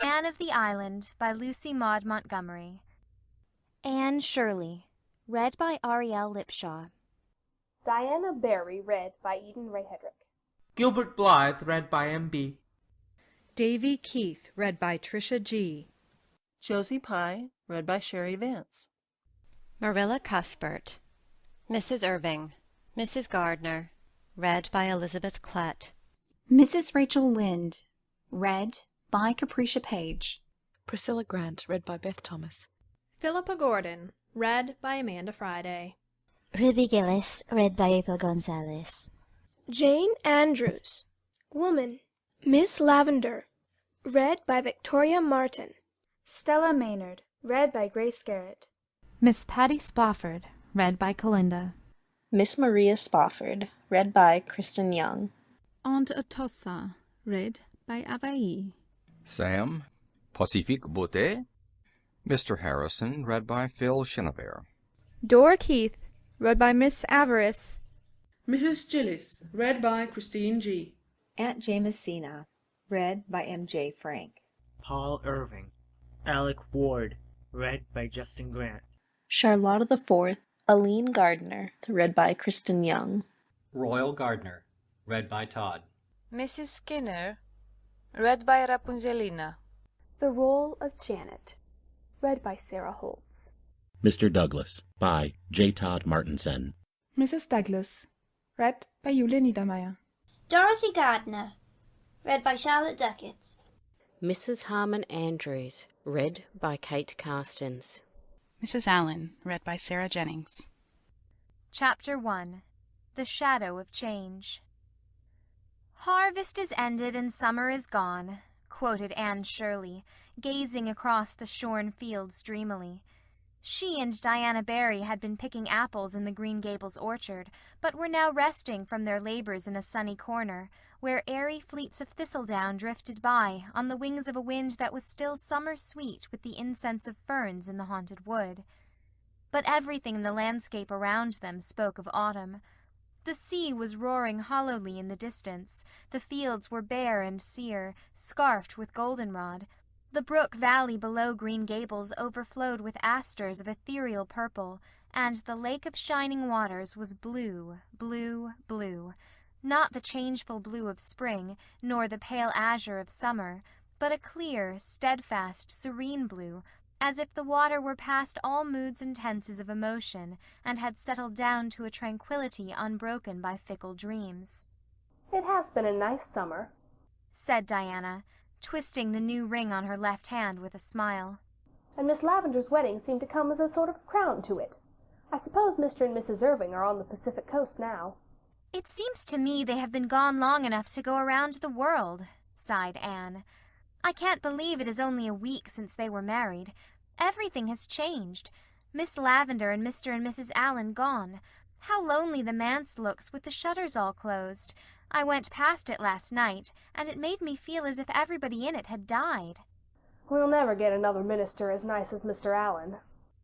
Anne of the Island by Lucy Maud Montgomery. Anne Shirley, read by Ariel Lipshaw. Diana Barry, read by Eden Ray Hedrick. Gilbert Blythe, read by M.B. Davy Keith, read by Tricia G. Josie Pye, read by Sherry Vance. Marilla Cuthbert. Mrs. Irving. Mrs. Gardner, read by Elizabeth Klett. Mrs. Rachel Lynde, read by Capricia Page. Priscilla Grant, read by Beth Thomas. Philippa Gordon, read by Amanda Friday. Ruby Gillis, read by April Gonzalez. Jane Andrews, Woman. Miss Lavender, read by Victoria Martin. Stella Maynard, read by Grace Garrett. Miss Patty Spofford, read by Calinda. Miss Maria Spofford, read by Kristen Young. Aunt Atossa, read by Avai. Sam, Pacifique Beauté. Mr. Harrison, read by Phil Chenevert. Dora Keith, read by Miss Avarice. Mrs. Gillis, read by Christine G. Aunt Jamesina, read by M.J. Frank. Paul Irving. Alec Ward, read by Justin Grant. Charlotta IV, Aline Gardner, read by Kristen Young. Royal Gardner, read by Todd. Mrs. Skinner, read by Rapunzelina. The Role of Janet, read by Sarah Holtz. Mr. Douglas, by J. Todd Martinson. Mrs. Douglas, read by Julia Niedermeyer. Dorothy Gardner, read by Charlotte Duckett. Mrs. Harmon Andrews, read by Kate Carstens. Mrs. Allen, read by Sarah Jennings. Chapter 1. The Shadow of Change. "Harvest is ended and summer is gone," quoted Anne Shirley, gazing across the shorn fields dreamily. She and Diana Barry had been picking apples in the Green Gables orchard, but were now resting from their labors in a sunny corner, where airy fleets of thistledown drifted by on the wings of a wind that was still summer-sweet with the incense of ferns in the haunted wood. But everything in the landscape around them spoke of autumn. The sea was roaring hollowly in the distance, the fields were bare and sere, scarfed with goldenrod. The brook valley below Green Gables overflowed with asters of ethereal purple, and the lake of shining waters was blue, blue, blue. Not the changeful blue of spring, nor the pale azure of summer, but a clear, steadfast, serene blue, as if the water were past all moods and tenses of emotion, and had settled down to a tranquillity unbroken by fickle dreams. "It has been a nice summer," said Diana, twisting the new ring on her left hand with a smile. "And Miss Lavender's wedding seemed to come as a sort of crown to it. I suppose Mr. and Mrs. Irving are on the Pacific coast now." "It seems to me they have been gone long enough to go around the world," sighed Anne. "I can't believe it is only a week since they were married. Everything has changed. Miss Lavender and Mr. and Mrs. Allen gone. How lonely the manse looks with the shutters all closed. I went past it last night, and it made me feel as if everybody in it had died." "We'll never get another minister as nice as Mr. Allen,"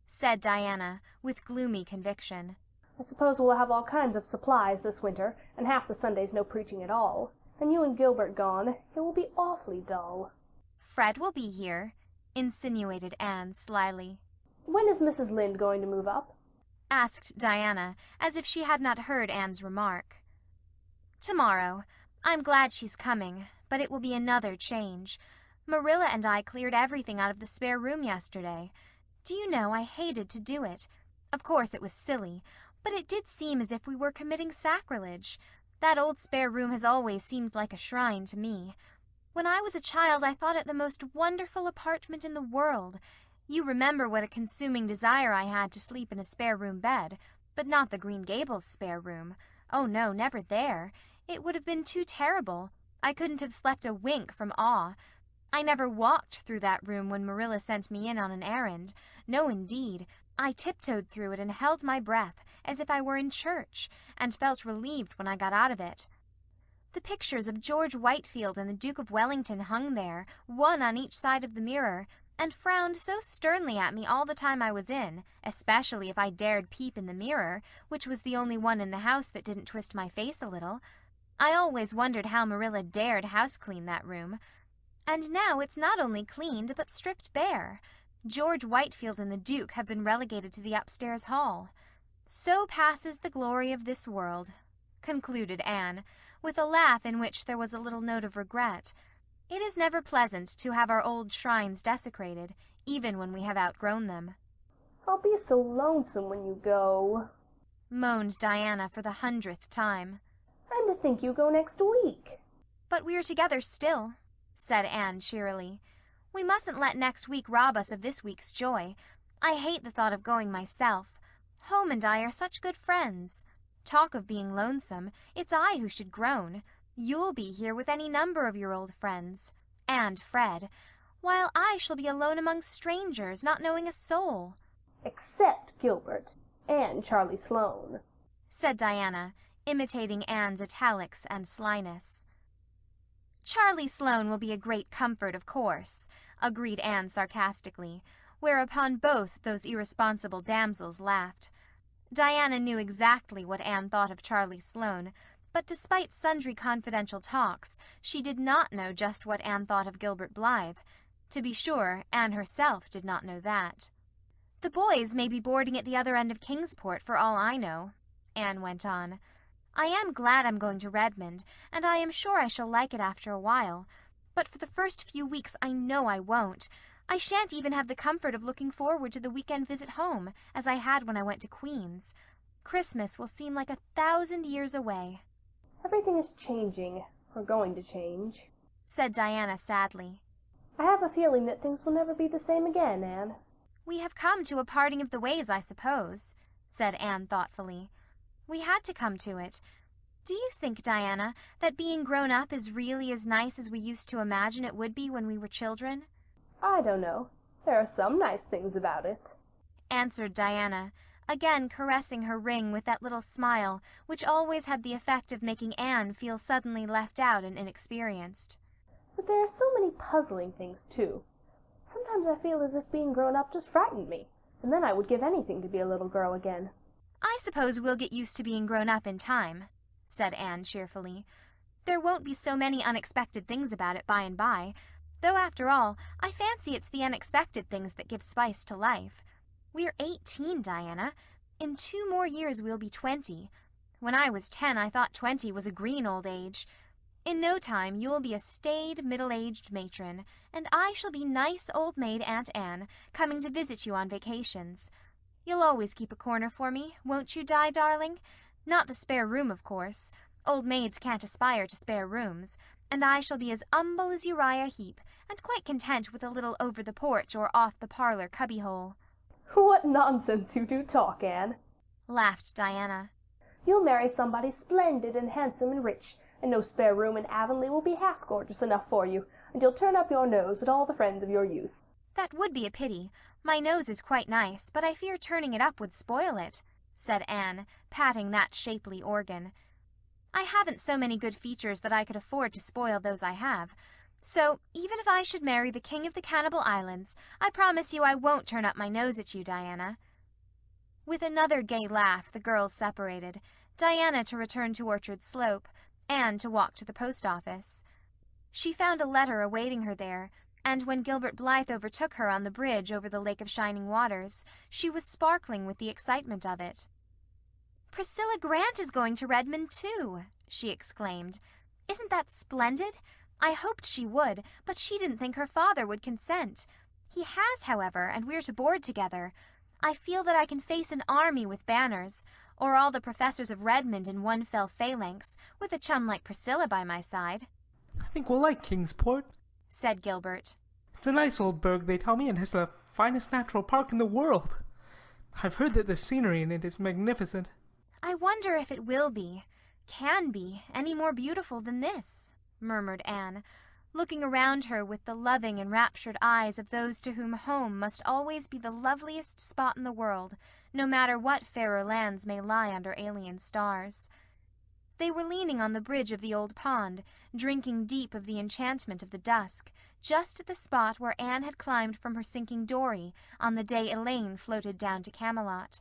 said Diana, with gloomy conviction. "I suppose we'll have all kinds of supplies this winter, and half the Sundays no preaching at all. And you and Gilbert gone, it will be awfully dull." "Fred will be here," insinuated Anne slyly. "When is Mrs. Lynde going to move up?" asked Diana, as if she had not heard Anne's remark. "Tomorrow. I'm glad she's coming, but it will be another change. Marilla and I cleared everything out of the spare room yesterday. Do you know, I hated to do it. Of course it was silly, but it did seem as if we were committing sacrilege. That old spare room has always seemed like a shrine to me. When I was a child I thought it the most wonderful apartment in the world. You remember what a consuming desire I had to sleep in a spare room bed, but not the Green Gables spare room. Oh no, never there. It would have been too terrible. I couldn't have slept a wink from awe. I never walked through that room when Marilla sent me in on an errand. No, indeed. I tiptoed through it and held my breath, as if I were in church, and felt relieved when I got out of it. The pictures of George Whitefield and the Duke of Wellington hung there, one on each side of the mirror, and frowned so sternly at me all the time I was in, especially if I dared peep in the mirror, which was the only one in the house that didn't twist my face a little. I always wondered how Marilla dared house-clean that room. And now it's not only cleaned, but stripped bare. George Whitefield and the Duke have been relegated to the upstairs hall. So passes the glory of this world, concluded Anne, with a laugh in which there was a little note of regret. It is never pleasant to have our old shrines desecrated, even when we have outgrown them. I'll be so lonesome when you go, moaned Diana for the 100th time. And to think you go next week. But we're together still, said Anne cheerily. We mustn't let next week rob us of this week's joy. I hate the thought of going myself. Home and I are such good friends. Talk of being lonesome, it's I who should groan. You'll be here with any number of your old friends, and Fred, while I shall be alone among strangers, not knowing a soul. Except Gilbert and Charlie Sloane, said Diana, imitating Anne's italics and slyness. Charlie Sloane will be a great comfort, of course, agreed Anne sarcastically, whereupon both those irresponsible damsels laughed. Diana knew exactly what Anne thought of Charlie Sloane, but despite sundry confidential talks, she did not know just what Anne thought of Gilbert Blythe. To be sure, Anne herself did not know that. The boys may be boarding at the other end of Kingsport for all I know, Anne went on. I am glad I'm going to Redmond, and I am sure I shall like it after a while. But for the first few weeks I know I won't. I shan't even have the comfort of looking forward to the weekend visit home, as I had when I went to Queen's. Christmas will seem like 1,000 years away. Everything is changing, or going to change, said Diana sadly. I have a feeling that things will never be the same again, Anne. We have come to a parting of the ways, I suppose, said Anne thoughtfully. We had to come to it. Do you think, Diana, that being grown up is really as nice as we used to imagine it would be when we were children? I don't know. There are some nice things about it, answered Diana, again caressing her ring with that little smile which always had the effect of making Anne feel suddenly left out and inexperienced. But there are so many puzzling things, too. Sometimes I feel as if being grown up just frightened me, and then I would give anything to be a little girl again. I suppose we'll get used to being grown up in time, said Anne cheerfully. There won't be so many unexpected things about it by and by, though after all, I fancy it's the unexpected things that give spice to life. We're 18, Diana. In 2 more years we'll be 20. When I was 10, I thought 20 was a green old age. In no time you'll be a staid, middle-aged matron, and I shall be nice old maid Aunt Anne, coming to visit you on vacations. You'll always keep a corner for me, won't you, Di, darling? Not the spare room, of course. Old maids can't aspire to spare rooms, and I shall be as humble as Uriah Heep, and quite content with a little over the porch or off the parlour cubbyhole. What nonsense you do talk, Anne, laughed Diana. You'll marry somebody splendid and handsome and rich, and no spare room in Avonlea will be half gorgeous enough for you, and you'll turn up your nose at all the friends of your youth. That would be a pity. My nose is quite nice, but I fear turning it up would spoil it, said Anne, patting that shapely organ. I haven't so many good features that I could afford to spoil those I have. So, even if I should marry the King of the Cannibal Islands, I promise you I won't turn up my nose at you, Diana. With another gay laugh, the girls separated, Diana to return to Orchard Slope, Anne to walk to the post office. She found a letter awaiting her there, and when Gilbert Blythe overtook her on the bridge over the Lake of Shining Waters, she was sparkling with the excitement of it. Priscilla Grant is going to Redmond, too, she exclaimed. Isn't that splendid? I hoped she would, but she didn't think her father would consent. He has, however, and we're to board together. I feel that I can face an army with banners, or all the professors of Redmond in one fell phalanx, with a chum like Priscilla by my side. I think we'll like Kingsport, said Gilbert. It's a nice old burg, they tell me, and has the finest natural park in the world. I've heard that the scenery in it is magnificent. I wonder if it will be, can be, any more beautiful than this, murmured Anne, looking around her with the loving, enraptured eyes of those to whom home must always be the loveliest spot in the world, no matter what fairer lands may lie under alien stars. They were leaning on the bridge of the old pond, drinking deep of the enchantment of the dusk, just at the spot where Anne had climbed from her sinking dory on the day Elaine floated down to Camelot.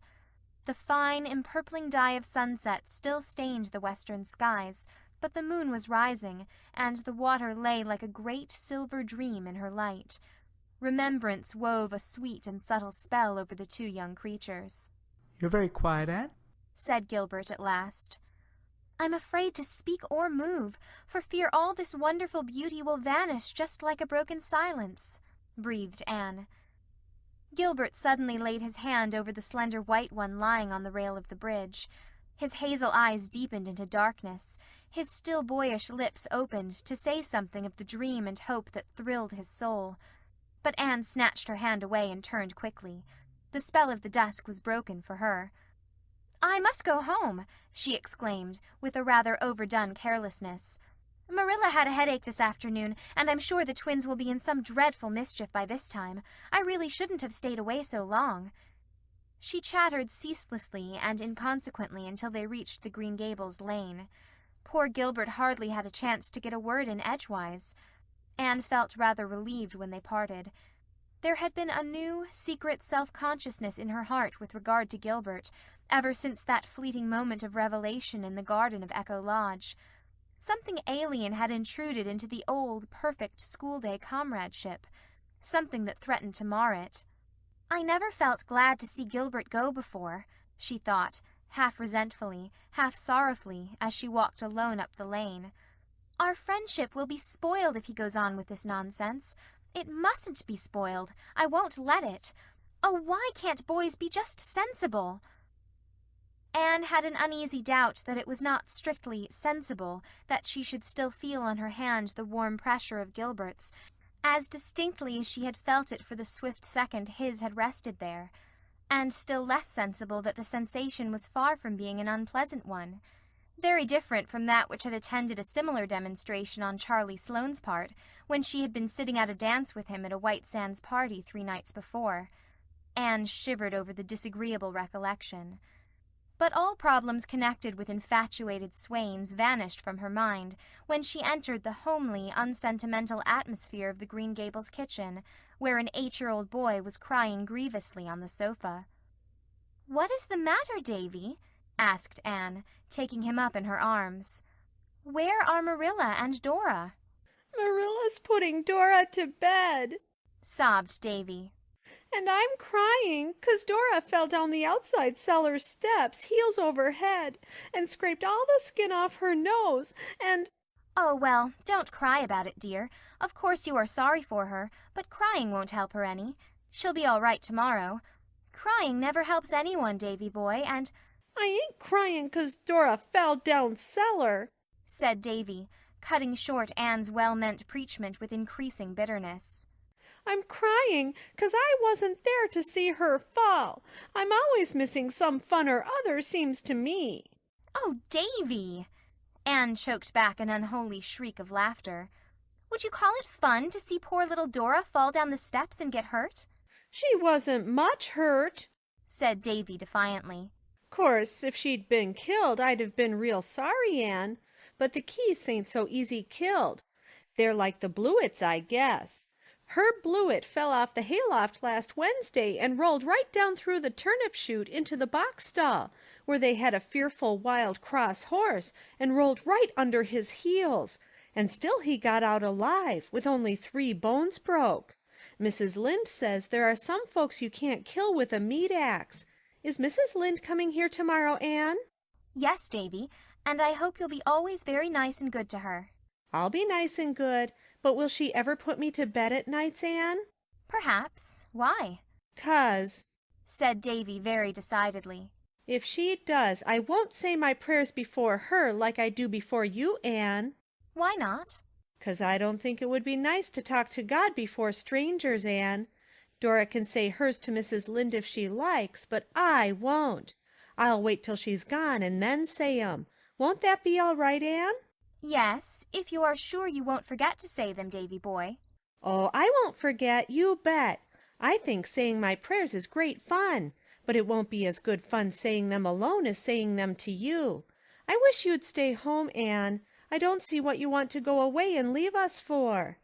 The fine, empurpling dye of sunset still stained the western skies, but the moon was rising, and the water lay like a great silver dream in her light. Remembrance wove a sweet and subtle spell over the two young creatures. "You're very quiet, Anne," said Gilbert at last. "I'm afraid to speak or move, for fear all this wonderful beauty will vanish just like a broken silence," breathed Anne. Gilbert suddenly laid his hand over the slender white one lying on the rail of the bridge. His hazel eyes deepened into darkness. His still boyish lips opened to say something of the dream and hope that thrilled his soul. But Anne snatched her hand away and turned quickly. The spell of the dusk was broken for her. "I must go home," she exclaimed, with a rather overdone carelessness. "Marilla had a headache this afternoon, and I'm sure the twins will be in some dreadful mischief by this time. I really shouldn't have stayed away so long." She chattered ceaselessly and inconsequently until they reached the Green Gables lane. Poor Gilbert hardly had a chance to get a word in edgewise. Anne felt rather relieved when they parted. There had been a new, secret self-consciousness in her heart with regard to Gilbert, ever since that fleeting moment of revelation in the garden of Echo Lodge. Something alien had intruded into the old, perfect school-day comradeship, something that threatened to mar it. "I never felt glad to see Gilbert go before," she thought, half resentfully, half sorrowfully, as she walked alone up the lane. "Our friendship will be spoiled if he goes on with this nonsense. It mustn't be spoiled. I won't let it. Oh, why can't boys be just sensible?" Anne had an uneasy doubt that it was not strictly sensible that she should still feel on her hand the warm pressure of Gilbert's, as distinctly as she had felt it for the swift second his had rested there, and still less sensible that the sensation was far from being an unpleasant one, very different from that which had attended a similar demonstration on Charlie Sloane's part when she had been sitting at a dance with him at a White Sands party 3 nights before. Anne shivered over the disagreeable recollection. But all problems connected with infatuated swains vanished from her mind when she entered the homely, unsentimental atmosphere of the Green Gables kitchen, where an 8-year-old boy was crying grievously on the sofa. "What is the matter, Davy?" asked Anne, taking him up in her arms. "Where are Marilla and Dora?" "Marilla's putting Dora to bed," sobbed Davy. "And I'm crying 'cause Dora fell down the outside cellar steps, heels over head, and scraped all the skin off her nose, and—" "Oh, well, don't cry about it, dear. Of course you are sorry for her, but crying won't help her any. She'll be all right tomorrow. Crying never helps anyone, Davy boy, and—" "I ain't crying 'cause Dora fell down cellar," said Davy, cutting short Anne's well-meant preachment with increasing bitterness. "I'm crying 'cause I wasn't there to see her fall. I'm always missing some fun or other, seems to me." "Oh, Davy!" Anne choked back an unholy shriek of laughter. "Would you call it fun to see poor little Dora fall down the steps and get hurt?" "She wasn't much hurt," said Davy defiantly. "Course, if she'd been killed, I'd have been real sorry, Anne. But the Keiths ain't so easy killed. They're like the Blewetts, I guess. Herb Blewett fell off the hayloft last Wednesday and rolled right down through the turnip chute into the box stall, where they had a fearful wild cross horse, and rolled right under his heels. And still he got out alive, with only 3 bones broke. Mrs. Lynde says there are some folks you can't kill with a meat axe. Is Mrs. Lynde coming here tomorrow, Anne?" "Yes, Davy, and I hope you'll be always very nice and good to her." "I'll be nice and good, but will she ever put me to bed at nights, Anne?" "Perhaps. Why?" "'Cause," said Davy very decidedly, "if she does, I won't say my prayers before her like I do before you, Anne." "Why not?" "'Cause I don't think it would be nice to talk to God before strangers, Anne. Dora can say hers to Mrs. Lynde if she likes, but I won't. I'll wait till she's gone and then say 'em. Won't that be all right, Anne?" "Yes, if you are sure you won't forget to say them, Davy boy." "Oh, I won't forget, you bet. I think saying my prayers is great fun, but it won't be as good fun saying them alone as saying them to you. I wish you'd stay home, Anne. I don't see what you want to go away and leave us for."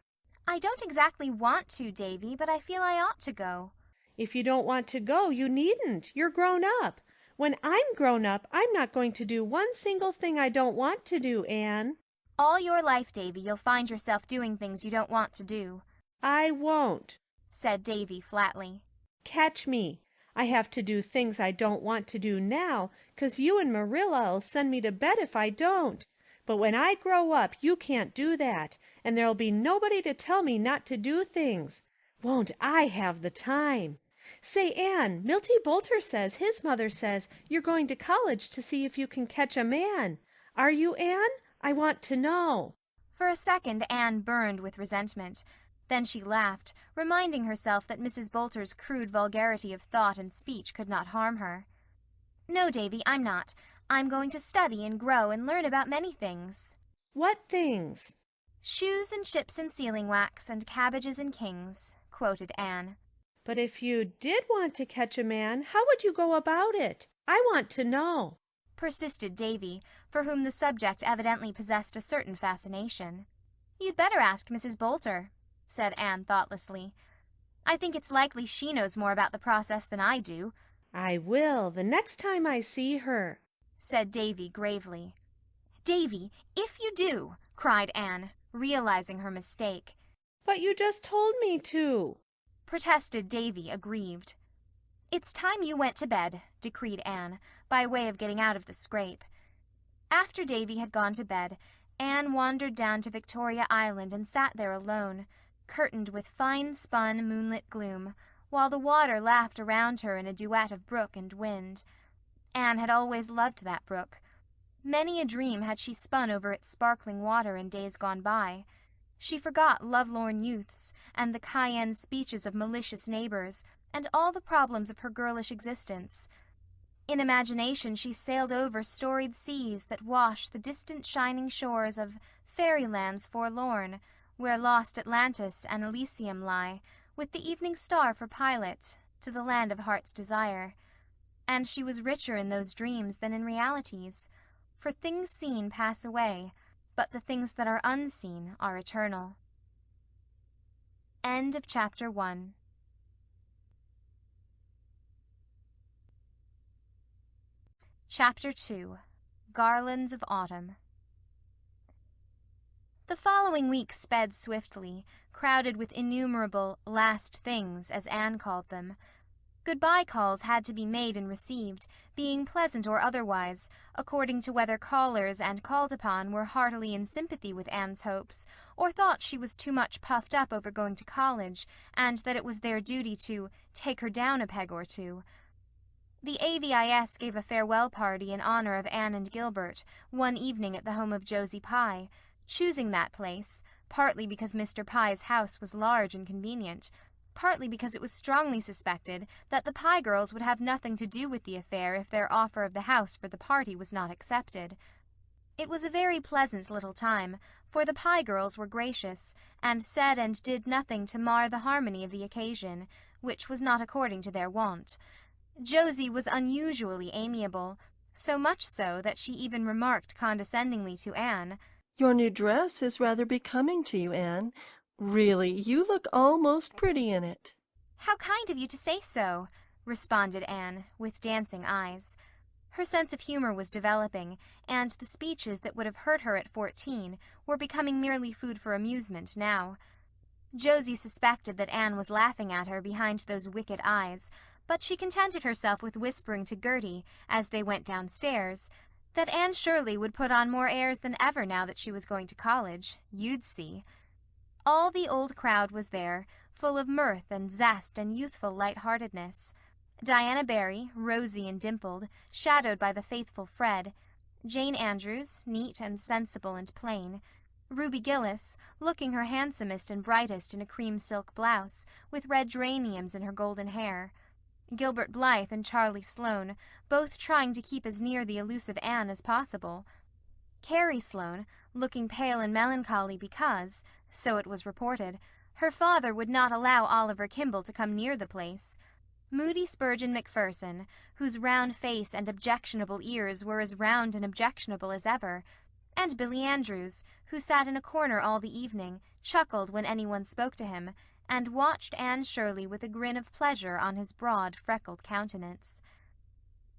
"I don't exactly want to, Davy, but I feel I ought to go." "If you don't want to go, you needn't. You're grown up. When I'm grown up, I'm not going to do one single thing I don't want to do, Anne." All your life, Davy, you'll find yourself doing things you don't want to do. I won't, said Davy flatly. Catch me. I have to do things I don't want to do now, 'cause you and Marilla'll send me to bed if I don't. But when I grow up you can't do that, and there'll be nobody to tell me not to do things. Won't I have the time! Say, Anne, Milty Boulter says his mother says you're going to college to see if you can catch a man. Are you, Anne? I want to know. For a second Anne burned with resentment. Then she laughed, reminding herself that Mrs. Boulter's crude vulgarity of thought and speech could not harm her. No, Davy, I'm not. I'm going to study and grow and learn about many things. What things? Shoes and ships and sealing wax and cabbages and kings, quoted Anne. But if you did want to catch a man, how would you go about it? I want to know, persisted Davy, for whom the subject evidently possessed a certain fascination. You'd better ask Mrs. Boulter, said Anne thoughtlessly. I think it's likely she knows more about the process than I do. I will, the next time I see her, said Davy gravely. Davy, if you do, cried Anne, realizing her mistake. But you just told me to, protested Davy, aggrieved. It's time you went to bed, decreed Anne, by way of getting out of the scrape. After Davy had gone to bed, Anne wandered down to Victoria Island and sat there alone, curtained with fine-spun moonlit gloom, while the water laughed around her in a duet of brook and wind. Anne had always loved that brook. Many a dream had she spun over its sparkling water in days gone by. She forgot lovelorn youths, and the cayenne speeches of malicious neighbours, and all the problems of her girlish existence. In imagination she sailed over storied seas that wash the distant shining shores of fairylands forlorn, where lost Atlantis and Elysium lie, with the evening star for pilot, to the land of heart's desire. And she was richer in those dreams than in realities, for things seen pass away, but the things that are unseen are eternal. End of chapter 1. Chapter 2. Garlands of Autumn. The following week sped swiftly, crowded with innumerable last things, as Anne called them. Goodbye calls had to be made and received, being pleasant or otherwise, according to whether callers and called upon were heartily in sympathy with Anne's hopes, or thought she was too much puffed up over going to college, and that it was their duty to take her down a peg or two. The AVIS gave a farewell party in honor of Anne and Gilbert, one evening at the home of Josie Pye, choosing that place, partly because Mr. Pye's house was large and convenient, partly because it was strongly suspected that the Pye girls would have nothing to do with the affair if their offer of the house for the party was not accepted. It was a very pleasant little time, for the Pye girls were gracious, and said and did nothing to mar the harmony of the occasion, which was not according to their wont. Josie was unusually amiable, so much so that she even remarked condescendingly to Anne, "Your new dress is rather becoming to you, Anne. Really, you look almost pretty in it." "How kind of you to say so," responded Anne, with dancing eyes. Her sense of humor was developing, and the speeches that would have hurt her at 14 were becoming merely food for amusement now. Josie suspected that Anne was laughing at her behind those wicked eyes, but she contented herself with whispering to Gertie, as they went downstairs, that Anne Shirley would put on more airs than ever now that she was going to college. You'd see. All the old crowd was there, full of mirth and zest and youthful light-heartedness. Diana Barry, rosy and dimpled, shadowed by the faithful Fred; Jane Andrews, neat and sensible and plain; Ruby Gillis, looking her handsomest and brightest in a cream silk blouse, with red geraniums in her golden hair; Gilbert Blythe and Charlie Sloane, both trying to keep as near the elusive Anne as possible; Carrie Sloane, looking pale and melancholy because, so it was reported, her father would not allow Oliver Kimball to come near the place; Moody Spurgeon Macpherson, whose round face and objectionable ears were as round and objectionable as ever; and Billy Andrews, who sat in a corner all the evening, chuckled when anyone spoke to him, and watched Anne Shirley with a grin of pleasure on his broad, freckled countenance.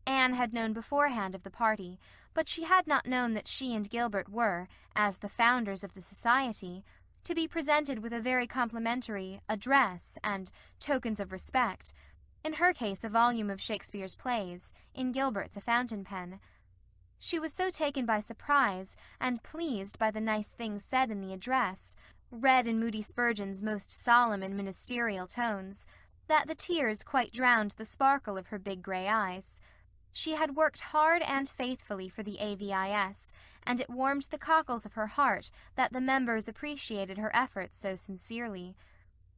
Anne had known beforehand of the party, but she had not known that she and Gilbert were, as the founders of the society, to be presented with a very complimentary address and tokens of respect, in her case a volume of Shakespeare's plays, in Gilbert's a fountain pen. She was so taken by surprise, and pleased by the nice things said in the address, read in Moody Spurgeon's most solemn and ministerial tones, that the tears quite drowned the sparkle of her big grey eyes. She had worked hard and faithfully for the AVIS, and it warmed the cockles of her heart that the members appreciated her efforts so sincerely.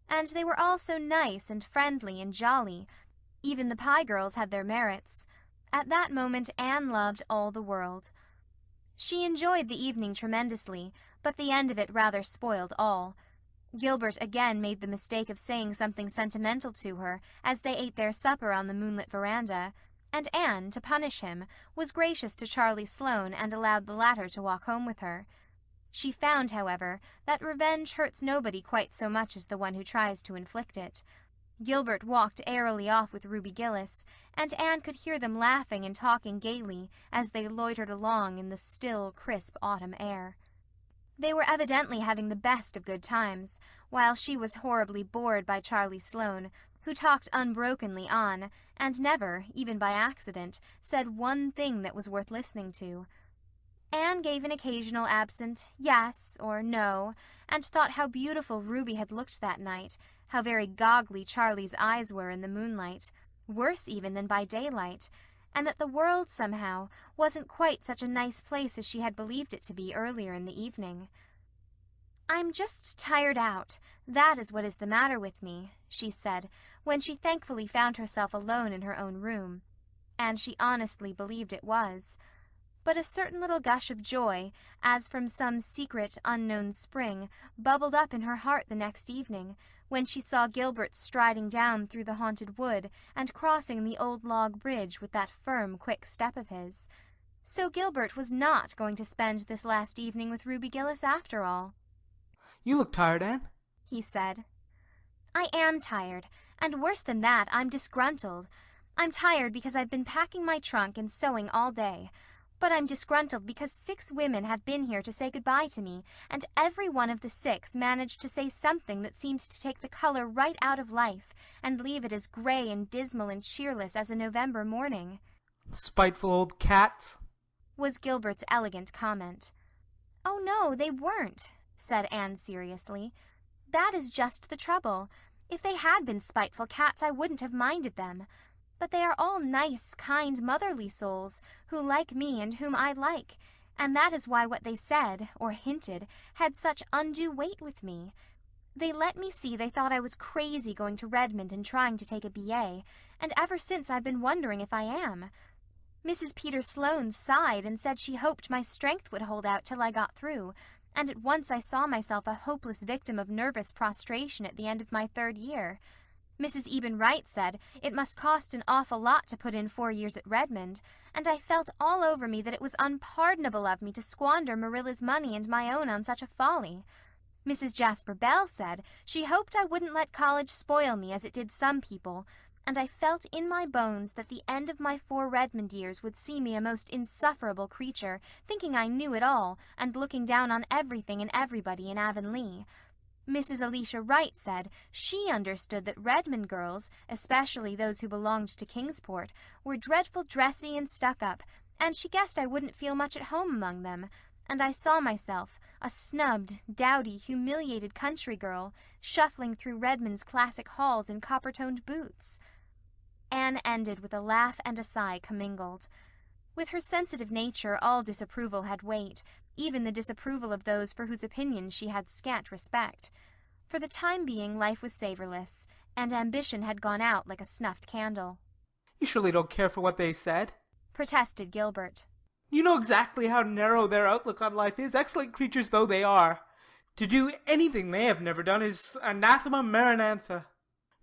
And they were all so nice and friendly and jolly. Even the Pye girls had their merits. At that moment Anne loved all the world. She enjoyed the evening tremendously, but the end of it rather spoiled all. Gilbert again made the mistake of saying something sentimental to her as they ate their supper on the moonlit veranda, and Anne, to punish him, was gracious to Charlie Sloane and allowed the latter to walk home with her. She found, however, that revenge hurts nobody quite so much as the one who tries to inflict it. Gilbert walked airily off with Ruby Gillis, and Anne could hear them laughing and talking gaily as they loitered along in the still, crisp autumn air. They were evidently having the best of good times, while she was horribly bored by Charlie Sloane, who talked unbrokenly on, and never, even by accident, said one thing that was worth listening to. Anne gave an occasional absent yes or no, and thought how beautiful Ruby had looked that night, how very goggly Charlie's eyes were in the moonlight, worse even than by daylight, and that the world, somehow, wasn't quite such a nice place as she had believed it to be earlier in the evening. "I'm just tired out, that is what is the matter with me," she said, when she thankfully found herself alone in her own room. And she honestly believed it was. But a certain little gush of joy, as from some secret, unknown spring, bubbled up in her heart the next evening, when she saw Gilbert striding down through the haunted wood and crossing the old log bridge with that firm, quick step of his. So Gilbert was not going to spend this last evening with Ruby Gillis after all. "You look tired, Anne," he said. "I am tired, and worse than that, I'm disgruntled. I'm tired because I've been packing my trunk and sewing all day. But I'm disgruntled because 6 women have been here to say good-bye to me, and every one of the 6 managed to say something that seemed to take the color right out of life and leave it as gray and dismal and cheerless as a November morning." "Spiteful old cats," was Gilbert's elegant comment. "Oh, no, they weren't," said Anne seriously. "That is just the trouble. If they had been spiteful cats, I wouldn't have minded them. But they are all nice, kind, motherly souls, who like me and whom I like, and that is why what they said, or hinted, had such undue weight with me. They let me see they thought I was crazy going to Redmond and trying to take a B.A., and ever since I've been wondering if I am. Mrs. Peter Sloane sighed and said she hoped my strength would hold out till I got through, and at once I saw myself a hopeless victim of nervous prostration at the end of my 3rd year. Mrs. Eben Wright said it must cost an awful lot to put in 4 years at Redmond, and I felt all over me that it was unpardonable of me to squander Marilla's money and my own on such a folly. Mrs. Jasper Bell said she hoped I wouldn't let college spoil me as it did some people, and I felt in my bones that the end of my 4 Redmond years would see me a most insufferable creature, thinking I knew it all, and looking down on everything and everybody in Avonlea. Mrs. Elisha Wright said she understood that Redmond girls, especially those who belonged to Kingsport, were dreadful dressy and stuck-up, and she guessed I wouldn't feel much at home among them, and I saw myself, a snubbed, dowdy, humiliated country girl, shuffling through Redmond's classic halls in copper-toned boots. Anne ended with a laugh and a sigh commingled. With her sensitive nature all disapproval had weight, even the disapproval of those for whose opinions she had scant respect. For the time being life was savourless, and ambition had gone out like a snuffed candle. "You surely don't care for what they said," protested Gilbert. "You know exactly how narrow their outlook on life is, excellent creatures though they are. To do anything they have never done is anathema maranatha.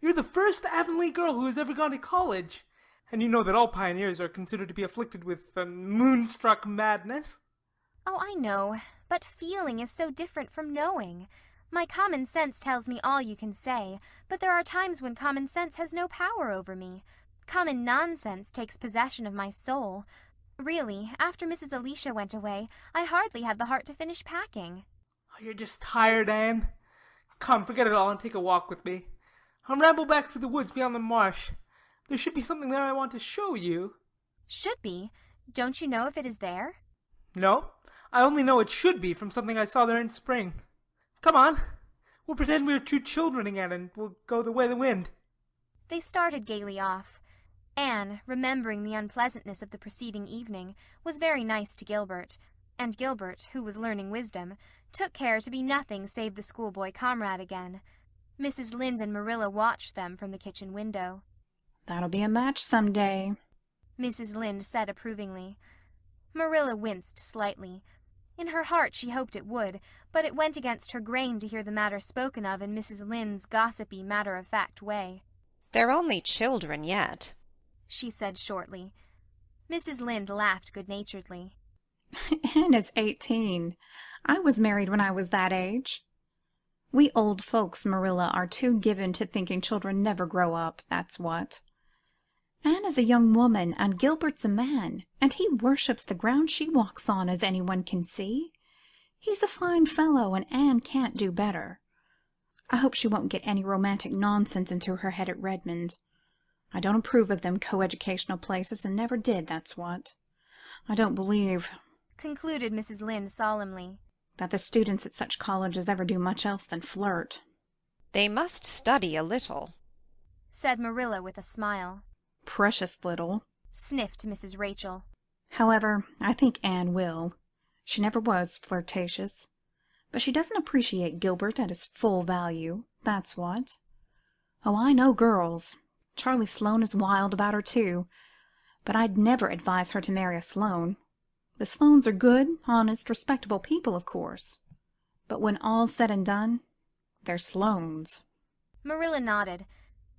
You're the first Avonlea girl who has ever gone to college, and you know that all pioneers are considered to be afflicted with moonstruck madness." "Oh, I know, but feeling is so different from knowing. My common sense tells me all you can say, but there are times when common sense has no power over me. Common nonsense takes possession of my soul. Really, after Mrs. Alicia went away, I hardly had the heart to finish packing. Oh, you're just tired, Anne. Come, forget it all and take a walk with me. I'll ramble back through the woods beyond the marsh. There should be something there I want to show you. Should be? Don't you know if it is there? No, I only know it should be from something I saw there in spring. Come on. We'll pretend we're two children again, and we'll go the way of the wind. They started gaily off. Anne, remembering the unpleasantness of the preceding evening, was very nice to Gilbert, and Gilbert, who was learning wisdom, took care to be nothing save the schoolboy comrade again. Mrs. Lynde and Marilla watched them from the kitchen window. "That'll be a match some day," Mrs. Lynde said approvingly. Marilla winced slightly. In her heart she hoped it would, but it went against her grain to hear the matter spoken of in Mrs. Lynde's gossipy, matter-of-fact way. "They're only children yet," she said shortly. Mrs. Lynde laughed good-naturedly. "Anne is 18. I was married when I was that age. We old folks, Marilla, are too given to thinking children never grow up, that's what. Anne is a young woman, and Gilbert's a man, and he worships the ground she walks on, as anyone can see. He's a fine fellow, and Anne can't do better. I hope she won't get any romantic nonsense into her head at Redmond. I don't approve of them coeducational places, and never did, that's what. I don't believe," concluded Mrs. Lynde solemnly, "that the students at such colleges ever do much else than flirt." "They must study a little," said Marilla with a smile. "Precious little," sniffed Mrs. Rachel. "However, I think Anne will. She never was flirtatious. But she doesn't appreciate Gilbert at his full value, that's what. Oh, I know girls. Charlie Sloane is wild about her, too. But I'd never advise her to marry a Sloane. The Sloanes are good, honest, respectable people, of course. But when all's said and done, they're Sloanes." Marilla nodded.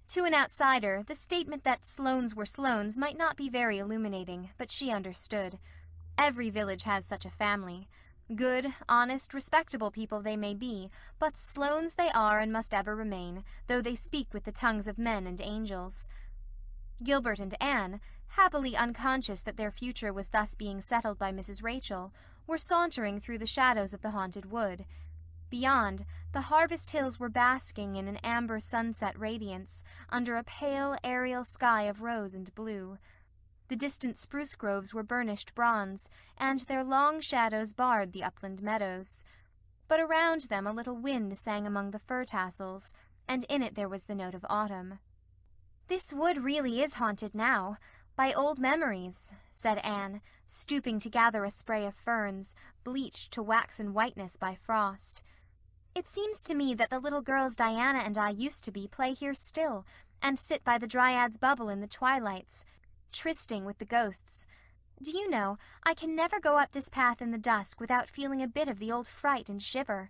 To an outsider, the statement that Sloanes were Sloanes might not be very illuminating, but she understood. Every village has such a family. Good, honest, respectable people they may be, but Sloanes they are and must ever remain, though they speak with the tongues of men and angels. Gilbert and Anne, happily unconscious that their future was thus being settled by Mrs. Rachel, were sauntering through the shadows of the haunted wood. Beyond, the harvest hills were basking in an amber sunset radiance, under a pale, aerial sky of rose and blue. The distant spruce groves were burnished bronze, and their long shadows barred the upland meadows. But around them a little wind sang among the fir tassels, and in it there was the note of autumn. "This wood really is haunted now, by old memories," said Anne, stooping to gather a spray of ferns, bleached to waxen whiteness by frost. "It seems to me that the little girls Diana and I used to be play here still, and sit by the Dryad's bubble in the twilights, trysting with the ghosts. Do you know, I can never go up this path in the dusk without feeling a bit of the old fright and shiver.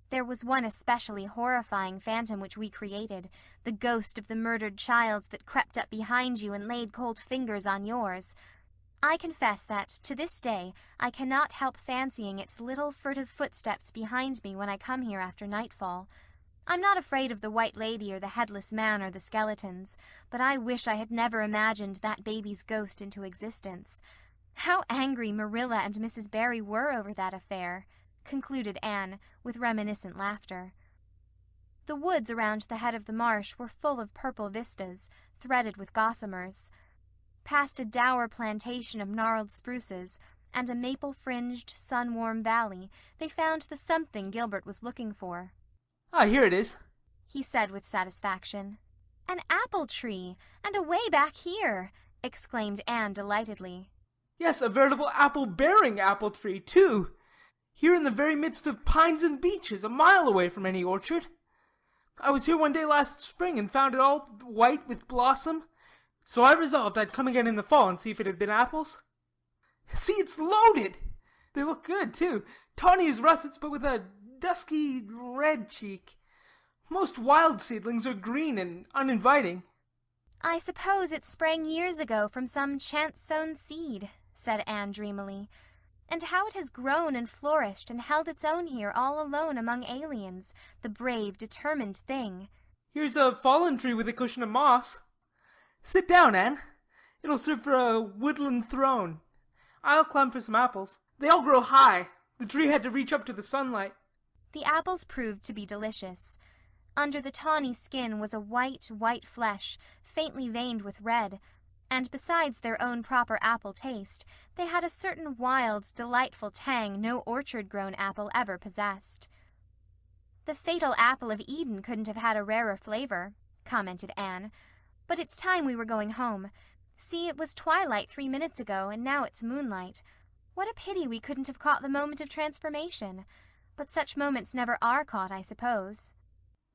There was one especially horrifying phantom which we created, the ghost of the murdered child that crept up behind you and laid cold fingers on yours. I confess that, to this day, I cannot help fancying its little furtive footsteps behind me when I come here after nightfall. I'm not afraid of the White Lady or the Headless Man or the skeletons, but I wish I had never imagined that baby's ghost into existence. How angry Marilla and Mrs. Barry were over that affair," concluded Anne, with reminiscent laughter. The woods around the head of the marsh were full of purple vistas, threaded with gossamers. Past a dour plantation of gnarled spruces, and a maple-fringed, sun-warm valley, they found the something Gilbert was looking for. "Ah, here it is," he said with satisfaction. "An apple tree, and away back here!" exclaimed Anne delightedly. "Yes, a veritable apple-bearing apple tree, too. Here in the very midst of pines and beeches, a mile away from any orchard. I was here one day last spring and found it all white with blossom, so I resolved I'd come again in the fall and see if it had been apples. See, it's loaded! They look good, too. Tawny as russets, but with a dusky red cheek. Most wild seedlings are green and uninviting." "I suppose it sprang years ago from some chance-sown seed," said Anne dreamily. "And how it has grown and flourished and held its own here all alone among aliens, the brave, determined thing." "Here's a fallen tree with a cushion of moss. Sit down, Anne. It'll serve for a woodland throne. I'll climb for some apples. They all grow high. The tree had to reach up to the sunlight. The apples proved to be delicious. Under the tawny skin was a white, white flesh, faintly veined with red, and besides their own proper apple taste, they had a certain wild, delightful tang no orchard-grown apple ever possessed. "The fatal apple of Eden couldn't have had a rarer flavor," commented Anne. "But it's time we were going home. See, it was twilight 3 minutes ago, and now it's moonlight. What a pity we couldn't have caught the moment of transformation. But such moments never are caught, I suppose."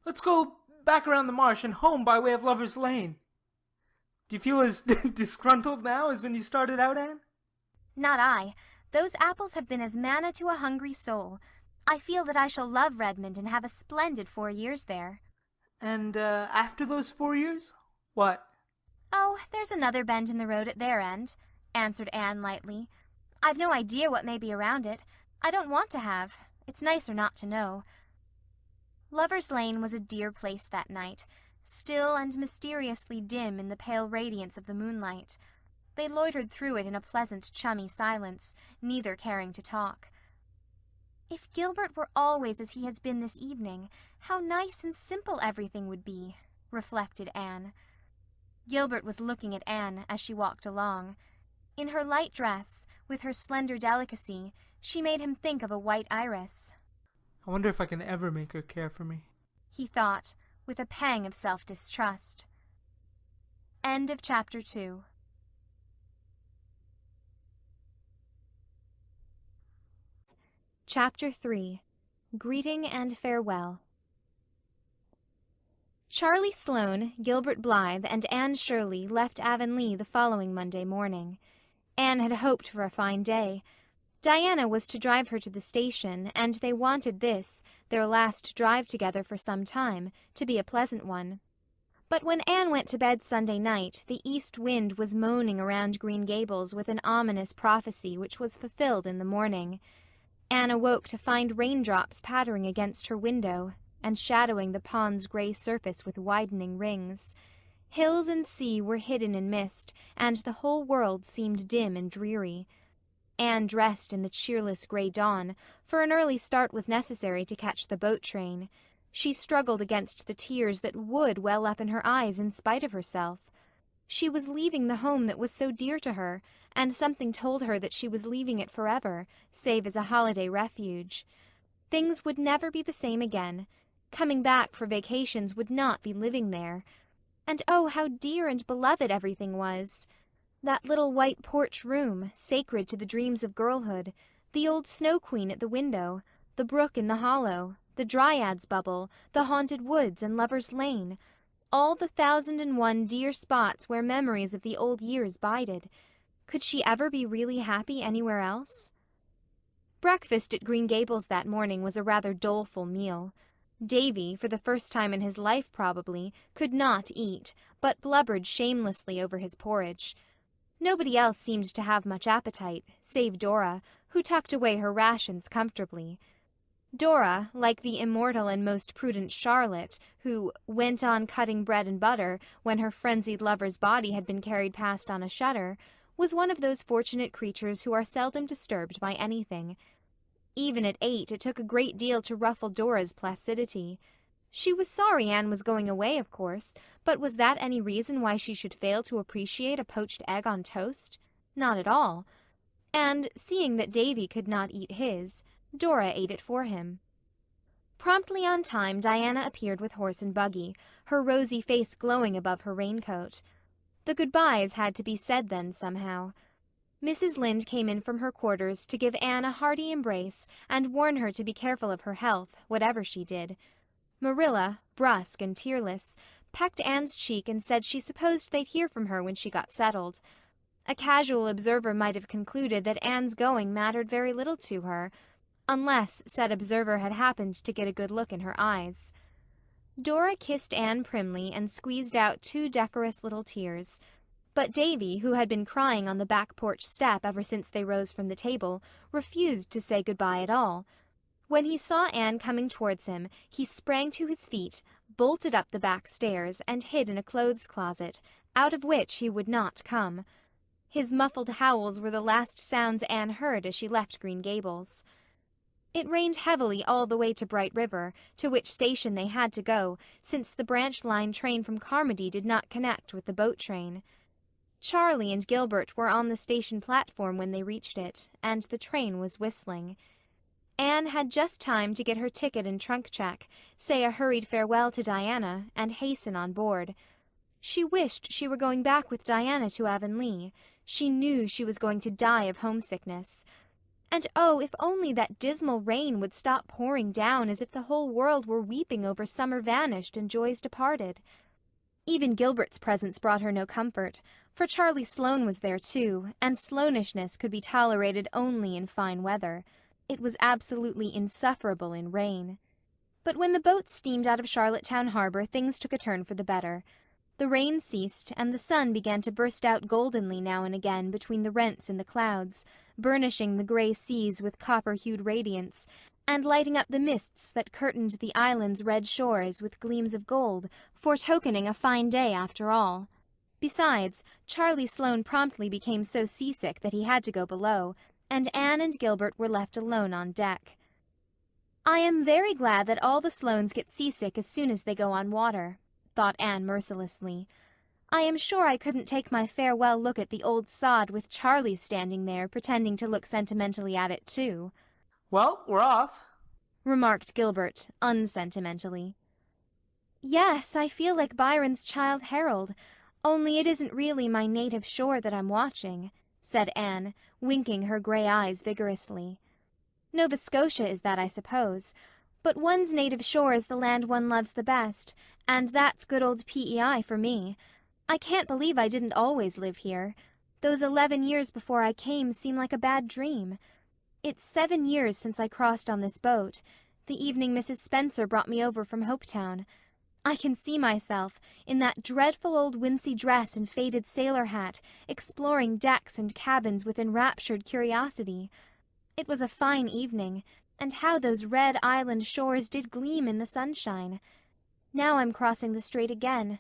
Let's go back around the marsh and home by way of Lover's Lane. Do you feel as disgruntled now as when you started out, Anne? Not I. Those apples have been as manna to a hungry soul. I feel that I shall love Redmond and have a splendid 4 years there. And after those 4 years, what? Oh, there's another bend in the road at their end, answered Anne lightly. I've no idea what may be around it. I don't want to have. It's nicer not to know. Lover's Lane was a dear place that night, still and mysteriously dim in the pale radiance of the moonlight. They loitered through it in a pleasant, chummy silence, neither caring to talk. If Gilbert were always as he has been this evening, how nice and simple everything would be, reflected Anne. Gilbert was looking at Anne as she walked along. In her light dress, with her slender delicacy, she made him think of a white iris. I wonder if I can ever make her care for me, he thought, with a pang of self-distrust. End of chapter 2. Chapter 3. Greeting and Farewell. Charlie Sloane, Gilbert Blythe, and Anne Shirley left Avonlea the following Monday morning. Anne had hoped for a fine day. Diana was to drive her to the station, and they wanted this, their last drive together for some time, to be a pleasant one. But when Anne went to bed Sunday night, the east wind was moaning around Green Gables with an ominous prophecy which was fulfilled in the morning. Anne awoke to find raindrops pattering against her window, and shadowing the pond's grey surface with widening rings. Hills and sea were hidden in mist, and the whole world seemed dim and dreary. Anne dressed in the cheerless grey dawn, for an early start was necessary to catch the boat train. She struggled against the tears that would well up in her eyes in spite of herself. She was leaving the home that was so dear to her, and something told her that she was leaving it forever, save as a holiday refuge. Things would never be the same again. Coming back for vacations would not be living there. And oh, how dear and beloved everything was! That little white porch room, sacred to the dreams of girlhood, the old Snow Queen at the window, the brook in the hollow, the Dryad's bubble, the haunted woods and Lover's Lane, all the 1,001 dear spots where memories of the old years bided. Could she ever be really happy anywhere else? Breakfast at Green Gables that morning was a rather doleful meal. Davy, for the first time in his life probably, could not eat, but blubbered shamelessly over his porridge. Nobody else seemed to have much appetite, save Dora, who tucked away her rations comfortably. Dora, like the immortal and most prudent Charlotte, who went on cutting bread and butter when her frenzied lover's body had been carried past on a shutter, was one of those fortunate creatures who are seldom disturbed by anything. Even at 8 it took a great deal to ruffle Dora's placidity. She was sorry Anne was going away, of course, but was that any reason why she should fail to appreciate a poached egg on toast? Not at all. And, seeing that Davy could not eat his, Dora ate it for him. Promptly on time Diana appeared with horse and buggy, her rosy face glowing above her raincoat. The goodbyes had to be said then somehow. Mrs. Lynde came in from her quarters to give Anne a hearty embrace and warn her to be careful of her health, whatever she did. Marilla, brusque and tearless, pecked Anne's cheek and said she supposed they'd hear from her when she got settled. A casual observer might have concluded that Anne's going mattered very little to her, unless said observer had happened to get a good look in her eyes. Dora kissed Anne primly and squeezed out 2 decorous little tears. But Davy, who had been crying on the back porch step ever since they rose from the table, refused to say good-bye at all. When he saw Anne coming towards him, he sprang to his feet, bolted up the back stairs, and hid in a clothes closet, out of which he would not come. His muffled howls were the last sounds Anne heard as she left Green Gables. It rained heavily all the way to Bright River, to which station they had to go, since the branch line train from Carmody did not connect with the boat train. Charlie and Gilbert were on the station platform when they reached it, and the train was whistling. Anne had just time to get her ticket and trunk check, say a hurried farewell to Diana, and hasten on board. She wished she were going back with Diana to Avonlea. She knew she was going to die of homesickness. And oh, if only that dismal rain would stop pouring down as if the whole world were weeping over summer vanished and joys departed. Even Gilbert's presence brought her no comfort, for Charlie Sloane was there too, and Sloanishness could be tolerated only in fine weather. It was absolutely insufferable in rain. But when the boat steamed out of Charlottetown harbor, things took a turn for the better. The rain ceased, and the sun began to burst out goldenly now and again between the rents in the clouds, burnishing the grey seas with copper-hued radiance, and lighting up the mists that curtained the island's red shores with gleams of gold, foretokening a fine day after all. Besides, Charlie Sloane promptly became so seasick that he had to go below, and Anne and Gilbert were left alone on deck. "I am very glad that all the Sloanes get seasick as soon as they go on water," thought Anne mercilessly. "I am sure I couldn't take my farewell look at the old sod with Charlie standing there pretending to look sentimentally at it too." "Well, we're off," remarked Gilbert, unsentimentally. "Yes, I feel like Byron's Childe Harold, only it isn't really my native shore that I'm watching," said Anne, winking her grey eyes vigorously. "Nova Scotia is that, I suppose. But one's native shore is the land one loves the best, and that's good old PEI for me. I can't believe I didn't always live here. Those 11 years before I came seem like a bad dream. It's 7 years since I crossed on this boat, the evening Mrs. Spencer brought me over from Hopetown. I can see myself, in that dreadful old wincey dress and faded sailor hat, exploring decks and cabins with enraptured curiosity. It was a fine evening, and how those red island shores did gleam in the sunshine. Now I'm crossing the strait again.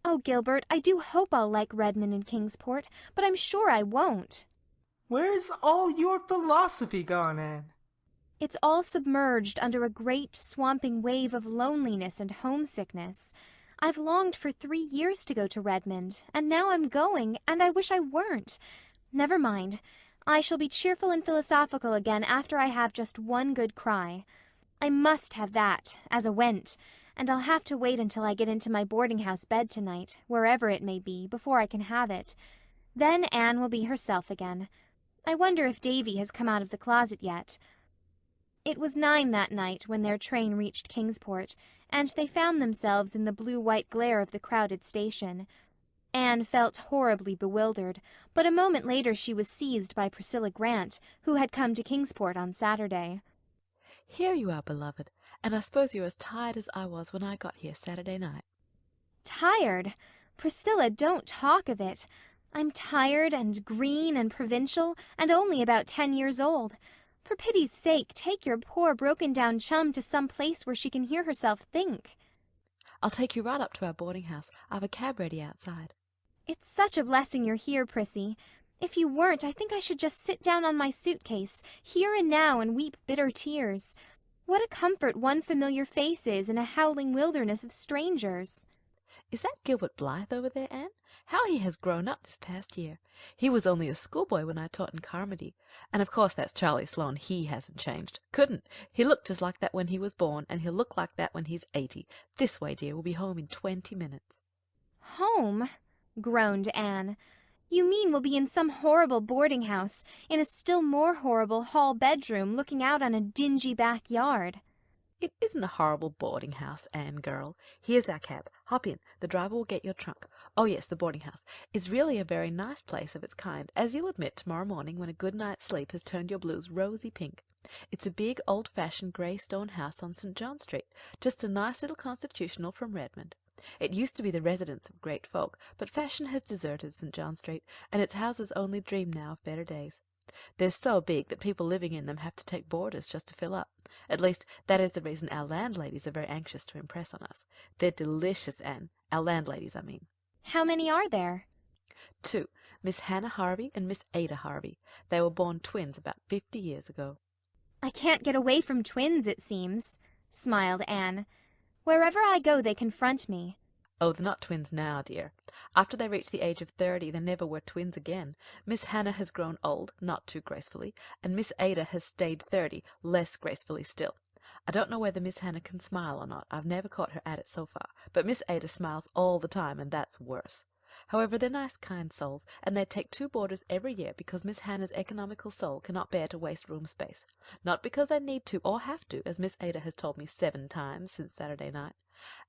Oh, Gilbert, I do hope I'll like Redmond and Kingsport, but I'm sure I won't." "Where's all your philosophy gone, Anne?" "It's all submerged under a great swamping wave of loneliness and homesickness. I've longed for 3 years to go to Redmond, and now I'm going, and I wish I weren't. Never mind. I shall be cheerful and philosophical again after I have just one good cry. I must have that, as a went, and I'll have to wait until I get into my boarding-house bed tonight, wherever it may be, before I can have it. Then Anne will be herself again. I wonder if Davy has come out of the closet yet." It was 9 that night when their train reached Kingsport, and they found themselves in the blue-white glare of the crowded station. Anne felt horribly bewildered, but a moment later she was seized by Priscilla Grant, who had come to Kingsport on Saturday. "Here you are, beloved, and I suppose you're as tired as I was when I got here Saturday night." "Tired? Priscilla, don't talk of it. I'm tired and green and provincial, and only about 10 years old. For pity's sake, take your poor broken-down chum to some place where she can hear herself think." "I'll take you right up to our boarding-house. I've a cab ready outside." "It's such a blessing you're here, Prissy. If you weren't, I think I should just sit down on my suitcase, here and now, and weep bitter tears. What a comfort one familiar face is in a howling wilderness of strangers." "Is that Gilbert Blythe over there, Anne? How he has grown up this past year. He was only a schoolboy when I taught in Carmody. And of course that's Charlie Sloane. He hasn't changed. Couldn't. He looked just like that when he was born, and he'll look like that when he's 80. This way, dear. We'll be home in 20 minutes. "Home?" groaned Anne. "You mean we'll be in some horrible boarding-house, in a still more horrible hall bedroom, looking out on a dingy backyard." "It isn't a horrible boarding-house, Anne girl. Here's our cab. Hop in. The driver will get your trunk. Oh, yes, the boarding-house. It's really a very nice place of its kind, as you'll admit tomorrow morning when a good night's sleep has turned your blues rosy pink. It's a big, old-fashioned grey stone house on St. John Street, just a nice little constitutional from Redmond. It used to be the residence of great folk, but fashion has deserted St. John Street, and its houses only dream now of better days. They're so big that people living in them have to take boarders just to fill up. At least, that is the reason our landladies are very anxious to impress on us. They're delicious, Anne. Our landladies, I mean." "How many are there?" 2. Miss Hannah Harvey and Miss Ada Harvey. They were born twins about 50 years ago. I can't get away from twins, it seems, smiled Anne. Wherever I go they confront me. Oh, they're not twins now, dear. After they reach the age of 30, they never were twins again. Miss Hannah has grown old, not too gracefully, and Miss Ada has stayed 30, less gracefully still. I don't know whether Miss Hannah can smile or not. I've never caught her at it so far, but Miss Ada smiles all the time, and that's worse. However, they're nice, kind souls, and they take 2 boarders every year because Miss Hannah's economical soul cannot bear to waste room space. Not because they need to or have to, as Miss Ada has told me 7 times since Saturday night.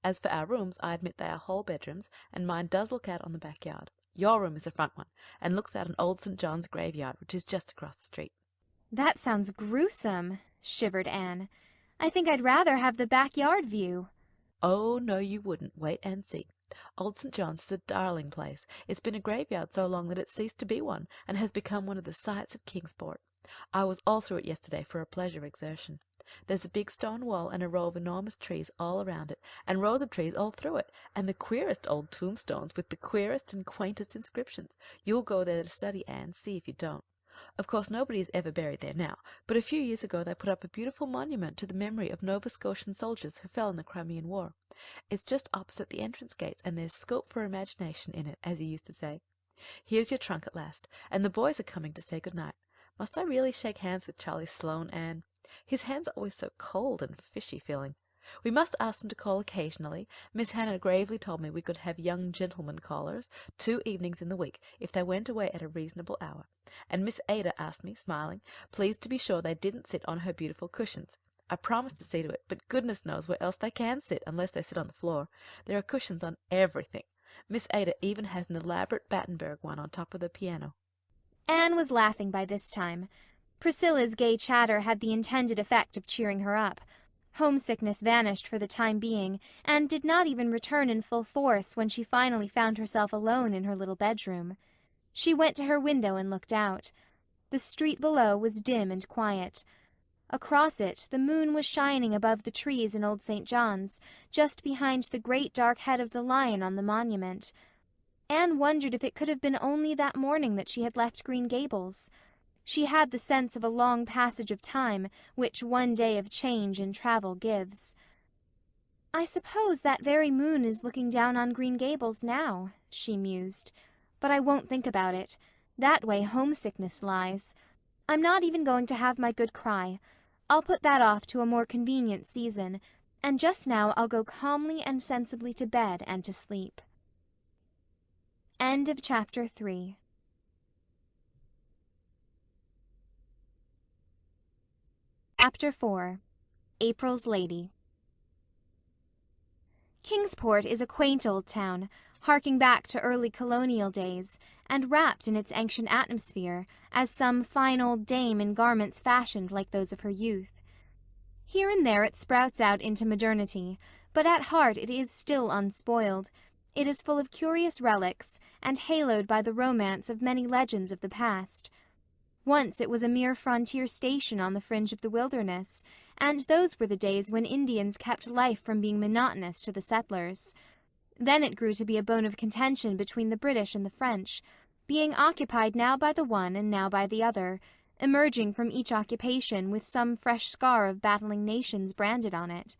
As for our rooms, I admit they are whole bedrooms, and mine does look out on the backyard. Your room is the front one, and looks out on Old St. John's graveyard, which is just across the street. That sounds gruesome, shivered Anne. I think I'd rather have the backyard view. Oh, no, you wouldn't. Wait and see. Old St. John's is a darling place. It's been a graveyard so long that it's ceased to be one, and has become one of the sights of Kingsport. I was all through it yesterday for a pleasure exertion. There's a big stone wall and a row of enormous trees all around it, and rows of trees all through it, and the queerest old tombstones with the queerest and quaintest inscriptions. You'll go there to study, Anne, see if you don't. Of course, nobody is ever buried there now, but a few years ago they put up a beautiful monument to the memory of Nova Scotian soldiers who fell in the Crimean War. It's just opposite the entrance gates, and there's scope for imagination in it, as you used to say. Here's your trunk at last, and the boys are coming to say good night. Must I really shake hands with Charlie Sloane, Anne? His hands are always so cold and fishy-feeling. We must ask them to call occasionally. Miss Hannah gravely told me we could have young gentlemen callers 2 evenings in the week, if they went away at a reasonable hour. And Miss Ada asked me, smiling, please to be sure they didn't sit on her beautiful cushions. I promised to see to it, but goodness knows where else they can sit, unless they sit on the floor. There are cushions on everything. Miss Ada even has an elaborate Battenberg one on top of the piano. Anne was laughing by this time. Priscilla's gay chatter had the intended effect of cheering her up. Homesickness vanished for the time being, and did not even return in full force when she finally found herself alone in her little bedroom. She went to her window and looked out. The street below was dim and quiet. Across it the moon was shining above the trees in Old St. John's, just behind the great dark head of the lion on the monument. Anne wondered if it could have been only that morning that she had left Green Gables. She had the sense of a long passage of time which one day of change and travel gives. I suppose that very moon is looking down on Green Gables now, she mused. But I won't think about it. That way homesickness lies. I'm not even going to have my good cry. I'll put that off to a more convenient season, and just now I'll go calmly and sensibly to bed and to sleep. End of Chapter 3. Chapter 4. April's Lady. Kingsport is a quaint old town, harking back to early colonial days, and wrapped in its ancient atmosphere, as some fine old dame in garments fashioned like those of her youth. Here and there it sprouts out into modernity, but at heart it is still unspoiled. It is full of curious relics, and haloed by the romance of many legends of the past. Once it was a mere frontier station on the fringe of the wilderness, and those were the days when Indians kept life from being monotonous to the settlers. Then it grew to be a bone of contention between the British and the French, being occupied now by the one and now by the other, emerging from each occupation with some fresh scar of battling nations branded on it.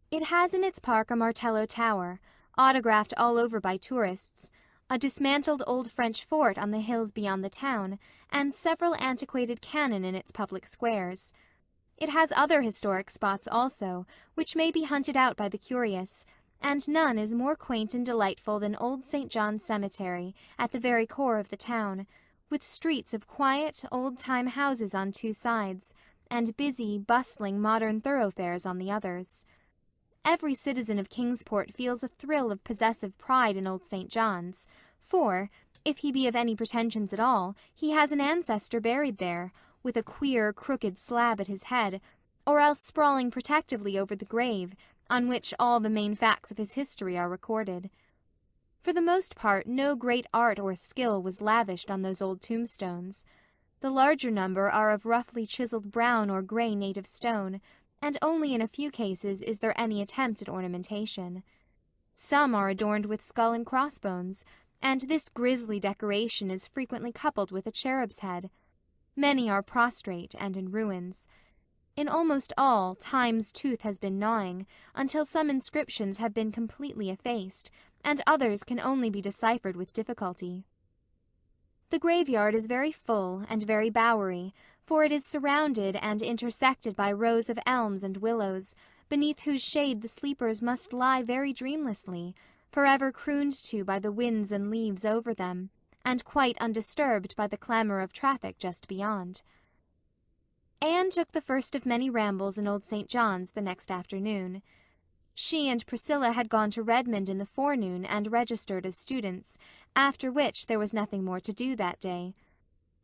It has in its park a Martello Tower, autographed all over by tourists, a dismantled old French fort on the hills beyond the town, and several antiquated cannon in its public squares. It has other historic spots also, which may be hunted out by the curious, and none is more quaint and delightful than Old St. John's Cemetery, at the very core of the town, with streets of quiet, old-time houses on 2 sides, and busy, bustling modern thoroughfares on the others. Every citizen of Kingsport feels a thrill of possessive pride in Old St. John's, for, if he be of any pretensions at all, he has an ancestor buried there, with a queer, crooked slab at his head, or else sprawling protectively over the grave, on which all the main facts of his history are recorded. For the most part, no great art or skill was lavished on those old tombstones. The larger number are of roughly chiseled brown or gray native stone, and only in a few cases is there any attempt at ornamentation. Some are adorned with skull and crossbones, and this grisly decoration is frequently coupled with a cherub's head. Many are prostrate and in ruins. In almost all, time's tooth has been gnawing, until some inscriptions have been completely effaced, and others can only be deciphered with difficulty. The graveyard is very full and very bowery, for it is surrounded and intersected by rows of elms and willows, beneath whose shade the sleepers must lie very dreamlessly, forever crooned to by the winds and leaves over them, and quite undisturbed by the clamour of traffic just beyond. Anne took the first of many rambles in Old St. John's the next afternoon. She and Priscilla had gone to Redmond in the forenoon and registered as students, after which there was nothing more to do that day.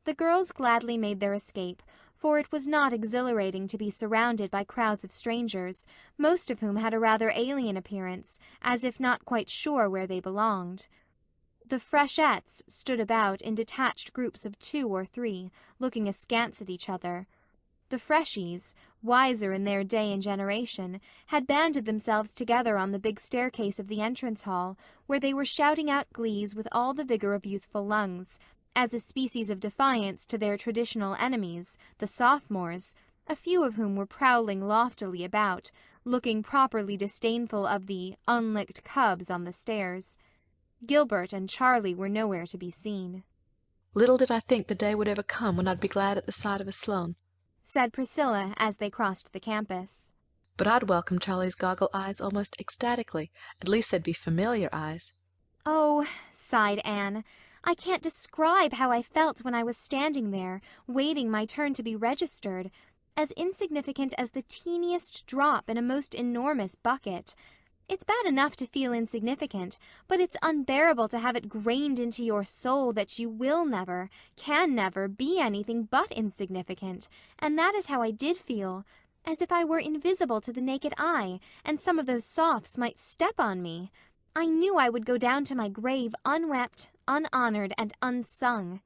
The girls gladly made their escape, for it was not exhilarating to be surrounded by crowds of strangers, most of whom had a rather alien appearance, as if not quite sure where they belonged. The freshettes stood about in detached groups of 2 or 3, looking askance at each other. The freshies, wiser in their day and generation, had banded themselves together on the big staircase of the entrance hall, where they were shouting out glees with all the vigour of youthful lungs, as a species of defiance to their traditional enemies, the sophomores, a few of whom were prowling loftily about, looking properly disdainful of the unlicked cubs on the stairs. Gilbert and Charlie were nowhere to be seen. Little did I think the day would ever come when I'd be glad at the sight of a Sloane, said Priscilla as they crossed the campus. But I'd welcome Charlie's goggle eyes almost ecstatically. At least they'd be familiar eyes. Oh, sighed Anne, I can't describe how I felt when I was standing there, waiting my turn to be registered, as insignificant as the teeniest drop in a most enormous bucket. It's bad enough to feel insignificant, but it's unbearable to have it grained into your soul that you will never, can never, be anything but insignificant, and that is how I did feel, as if I were invisible to the naked eye, and some of those sophs might step on me. I knew I would go down to my grave unwept, unhonoured, and unsung.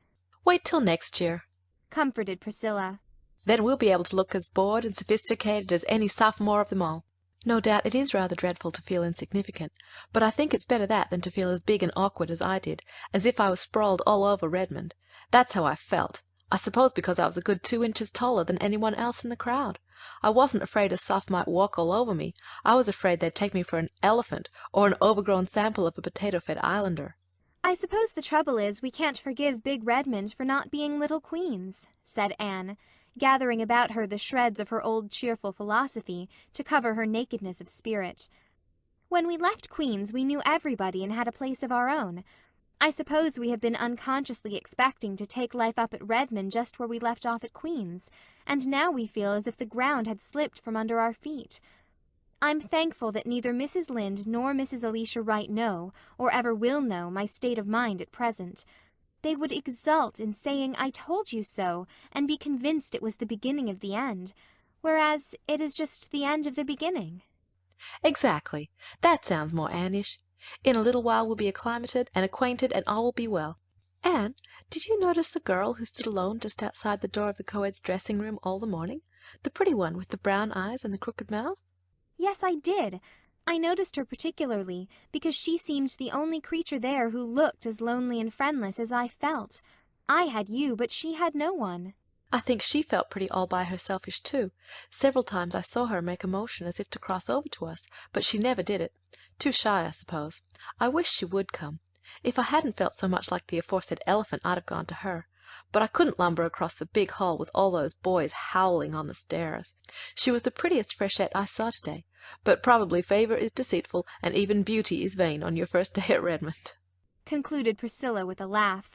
Wait till next year, comforted Priscilla. Then we'll be able to look as bored and sophisticated as any sophomore of them all. No doubt it is rather dreadful to feel insignificant, but I think it's better that than to feel as big and awkward as I did, as if I was sprawled all over Redmond. That's how I felt. I suppose because I was a good 2 inches taller than anyone else in the crowd. I wasn't afraid a soph might walk all over me. I was afraid they'd take me for an elephant or an overgrown sample of a potato-fed islander. I suppose the trouble is we can't forgive Big Redmond for not being Little Queens, said Anne, gathering about her the shreds of her old cheerful philosophy to cover her nakedness of spirit. When we left Queens we knew everybody and had a place of our own. I suppose we have been unconsciously expecting to take life up at Redmond just where we left off at Queens, and now we feel as if the ground had slipped from under our feet. I'm thankful that neither Mrs. Lynde nor Mrs. Elisha Wright know, or ever will know, my state of mind at present. They would exult in saying I told you so, and be convinced it was the beginning of the end, whereas it is just the end of the beginning. Exactly. That sounds more Annish. In a little while we'll be acclimated and acquainted, and all will be well. Anne, did you notice the girl who stood alone just outside the door of the co-ed's dressing-room all the morning? The pretty one with the brown eyes and the crooked mouth? Yes, I did. I noticed her particularly, because she seemed the only creature there who looked as lonely and friendless as I felt. I had you, but she had no one. I think she felt pretty all by herselfish, too. Several times I saw her make a motion as if to cross over to us, but she never did it. Too shy, I suppose. I wish she would come. If I hadn't felt so much like the aforesaid elephant, I'd have gone to her. But I couldn't lumber across the big hall with all those boys howling on the stairs. She was the prettiest freshette I saw today, but probably favour is deceitful, and even beauty is vain on your first day at Redmond, concluded Priscilla with a laugh.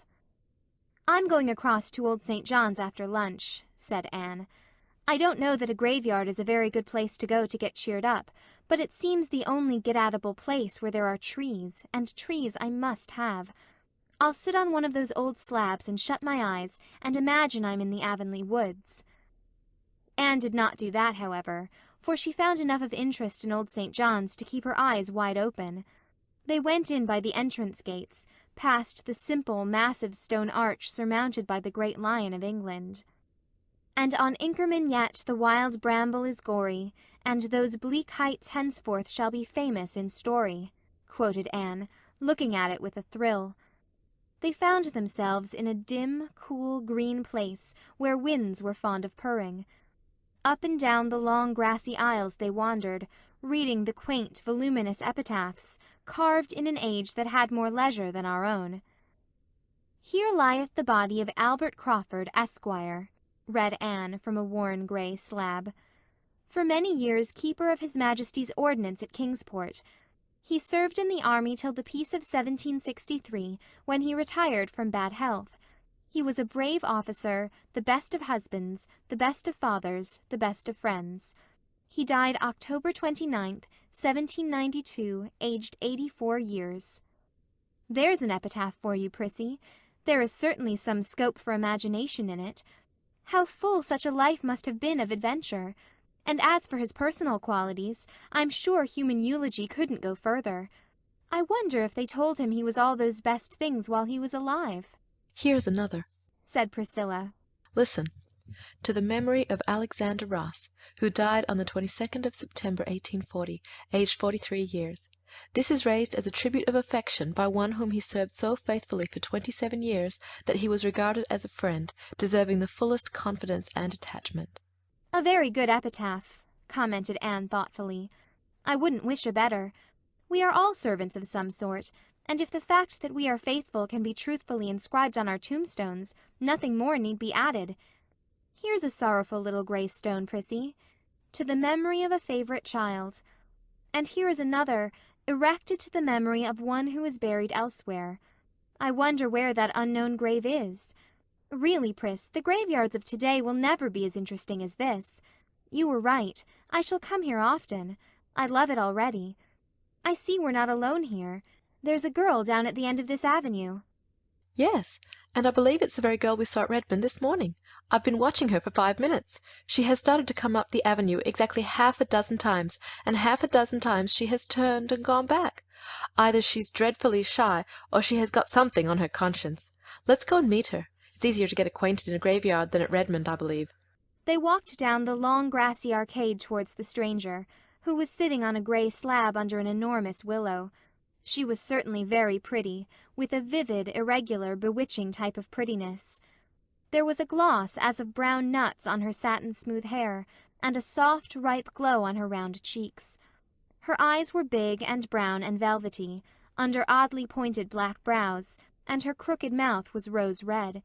I'm going across to Old St. John's after lunch, said Anne. I don't know that a graveyard is a very good place to go to get cheered up, but it seems the only get-at-able place where there are trees, and trees I must have. I'll sit on one of those old slabs and shut my eyes and imagine I'm in the Avonlea woods. Anne did not do that, however, for she found enough of interest in Old St. John's to keep her eyes wide open. They went in by the entrance gates, past the simple, massive stone arch surmounted by the great Lion of England. And on Inkerman yet the wild bramble is gory, and those bleak heights henceforth shall be famous in story, quoted Anne, looking at it with a thrill. They found themselves in a dim, cool, green place where winds were fond of purring. Up and down the long grassy aisles they wandered, reading the quaint, voluminous epitaphs, carved in an age that had more leisure than our own. "Here lieth the body of Albert Crawford, Esquire," read Anne from a worn grey slab. "For many years keeper of His Majesty's ordnance at Kingsport. He served in the army till the peace of 1763, when he retired from bad health. He was a brave officer, the best of husbands, the best of fathers, the best of friends. He died October 29th, 1792, aged 84 years. There's an epitaph for you, Prissy. There is certainly some scope for imagination in it. How full such a life must have been of adventure! And as for his personal qualities, I'm sure human eulogy couldn't go further. I wonder if they told him he was all those best things while he was alive." "Here's another," said Priscilla. "Listen. To the memory of Alexander Ross, who died on the 22nd of September, 1840, aged 43 years. This is raised as a tribute of affection by one whom he served so faithfully for 27 years that he was regarded as a friend, deserving the fullest confidence and attachment." "A very good epitaph," commented Anne thoughtfully. "I wouldn't wish a better. We are all servants of some sort, and if the fact that we are faithful can be truthfully inscribed on our tombstones, nothing more need be added. Here's a sorrowful little grey stone, Prissy. To the memory of a favourite child. And here is another, erected to the memory of one who is buried elsewhere. I wonder where that unknown grave is. Really, Pris, the graveyards of today will never be as interesting as this. You were right. I shall come here often. I love it already. I see we're not alone here. There's a girl down at the end of this avenue." "Yes, and I believe it's the very girl we saw at Redmond this morning. I've been watching her for 5 minutes. She has started to come up the avenue exactly half a dozen times, and half a dozen times she has turned and gone back. Either she's dreadfully shy, or she has got something on her conscience. Let's go and meet her. It's easier to get acquainted in a graveyard than at Redmond, I believe." They walked down the long grassy arcade towards the stranger, who was sitting on a grey slab under an enormous willow. She was certainly very pretty, with a vivid, irregular, bewitching type of prettiness. There was a gloss as of brown nuts on her satin-smooth hair, and a soft, ripe glow on her round cheeks. Her eyes were big and brown and velvety, under oddly pointed black brows, and her crooked mouth was rose-red.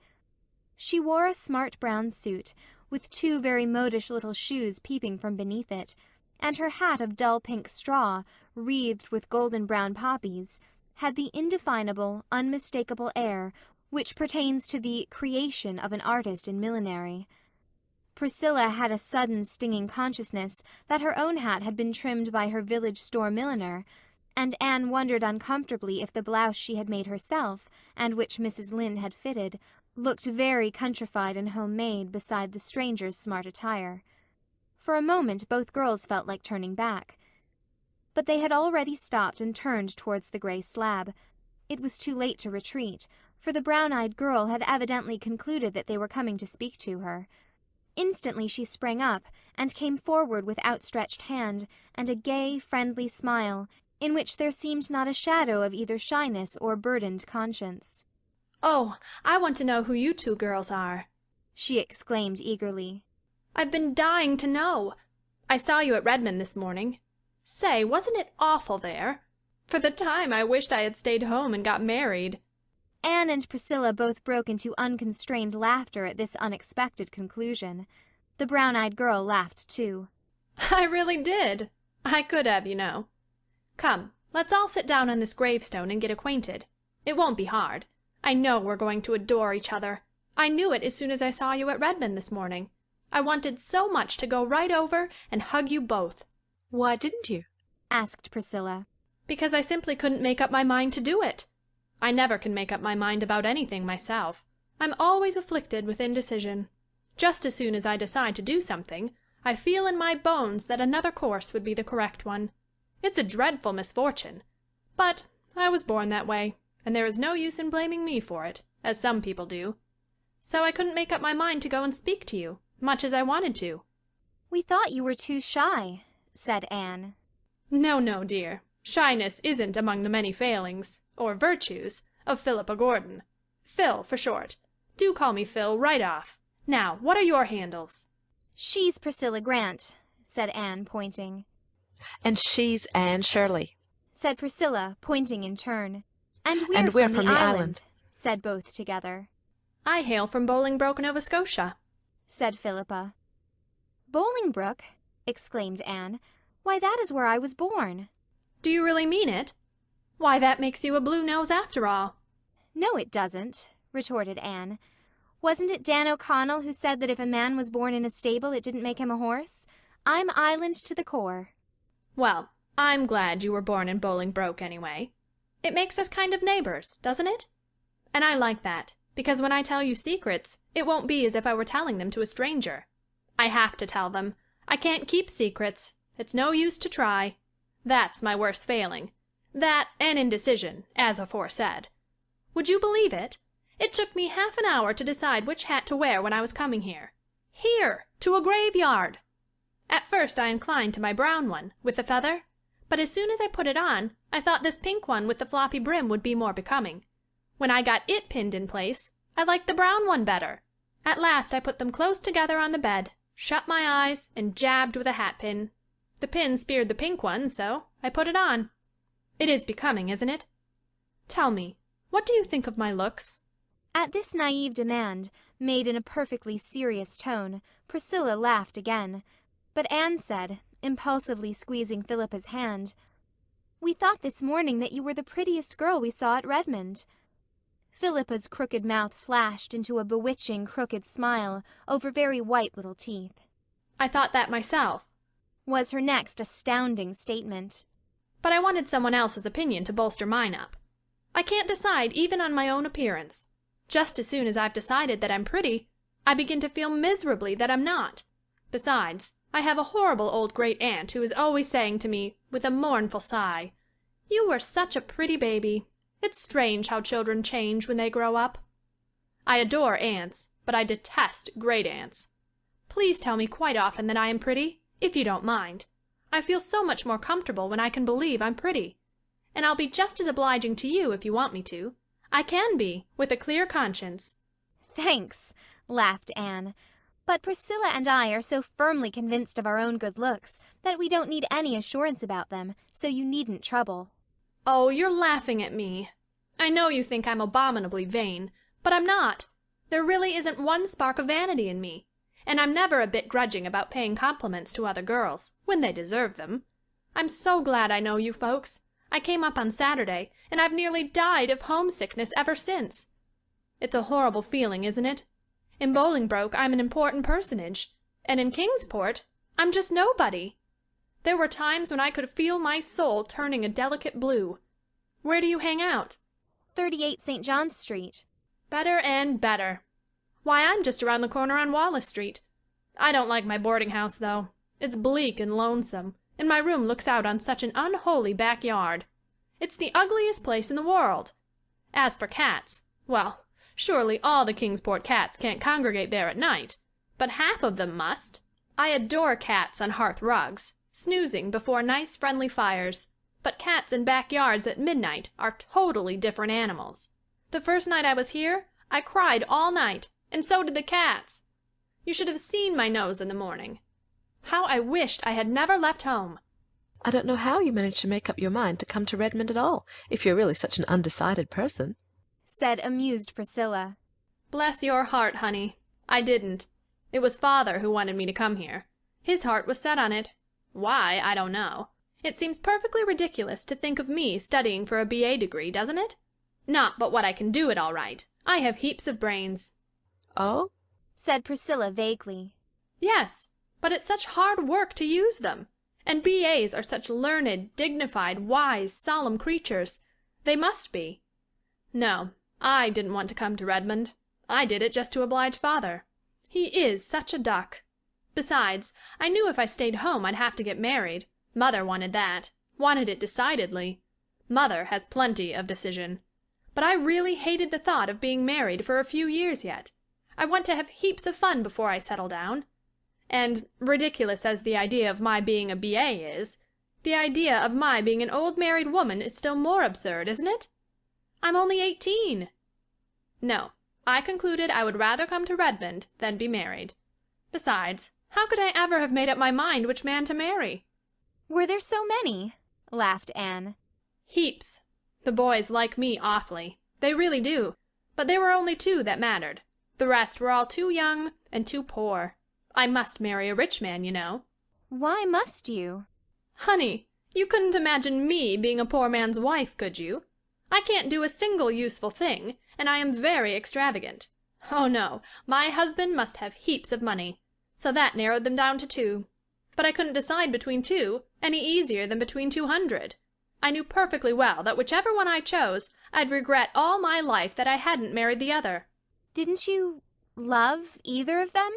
She wore a smart brown suit, with 2 very modish little shoes peeping from beneath it, and her hat of dull pink straw, wreathed with golden-brown poppies, had the indefinable, unmistakable air which pertains to the creation of an artist in millinery. Priscilla had a sudden stinging consciousness that her own hat had been trimmed by her village store milliner, and Anne wondered uncomfortably if the blouse she had made herself, and which Mrs. Lynde had fitted, looked very countrified and home-made beside the stranger's smart attire. For a moment both girls felt like turning back. But they had already stopped and turned towards the grey slab. It was too late to retreat, for the brown-eyed girl had evidently concluded that they were coming to speak to her. Instantly she sprang up, and came forward with outstretched hand, and a gay, friendly smile, in which there seemed not a shadow of either shyness or burdened conscience. "Oh, I want to know who you 2 girls are," she exclaimed eagerly. "I've been dying to know. I saw you at Redmond this morning. Say, wasn't it awful there? For the time I wished I had stayed home and got married." Anne and Priscilla both broke into unconstrained laughter at this unexpected conclusion. The brown-eyed girl laughed too. "I really did. I could have, you know. Come, let's all sit down on this gravestone and get acquainted. It won't be hard. I know we're going to adore each other. I knew it as soon as I saw you at Redmond this morning. I wanted so much to go right over and hug you both." "Why didn't you?" asked Priscilla. "Because I simply couldn't make up my mind to do it. I never can make up my mind about anything myself. I'm always afflicted with indecision. Just as soon as I decide to do something, I feel in my bones that another course would be the correct one. It's a dreadful misfortune. But I was born that way, and there is no use in blaming me for it, as some people do. So I couldn't make up my mind to go and speak to you, much as I wanted to." "We thought you were too shy," said Anne. "No, no, dear. Shyness isn't among the many failings, or virtues, of Philippa Gordon. Phil, for short. Do call me Phil right off. Now, what are your handles? She's Priscilla Grant, said Anne, pointing. And she's Anne Shirley, said Priscilla, pointing in turn. And we're from the island, said both together. I hail from Bolingbroke, Nova Scotia, said Philippa. Bolingbroke? Exclaimed Anne. Why, that is where I was born. Do you really mean it? Why, that makes you a blue nose after all. No, it doesn't, retorted Anne. Wasn't it Dan O'Connell who said that if a man was born in a stable it didn't make him a horse? I'm island to the core. Well, I'm glad you were born in Bolingbroke anyway. It makes us kind of neighbors, doesn't it? And I like that, because when I tell you secrets, it won't be as if I were telling them to a stranger. I have to tell them. I can't keep secrets. It's no use to try. That's my worst failing. That and indecision, as aforesaid. Would you believe it? It took me half an hour to decide which hat to wear when I was coming here. Here, to a graveyard! At first I inclined to my brown one, with the feather, but as soon as I put it on, I thought this pink one with the floppy brim would be more becoming. When I got it pinned in place, I liked the brown one better. At last I put them close together on the bed, shut my eyes, and jabbed with a hat pin. The pin speared the pink one, so I put it on. It is becoming, isn't it? Tell me, what do you think of my looks? At this naive demand, made in a perfectly serious tone, Priscilla laughed again. But Anne said, impulsively squeezing Philippa's hand, "We thought this morning that you were the prettiest girl we saw at Redmond." Philippa's crooked mouth flashed into a bewitching crooked smile over very white little teeth. "I thought that myself," was her next astounding statement. "But I wanted someone else's opinion to bolster mine up. I can't decide even on my own appearance. Just as soon as I've decided that I'm pretty, I begin to feel miserably that I'm not. Besides, I have a horrible old great-aunt who is always saying to me, with a mournful sigh, 'You were such a pretty baby. It's strange how children change when they grow up.' I adore aunts, but I detest great-aunts. Please tell me quite often that I am pretty, if you don't mind. I feel so much more comfortable when I can believe I'm pretty. And I'll be just as obliging to you if you want me to. I can be, with a clear conscience." "Thanks," laughed Anne. "But Priscilla and I are so firmly convinced of our own good looks that we don't need any assurance about them, so you needn't trouble." "Oh, you're laughing at me. I know you think I'm abominably vain, but I'm not. There really isn't one spark of vanity in me, and I'm never a bit grudging about paying compliments to other girls, when they deserve them. I'm so glad I know you folks. I came up on Saturday, and I've nearly died of homesickness ever since. It's a horrible feeling, isn't it? In Bolingbroke I'm an important personage, and in Kingsport I'm just nobody. There were times when I could feel my soul turning a delicate blue. Where do you hang out?" 38 St. John's Street. "Better and better. Why, I'm just around the corner on Wallace Street. I don't like my boarding house, though. It's bleak and lonesome, and my room looks out on such an unholy backyard. It's the ugliest place in the world. As for cats, well, surely all the Kingsport cats can't congregate there at night, but half of them must. I adore cats on hearth rugs, snoozing before nice friendly fires, but cats in backyards at midnight are totally different animals. The first night I was here, I cried all night, and so did the cats. You should have seen my nose in the morning. How I wished I had never left home." "I don't know how you managed to make up your mind to come to Redmond at all, if you're really such an undecided person," said amused Priscilla. "Bless your heart, honey. I didn't. It was father who wanted me to come here. His heart was set on it. Why, I don't know. It seems perfectly ridiculous to think of me studying for a B.A. degree, doesn't it? Not but what I can do it all right. I have heaps of brains." "Oh?" said Priscilla vaguely. "Yes, but it's such hard work to use them. And B.A.'s are such learned, dignified, wise, solemn creatures. They must be. No, I didn't want to come to Redmond. I did it just to oblige father. He is such a duck. Besides, I knew if I stayed home I'd have to get married. Mother wanted that. Wanted it decidedly. Mother has plenty of decision. But I really hated the thought of being married for a few years yet. I want to have heaps of fun before I settle down. And, ridiculous as the idea of my being a B.A. is, the idea of my being an old married woman is still more absurd, isn't it? I'm only 18. No, I concluded I would rather come to Redmond than be married. Besides, how could I ever have made up my mind which man to marry? Were there so many? Laughed Anne. Heaps. The boys like me awfully. They really do. But there were only 2 that mattered. The rest were all too young and too poor. I must marry a rich man, you know. Why must you? Honey, you couldn't imagine me being a poor man's wife, could you? I can't do a single useful thing, and I am very extravagant. Oh no, my husband must have heaps of money. So that narrowed them down to 2. But I couldn't decide between 2 any easier than between 200. I knew perfectly well that whichever one I chose, I'd regret all my life that I hadn't married the other. Didn't you love either of them?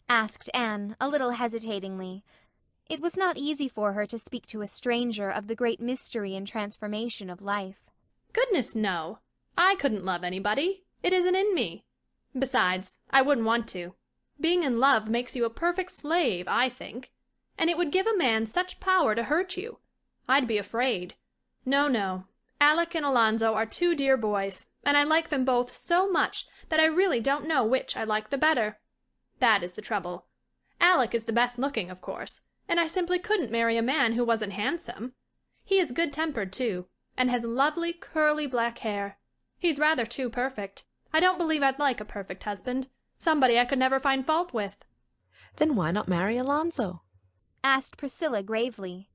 Asked Anne, a little hesitatingly. It was not easy for her to speak to a stranger of the great mystery and transformation of life. Goodness, no. I couldn't love anybody. It isn't in me. Besides, I wouldn't want to. Being in love makes you a perfect slave, I think. And it would give a man such power to hurt you. I'd be afraid. No, no. Alec and Alonzo are 2 dear boys, and I like them both so much that I really don't know which I like the better. That is the trouble. Alec is the best looking, of course, and I simply couldn't marry a man who wasn't handsome. He is good-tempered, too, and has lovely curly black hair. He's rather too perfect. I don't believe I'd like a perfect husband. Somebody I could never find fault with. Then why not marry Alonzo? Asked Priscilla gravely.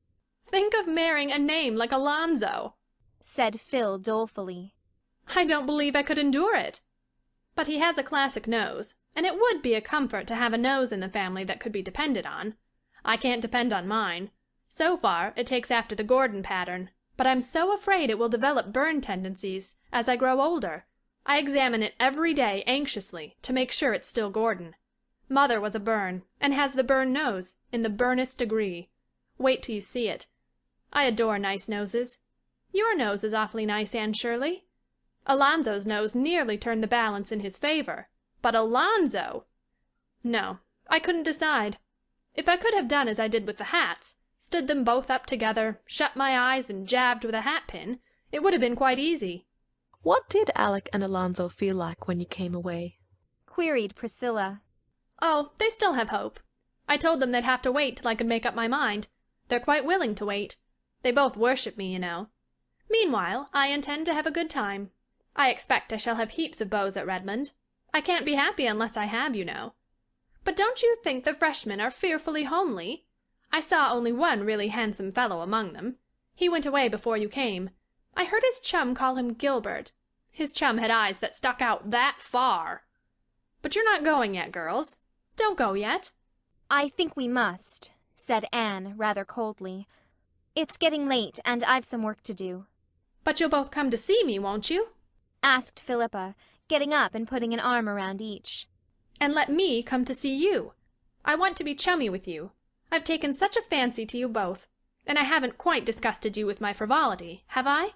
Think of marrying a name like Alonzo, said Phil dolefully. I don't believe I could endure it. But he has a classic nose, and it would be a comfort to have a nose in the family that could be depended on. I can't depend on mine. So far, it takes after the Gordon pattern, but I'm so afraid it will develop Byrne tendencies as I grow older. I examine it every day anxiously to make sure it's still Gordon. Mother was a Byrne, and has the Byrne nose, in the Byrnest degree. Wait till you see it. I adore nice noses. Your nose is awfully nice, Anne Shirley. Alonzo's nose nearly turned the balance in his favor, but Alonzo! No, I couldn't decide. If I could have done as I did with the hats, stood them both up together, shut my eyes, and jabbed with a hat pin, it would have been quite easy. What did Alec and Alonzo feel like when you came away? Queried Priscilla. Oh, they still have hope. I told them they'd have to wait till I could make up my mind. They're quite willing to wait. They both worship me, you know. Meanwhile, I intend to have a good time. I expect I shall have heaps of beaux at Redmond. I can't be happy unless I have, you know. But don't you think the freshmen are fearfully homely? I saw only one really handsome fellow among them. He went away before you came. I heard his chum call him Gilbert. His chum had eyes that stuck out that far. But you're not going yet, girls. Don't go yet. I think we must, said Anne, rather coldly. It's getting late, and I've some work to do. But you'll both come to see me, won't you? Asked Philippa, getting up and putting an arm around each. And let me come to see you. I want to be chummy with you. I've taken such a fancy to you both, and I haven't quite disgusted you with my frivolity, have I?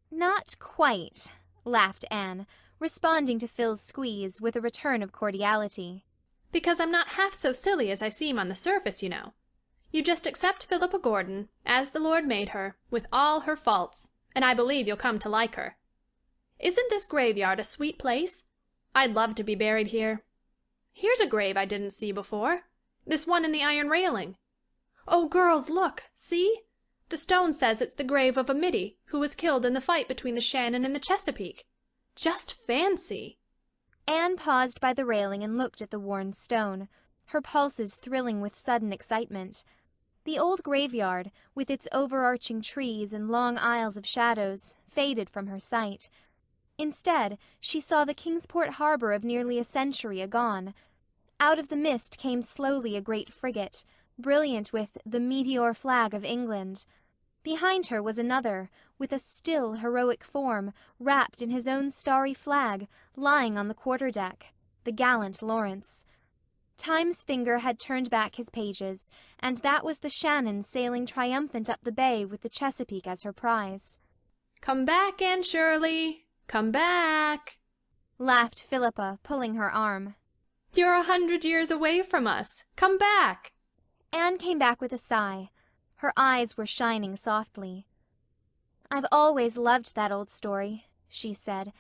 Not quite, laughed Anne, responding to Phil's squeeze with a return of cordiality. Because I'm not half so silly as I seem on the surface, you know. You just accept Philippa Gordon, as the Lord made her, with all her faults, and I believe you'll come to like her. Isn't this graveyard a sweet place? I'd love to be buried here. Here's a grave I didn't see before. This one in the iron railing. Oh, girls, look, see? The stone says it's the grave of a middy who was killed in the fight between the Shannon and the Chesapeake. Just fancy. Anne paused by the railing and looked at the worn stone, her pulses thrilling with sudden excitement. The old graveyard, with its overarching trees and long aisles of shadows, faded from her sight. Instead, she saw the Kingsport harbor of nearly a century agone. Out of the mist came slowly a great frigate, brilliant with the meteor flag of England. Behind her was another, with a still, heroic form, wrapped in his own starry flag, lying on the quarter-deck, the gallant Lawrence. Time's finger had turned back his pages, and that was the Shannon sailing triumphant up the bay with the Chesapeake as her prize. Come back, Anne Shirley! Come back! Laughed Philippa, pulling her arm. You're 100 years away from us. Come back! Anne came back with a sigh. Her eyes were shining softly. I've always loved that old story, she said,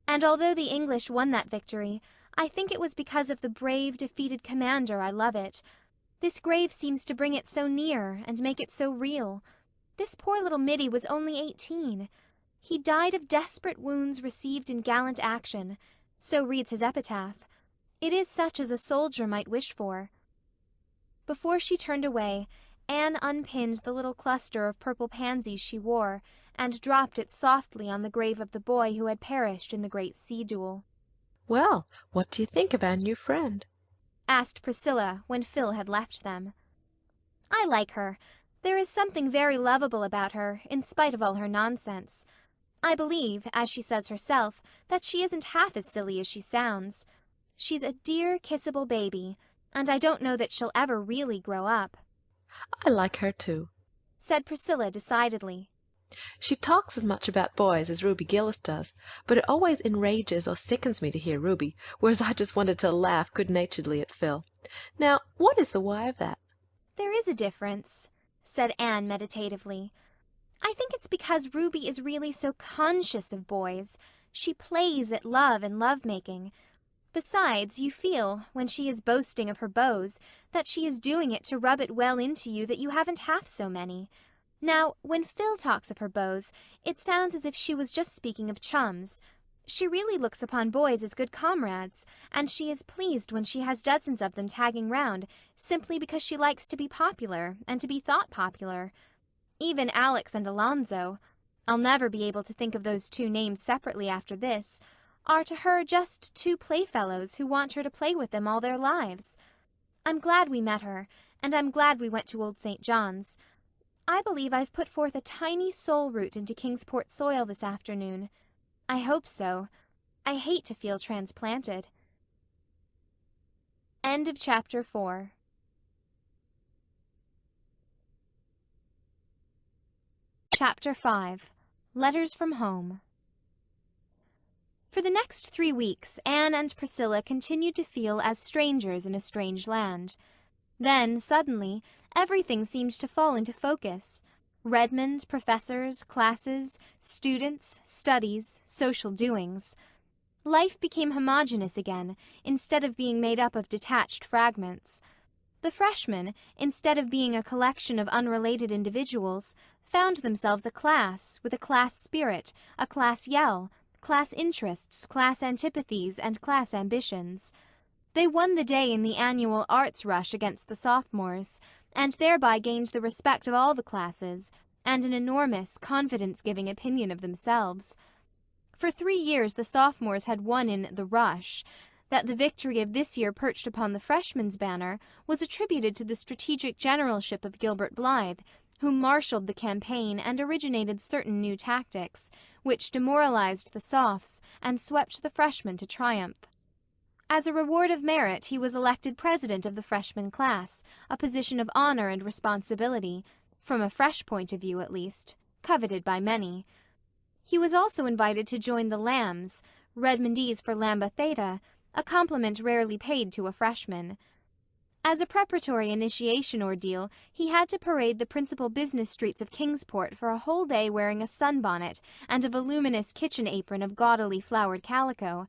And although the English won that victory, I think it was because of the brave, defeated commander I love it. This grave seems to bring it so near and make it so real. This poor little middy was only 18. He died of desperate wounds received in gallant action. So reads his epitaph. It is such as a soldier might wish for. Before she turned away, Anne unpinned the little cluster of purple pansies she wore, and dropped it softly on the grave of the boy who had perished in the great sea duel. "Well, what do you think of our new friend?" asked Priscilla when Phil had left them. "I like her. There is something very lovable about her, in spite of all her nonsense. I believe, as she says herself, that she isn't half as silly as she sounds. She's a dear, kissable baby, and I don't know that she'll ever really grow up." "I like her too," said Priscilla decidedly. "She talks as much about boys as Ruby Gillis does, but it always enrages or sickens me to hear Ruby, whereas I just wanted to laugh good-naturedly at Phil. Now, what is the why of that?" "There is a difference," said Anne meditatively. "I think it's because Ruby is really so conscious of boys. She plays at love and love-making. Besides, you feel, when she is boasting of her beaux, that she is doing it to rub it well into you that you haven't half so many. Now, when Phil talks of her beaux, it sounds as if she was just speaking of chums. She really looks upon boys as good comrades, and she is pleased when she has dozens of them tagging round, simply because she likes to be popular and to be thought popular. Even Alex and Alonzo, I'll never be able to think of those two names separately after this, are to her just two playfellows who want her to play with them all their lives. I'm glad we met her, and I'm glad we went to Old St. John's. I believe I've put forth a tiny soul root into Kingsport soil this afternoon. I hope so. I hate to feel transplanted. End of chapter 4. Chapter 5. Letters from Home. For the next 3 weeks, Anne and Priscilla continued to feel as strangers in a strange land. Then, suddenly, everything seemed to fall into focus. Redmond, professors, classes, students, studies, social doings. Life became homogeneous again, instead of being made up of detached fragments. The freshmen, instead of being a collection of unrelated individuals, found themselves a class, with a class spirit, a class yell, class interests, class antipathies, and class ambitions. They won the day in the annual arts rush against the sophomores, and thereby gained the respect of all the classes, and an enormous, confidence-giving opinion of themselves. For 3 years the sophomores had won in the rush. That the victory of this year perched upon the freshmen's banner was attributed to the strategic generalship of Gilbert Blythe, who marshalled the campaign and originated certain new tactics, which demoralized the sophs and swept the freshmen to triumph. As a reward of merit, he was elected president of the freshman class, a position of honor and responsibility, from a fresh point of view at least, coveted by many. He was also invited to join the Lambs, Redmondese for Lambda Theta, a compliment rarely paid to a freshman. As a preparatory initiation ordeal, he had to parade the principal business streets of Kingsport for a whole day wearing a sunbonnet and a voluminous kitchen apron of gaudily flowered calico.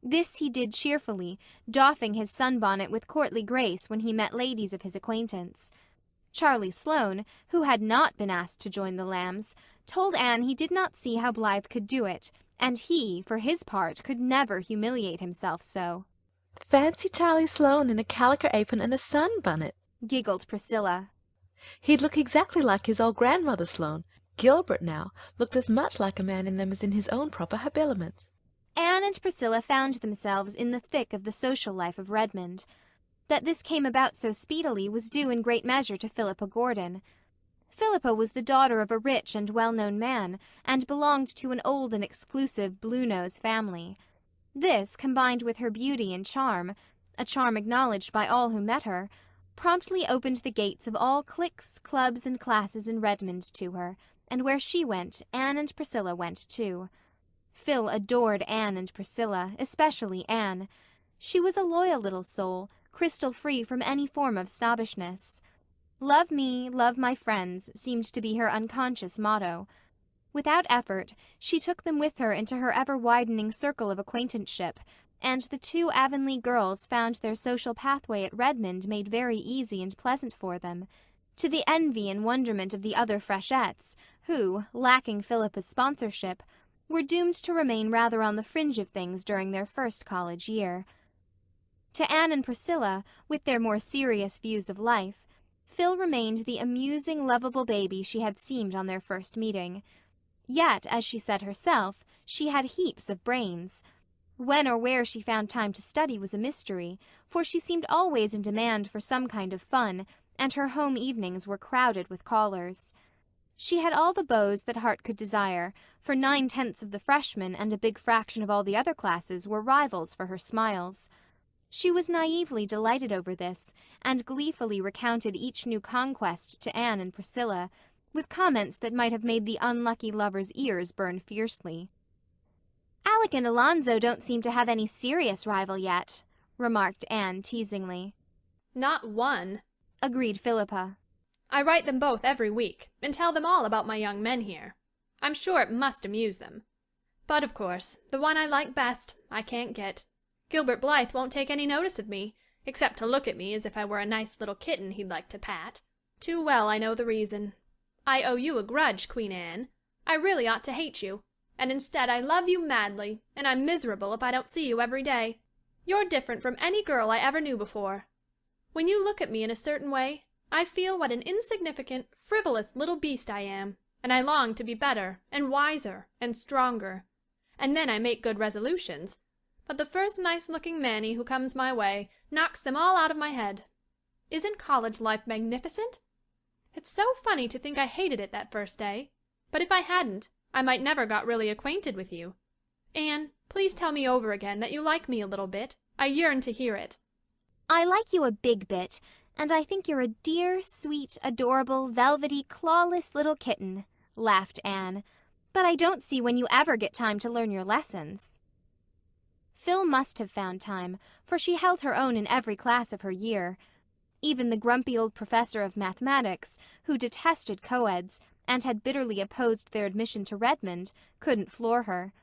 This he did cheerfully, doffing his sunbonnet with courtly grace when he met ladies of his acquaintance. Charlie Sloane, who had not been asked to join the Lambs, told Anne he did not see how Blythe could do it, and he, for his part, could never humiliate himself so. "Fancy Charlie Sloane in a calico apron and a sunbonnet," giggled Priscilla. "He'd look exactly like his old grandmother Sloane. Gilbert, now, looked as much like a man in them as in his own proper habiliments." Anne and Priscilla found themselves in the thick of the social life of Redmond. That this came about so speedily was due in great measure to Philippa Gordon. Philippa was the daughter of a rich and well-known man, and belonged to an old and exclusive Blue-Nose family. This, combined with her beauty and charm, a charm acknowledged by all who met her, promptly opened the gates of all cliques, clubs, and classes in Redmond to her, and where she went, Anne and Priscilla went too. Phil adored Anne and Priscilla, especially Anne. She was a loyal little soul, crystal-free from any form of snobbishness. Love me, love my friends, seemed to be her unconscious motto. Without effort, she took them with her into her ever-widening circle of acquaintanceship, and the two Avonlea girls found their social pathway at Redmond made very easy and pleasant for them, to the envy and wonderment of the other freshettes, who, lacking Philippa's sponsorship, were doomed to remain rather on the fringe of things during their first college year. To Anne and Priscilla, with their more serious views of life, Phil remained the amusing, lovable baby she had seemed on their first meeting. Yet, as she said herself, she had heaps of brains. When or where she found time to study was a mystery, for she seemed always in demand for some kind of fun, and her home evenings were crowded with callers. She had all the beaux that heart could desire, for 9/10 of the freshmen and a big fraction of all the other classes were rivals for her smiles. She was naively delighted over this, and gleefully recounted each new conquest to Anne and Priscilla, with comments that might have made the unlucky lovers' ears burn fiercely. "Alec and Alonzo don't seem to have any serious rival yet," remarked Anne teasingly. "Not one," agreed Philippa. "I write them both every week, and tell them all about my young men here. I'm sure it must amuse them. But, of course, the one I like best I can't get. Gilbert Blythe won't take any notice of me, except to look at me as if I were a nice little kitten he'd like to pat. Too well I know the reason. I owe you a grudge, Queen Anne. I really ought to hate you, and instead I love you madly, and I'm miserable if I don't see you every day. You're different from any girl I ever knew before. When you look at me in a certain way, I feel what an insignificant, frivolous little beast I am, and I long to be better, and wiser, and stronger. And then I make good resolutions. But the first nice-looking manny who comes my way knocks them all out of my head. Isn't college life magnificent? It's so funny to think I hated it that first day. But if I hadn't, I might never got really acquainted with you. Anne, please tell me over again that you like me a little bit. I yearn to hear it." "I like you a big bit, and I think you're a dear, sweet, adorable, velvety, clawless little kitten," laughed Anne. "But I don't see when you ever get time to learn your lessons." Phil must have found time, for she held her own in every class of her year. Even the grumpy old professor of mathematics, who detested coeds, and had bitterly opposed their admission to Redmond, couldn't floor her.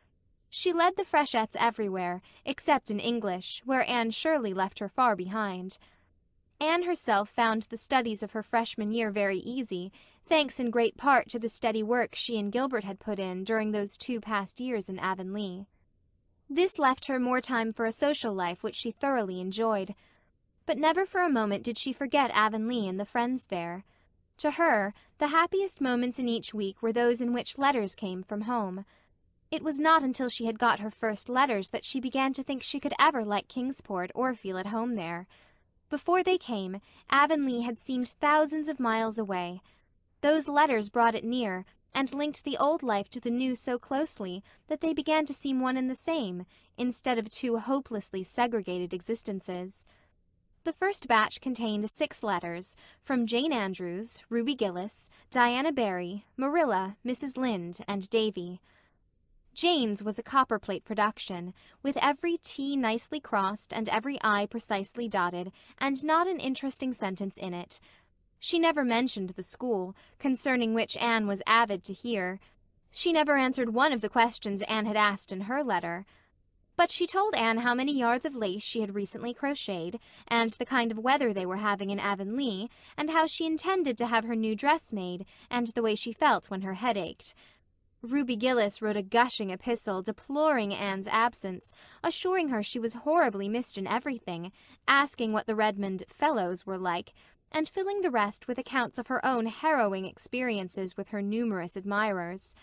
She led the freshettes everywhere, except in English, where Anne Shirley left her far behind. Anne herself found the studies of her freshman year very easy, thanks in great part to the steady work she and Gilbert had put in during those 2 past years in Avonlea. This left her more time for a social life which she thoroughly enjoyed. But never for a moment did she forget Avonlea and the friends there. To her, the happiest moments in each week were those in which letters came from home. It was not until she had got her first letters that she began to think she could ever like Kingsport or feel at home there. Before they came, Avonlea had seemed thousands of miles away. Those letters brought it near, and linked the old life to the new so closely that they began to seem one and the same, instead of 2 hopelessly segregated existences. The first batch contained 6 letters, from Jane Andrews, Ruby Gillis, Diana Barry, Marilla, Mrs. Lynde, and Davy. Jane's was a copperplate production, with every T nicely crossed and every I precisely dotted, and not an interesting sentence in it. She never mentioned the school, concerning which Anne was avid to hear. She never answered one of the questions Anne had asked in her letter. But she told Anne how many yards of lace she had recently crocheted, and the kind of weather they were having in Avonlea, and how she intended to have her new dress made, and the way she felt when her head ached. Ruby Gillis wrote a gushing epistle deploring Anne's absence, assuring her she was horribly missed in everything, asking what the Redmond fellows were like, and filling the rest with accounts of her own harrowing experiences with her numerous admirers.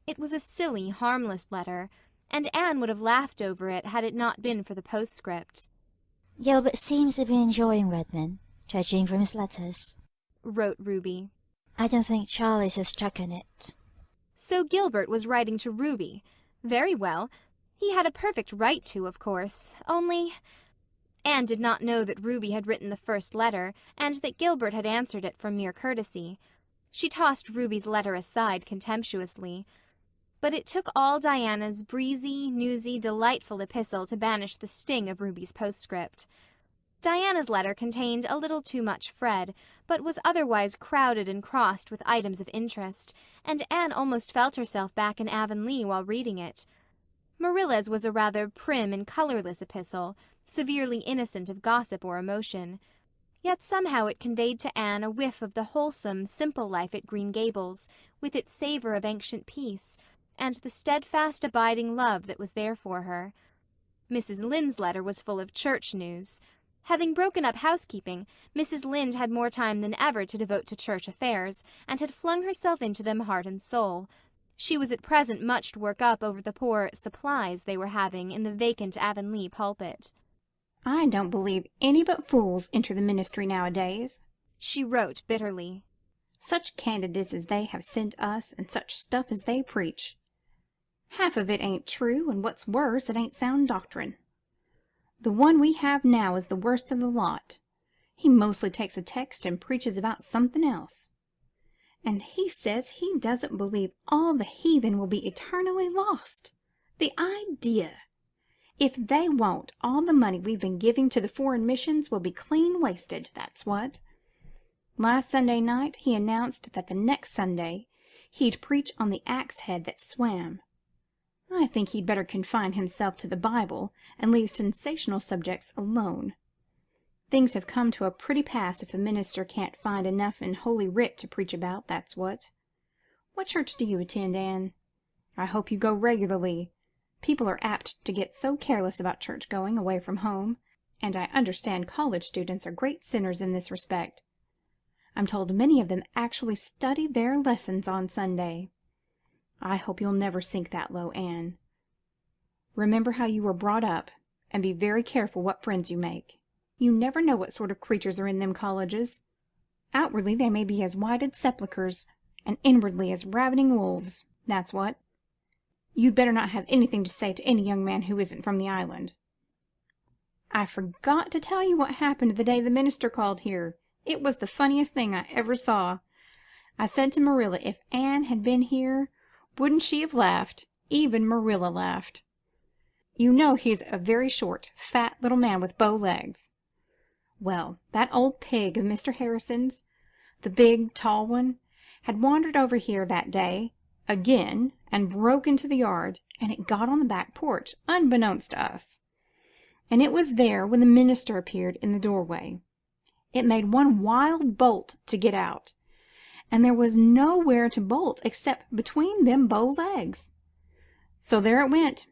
It was a silly, harmless letter, and Anne would have laughed over it had it not been for the postscript. "Gilbert seems to be enjoying Redmond, judging from his letters," wrote Ruby. "I don't think Charlie's has struck on it." So Gilbert was writing to Ruby. Very well. He had a perfect right to, of course, only— Anne did not know that Ruby had written the first letter, and that Gilbert had answered it from mere courtesy. She tossed Ruby's letter aside contemptuously. But it took all Diana's breezy, newsy, delightful epistle to banish the sting of Ruby's postscript. Diana's letter contained a little too much Fred, but was otherwise crowded and crossed with items of interest, and Anne almost felt herself back in Avonlea while reading it. Marilla's was a rather prim and colourless epistle, severely innocent of gossip or emotion. Yet somehow it conveyed to Anne a whiff of the wholesome, simple life at Green Gables, with its savour of ancient peace, and the steadfast abiding love that was there for her. Mrs. Lynde's letter was full of church news. Having broken up housekeeping, Mrs. Lynde had more time than ever to devote to church affairs, and had flung herself into them heart and soul. She was at present much worked up over the poor "supplies" they were having in the vacant Avonlea pulpit. "I don't believe any but fools enter the ministry nowadays," she wrote bitterly. "Such candidates as they have sent us, and such stuff as they preach. Half of it ain't true, and what's worse, it ain't sound doctrine. The one we have now is the worst of the lot. He mostly takes a text and preaches about something else. And he says he doesn't believe all the heathen will be eternally lost. The idea! If they won't, all the money we've been giving to the foreign missions will be clean wasted, that's what. Last Sunday night he announced that the next Sunday he'd preach on the axe head that swam. I think he'd better confine himself to the Bible and leave sensational subjects alone. Things have come to a pretty pass if a minister can't find enough in Holy Writ to preach about, that's what. What church do you attend, Anne? I hope you go regularly. People are apt to get so careless about church going away from home, and I understand college students are great sinners in this respect. I'm told many of them actually study their lessons on Sunday. I hope you'll never sink that low, Anne. Remember how you were brought up, and be very careful what friends you make. You never know what sort of creatures are in them colleges. Outwardly they may be as whited sepulchres, and inwardly as ravening wolves, that's what. You'd better not have anything to say to any young man who isn't from the island. I forgot to tell you what happened the day the minister called here. It was the funniest thing I ever saw. I said to Marilla if Anne had been here, wouldn't she have laughed? Even Marilla laughed. You know he's a very short, fat little man with bow legs. Well, that old pig of Mr. Harrison's, the big, tall one, had wandered over here that day, again, and broke into the yard, and it got on the back porch, unbeknownst to us. And it was there when the minister appeared in the doorway. It made one wild bolt to get out, and there was nowhere to bolt except between them bow legs. So there it went,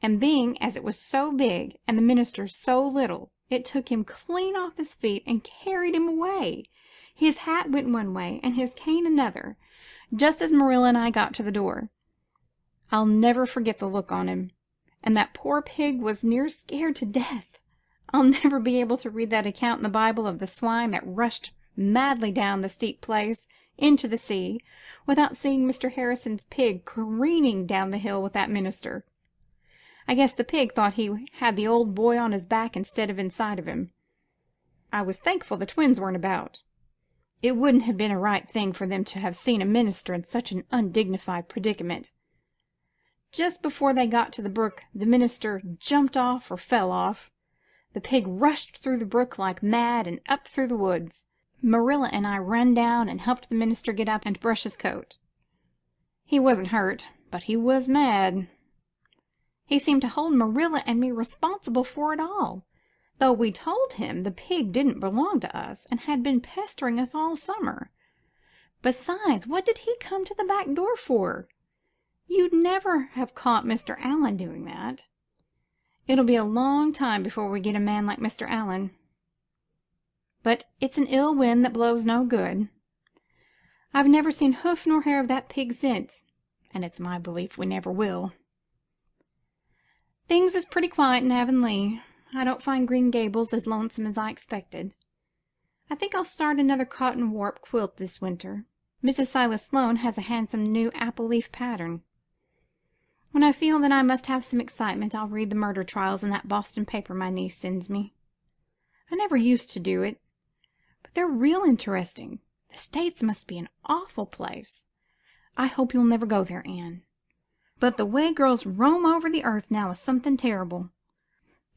and being as it was so big, and the minister so little, it took him clean off his feet and carried him away. His hat went one way, and his cane another, just as Marilla and I got to the door. I'll never forget the look on him, and that poor pig was near scared to death. I'll never be able to read that account in the Bible of the swine that rushed madly down the steep place into the sea, without seeing Mr. Harrison's pig careening down the hill with that minister. I guess the pig thought he had the old boy on his back instead of inside of him. I was thankful the twins weren't about. It wouldn't have been a right thing for them to have seen a minister in such an undignified predicament. Just before they got to the brook, the minister jumped off or fell off. The pig rushed through the brook like mad and up through the woods. Marilla and I run down and helped the minister get up and brush his coat. He wasn't hurt, but he was mad. He seemed to hold Marilla and me responsible for it all, though we told him the pig didn't belong to us and had been pestering us all summer. Besides, what did he come to the back door for? You'd never have caught Mr. Allen doing that. It'll be a long time before we get a man like Mr. Allen. But it's an ill wind that blows no good. I've never seen hoof nor hair of that pig since, and it's my belief we never will. Things is pretty quiet in Avonlea. I don't find Green Gables as lonesome as I expected. I think I'll start another cotton warp quilt this winter. Mrs. Silas Sloane has a handsome new apple leaf pattern. When I feel that I must have some excitement, I'll read the murder trials in that Boston paper my niece sends me. I never used to do it, but they're real interesting. The States must be an awful place. I hope you'll never go there, Anne. But the way girls roam over the earth now is something terrible.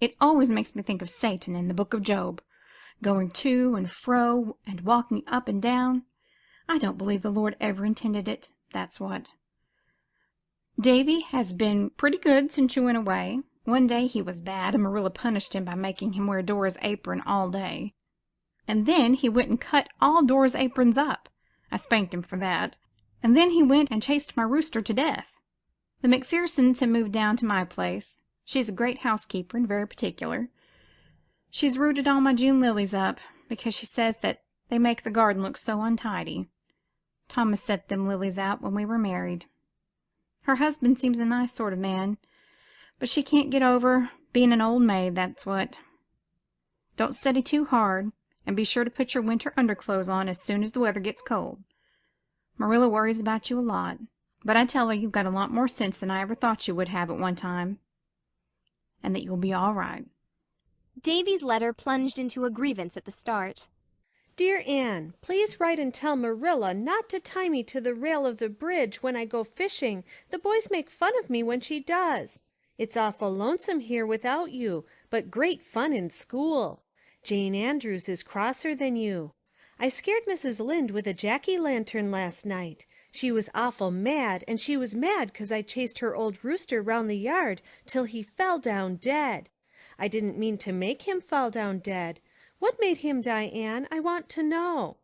It always makes me think of Satan in the book of Job, going to and fro and walking up and down. I don't believe the Lord ever intended it, that's what. Davy has been pretty good since you went away. One day he was bad, and Marilla punished him by making him wear Dora's apron all day. And then he went and cut all Dora's aprons up. I spanked him for that. And then he went and chased my rooster to death. The McPhersons have moved down to my place. She's a great housekeeper and very particular. She's rooted all my June lilies up, because she says that they make the garden look so untidy. Thomas set them lilies out when we were married. Her husband seems a nice sort of man, but she can't get over being an old maid, that's what. Don't study too hard, and be sure to put your winter underclothes on as soon as the weather gets cold. Marilla worries about you a lot, but I tell her you've got a lot more sense than I ever thought you would have at one time, and that you'll be all right. Davy's letter plunged into a grievance at the start. Dear Anne, please write and tell Marilla not to tie me to the rail of the bridge when I go fishing. The boys make fun of me when she does. It's awful lonesome here without you, but great fun in school. Jane Andrews is crosser than you. I scared Mrs. Lynde with a jack-o'-lantern last night. She was awful mad, and she was mad 'cause I chased her old rooster round the yard till he fell down dead. I didn't mean to make him fall down dead. What made him die, Anne? I want to know.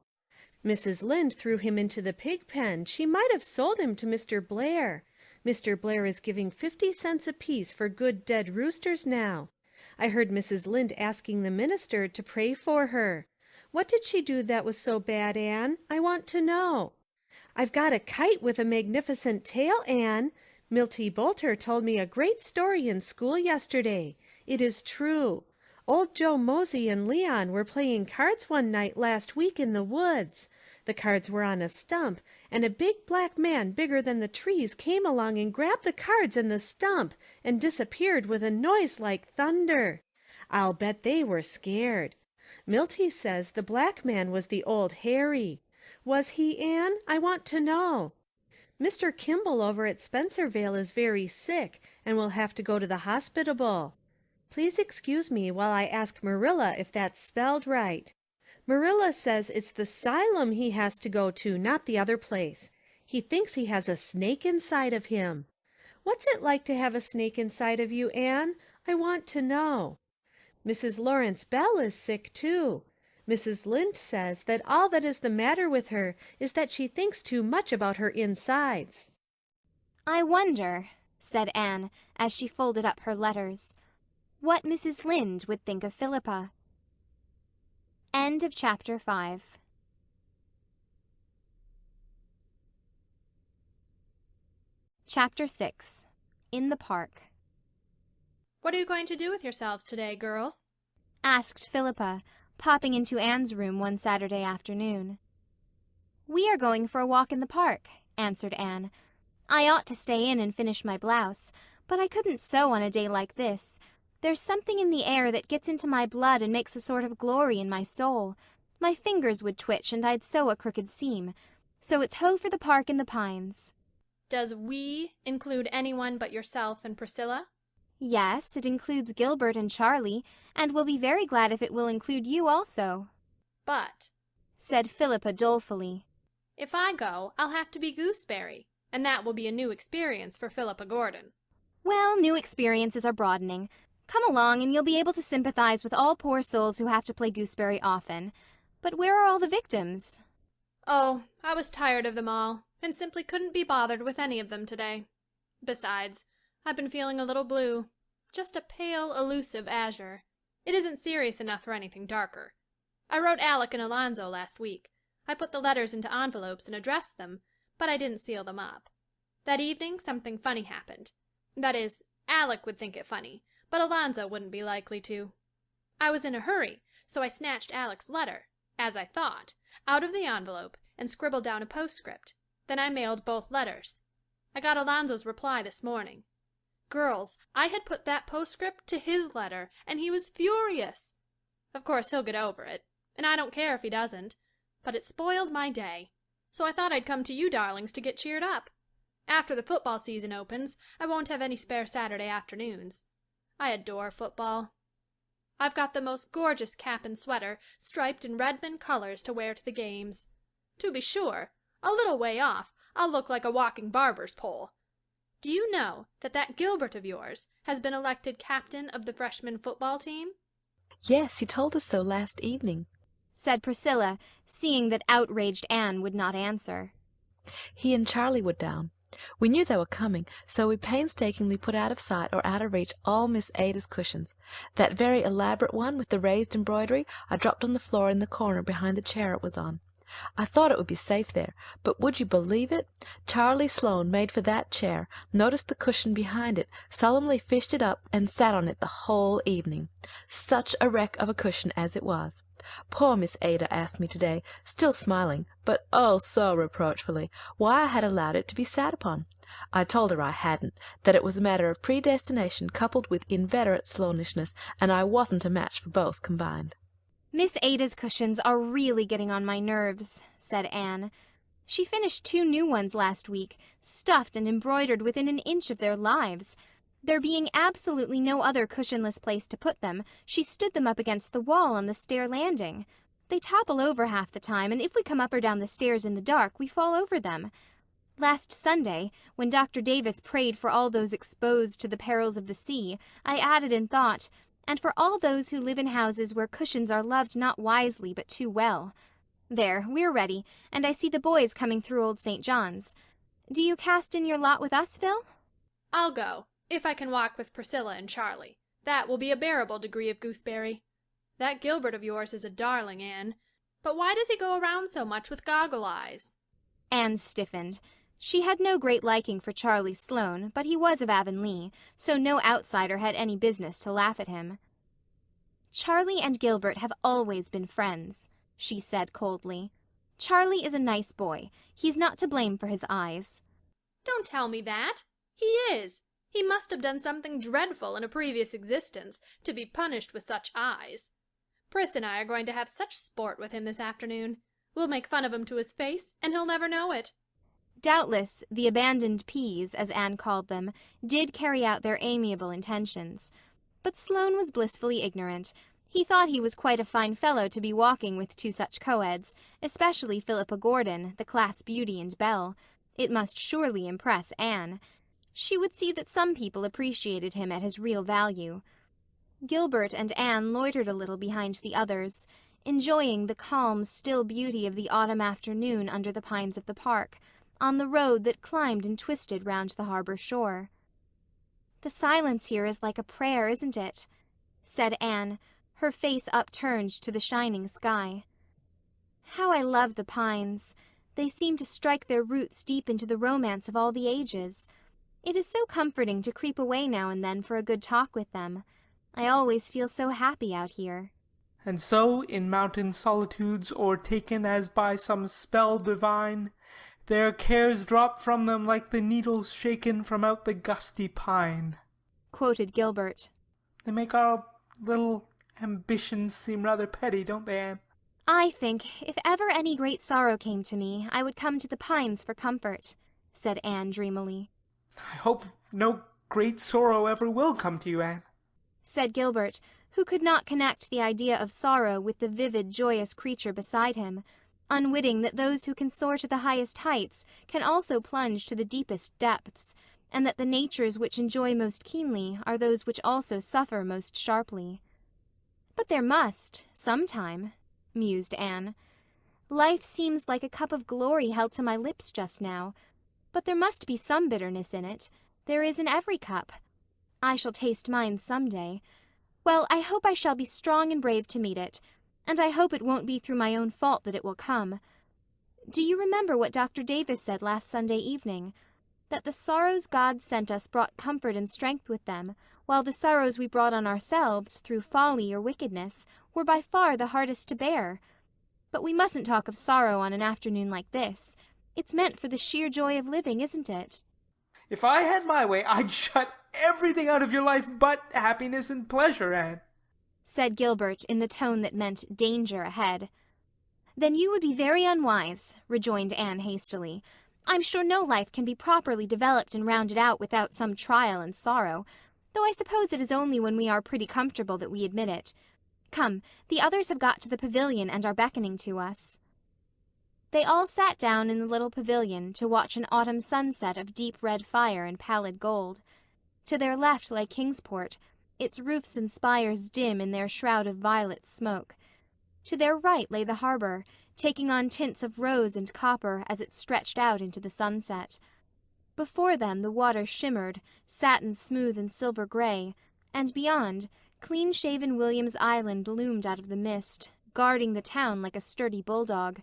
Mrs. Lynde threw him into the pig pen. She might have sold him to Mr. Blair. Mr. Blair is giving 50 cents apiece for good dead roosters now. I heard Mrs. Lynde asking the minister to pray for her. What did she do that was so bad, Anne? I want to know. I've got a kite with a magnificent tail, Anne. Milty Boulter told me a great story in school yesterday. It is true. Old Joe Mosey and Leon were playing cards one night last week in the woods. The cards were on a stump, and a big black man bigger than the trees came along and grabbed the cards and the stump and disappeared with a noise like thunder. I'll bet they were scared. Milty says the black man was the old Harry. Was he, Anne? I want to know. Mr. Kimball over at Spencervale is very sick and will have to go to the hospitable. Please excuse me while I ask Marilla if that's spelled right. Marilla says it's the 'sylum he has to go to, not the other place. He thinks he has a snake inside of him. What's it like to have a snake inside of you, Anne? I want to know. Mrs. Lawrence Bell is sick, too. Mrs. Lynde says that all that is the matter with her is that she thinks too much about her insides. I wonder, said Anne, as she folded up her letters, what Mrs. Lynde would think of Philippa. End of chapter 5. Chapter 6. In the Park. What are you going to do with yourselves today, girls? Asked Philippa, popping into Anne's room one Saturday afternoon. We are going for a walk in the park, answered Anne. I ought to stay in and finish my blouse, but I couldn't sew on a day like this. There's something in the air that gets into my blood and makes a sort of glory in my soul. My fingers would twitch and I'd sew a crooked seam. So it's ho for the park in the pines. Does we include anyone but yourself and Priscilla? Yes, it includes Gilbert and Charlie, and we'll be very glad if it will include you also. But, said Philippa dolefully, if I go, I'll have to be gooseberry, and that will be a new experience for Philippa Gordon. Well, new experiences are broadening. Come along and you'll be able to sympathize with all poor souls who have to play gooseberry often. But where are all the victims? Oh, I was tired of them all, and simply couldn't be bothered with any of them today. Besides, I've been feeling a little blue. Just a pale, elusive azure. It isn't serious enough for anything darker. I wrote Alec and Alonzo last week. I put the letters into envelopes and addressed them, but I didn't seal them up. That evening something funny happened. That is, Alec would think it funny, but Alonzo wouldn't be likely to. I was in a hurry, so I snatched Alec's letter, as I thought, out of the envelope and scribbled down a postscript. Then I mailed both letters. I got Alonzo's reply this morning. Girls, I had put that postscript to his letter, and he was furious. Of course he'll get over it, and I don't care if he doesn't, but it spoiled my day. So I thought I'd come to you darlings to get cheered up. After the football season opens, I won't have any spare Saturday afternoons. I adore football. I've got the most gorgeous cap and sweater, striped in Redmond colors, to wear to the games. To be sure, a little way off, I'll look like a walking barber's pole. Do you know that Gilbert of yours has been elected captain of the freshman football team? Yes, he told us so last evening, said Priscilla, seeing that outraged Anne would not answer. He and Charlie were down. We knew they were coming, so we painstakingly put out of sight or out of reach all Miss Ada's cushions. That very elaborate one with the raised embroidery I dropped on the floor in the corner behind the chair it was on. I thought it would be safe there, but would you believe it? Charlie Sloane made for that chair, noticed the cushion behind it, solemnly fished it up, and sat on it the whole evening. Such a wreck of a cushion as it was! Poor Miss Ada asked me today, still smiling, but oh so reproachfully, why I had allowed it to be sat upon. I told her I hadn't, that it was a matter of predestination coupled with inveterate Sloanishness, and I wasn't a match for both combined. Miss Ada's cushions are really getting on my nerves, said Anne. She finished 2 new ones last week, stuffed and embroidered within an inch of their lives. There being absolutely no other cushionless place to put them, she stood them up against the wall on the stair landing. They topple over half the time, and if we come up or down the stairs in the dark, we fall over them. Last Sunday, when Dr. Davis prayed for all those exposed to the perils of the sea, I added in thought, "And for all those who live in houses where cushions are loved not wisely but too well." There, we're ready, and I see the boys coming through Old St. John's. Do you cast in your lot with us, Phil? I'll go, if I can walk with Priscilla and Charlie. That will be a bearable degree of gooseberry. That Gilbert of yours is a darling, Anne. But why does he go around so much with goggle eyes? Anne stiffened. She had no great liking for Charlie Sloane, but he was of Avonlea, so no outsider had any business to laugh at him. Charlie and Gilbert have always been friends, she said coldly. Charlie is a nice boy. He's not to blame for his eyes. Don't tell me that. He is. He must have done something dreadful in a previous existence to be punished with such eyes. Pris and I are going to have such sport with him this afternoon. We'll make fun of him to his face, and he'll never know it. Doubtless, the abandoned peas, as Anne called them, did carry out their amiable intentions. But Sloane was blissfully ignorant. He thought he was quite a fine fellow to be walking with 2 such co-eds, especially Philippa Gordon, the class beauty and belle. It must surely impress Anne. She would see that some people appreciated him at his real value. Gilbert and Anne loitered a little behind the others, enjoying the calm, still beauty of the autumn afternoon under the pines of the park, on the road that climbed and twisted round the harbour shore. "The silence here is like a prayer, isn't it?" said Anne, her face upturned to the shining sky. "How I love the pines! They seem to strike their roots deep into the romance of all the ages. It is so comforting to creep away now and then for a good talk with them. I always feel so happy out here." And so, in mountain solitudes o'ertaken as by some spell divine, their cares drop from them like the needles shaken from out the gusty pine, quoted Gilbert. They make our little ambitions seem rather petty, don't they, Anne? "I think, if ever any great sorrow came to me, I would come to the pines for comfort," said Anne dreamily. I hope no great sorrow ever will come to you, Anne, said Gilbert, who could not connect the idea of sorrow with the vivid, joyous creature beside him, unwitting that those who can soar to the highest heights can also plunge to the deepest depths, and that the natures which enjoy most keenly are those which also suffer most sharply. "But there must, sometime," mused Anne. "Life seems like a cup of glory held to my lips just now, but there must be some bitterness in it. There is in every cup. I shall taste mine some day. Well, I hope I shall be strong and brave to meet it, and I hope it won't be through my own fault that it will come. Do you remember what Dr. Davis said last Sunday evening? That the sorrows God sent us brought comfort and strength with them, while the sorrows we brought on ourselves, through folly or wickedness, were by far the hardest to bear. But we mustn't talk of sorrow on an afternoon like this. It's meant for the sheer joy of living, isn't it?" If I had my way, I'd shut everything out of your life but happiness and pleasure, Anne, said Gilbert in the tone that meant danger ahead. "Then you would be very unwise," rejoined Anne hastily. "I'm sure no life can be properly developed and rounded out without some trial and sorrow. though I suppose it is only when we are pretty comfortable that we admit it. Come, the others have got to the pavilion and are beckoning to us." They all sat down in the little pavilion to watch an autumn sunset of deep red fire and pallid gold. To their left lay Kingsport, its roofs and spires dim in their shroud of violet smoke. To their right lay the harbour, taking on tints of rose and copper as it stretched out into the sunset. Before them the water shimmered, satin smooth and silver grey, and beyond, clean-shaven William's Island loomed out of the mist, guarding the town like a sturdy bulldog.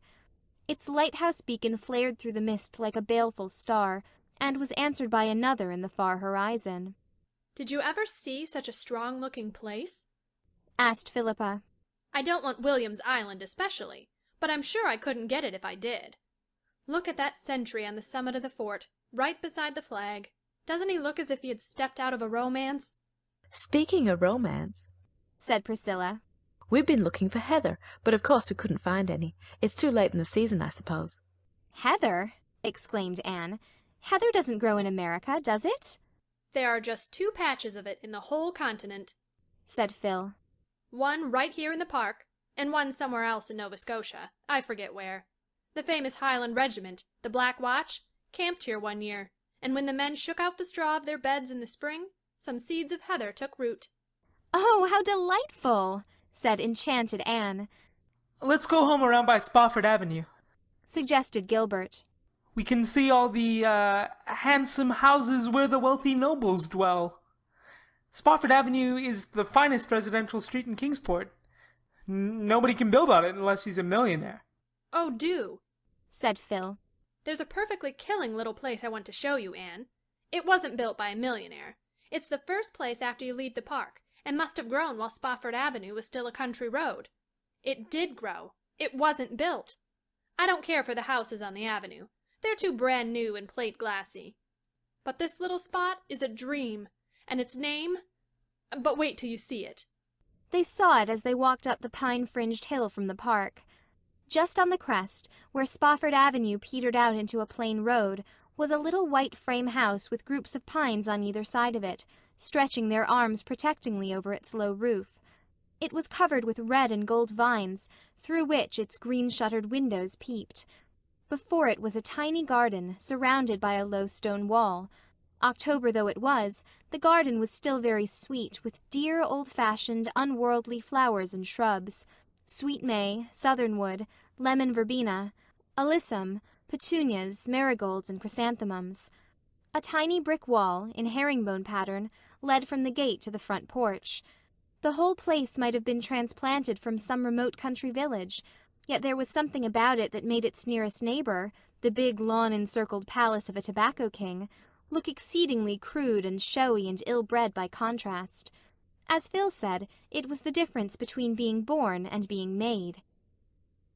Its lighthouse beacon flared through the mist like a baleful star, and was answered by another in the far horizon. "Did you ever see such a strong-looking place?" asked Philippa. "I don't want William's Island especially, but I'm sure I couldn't get it if I did. Look at that sentry on the summit of the fort, right beside the flag. Doesn't he look as if he had stepped out of a romance?" "Speaking of romance," said Priscilla, "we've been looking for heather, but of course we couldn't find any. It's too late in the season, I suppose." "Heather?" exclaimed Anne. "Heather doesn't grow in America, does it?" "There are just 2 patches of it in the whole continent," said Phil. "One right here in the park, and one somewhere else in Nova Scotia. I forget where. The famous Highland Regiment, the Black Watch, camped here one year, and when the men shook out the straw of their beds in the spring, some seeds of heather took root." "Oh, how delightful!" said enchanted Anne. "Let's go home around by Spofford Avenue," suggested Gilbert. "We can see all the handsome houses where the wealthy nobles dwell. Spofford Avenue is the finest residential street in Kingsport. Nobody can build on it unless he's a millionaire." "Oh, do," said Phil. "There's a perfectly killing little place I want to show you, Anne. It wasn't built by a millionaire. It's the first place after you leave the park, and must have grown while Spofford Avenue was still a country road. It did grow. It wasn't built. I don't care for the houses on the avenue. They're too brand new and plate glassy. But this little spot is a dream, and its name—but wait till you see it." They saw it as they walked up the pine-fringed hill from the park. Just on the crest, where Spofford Avenue petered out into a plain road, was a little white frame house with groups of pines on either side of it, stretching their arms protectingly over its low roof. It was covered with red and gold vines, through which its green-shuttered windows peeped. Before it was a tiny garden, surrounded by a low stone wall. October though it was, the garden was still very sweet, with dear, old-fashioned, unworldly flowers and shrubs. Sweet may, southernwood, lemon verbena, alyssum, petunias, marigolds, and chrysanthemums. A tiny brick wall, in herringbone pattern, led from the gate to the front porch. The whole place might have been transplanted from some remote country village, yet there was something about it that made its nearest neighbour, the big lawn-encircled palace of a tobacco king, look exceedingly crude and showy and ill-bred by contrast. As Phil said, it was the difference between being born and being made.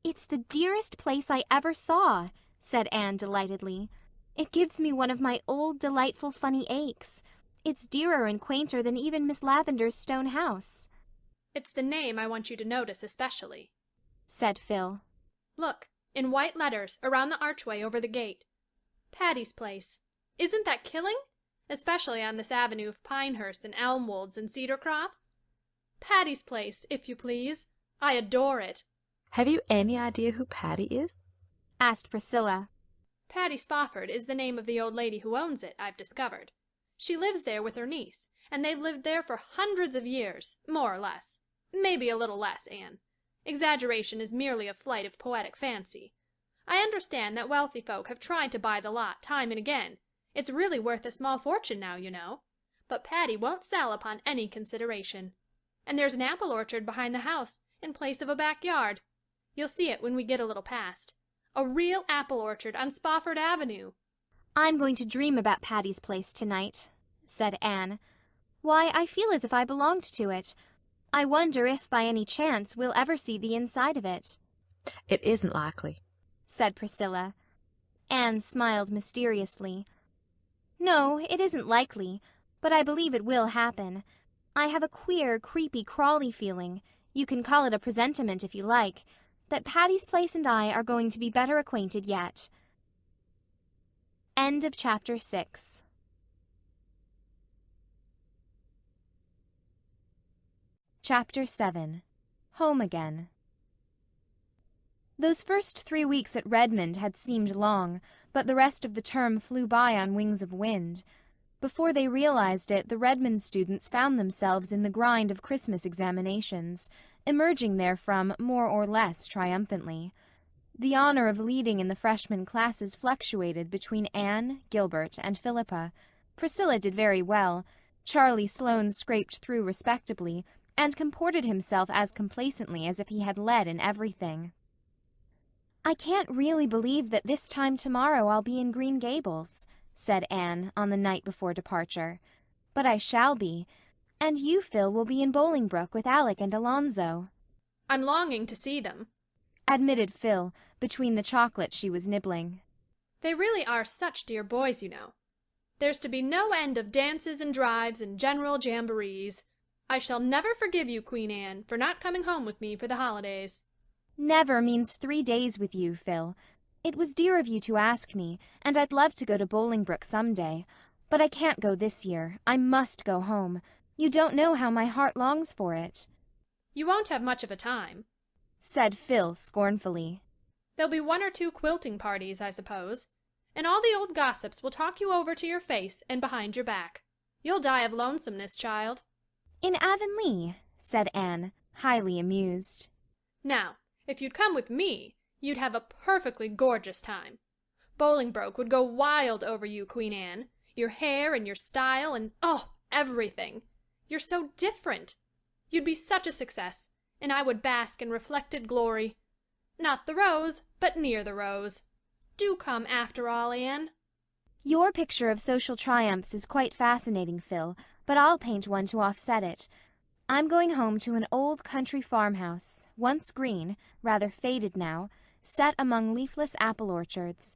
"It's the dearest place I ever saw," said Anne delightedly. "It gives me one of my old, delightful, funny aches. It's dearer and quainter than even Miss Lavendar's stone house." "It's the name I want you to notice especially," said Phil. "Look, in white letters, around the archway over the gate. Patty's Place. Isn't that killing? Especially on this avenue of pinehurst and elmwolds and cedar crofts. Patty's Place, if you please. I adore it." "Have you any idea who Patty is?" asked Priscilla. "Patty Spofford is the name of the old lady who owns it, I've discovered. She lives there with her niece, and they've lived there for hundreds of years, more or less. Maybe a little less, Anne. Exaggeration is merely a flight of poetic fancy. I understand that wealthy folk have tried to buy the lot time and again. It's really worth a small fortune now, you know. But Patty won't sell upon any consideration. And there's an apple orchard behind the house, in place of a backyard. You'll see it when we get a little past. A real apple orchard on Spofford Avenue." "I'm going to dream about Patty's Place tonight," said Anne. "Why, I feel as if I belonged to it. I wonder if, by any chance, we'll ever see the inside of it." "It isn't likely," said Priscilla. Anne smiled mysteriously. "No, it isn't likely, but I believe it will happen. I have a queer, creepy, crawly feeling, you can call it a presentiment if you like, that Patty's Place and I are going to be better acquainted yet." End of chapter 6. Chapter 7 Home Again. Those first 3 weeks at Redmond had seemed long, but the rest of the term flew by on wings of wind. Before they realized it, the Redmond students found themselves in the grind of Christmas examinations, emerging therefrom more or less triumphantly. The honor of leading in the freshman classes fluctuated between Anne, Gilbert, and Philippa. Priscilla did very well. Charlie Sloane scraped through respectably, and comported himself as complacently as if he had led in everything. "I can't really believe that this time tomorrow I'll be in Green Gables," said Anne on the night before departure. "But I shall be. And you, Phil, will be in Bolingbroke with Alec and Alonzo." "I'm longing to see them," admitted Phil, between the chocolate she was nibbling. "They really are such dear boys, you know. There's to be no end of dances and drives and general jamborees. I shall never forgive you, Queen Anne, for not coming home with me for the holidays." "Never means 3 days with you, Phil. It was dear of you to ask me, and I'd love to go to Bolingbroke some day. But I can't go this year. I must go home. You don't know how my heart longs for it." "You won't have much of a time," said Phil scornfully. "There'll be 1 or 2 quilting parties, I suppose. And all the old gossips will talk you over to your face and behind your back. You'll die of lonesomeness, child." "In Avonlea," said Anne, highly amused. "Now, if you'd come with me, you'd have a perfectly gorgeous time. Bolingbroke would go wild over you, Queen Anne. Your hair and your style and, oh, everything. You're so different. You'd be such a success, and I would bask in reflected glory. Not the rose, but near the rose. Do come after all, Anne." "Your picture of social triumphs is quite fascinating, Phil, but I'll paint one to offset it. I'm going home to an old country farmhouse, once green, rather faded now, set among leafless apple orchards.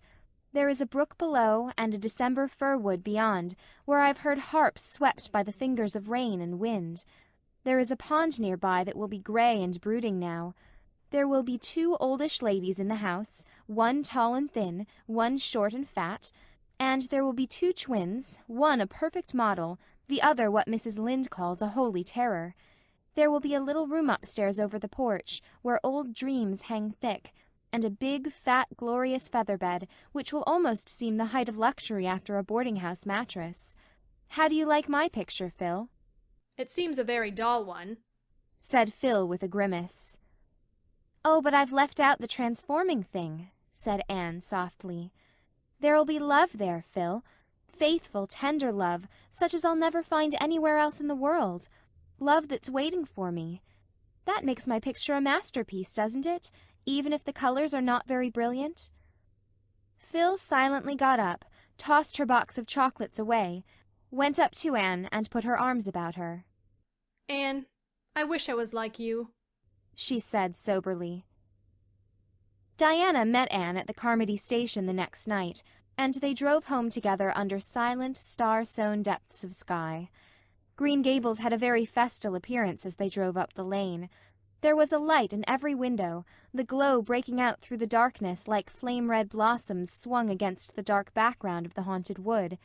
There is a brook below and a December fir wood beyond, where I've heard harps swept by the fingers of rain and wind. There is a pond near by that will be grey and brooding now. There will be 2 oldish ladies in the house, one tall and thin, one short and fat, and there will be 2 twins, one a perfect model, the other what Mrs. Lynde calls a holy terror. There will be a little room upstairs over the porch, where old dreams hang thick, and a big, fat, glorious feather bed, which will almost seem the height of luxury after a boarding-house mattress. How do you like my picture, Phil?" "It seems a very dull one," said Phil with a grimace. "Oh, but I've left out the transforming thing," said Anne softly. "There'll be love there, Phil. Faithful, tender love, such as I'll never find anywhere else in the world. Love that's waiting for me. That makes my picture a masterpiece, doesn't it, even if the colors are not very brilliant?" Phil silently got up, tossed her box of chocolates away, went up to Anne and put her arms about her. "Anne, I wish I was like you," she said soberly. Diana met Anne at the Carmody station the next night, and they drove home together under silent, star-sown depths of sky. Green Gables had a very festal appearance as they drove up the lane. There was a light in every window, the glow breaking out through the darkness like flame-red blossoms swung against the dark background of the haunted wood.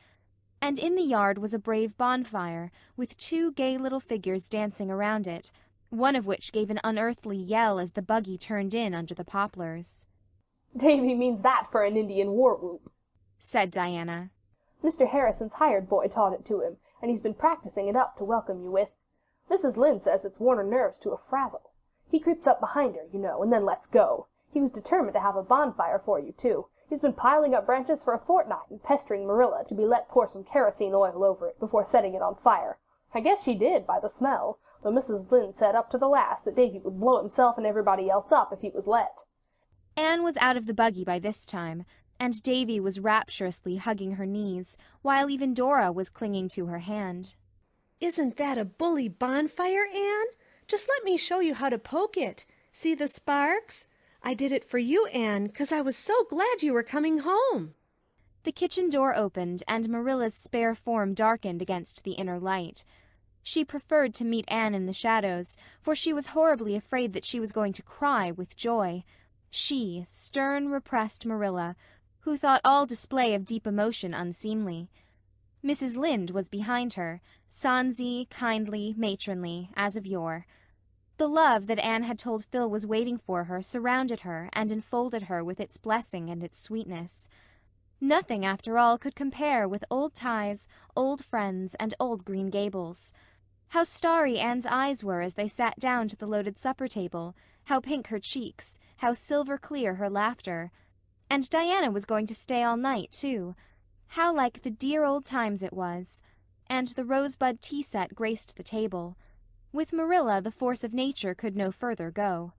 And in the yard was a brave bonfire, with 2 gay little figures dancing around it, one of which gave an unearthly yell as the buggy turned in under the poplars. "Davy means that for an Indian war whoop," said Diana. "Mr. Harrison's hired boy taught it to him, and he's been practicing it up to welcome you with. Mrs. Lynde says it's worn her nerves to a frazzle. He creeps up behind her, you know, and then lets go. He was determined to have a bonfire for you, too. He's been piling up branches for a fortnight and pestering Marilla to be let pour some kerosene oil over it before setting it on fire. I guess she did, by the smell, though Mrs. Lynde said up to the last that Davy would blow himself and everybody else up if he was let." Anne was out of the buggy by this time, and Davy was rapturously hugging her knees, while even Dora was clinging to her hand. "Isn't that a bully bonfire, Anne? Just let me show you how to poke it. See the sparks? I did it for you, Anne, 'cause I was so glad you were coming home." The kitchen door opened, and Marilla's spare form darkened against the inner light. She preferred to meet Anne in the shadows, for she was horribly afraid that she was going to cry with joy. She, stern, repressed Marilla, who thought all display of deep emotion unseemly. Mrs. Lynde was behind her, sonsy, kindly, matronly, as of yore. The love that Anne had told Phil was waiting for her surrounded her and enfolded her with its blessing and its sweetness. Nothing, after all, could compare with old ties, old friends, and old Green Gables. How starry Anne's eyes were as they sat down to the loaded supper table, how pink her cheeks, how silver clear her laughter. And Diana was going to stay all night, too. How like the dear old times it was. And the rosebud tea set graced the table. With Marilla, the force of nature could no further go.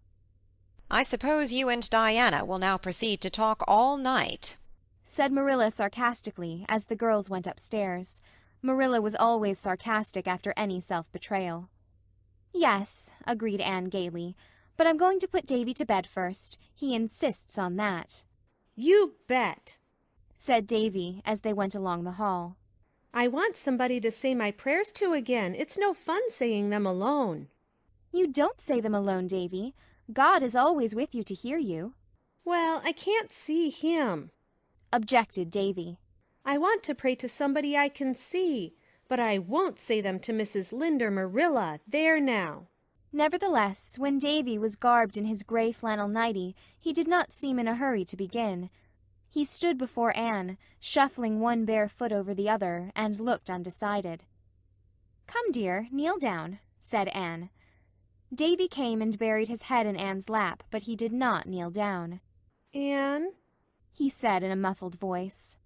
"I suppose you and Diana will now proceed to talk all night," said Marilla sarcastically as the girls went upstairs. Marilla was always sarcastic after any self-betrayal. "Yes," agreed Anne gaily, "but I'm going to put Davy to bed first. He insists on that." "You bet," said Davy as they went along the hall. "I want somebody to say my prayers to again. It's no fun saying them alone." "You don't say them alone, Davy. God is always with you to hear you." "Well, I can't see him," objected Davy. "I want to pray to somebody I can see, but I won't say them to Mrs. Lynde or Marilla. There now." Nevertheless, when Davy was garbed in his gray flannel nightie, he did not seem in a hurry to begin. He stood before Anne, shuffling one bare foot over the other, and looked undecided. "Come, dear, kneel down," said Anne. Davy came and buried his head in Anne's lap, but he did not kneel down. "Anne," he said in a muffled voice,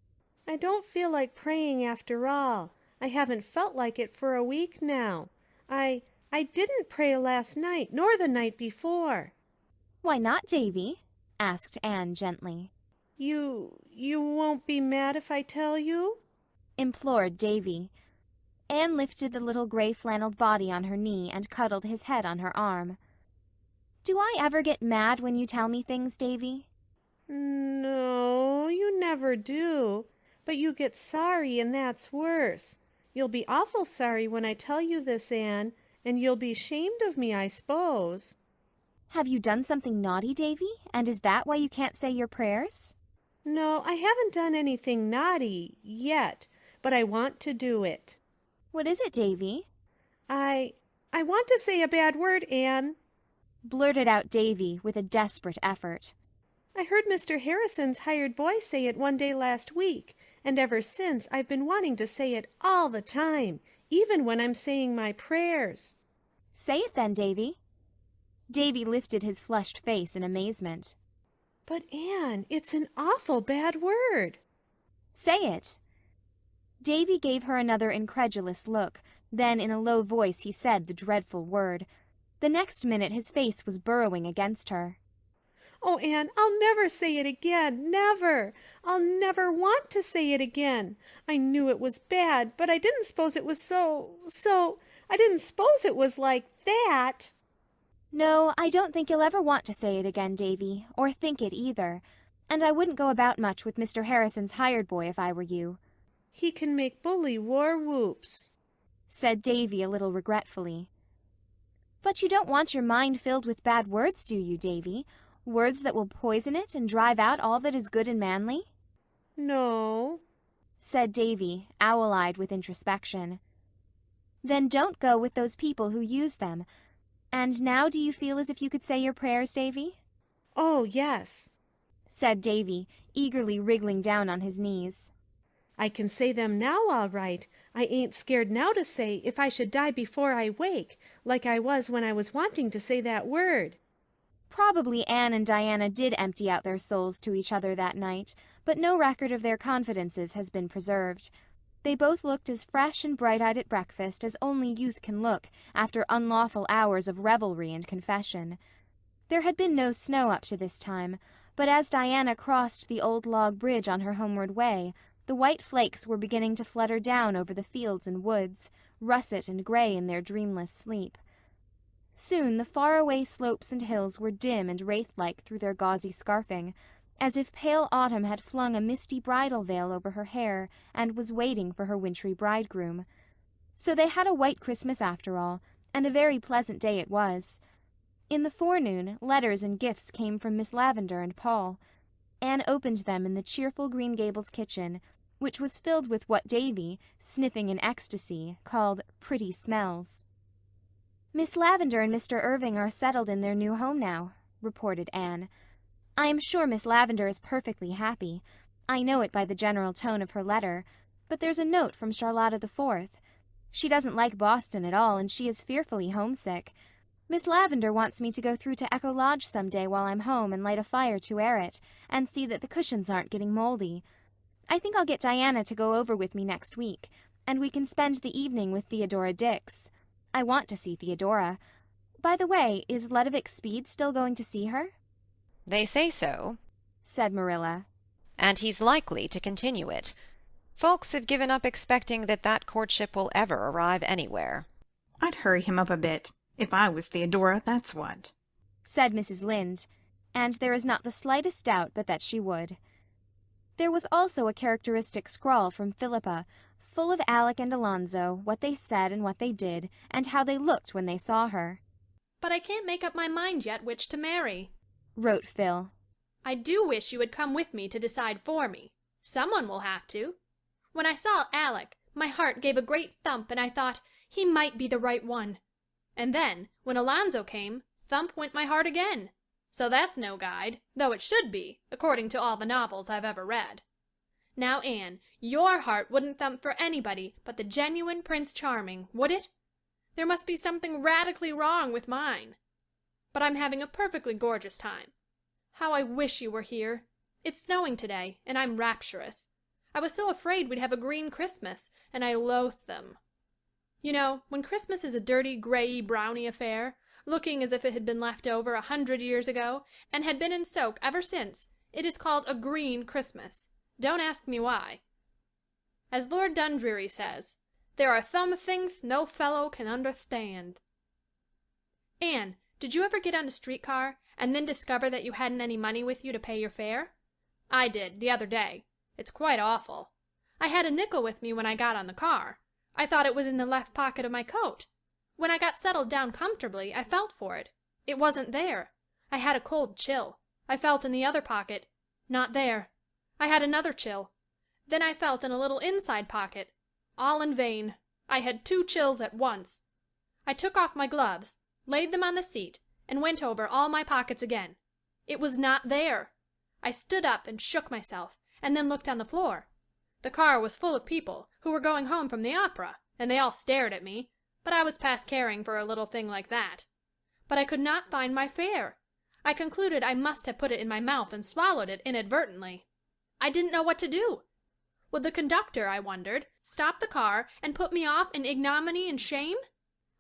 "I don't feel like praying after all. I haven't felt like it for a week now. I didn't pray last night, nor the night before." "Why not, Davy?" asked Anne gently. You won't be mad if I tell you?" implored Davy. Anne lifted the little gray flannelled body on her knee and cuddled his head on her arm. "Do I ever get mad when you tell me things, Davy?" "No, you never do. But you get sorry, and that's worse. You'll be awful sorry when I tell you this, Anne, and you'll be ashamed of me, I s'pose." "Have you done something naughty, Davy? And is that why you can't say your prayers?" "No, I haven't done anything naughty yet, but I want to do it." "What is it, Davy?" I want to say a bad word, Anne," blurted out Davy with a desperate effort. "I heard Mr. Harrison's hired boy say it one day last week, and ever since I've been wanting to say it all the time, even when I'm saying my prayers." "Say it then, Davy." Davy lifted his flushed face in amazement. "But, Anne, it's an awful bad word." "Say it." Davy gave her another incredulous look. Then in a low voice he said the dreadful word. The next minute his face was burrowing against her. "Oh, Anne, I'll never say it again, never. I'll never want to say it again. I knew it was bad, but I didn't suppose it was I didn't suppose it was like that." "No, I don't think you'll ever want to say it again, Davy, or think it either. And I wouldn't go about much with Mr. Harrison's hired boy if I were you." "He can make bully war whoops," said Davy a little regretfully. "But you don't want your mind filled with bad words, do you, Davy? Words that will poison it and drive out all that is good and manly?" "No," said Davy, owl-eyed with introspection. "Then don't go with those people who use them. And now do you feel as if you could say your prayers, Davy?" "Oh, yes," said Davy, eagerly wriggling down on his knees. "I can say them now all right. I ain't scared now to say if I should die before I wake, like I was when I was wanting to say that word." Probably Anne and Diana did empty out their souls to each other that night, but no record of their confidences has been preserved. They both looked as fresh and bright-eyed at breakfast as only youth can look after unlawful hours of revelry and confession. There had been no snow up to this time, but as Diana crossed the old log bridge on her homeward way, the white flakes were beginning to flutter down over the fields and woods, russet and gray in their dreamless sleep. Soon the far-away slopes and hills were dim and wraith-like through their gauzy scarfing, as if pale autumn had flung a misty bridal veil over her hair and was waiting for her wintry bridegroom. So they had a white Christmas after all, and a very pleasant day it was. In the forenoon, letters and gifts came from Miss Lavendar and Paul. Anne opened them in the cheerful Green Gables kitchen, which was filled with what Davy, sniffing in ecstasy, called pretty smells. Miss Lavendar and Mr. Irving are settled in their new home now, reported Anne. I am sure Miss Lavendar is perfectly happy. I know it by the general tone of her letter, but there's a note from Charlotta the Fourth. She doesn't like Boston at all, and she is fearfully homesick. Miss Lavendar wants me to go through to Echo Lodge some day while I'm home and light a fire to air it, and see that the cushions aren't getting moldy. I think I'll get Diana to go over with me next week, and we can spend the evening with Theodora Dix. I want to see Theodora. By the way, is Ludovic Speed still going to see her? They say so, said Marilla. And he's likely to continue it. Folks have given up expecting that courtship will ever arrive anywhere. I'd hurry him up a bit. If I was Theodora, that's what, said Mrs. Lynde, and there is not the slightest doubt but that she would. There was also a characteristic scrawl from Philippa, full of Alec and Alonzo, what they said and what they did, and how they looked when they saw her. But I can't make up my mind yet which to marry, wrote Phil. I do wish you would come with me to decide for me. Someone will have to. When I saw Alec, my heart gave a great thump, and I thought he might be the right one. And then, when Alonzo came, thump went my heart again. So that's no guide, though it should be, according to all the novels I've ever read. Now, Anne, your heart wouldn't thump for anybody but the genuine Prince Charming, would it? There must be something radically wrong with mine. But I'm having a perfectly gorgeous time. How I wish you were here. It's snowing today, and I'm rapturous. I was so afraid we'd have a green Christmas, and I loathe them. You know, when Christmas is a dirty, grey, browny affair, looking as if it had been left over 100 years ago, and had been in soak ever since, it is called a green Christmas. Don't ask me why. As Lord Dundreary says, there are some things no fellow can understand. Anne, did you ever get on a streetcar, and then discover that you hadn't any money with you to pay your fare? I did, the other day. It's quite awful. I had a nickel with me when I got on the car. I thought it was in the left pocket of my coat. When I got settled down comfortably, I felt for it. It wasn't there. I had a cold chill. I felt in the other pocket. Not there. I had another chill. Then I felt in a little inside pocket. All in vain. I had 2 chills at once. I took off my gloves, laid them on the seat, and went over all my pockets again. It was not there. I stood up and shook myself, and then looked on the floor. The car was full of people who were going home from the opera, and they all stared at me, but I was past caring for a little thing like that. But I could not find my fare. I concluded I must have put it in my mouth and swallowed it inadvertently. I didn't know what to do. Would the conductor, I wondered, stop the car and put me off in ignominy and shame?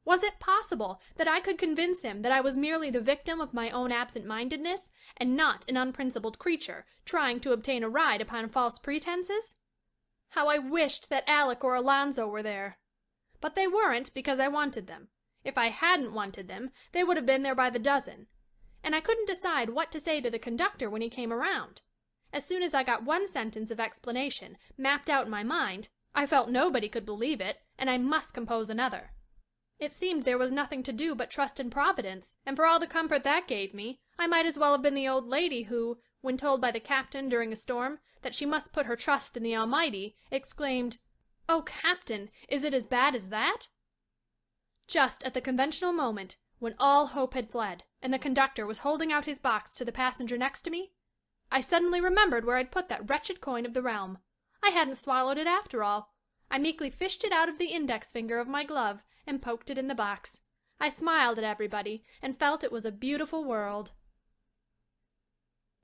Was it possible that I could convince him that I was merely the victim of my own absent-mindedness, and not an unprincipled creature trying to obtain a ride upon false pretenses? How I wished that Alec or Alonzo were there! But they weren't, because I wanted them. If I hadn't wanted them, they would have been there by the dozen. And I couldn't decide what to say to the conductor when he came around. As soon as I got one sentence of explanation mapped out in my mind, I felt nobody could believe it, and I must compose another. It seemed there was nothing to do but trust in Providence, and for all the comfort that gave me, I might as well have been the old lady who, when told by the captain during a storm that she must put her trust in the Almighty, exclaimed, "Oh, Captain, is it as bad as that?" Just at the conventional moment, when all hope had fled, and the conductor was holding out his box to the passenger next to me, I suddenly remembered where I'd put that wretched coin of the realm. I hadn't swallowed it after all. I meekly fished it out of the index finger of my glove and poked it in the box. I smiled at everybody and felt it was a beautiful world.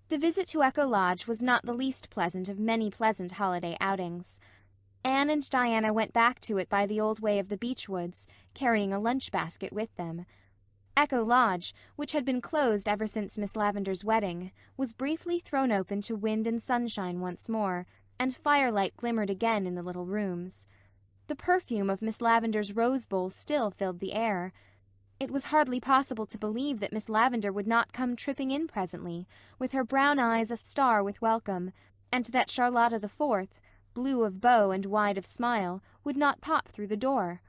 The visit to Echo Lodge was not the least pleasant of many pleasant holiday outings. Anne and Diana went back to it by the old way of the beech woods, carrying a lunch-basket with them. Echo Lodge, which had been closed ever since Miss Lavendar's wedding, was briefly thrown open to wind and sunshine once more, and firelight glimmered again in the little rooms. The perfume of Miss Lavendar's rose bowl still filled the air. It was hardly possible to believe that Miss Lavendar would not come tripping in presently, with her brown eyes a-star with welcome, and that Charlotta the Fourth, blue of bow and wide of smile, would not pop through the door.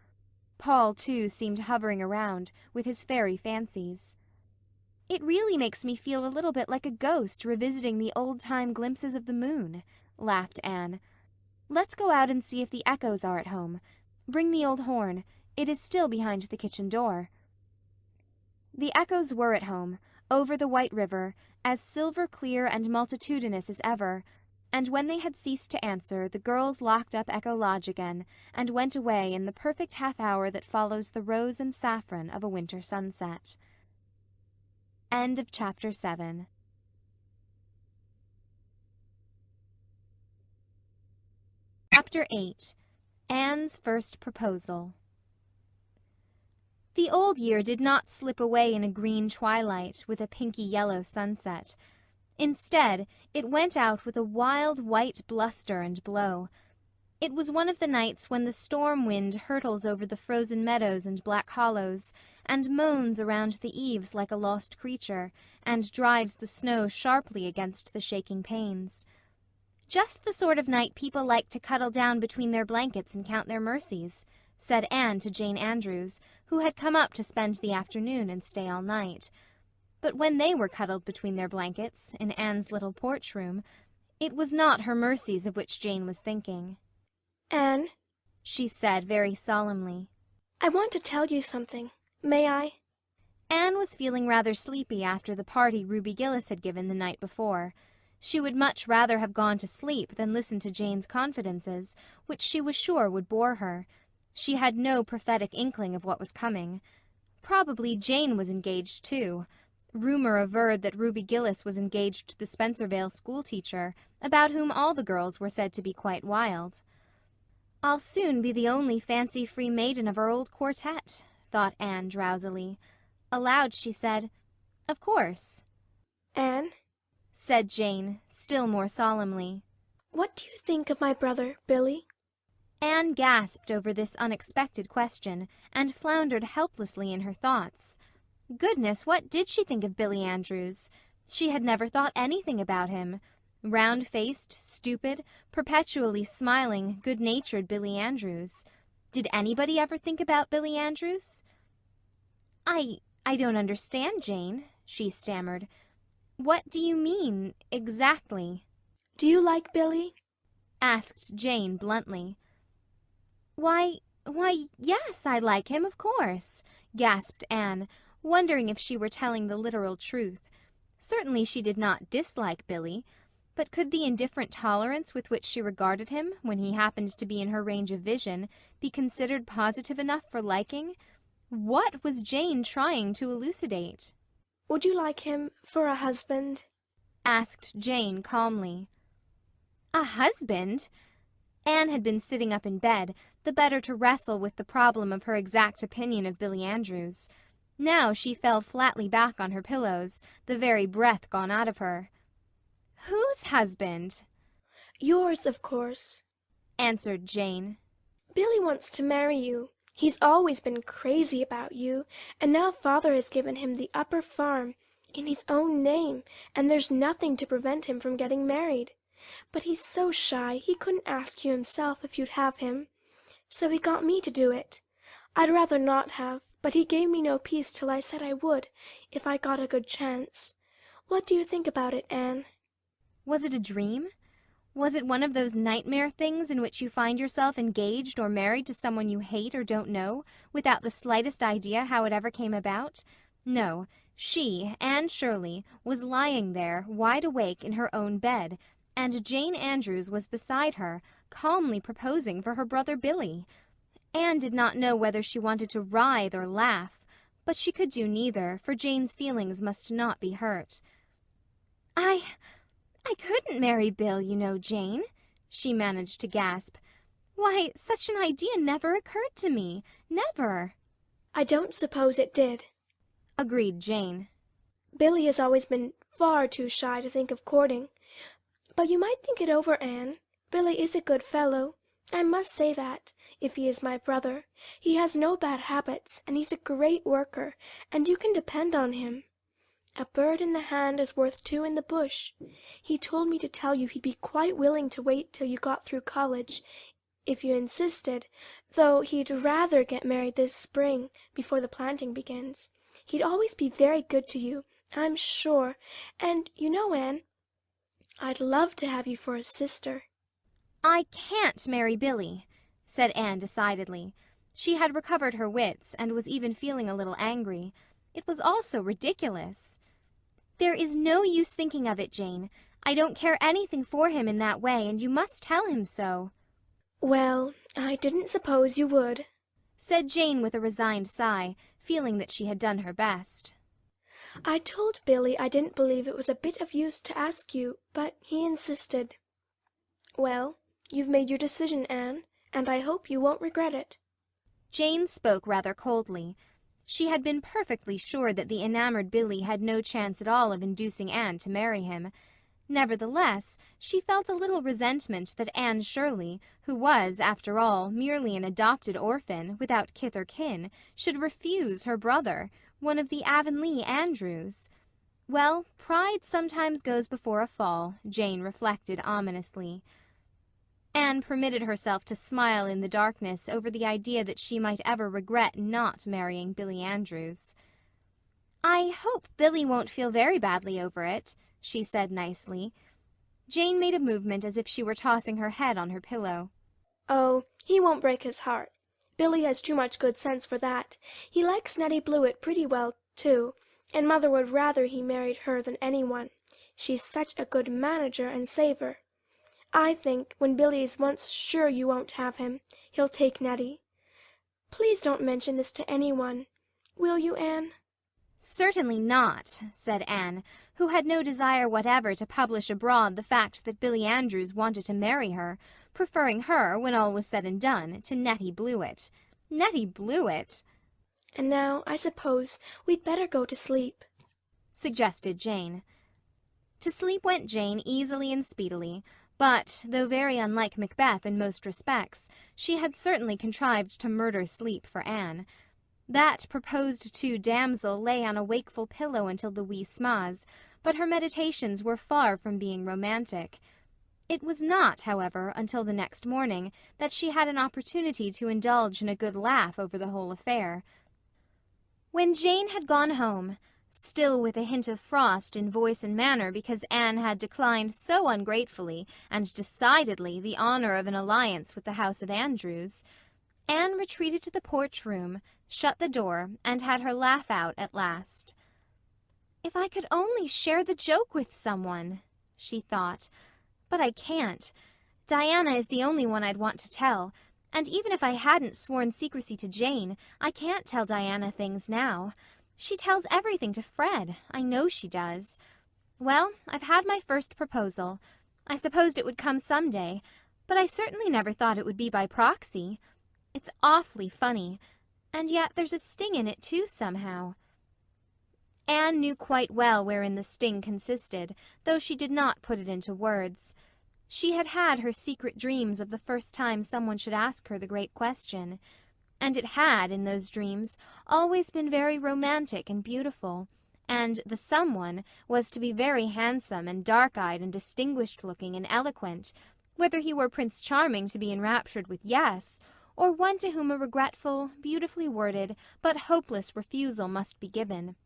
Paul, too, seemed hovering around, with his fairy fancies. "It really makes me feel a little bit like a ghost revisiting the old-time glimpses of the moon," laughed Anne. "Let's go out and see if the echoes are at home. Bring the old horn. It is still behind the kitchen door." The echoes were at home, over the white river, as silver clear and multitudinous as ever, and when they had ceased to answer, the girls locked up Echo Lodge again, and went away in the perfect half-hour that follows the rose and saffron of a winter sunset. End of Chapter 7. Chapter 8. Anne's First Proposal. The old year did not slip away in a green twilight with a pinky-yellow sunset. Instead, it went out with a wild white bluster and blow. It was one of the nights when the storm wind hurtles over the frozen meadows and black hollows, and moans around the eaves like a lost creature, and drives the snow sharply against the shaking panes. "Just the sort of night people like to cuddle down between their blankets and count their mercies," said Anne to Jane Andrews, who had come up to spend the afternoon and stay all night. But when they were cuddled between their blankets, in Anne's little porch room, it was not her mercies of which Jane was thinking. "Anne," she said very solemnly, "I want to tell you something. May I?" Anne was feeling rather sleepy after the party Ruby Gillis had given the night before. She would much rather have gone to sleep than listen to Jane's confidences, which she was sure would bore her. She had no prophetic inkling of what was coming. Probably Jane was engaged, too. Rumor averred that Ruby Gillis was engaged to the Spencervale schoolteacher, about whom all the girls were said to be quite wild. "I'll soon be the only fancy-free maiden of our old quartet," thought Anne drowsily. Aloud she said, "Of course." "Anne," said Jane, still more solemnly, "what do you think of my brother, Billy?" Anne gasped over this unexpected question, and floundered helplessly in her thoughts. Goodness, what did she think of Billy Andrews? She had never thought anything about him. Round-faced, stupid, perpetually smiling, good-natured Billy Andrews. Did anybody ever think about Billy Andrews? I don't understand, Jane," she stammered. "What do you mean, exactly?" "Do you like Billy?" asked Jane bluntly. Why, yes, I like him, of course," gasped Anne, wondering if she were telling the literal truth. Certainly she did not dislike Billy, but could the indifferent tolerance with which she regarded him, when he happened to be in her range of vision, be considered positive enough for liking? What was Jane trying to elucidate? "Would you like him for a husband?" asked Jane calmly. A husband? Anne had been sitting up in bed, the better to wrestle with the problem of her exact opinion of Billy Andrews. Now she fell flatly back on her pillows, the very breath gone out of her. "Whose husband?" "Yours, of course," answered Jane. "Billy wants to marry you. He's always been crazy about you, and now Father has given him the upper farm in his own name, and there's nothing to prevent him from getting married. But he's so shy he couldn't ask you himself if you'd have him. So he got me to do it. I'd rather not have, but he gave me no peace till I said I would, if I got a good chance. What do you think about it, Anne?" Was it a dream? Was it one of those nightmare things in which you find yourself engaged or married to someone you hate or don't know, without the slightest idea how it ever came about? No, she, Anne Shirley, was lying there, wide awake in her own bed, and Jane Andrews was beside her, calmly proposing for her brother Billy. Anne did not know whether she wanted to writhe or laugh, but she could do neither, for Jane's feelings must not be hurt. I couldn't marry Bill, you know, Jane," she managed to gasp. "Why, such an idea never occurred to me. Never." "I don't suppose it did," agreed Jane. "Billy has always been far too shy to think of courting. But you might think it over, Anne. Billy is a good fellow. I must say that, if he is my brother. He has no bad habits, and he's a great worker, and you can depend on him. A bird in the hand is worth two in the bush. He told me to tell you he'd be quite willing to wait till you got through college, if you insisted, though he'd rather get married this spring, before the planting begins. He'd always be very good to you, I'm sure, and, you know, Anne, I'd love to have you for a sister." "I can't marry Billy," said Anne decidedly. She had recovered her wits, and was even feeling a little angry. It was all so ridiculous. There is no use thinking of it, Jane. I don't care anything for him in that way, and you must tell him so. Well, I didn't suppose you would, said Jane with a resigned sigh, feeling that she had done her best. I told Billy I didn't believe it was a bit of use to ask you, but he insisted. Well, you've made your decision, Anne, and I hope you won't regret it. Jane spoke rather coldly. She had been perfectly sure that the enamoured Billy had no chance at all of inducing Anne to marry him. Nevertheless, she felt a little resentment that Anne Shirley, who was, after all, merely an adopted orphan, without kith or kin, should refuse her brother, one of the Avonlea Andrews. Well, pride sometimes goes before a fall, Jane reflected ominously. Anne permitted herself to smile in the darkness over the idea that she might ever regret not marrying Billy Andrews. "I hope Billy won't feel very badly over it," she said nicely. Jane made a movement as if she were tossing her head on her pillow. "Oh, he won't break his heart. Billy has too much good sense for that. He likes Nettie Blewett pretty well, too, and Mother would rather he married her than anyone. She's such a good manager and saver. I think, when Billy is once sure you won't have him, he'll take Nettie. Please don't mention this to anyone. Will you, Anne?" "Certainly not," said Anne, who had no desire whatever to publish abroad the fact that Billy Andrews wanted to marry her, preferring her, when all was said and done, to Nettie Blewett. Nettie Blewett! "And now, I suppose, we'd better go to sleep," suggested Jane. To sleep went Jane easily and speedily, but, though very unlike Macbeth in most respects, she had certainly contrived to murder sleep for Anne. That proposed-to damsel lay on a wakeful pillow until the wee sma's, but her meditations were far from being romantic. It was not, however, until the next morning that she had an opportunity to indulge in a good laugh over the whole affair. When Jane had gone home, still with a hint of frost in voice and manner because Anne had declined so ungratefully and decidedly the honour of an alliance with the house of Andrews, Anne retreated to the porch room, shut the door, and had her laugh out at last. "If I could only share the joke with someone," she thought. "But I can't. Diana is the only one I'd want to tell, and even if I hadn't sworn secrecy to Jane, I can't tell Diana things now. She tells everything to Fred. I know she does. Well, I've had my first proposal. I supposed it would come some day, but I certainly never thought it would be by proxy. It's awfully funny, and yet there's a sting in it too, somehow." Anne knew quite well wherein the sting consisted, though she did not put it into words. She had had her secret dreams of the first time someone should ask her the great question, and it had, in those dreams, always been very romantic and beautiful, and the someone was to be very handsome and dark-eyed and distinguished-looking and eloquent, whether he were Prince Charming to be enraptured with yes, or one to whom a regretful, beautifully worded, but hopeless refusal must be given.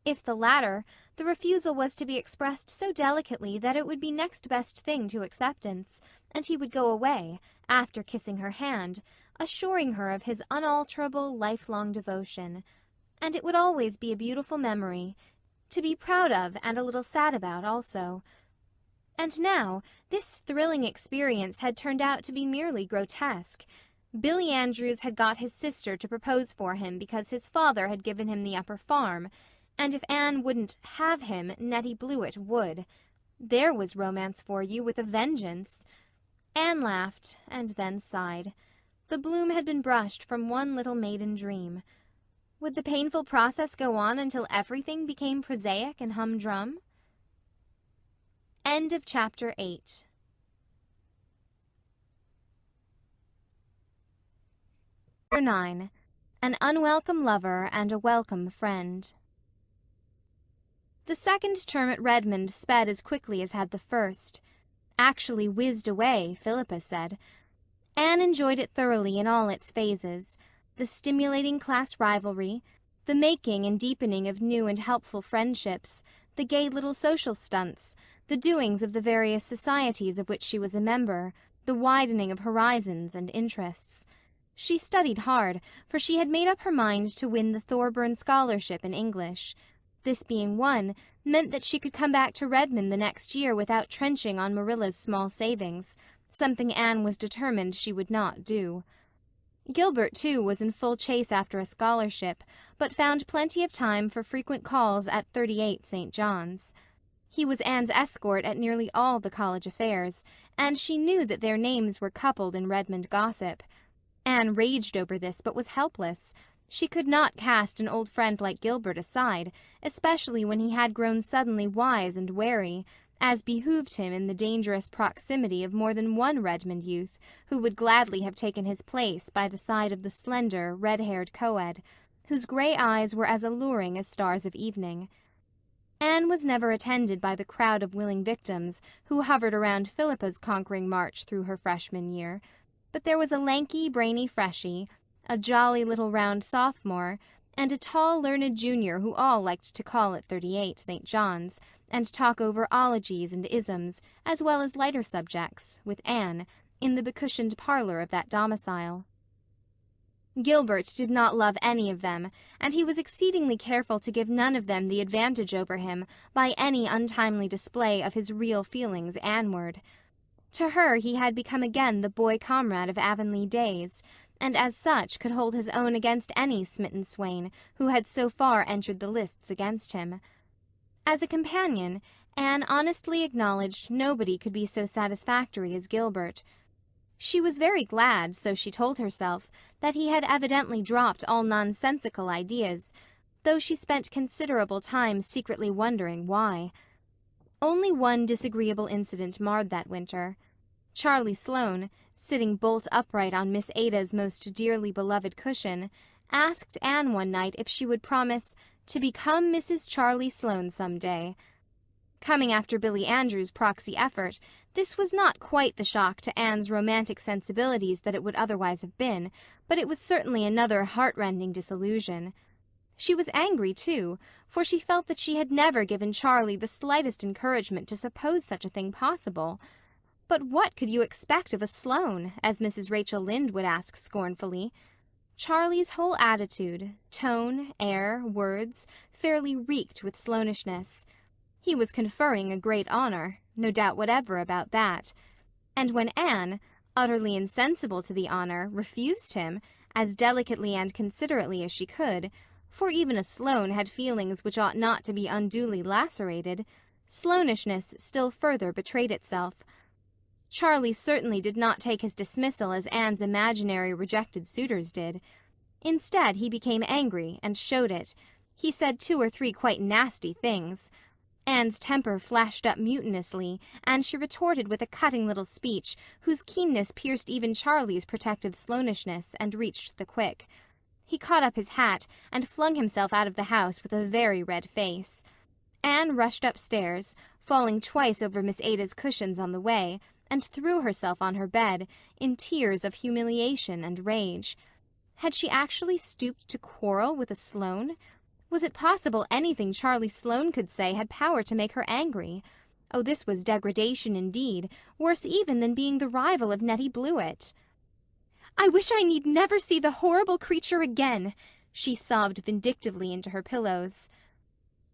If the latter, the refusal was to be expressed so delicately that it would be next best thing to acceptance, and he would go away, after kissing her hand, assuring her of his unalterable, lifelong devotion. And it would always be a beautiful memory, to be proud of and a little sad about also. And now, this thrilling experience had turned out to be merely grotesque. Billy Andrews had got his sister to propose for him because his father had given him the upper farm, and if Anne wouldn't have him, Nettie Blewett would. There was romance for you with a vengeance. Anne laughed, and then sighed. The bloom had been brushed from one little maiden dream. Would the painful process go on until everything became prosaic and humdrum? End of Chapter 8. Chapter 9. An unwelcome lover and a welcome friend. The second term at Redmond sped as quickly as had the first. Actually whizzed away, Philippa said. Anne enjoyed it thoroughly in all its phases. The stimulating class rivalry, the making and deepening of new and helpful friendships, the gay little social stunts, the doings of the various societies of which she was a member, the widening of horizons and interests. She studied hard, for she had made up her mind to win the Thorburn Scholarship in English. This being won, meant that she could come back to Redmond the next year without trenching on Marilla's small savings, something Anne was determined she would not do. Gilbert, too, was in full chase after a scholarship, but found plenty of time for frequent calls at 38 St. John's. He was Anne's escort at nearly all the college affairs, and she knew that their names were coupled in Redmond gossip. Anne raged over this, but was helpless. She could not cast an old friend like Gilbert aside, especially when he had grown suddenly wise and wary, as behooved him in the dangerous proximity of more than one Redmond youth who would gladly have taken his place by the side of the slender, red-haired co-ed, whose grey eyes were as alluring as stars of evening. Anne was never attended by the crowd of willing victims who hovered around Philippa's conquering march through her freshman year, but there was a lanky, brainy freshie, a jolly little round sophomore, and a tall, learned junior who all liked to call at 38 St. John's, and talk over ologies and isms, as well as lighter subjects, with Anne, in the becushioned parlour of that domicile. Gilbert did not love any of them, and he was exceedingly careful to give none of them the advantage over him by any untimely display of his real feelings Anneward. To her he had become again the boy comrade of Avonlea days, and as such could hold his own against any smitten swain who had so far entered the lists against him. As a companion, Anne honestly acknowledged nobody could be so satisfactory as Gilbert. She was very glad, so she told herself, that he had evidently dropped all nonsensical ideas, though she spent considerable time secretly wondering why. Only one disagreeable incident marred that winter. Charlie Sloane, sitting bolt upright on Miss Ada's most dearly beloved cushion, asked Anne one night if she would promise to become Mrs. Charlie Sloane some day. Coming after Billy Andrews' proxy effort, this was not quite the shock to Anne's romantic sensibilities that it would otherwise have been, but it was certainly another heart-rending disillusion. She was angry, too, for she felt that she had never given Charlie the slightest encouragement to suppose such a thing possible. But what could you expect of a Sloane, as Mrs. Rachel Lynde would ask scornfully? Charlie's whole attitude, tone, air, words, fairly reeked with Sloanishness. He was conferring a great honour, no doubt whatever about that. And when Anne, utterly insensible to the honour, refused him, as delicately and considerately as she could, for even a Sloane had feelings which ought not to be unduly lacerated, Sloanishness still further betrayed itself. Charlie certainly did not take his dismissal as Anne's imaginary rejected suitors did. Instead, he became angry, and showed it. He said 2 or 3 quite nasty things. Anne's temper flashed up mutinously, and she retorted with a cutting little speech, whose keenness pierced even Charlie's protective Sloanishness and reached the quick. He caught up his hat, and flung himself out of the house with a very red face. Anne rushed upstairs, falling twice over Miss Ada's cushions on the way, and threw herself on her bed, in tears of humiliation and rage. Had she actually stooped to quarrel with a Sloane? Was it possible anything Charlie Sloane could say had power to make her angry? Oh, this was degradation indeed, worse even than being the rival of Nettie Blewett. "I wish I need never see the horrible creature again," she sobbed vindictively into her pillows.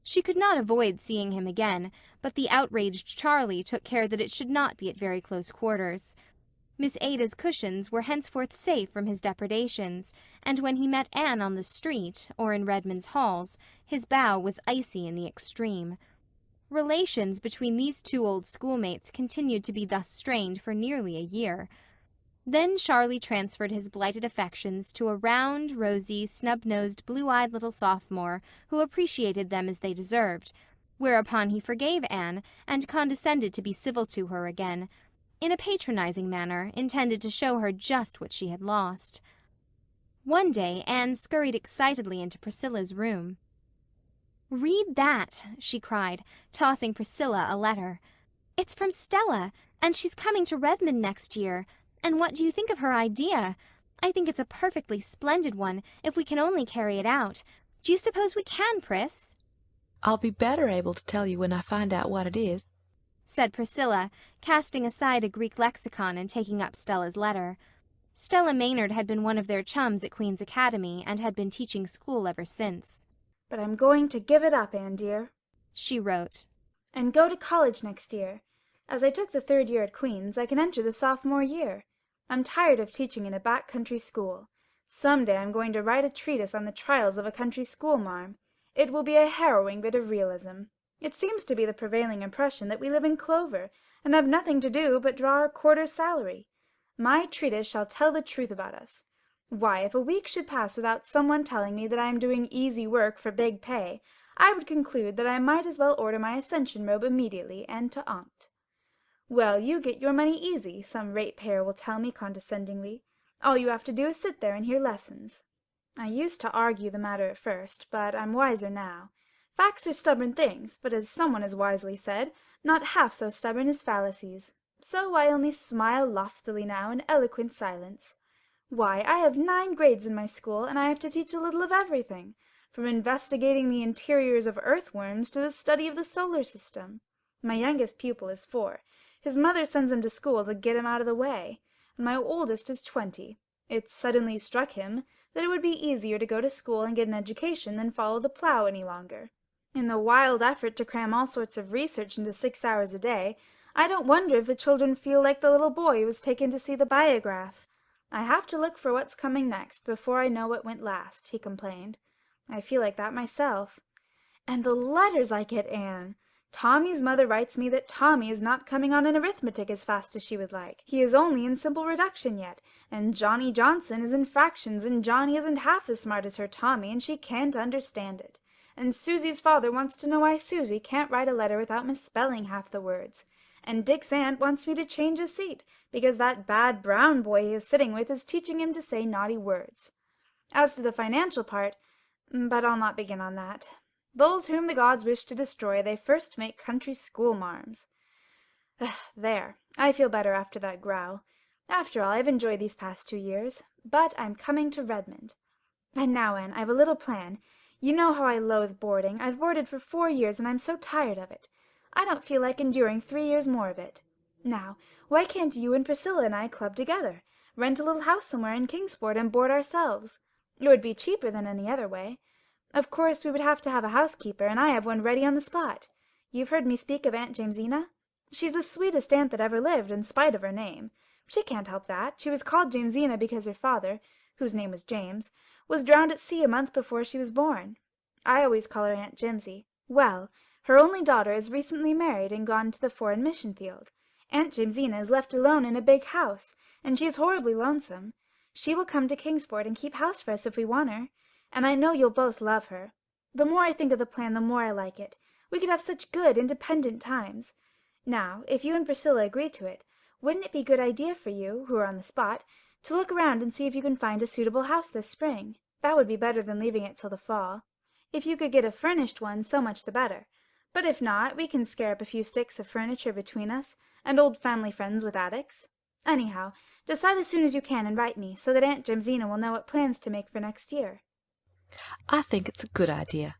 She could not avoid seeing him again, but the outraged Charlie took care that it should not be at very close quarters. Miss Ada's cushions were henceforth safe from his depredations, and when he met Anne on the street, or in Redmond's halls, his bow was icy in the extreme. Relations between these 2 old schoolmates continued to be thus strained for nearly a year. Then Charlie transferred his blighted affections to a round, rosy, snub-nosed, blue-eyed little sophomore who appreciated them as they deserved, whereupon he forgave Anne and condescended to be civil to her again, in a patronizing manner intended to show her just what she had lost. One day Anne scurried excitedly into Priscilla's room. "Read that," she cried, tossing Priscilla a letter. "It's from Stella, and she's coming to Redmond next year. And what do you think of her idea? I think it's a perfectly splendid one, if we can only carry it out. Do you suppose we can, Pris?" "I'll be better able to tell you when I find out what it is," said Priscilla, casting aside a Greek lexicon and taking up Stella's letter. Stella Maynard had been one of their chums at Queen's Academy and had been teaching school ever since. "But I'm going to give it up, Anne dear," she wrote, "and go to college next year. As I took the 3rd year at Queen's, I can enter the sophomore year. I'm tired of teaching in a back country school. Some day I'm going to write a treatise on the trials of a country schoolmarm. It will be a harrowing bit of realism. It seems to be the prevailing impression that we live in clover, and have nothing to do but draw our quarter's salary. My treatise shall tell the truth about us. Why, if a week should pass without someone telling me that I am doing easy work for big pay, I would conclude that I might as well order my ascension robe immediately and to onct. Well, you get your money easy, some ratepayer will tell me condescendingly. All you have to do is sit there and hear lessons. I used to argue the matter at first, but I'm wiser now. Facts are stubborn things, but as someone has wisely said, not half so stubborn as fallacies. So I only smile loftily now in eloquent silence. Why, I have 9 grades in my school, and I have to teach a little of everything, from investigating the interiors of earthworms to the study of the solar system. My youngest pupil is 4. His mother sends him to school to get him out of the way, and my oldest is 20. It suddenly struck him that it would be easier to go to school and get an education than follow the plough any longer. In the wild effort to cram all sorts of research into 6 hours a day, I don't wonder if the children feel like the little boy who was taken to see the biograph. I have to look for what's coming next before I know what went last, he complained. I feel like that myself. And the letters I get, Anne! Tommy's mother writes me that Tommy is not coming on in arithmetic as fast as she would like. He is only in simple reduction yet, and Johnny Johnson is in fractions, and Johnny isn't half as smart as her Tommy, and she can't understand it. And Susie's father wants to know why Susie can't write a letter without misspelling half the words. And Dick's aunt wants me to change his seat, because that bad brown boy he is sitting with is teaching him to say naughty words. As to the financial part, but I'll not begin on that. Those whom the gods wish to destroy, they first make country schoolmarms. There, I feel better after that growl. After all, I've enjoyed these past 2 years, but I'm coming to Redmond. And now, Anne, I've a little plan. You know how I loathe boarding. I've boarded for 4 years, and I'm so tired of it. I don't feel like enduring 3 years more of it. Now, why can't you and Priscilla and I club together, rent a little house somewhere in Kingsport, and board ourselves? It would be cheaper than any other way. Of course, we would have to have a housekeeper, and I have one ready on the spot. You've heard me speak of Aunt Jamesina? She's the sweetest aunt that ever lived, in spite of her name. She can't help that. She was called Jamesina because her father, whose name was James, was drowned at sea a month before she was born. I always call her Aunt Jimsy. Well, her only daughter is recently married and gone to the foreign mission field. Aunt Jamesina is left alone in a big house, and she is horribly lonesome. She will come to Kingsport and keep house for us if we want her, and I know you'll both love her. The more I think of the plan, the more I like it. We could have such good, independent times. Now, if you and Priscilla agree to it, wouldn't it be a good idea for you, who are on the spot, to look around and see if you can find a suitable house this spring? That would be better than leaving it till the fall. If you could get a furnished one, so much the better. But if not, we can scare up a few sticks of furniture between us, and old family friends with attics. Anyhow, decide as soon as you can and write me, so that Aunt Jamesina will know what plans to make for next year. I think it's a good idea,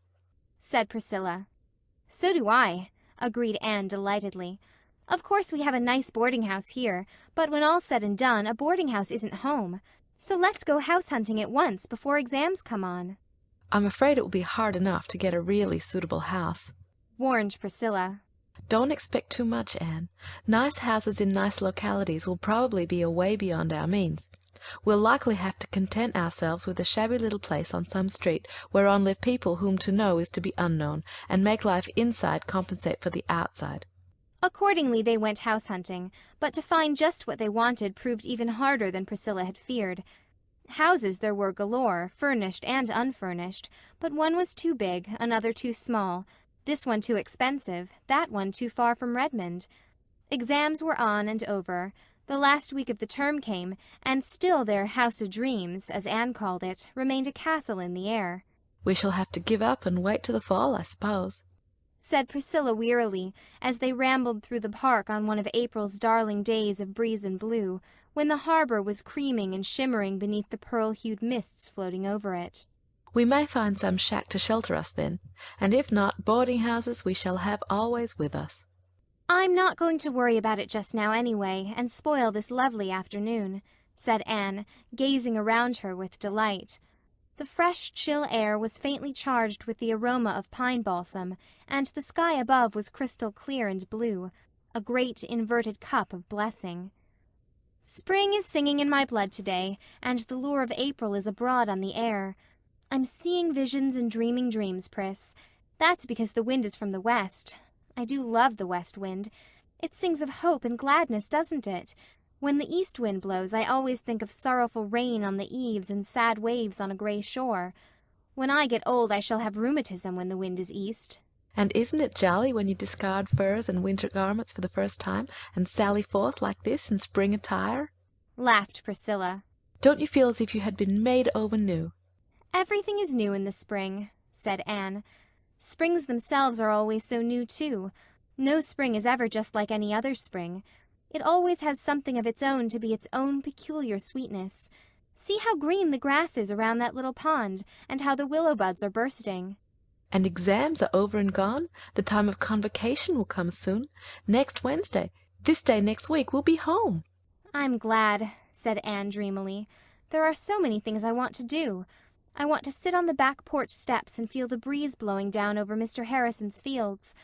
said Priscilla. So do I, agreed Anne delightedly. Of course we have a nice boarding house here, but when all's said and done, a boarding house isn't home. So let's go house hunting at once before exams come on. I'm afraid it will be hard enough to get a really suitable house, warned Priscilla. Don't expect too much, Anne. Nice houses in nice localities will probably be away beyond our means. We'll likely have to content ourselves with a shabby little place on some street whereon live people whom to know is to be unknown, and make life inside compensate for the outside. Accordingly they went house hunting, but to find just what they wanted proved even harder than Priscilla had feared. Houses there were galore, furnished and unfurnished, but one was too big, another too small, this one too expensive, that one too far from Redmond. Exams were on and over. The last week of the term came, and still their house of dreams, as Anne called it, remained a castle in the air. We shall have to give up and wait till the fall, I suppose, said Priscilla wearily, as they rambled through the park on one of April's darling days of breeze and blue, when the harbour was creaming and shimmering beneath the pearl-hued mists floating over it. We may find some shack to shelter us then, and if not, boarding-houses we shall have always with us. I'm not going to worry about it just now anyway, and spoil this lovely afternoon, said Anne, gazing around her with delight. The fresh, chill air was faintly charged with the aroma of pine balsam, and the sky above was crystal clear and blue, a great inverted cup of blessing. Spring is singing in my blood today, and the lure of April is abroad on the air. I'm seeing visions and dreaming dreams, Priss. That's because the wind is from the west. I do love the west wind. It sings of hope and gladness, doesn't it? When the east wind blows, I always think of sorrowful rain on the eaves and sad waves on a grey shore. When I get old, I shall have rheumatism when the wind is east. And isn't it jolly when you discard furs and winter garments for the first time, and sally forth like this in spring attire? Laughed Priscilla. Don't you feel as if you had been made over new? Everything is new in the spring, said Anne. Springs themselves are always so new, too. No spring is ever just like any other spring. It always has something of its own to be its own peculiar sweetness. See how green the grass is around that little pond, and how the willow buds are bursting. And exams are over and gone. The time of convocation will come soon. Next Wednesday, this day next week, we'll be home. I'm glad, said Anne dreamily. There are so many things I want to do. I want to sit on the back porch steps and feel the breeze blowing down over Mr. Harrison's fields.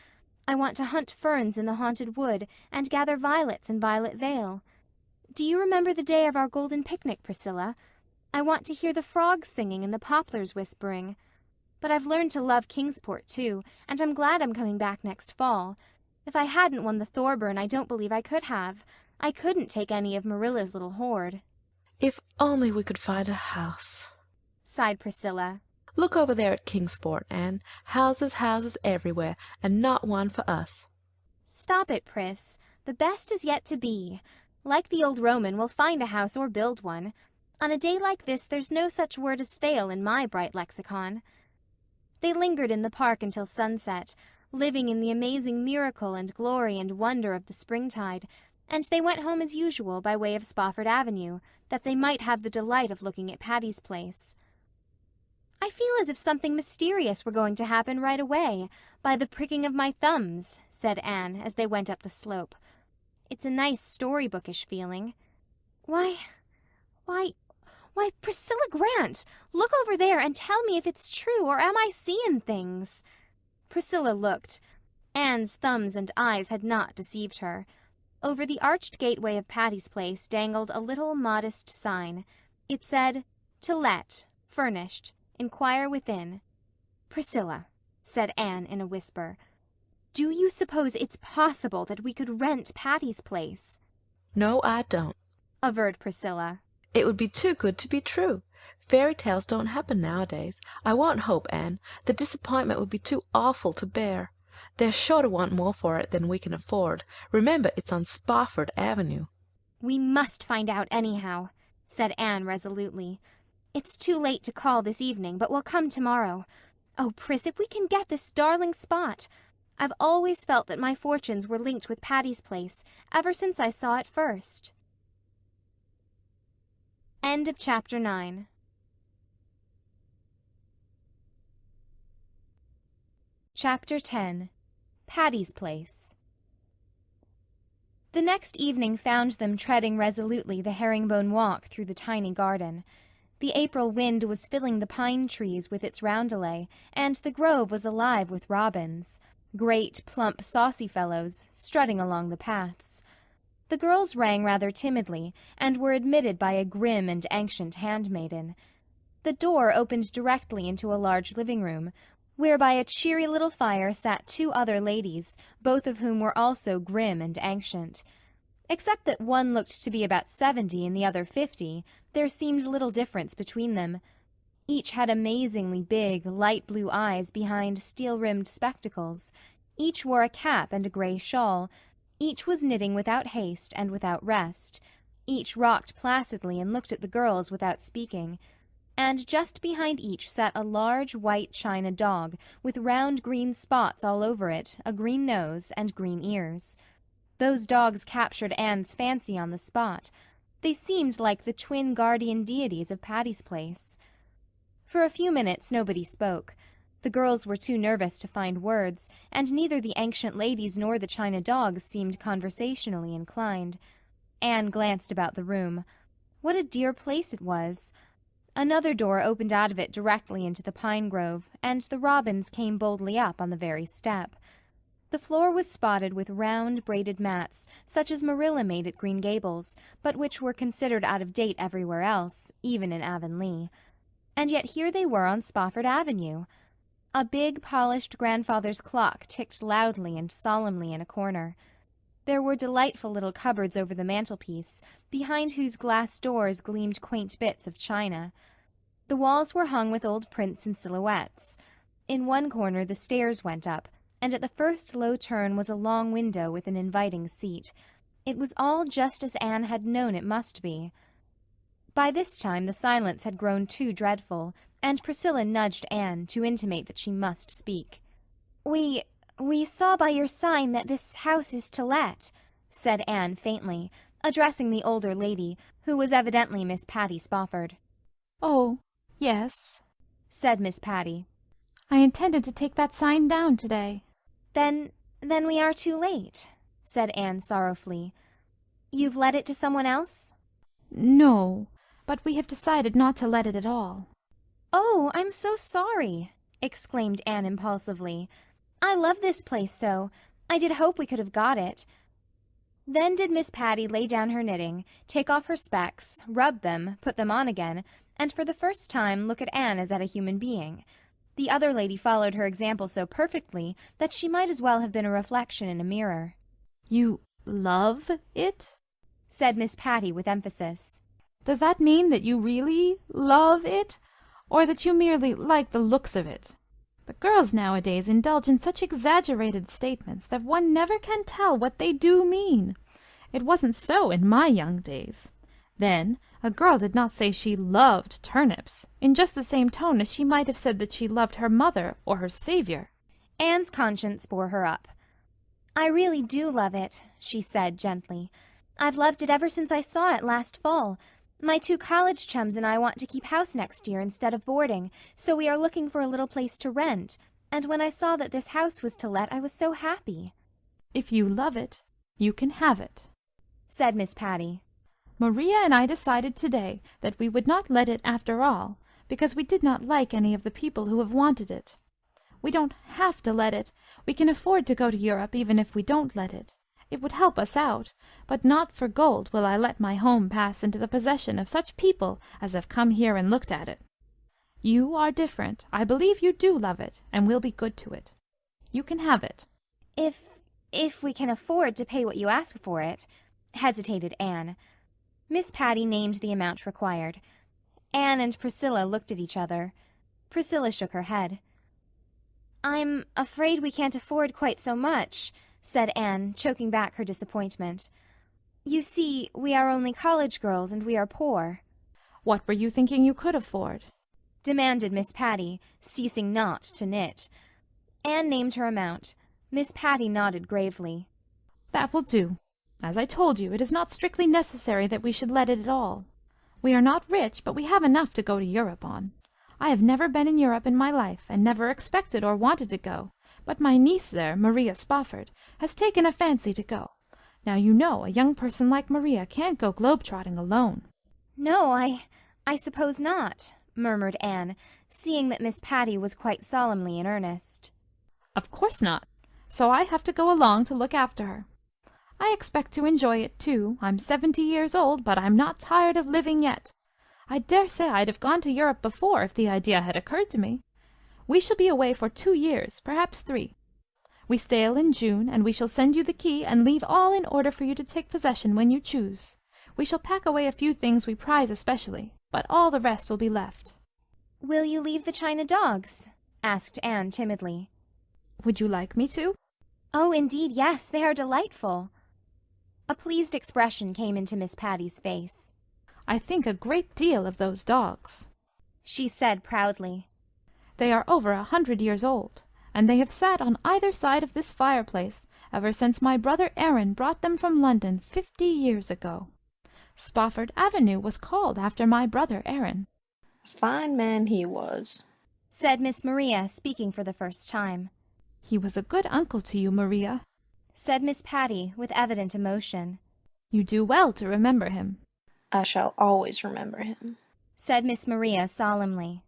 I want to hunt ferns in the haunted wood and gather violets in Violet Vale. Do you remember the day of our golden picnic, Priscilla? I want to hear the frogs singing and the poplars whispering. But I've learned to love Kingsport, too, and I'm glad I'm coming back next fall. If I hadn't won the Thorburn, I don't believe I could have. I couldn't take any of Marilla's little hoard. If only we could find a house, sighed Priscilla. Look over there at Kingsport, Anne. Houses, houses everywhere, and not one for us. Stop it, Priss. The best is yet to be. Like the old Roman, we'll find a house or build one. On a day like this, there's no such word as fail in my bright lexicon. They lingered in the park until sunset, living in the amazing miracle and glory and wonder of the springtide, and they went home as usual by way of Spofford Avenue, that they might have the delight of looking at Patty's Place. I feel as if something mysterious were going to happen right away, by the pricking of my thumbs, said Anne, as they went up the slope. It's a nice storybookish feeling. Why, Priscilla Grant, look over there and tell me if it's true, or am I seeing things? Priscilla looked. Anne's thumbs and eyes had not deceived her. Over the arched gateway of Patty's Place dangled a little modest sign. It said, "To let, furnished. Inquire within." Priscilla, said Anne in a whisper, do you suppose it's possible that we could rent Patty's Place? No, I don't, averred Priscilla. It would be too good to be true. Fairy tales don't happen nowadays. I want hope, Anne. The disappointment would be too awful to bear. They're sure to want more for it than we can afford. Remember, it's on Spofford Avenue. We must find out anyhow, said Anne resolutely. It's too late to call this evening, but we'll come tomorrow. Oh, Priss, if we can get this darling spot! I've always felt that my fortunes were linked with Patty's Place, ever since I saw it first. End of Chapter 9. Chapter 10. Patty's Place. The next evening found them treading resolutely the herringbone walk through the tiny garden. The April wind was filling the pine trees with its roundelay, and the grove was alive with robins, great, plump, saucy fellows, strutting along the paths. The girls rang rather timidly, and were admitted by a grim and ancient handmaiden. The door opened directly into a large living-room, where by a cheery little fire sat two other ladies, both of whom were also grim and ancient. Except that one looked to be about 70 and the other 50, there seemed little difference between them. Each had amazingly big, light-blue eyes behind steel-rimmed spectacles. Each wore a cap and a grey shawl. Each was knitting without haste and without rest. Each rocked placidly and looked at the girls without speaking. And just behind each sat a large white china dog, with round green spots all over it, a green nose, and green ears. Those dogs captured Anne's fancy on the spot. They seemed like the twin guardian deities of Patty's Place. For a few minutes nobody spoke. The girls were too nervous to find words, and neither the ancient ladies nor the china dogs seemed conversationally inclined. Anne glanced about the room. What a dear place it was! Another door opened out of it directly into the pine grove, and the robins came boldly up on the very step. The floor was spotted with round, braided mats, such as Marilla made at Green Gables, but which were considered out of date everywhere else, even in Avonlea. And yet here they were on Spofford Avenue. A big, polished grandfather's clock ticked loudly and solemnly in a corner. There were delightful little cupboards over the mantelpiece, behind whose glass doors gleamed quaint bits of china. The walls were hung with old prints and silhouettes. In one corner the stairs went up, and at the first low turn was a long window with an inviting seat. It was all just as Anne had known it must be. By this time the silence had grown too dreadful, and Priscilla nudged Anne to intimate that she must speak. We saw by your sign that this house is to let," said Anne faintly, addressing the older lady, who was evidently Miss Patty Spofford. "Oh, yes," said Miss Patty. "I intended to take that sign down today." Then we are too late," said Anne sorrowfully. "You've let it to someone else?" "No, but we have decided not to let it at all." "Oh, I'm so sorry," exclaimed Anne impulsively. "I love this place so. I did hope we could have got it." Then did Miss Patty lay down her knitting, take off her specs, rub them, put them on again, and for the first time look at Anne as at a human being. The other lady followed her example so perfectly that she might as well have been a reflection in a mirror. "You love it?" said Miss Patty with emphasis. "Does that mean that you really love it, or that you merely like the looks of it? The girls nowadays indulge in such exaggerated statements that one never can tell what they do mean. It wasn't so in my young days. Then a girl did not say she loved turnips in just the same tone as she might have said that she loved her mother or her Saviour." Anne's conscience bore her up. "I really do love it," she said gently. "I've loved it ever since I saw it last fall. My 2 college chums and I want to keep house next year instead of boarding, so we are looking for a little place to rent, and when I saw that this house was to let I was so happy." "If you love it, you can have it," said Miss Patty. "Maria and I decided today that we would not let it after all, because we did not like any of the people who have wanted it. We don't have to let it. We can afford to go to Europe even if we don't let it. It would help us out, but not for gold will I let my home pass into the possession of such people as have come here and looked at it. You are different. I believe you do love it, and will be good to it. You can have it." If we can afford to pay what you ask for it," hesitated Anne. Miss Patty named the amount required. Anne and Priscilla looked at each other. Priscilla shook her head. "I'm afraid we can't afford quite so much," said Anne, choking back her disappointment. "You see, we are only college girls, and we are poor." "What were you thinking you could afford?" demanded Miss Patty, ceasing not to knit. Anne named her amount. Miss Patty nodded gravely. "That will do. As I told you, it is not strictly necessary that we should let it at all. We are not rich, but we have enough to go to Europe on. I have never been in Europe in my life, and never expected or wanted to go, but my niece there, Maria Spofford, has taken a fancy to go. Now you know a young person like Maria can't go globe-trotting alone." "No, I suppose not," murmured Anne, seeing that Miss Patty was quite solemnly in earnest. "Of course not. So I have to go along to look after her. I expect to enjoy it, too. I'm 70 years old, but I'm not tired of living yet. I dare say I'd have gone to Europe before if the idea had occurred to me. We shall be away for 2 years, perhaps 3. We sail in June, and we shall send you the key and leave all in order for you to take possession when you choose. We shall pack away a few things we prize especially, but all the rest will be left." "Will you leave the china dogs?" asked Anne timidly. "Would you like me to?" "Oh, indeed, yes, they are delightful." A pleased expression came into Miss Patty's face. "I think a great deal of those dogs," she said proudly. "They are over 100 years old, and they have sat on either side of this fireplace ever since my brother Aaron brought them from London 50 years ago. Spofford Avenue was called after my brother Aaron." "A fine man he was," said Miss Maria, speaking for the first time. "He was a good uncle to you, Maria," said Miss Patty, with evident emotion. "You do well to remember him." I shall always remember him," said Miss Maria solemnly.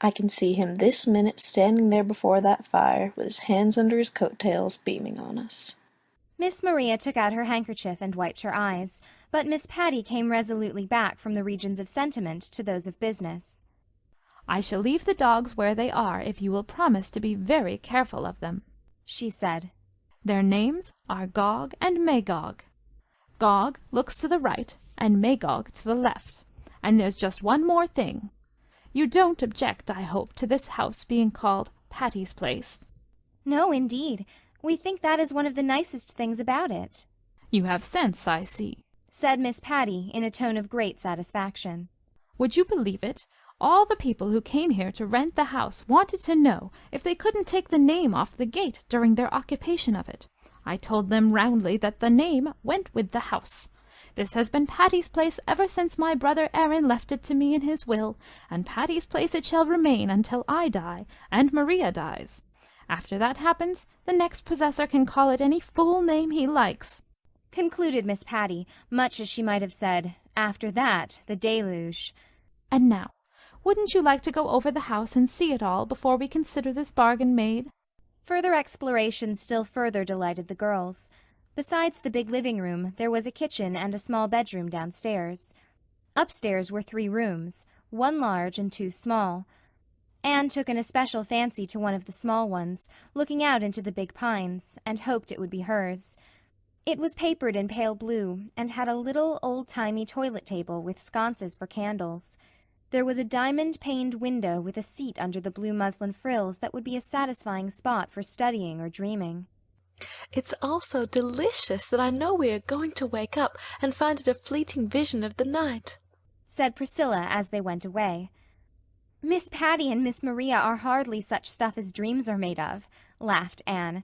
"I can see him this minute standing there before that fire, with his hands under his coat-tails, beaming on us." Miss Maria took out her handkerchief and wiped her eyes, but Miss Patty came resolutely back from the regions of sentiment to those of business. "I shall leave the dogs where they are if you will promise to be very careful of them," she said. "Their names are Gog and Magog. Gog looks to the right and Magog to the left. And there's just one more thing. You don't object, I hope, to this house being called Patty's Place?" "No, indeed. We think that is one of the nicest things about it." "You have sense, I see," said Miss Patty in a tone of great satisfaction. "Would you believe it? All the people who came here to rent the house wanted to know if they couldn't take the name off the gate during their occupation of it. I told them roundly that the name went with the house. This has been Patty's Place ever since my brother Aaron left it to me in his will, and Patty's Place it shall remain until I die and Maria dies. After that happens, the next possessor can call it any fool name he likes," concluded Miss Patty, much as she might have said, "After that, the deluge." "And now, wouldn't you like to go over the house and see it all before we consider this bargain made?" Further exploration still further delighted the girls. Besides the big living room, there was a kitchen and a small bedroom downstairs. Upstairs were 3 rooms, 1 large and 2 small. Anne took an especial fancy to one of the small ones, looking out into the big pines, and hoped it would be hers. It was papered in pale blue, and had a little old-timey toilet table with sconces for candles. There was a diamond-paned window with a seat under the blue muslin frills that would be a satisfying spot for studying or dreaming. "It's all so delicious that I know we are going to wake up and find it a fleeting vision of the night," said Priscilla as they went away. "Miss Patty and Miss Maria are hardly such stuff as dreams are made of," laughed Anne.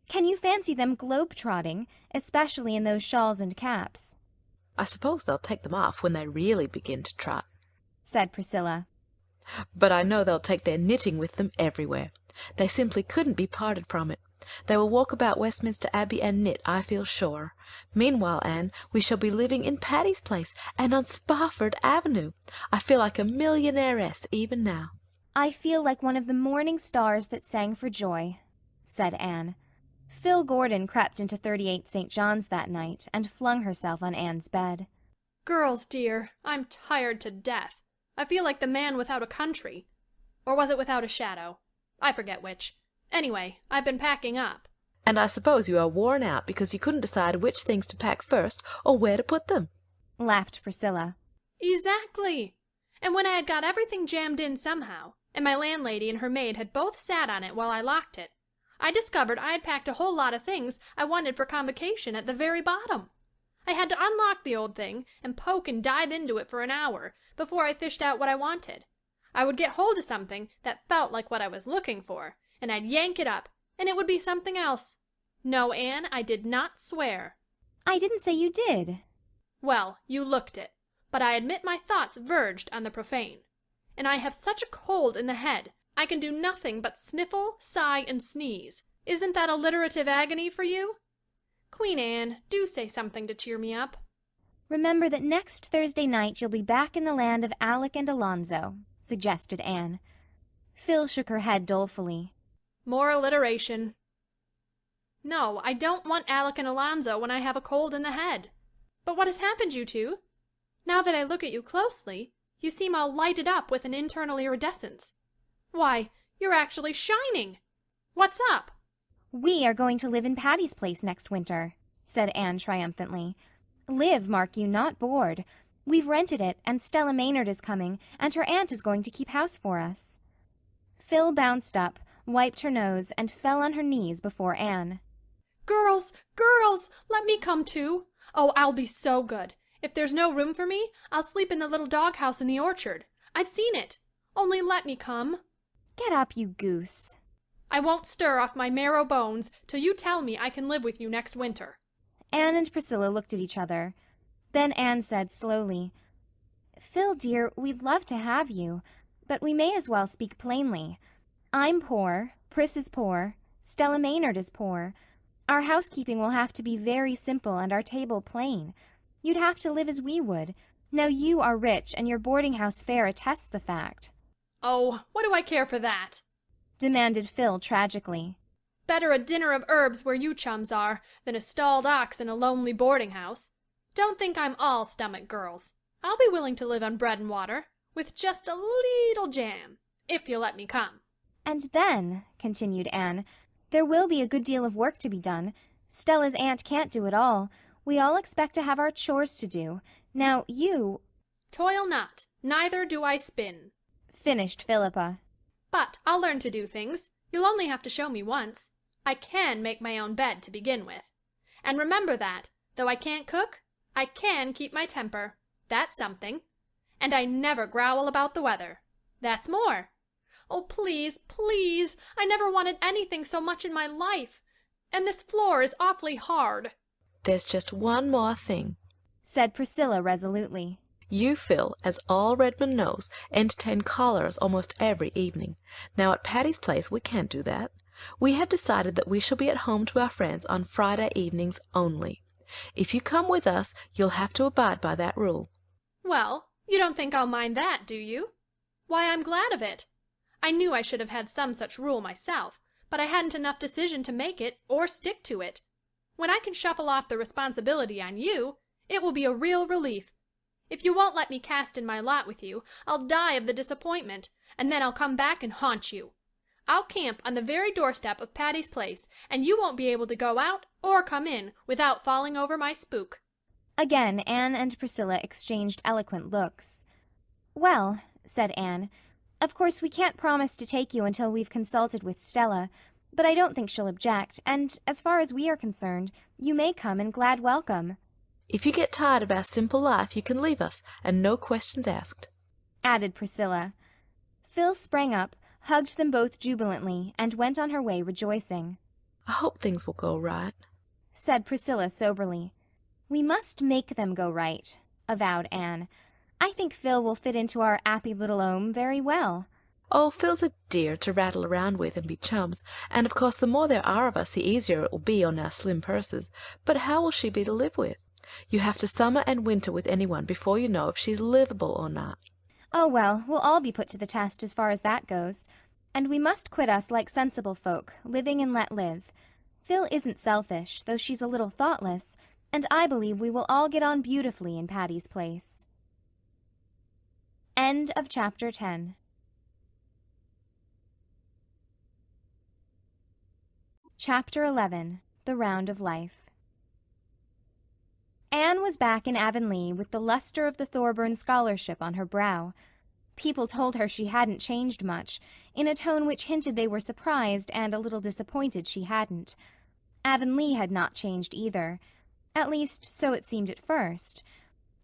"Can you fancy them globe-trotting, especially in those shawls and caps?" "I suppose they'll take them off when they really begin to trot," said Priscilla. "but I know they'll take their knitting with them everywhere. They simply couldn't be parted from it. They will walk about Westminster Abbey and knit, I feel sure. Meanwhile, Anne, we shall be living in Patty's Place and on Spofford Avenue. I feel like a millionairess even now." "I feel like one of the morning stars that sang for joy," said Anne. Phil Gordon crept into 38 St. John's that night and flung herself on Anne's bed. "Girls, dear, I'm tired to death. I feel like the man without a country. Or was it without a shadow? I forget which. Anyway, I've been packing up." "And I suppose you are worn out because you couldn't decide which things to pack first or where to put them," laughed Priscilla. "Exactly. And when I had got everything jammed in somehow, and my landlady and her maid had both sat on it while I locked it, I discovered I had packed a whole lot of things I wanted for convocation at the very bottom. I had to unlock the old thing and poke and dive into it for an hour before I fished out what I wanted. I would get hold of something that felt like what I was looking for, and I'd yank it up, and it would be something else. No, Anne, I did not swear." "I didn't say you did." "Well, you looked it, but I admit my thoughts verged on the profane. And I have such a cold in the head, I can do nothing but sniffle, sigh, and sneeze. Isn't that alliterative agony for you? Queen Anne, do say something to cheer me up." "Remember that next Thursday night you'll be back in the land of Alec and Alonzo," suggested Anne. Phil shook her head dolefully. "More alliteration. No, I don't want Alec and Alonzo when I have a cold in the head. But what has happened, you two? Now that I look at you closely, you seem all lighted up with an internal iridescence. Why, you're actually shining! What's up?" "We are going to live in Patty's Place next winter," said Anne triumphantly. "Live, mark you, not board. We've rented it, and Stella Maynard is coming, and her aunt is going to keep house for us." Phil bounced up, wiped her nose, and fell on her knees before Anne. "Girls, girls, let me come too. Oh, I'll be so good. If there's no room for me, I'll sleep in the little doghouse in the orchard. I've seen it. Only let me come." "Get up, you goose." "I won't stir off my marrow bones till you tell me I can live with you next winter." Anne and Priscilla looked at each other. Then Anne said slowly, "Phil, dear, we'd love to have you, but we may as well speak plainly. I'm poor, Pris is poor, Stella Maynard is poor. Our housekeeping will have to be very simple and our table plain. You'd have to live as we would. Now you are rich, and your boarding-house fare attests the fact. Oh, what do I care for that? Demanded Phil tragically. Better a dinner of herbs where you chums are than a stalled ox in a lonely boarding-house. Don't think I'm all stomach, girls. I'll be willing to live on bread and water, with just a leetle jam, if you'll let me come. And then, continued Anne, there will be a good deal of work to be done. Stella's aunt can't do it all. We all expect to have our chores to do. Now you— Toil not, neither do I spin, finished Philippa. But I'll learn to do things. You'll only have to show me once. I can make my own bed to begin with. And remember that, though I can't cook, I can keep my temper. That's something. And I never growl about the weather. That's more. Oh, please, please, I never wanted anything so much in my life. And this floor is awfully hard. There's just one more thing, said Priscilla resolutely. You, Phil, as all Redmond knows, entertain callers almost every evening. Now at Patty's Place we can't do that. We have decided that we shall be at home to our friends on Friday evenings only. If you come with us, you'll have to abide by that rule. Well, you don't think I'll mind that, do you? Why, I'm glad of it. I knew I should have had some such rule myself, but I hadn't enough decision to make it or stick to it. When I can shuffle off the responsibility on you, it will be a real relief. If you won't let me cast in my lot with you, I'll die of the disappointment, and then I'll come back and haunt you. I'll camp on the very doorstep of Patty's Place, and you won't be able to go out or come in without falling over my spook. Again Anne and Priscilla exchanged eloquent looks. Well, said Anne, of course we can't promise to take you until we've consulted with Stella, but I don't think she'll object, and as far as we are concerned, you may come in glad welcome. If you get tired of our simple life, you can leave us, and no questions asked, added Priscilla. Phil sprang up, hugged them both jubilantly, and went on her way rejoicing. I hope things will go right, said Priscilla soberly. We must make them go right, avowed Anne. I think Phil will fit into our appy little home very well. Oh, Phil's a dear to rattle around with and be chums, and of course the more there are of us, the easier it will be on our slim purses. But how will she be to live with? You have to summer and winter with anyone before you know if she's livable or not. Oh, well, we'll all be put to the test as far as that goes. And we must quit us like sensible folk, living and let live. Phil isn't selfish, though she's a little thoughtless, and I believe we will all get on beautifully in Patty's Place. End of Chapter 10. Chapter 11. The Round of Life. Anne was back in Avonlea with the luster of the Thorburn Scholarship on her brow. People told her she hadn't changed much, in a tone which hinted they were surprised and a little disappointed she hadn't. Avonlea had not changed either. At least, so it seemed at first.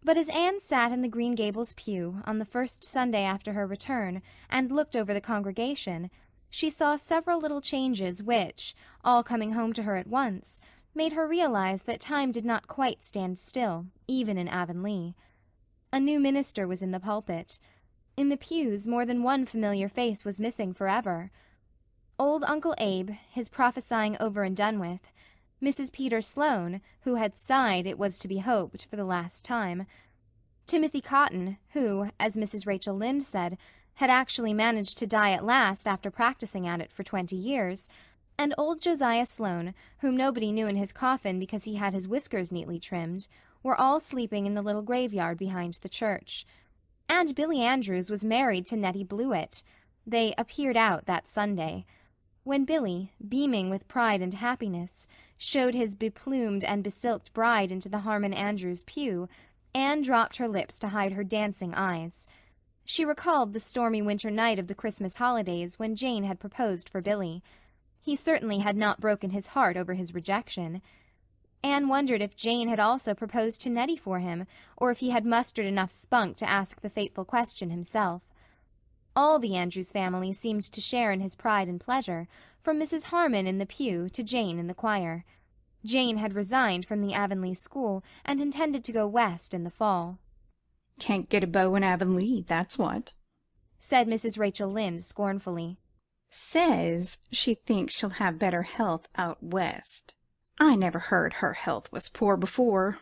But as Anne sat in the Green Gables pew on the first Sunday after her return and looked over the congregation, she saw several little changes which, all coming home to her at once, made her realize that time did not quite stand still, even in Avonlea. A new minister was in the pulpit. In the pews more than one familiar face was missing forever. Old Uncle Abe, his prophesying over and done with, Mrs. Peter Sloane, who had sighed, it was to be hoped, for the last time, Timothy Cotton, who, as Mrs. Rachel Lynde said, had actually managed to die at last after practicing at it for 20 years, and old Josiah Sloane, whom nobody knew in his coffin because he had his whiskers neatly trimmed, were all sleeping in the little graveyard behind the church. And Billy Andrews was married to Nettie Blewett. They appeared out that Sunday. When Billy, beaming with pride and happiness, showed his beplumed and besilked bride into the Harmon Andrews pew, Anne dropped her lips to hide her dancing eyes. She recalled the stormy winter night of the Christmas holidays when Jane had proposed for Billy. He certainly had not broken his heart over his rejection. Anne wondered if Jane had also proposed to Nettie for him, or if he had mustered enough spunk to ask the fateful question himself. All the Andrews family seemed to share in his pride and pleasure, from Mrs. Harmon in the pew to Jane in the choir. Jane had resigned from the Avonlea school and intended to go west in the fall. "Can't get a beau in Avonlea, that's what," said Mrs. Rachel Lynde scornfully. "Says she thinks she'll have better health out west. I never heard her health was poor before."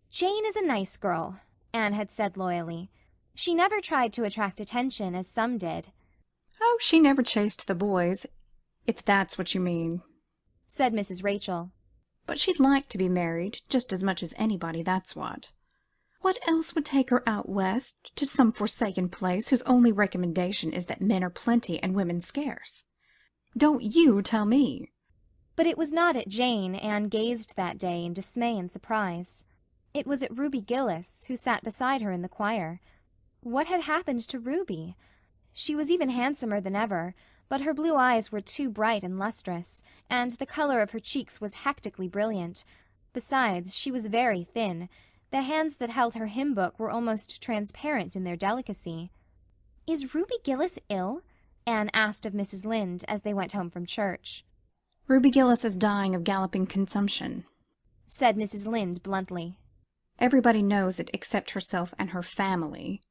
"Jane is a nice girl," Anne had said loyally. She never tried to attract attention, as some did. Oh, she never chased the boys, if that's what you mean, said Mrs. Rachel. But she'd like to be married just as much as anybody, that's what. What else would take her out west, to some forsaken place whose only recommendation is that men are plenty and women scarce? Don't you tell me. But it was not at Jane Anne gazed that day in dismay and surprise. It was at Ruby Gillis, who sat beside her in the choir. What had happened to Ruby? She was even handsomer than ever, but her blue eyes were too bright and lustrous, and the colour of her cheeks was hectically brilliant. Besides, she was very thin. The hands that held her hymn-book were almost transparent in their delicacy. "Is Ruby Gillis ill?" Anne asked of Mrs. Lynde as they went home from church. Ruby Gillis is dying of galloping consumption, said Mrs. Lynde bluntly. Everybody knows it except herself and her family.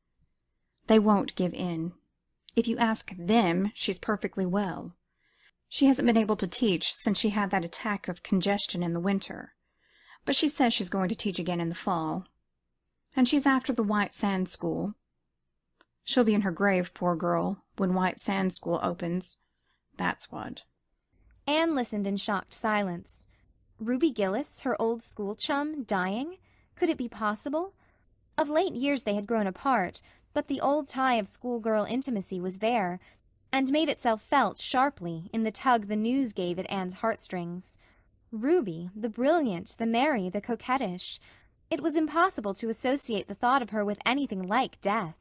They won't give in. If you ask them, she's perfectly well. She hasn't been able to teach since she had that attack of congestion in the winter, but she says she's going to teach again in the fall. And she's after the White Sands School. She'll be in her grave, poor girl, when White Sands School opens. That's what. Anne listened in shocked silence. Ruby Gillis, her old school chum, dying? Could it be possible? Of late years they had grown apart, but the old tie of schoolgirl intimacy was there, and made itself felt sharply in the tug the news gave at Anne's heartstrings. Ruby, the brilliant, the merry, the coquettish. It was impossible to associate the thought of her with anything like death.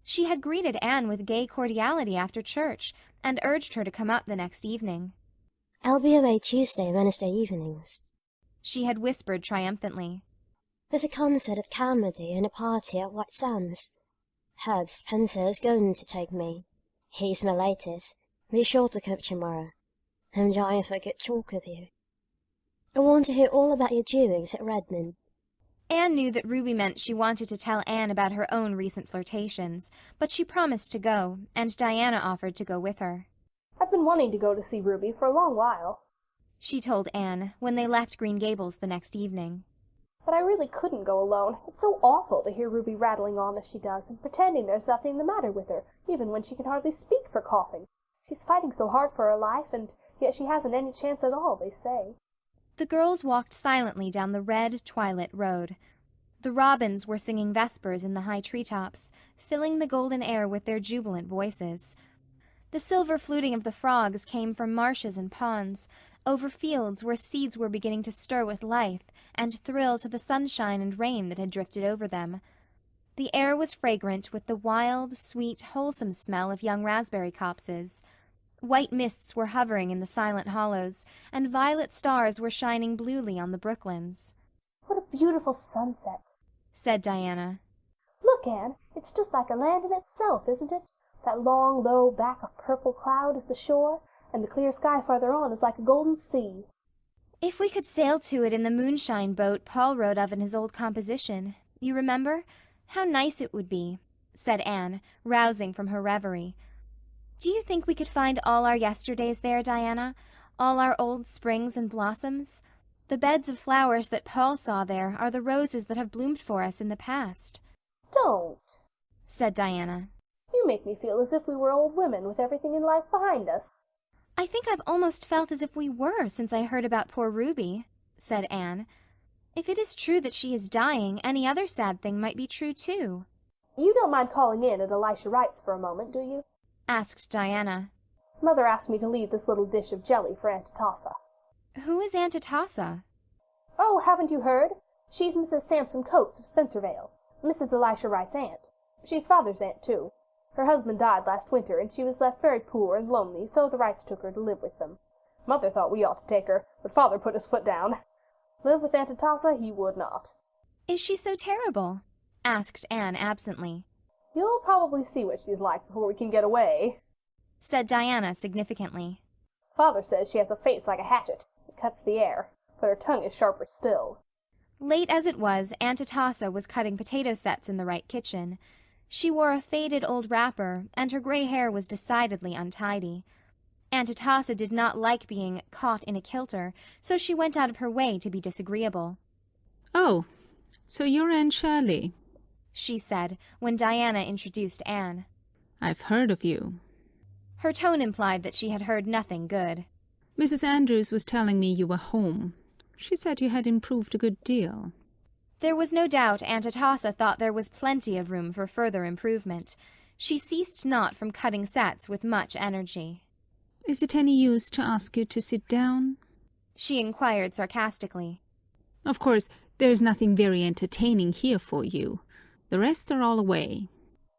She had greeted Anne with gay cordiality after church, and urged her to come up the next evening. "I'll be away Tuesday and Wednesday evenings," she had whispered triumphantly. "There's a concert at Carmody and a party at White Sands. Herb Spencer is going to take me. He's my latest. Be sure to come tomorrow. I'm dying for a good talk with you. I want to hear all about your doings at Redmond." Anne knew that Ruby meant she wanted to tell Anne about her own recent flirtations, but she promised to go, and Diana offered to go with her. "I've been wanting to go to see Ruby for a long while," she told Anne when they left Green Gables the next evening. "But I really couldn't go alone. It's so awful to hear Ruby rattling on as she does, and pretending there's nothing the matter with her, even when she can hardly speak for coughing. She's fighting so hard for her life, and yet she hasn't any chance at all, they say." The girls walked silently down the red, twilit road. The robins were singing vespers in the high treetops, filling the golden air with their jubilant voices. The silver fluting of the frogs came from marshes and ponds, over fields where seeds were beginning to stir with life and thrill to the sunshine and rain that had drifted over them. The air was fragrant with the wild, sweet, wholesome smell of young raspberry copses. White mists were hovering in the silent hollows, and violet stars were shining bluely on the brooklands. "What a beautiful sunset," said Diana. "Look, Anne, it's just like a land in itself, isn't it? That long, low back of purple cloud is the shore, and the clear sky farther on is like a golden sea." "If we could sail to it in the moonshine boat Paul wrote of in his old composition, you remember? How nice it would be," said Anne, rousing from her reverie. "Do you think we could find all our yesterdays there, Diana? All our old springs and blossoms? The beds of flowers that Paul saw there are the roses that have bloomed for us in the past." "Don't," said Diana. "You make me feel as if we were old women with everything in life behind us." "I think I've almost felt as if we were since I heard about poor Ruby," said Anne. "If it is true that she is dying, any other sad thing might be true too." "You don't mind calling in at Elisha Wright's for a moment, do you?" asked Diana. "Mother asked me to leave this little dish of jelly for Aunt Atossa." "Who is Aunt Atossa?" "Oh, haven't you heard? She's Mrs. Sampson Coates of Spencervale, Mrs. Elisha Wright's aunt. She's father's aunt, too. Her husband died last winter, and she was left very poor and lonely, so the Wrights took her to live with them. Mother thought we ought to take her, but father put his foot down. Live with Aunt Atossa he would not." "Is she so terrible?" asked Anne absently. "You'll probably see what she's like before we can get away," said Diana significantly. "Father says she has a face like a hatchet. It cuts the air, but her tongue is sharper still." Late as it was, Aunt Atossa was cutting potato sets in the Wright kitchen. She wore a faded old wrapper, and her gray hair was decidedly untidy. Aunt Atossa did not like being caught in a kilter, so she went out of her way to be disagreeable. "Oh, so you're Anne Shirley," she said, when Diana introduced Anne. "I've heard of you." Her tone implied that she had heard nothing good. "Mrs. Andrews was telling me you were home. She said you had improved a good deal." There was no doubt Aunt Atossa thought there was plenty of room for further improvement. She ceased not from cutting sets with much energy. "Is it any use to ask you to sit down?" she inquired sarcastically. "Of course, there's nothing very entertaining here for you. The rest are all away."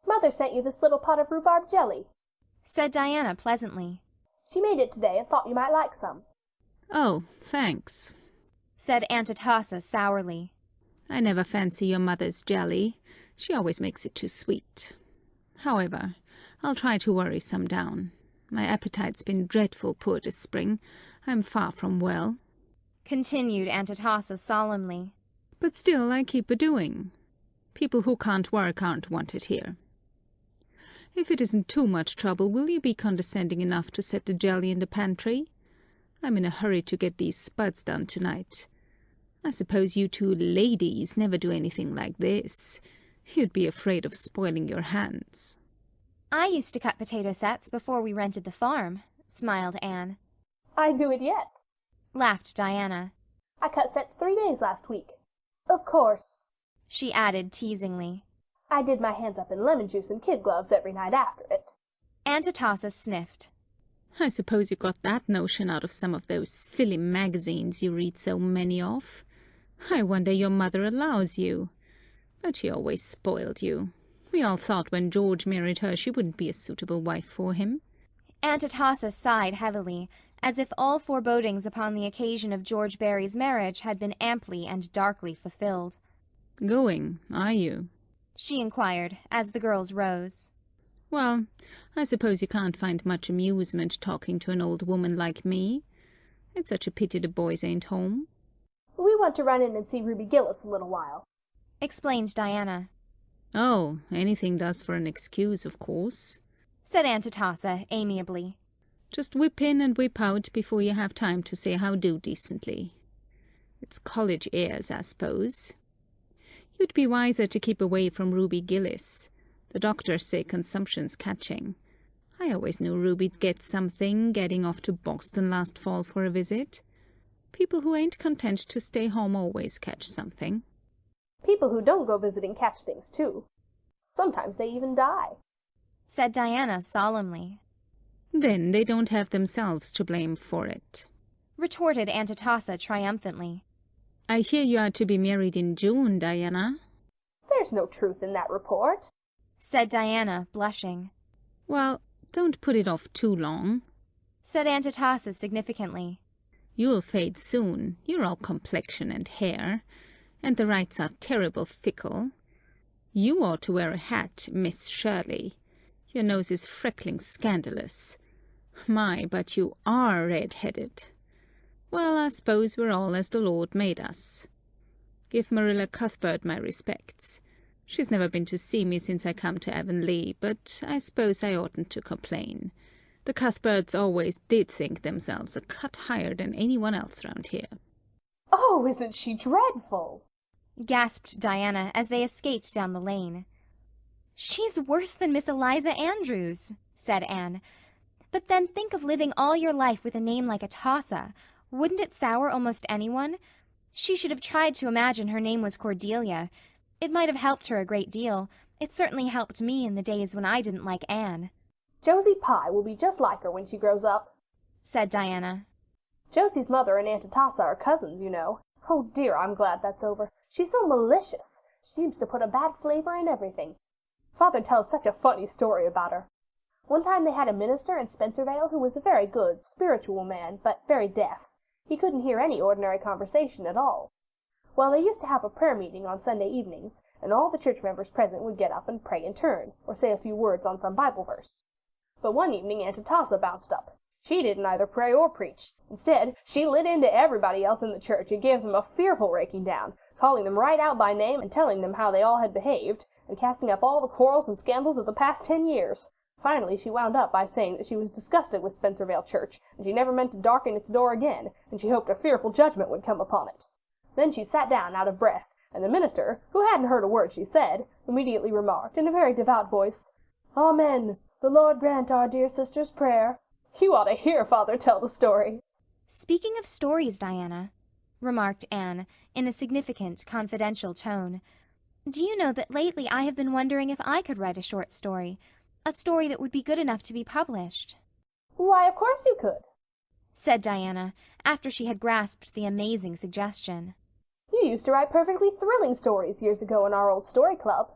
Mother sent you this little pot of rhubarb jelly, said Diana pleasantly. "She made it today and thought you might like some." "Oh, thanks," said Aunt Atossa sourly. "I never fancy your mother's jelly. She always makes it too sweet. However, I'll try to worry some down. My appetite's been dreadful poor this spring. I'm far from well," continued Aunt Atossa solemnly. "But still I keep a-doing. People who can't work aren't wanted here. If it isn't too much trouble, will you be condescending enough to set the jelly in the pantry? I'm in a hurry to get these spuds done tonight. I suppose you two ladies never do anything like this. You'd be afraid of spoiling your hands." "I used to cut potato sets before we rented the farm," smiled Anne. "I do it yet," laughed Diana. "I cut sets 3 days last week. Of course," she added teasingly, "I did my hands up in lemon juice and kid gloves every night after it." Aunt Atossa sniffed. "I suppose you got that notion out of some of those silly magazines you read so many of. I wonder your mother allows you. But she always spoiled you. We all thought when George married her she wouldn't be a suitable wife for him." Aunt Atossa sighed heavily, as if all forebodings upon the occasion of George Barry's marriage had been amply and darkly fulfilled. "Going, are you?" she inquired, as the girls rose. "Well, I suppose you can't find much amusement talking to an old woman like me. It's such a pity the boys ain't home." "We want to run in and see Ruby Gillis a little while," explained Diana. "Oh, anything does for an excuse, of course," said Aunt Atossa amiably. "Just whip in and whip out before you have time to say how do decently. It's college airs, I suppose. You'd be wiser to keep away from Ruby Gillis. The doctors say consumption's catching. I always knew Ruby'd get something, getting off to Boston last fall for a visit. People who ain't content to stay home always catch something." "People who don't go visiting catch things too. Sometimes they even die," said Diana solemnly. "Then they don't have themselves to blame for it," retorted Aunt Atossa triumphantly. "I hear you are to be married in June, Diana." "There's no truth in that report," said Diana, blushing. "Well, don't put it off too long," said Aunt Atossa significantly. "You'll fade soon. You're all complexion and hair, and the rights are terrible fickle. You ought to wear a hat, Miss Shirley. Your nose is freckling scandalous. My, but you are red-headed. Well, I suppose we're all as the Lord made us. Give Marilla Cuthbert my respects. She's never been to see me since I come to Avonlea, but I suppose I oughtn't to complain. The Cuthberts always did think themselves a cut higher than anyone else round here." "Oh, isn't she dreadful?" gasped Diana as they escaped down the lane. "She's worse than Miss Eliza Andrews," said Anne. "But then think of living all your life with a name like Atossa. Wouldn't it sour almost anyone? She should have tried to imagine her name was Cordelia. It might have helped her a great deal. It certainly helped me in the days when I didn't like Anne." "Josie Pye will be just like her when she grows up," said Diana. "Josie's mother and Aunt Atossa are cousins, you know. Oh dear, I'm glad that's over. She's so malicious. She seems to put a bad flavor in everything. Father tells such a funny story about her. One time they had a minister in Spencervale who was a very good, spiritual man, but very deaf. He couldn't hear any ordinary conversation at all. Well, they used to have a prayer meeting on Sunday evenings, and all the church members present would get up and pray in turn, or say a few words on some Bible verse. But one evening Aunt Atossa bounced up. She didn't either pray or preach. Instead, she lit into everybody else in the church and gave them a fearful raking down, calling them right out by name and telling them how they all had behaved, and casting up all the quarrels and scandals of the past 10 years. Finally, she wound up by saying that she was disgusted with Spencervale Church, and she never meant to darken its door again, and she hoped a fearful judgment would come upon it. Then she sat down out of breath, And the minister, who hadn't heard a word she said, immediately remarked in a very devout voice, "Amen. The Lord grant our dear sister's prayer." You ought to hear father tell the story. "Speaking of stories, Diana," remarked Anne, in a significant, confidential tone, "do you know that lately I have been wondering if I could write a short story, a story that would be good enough to be published?" "Why, of course you could," said Diana, after she had grasped the amazing suggestion. "You used to write perfectly thrilling stories years ago in our old story club."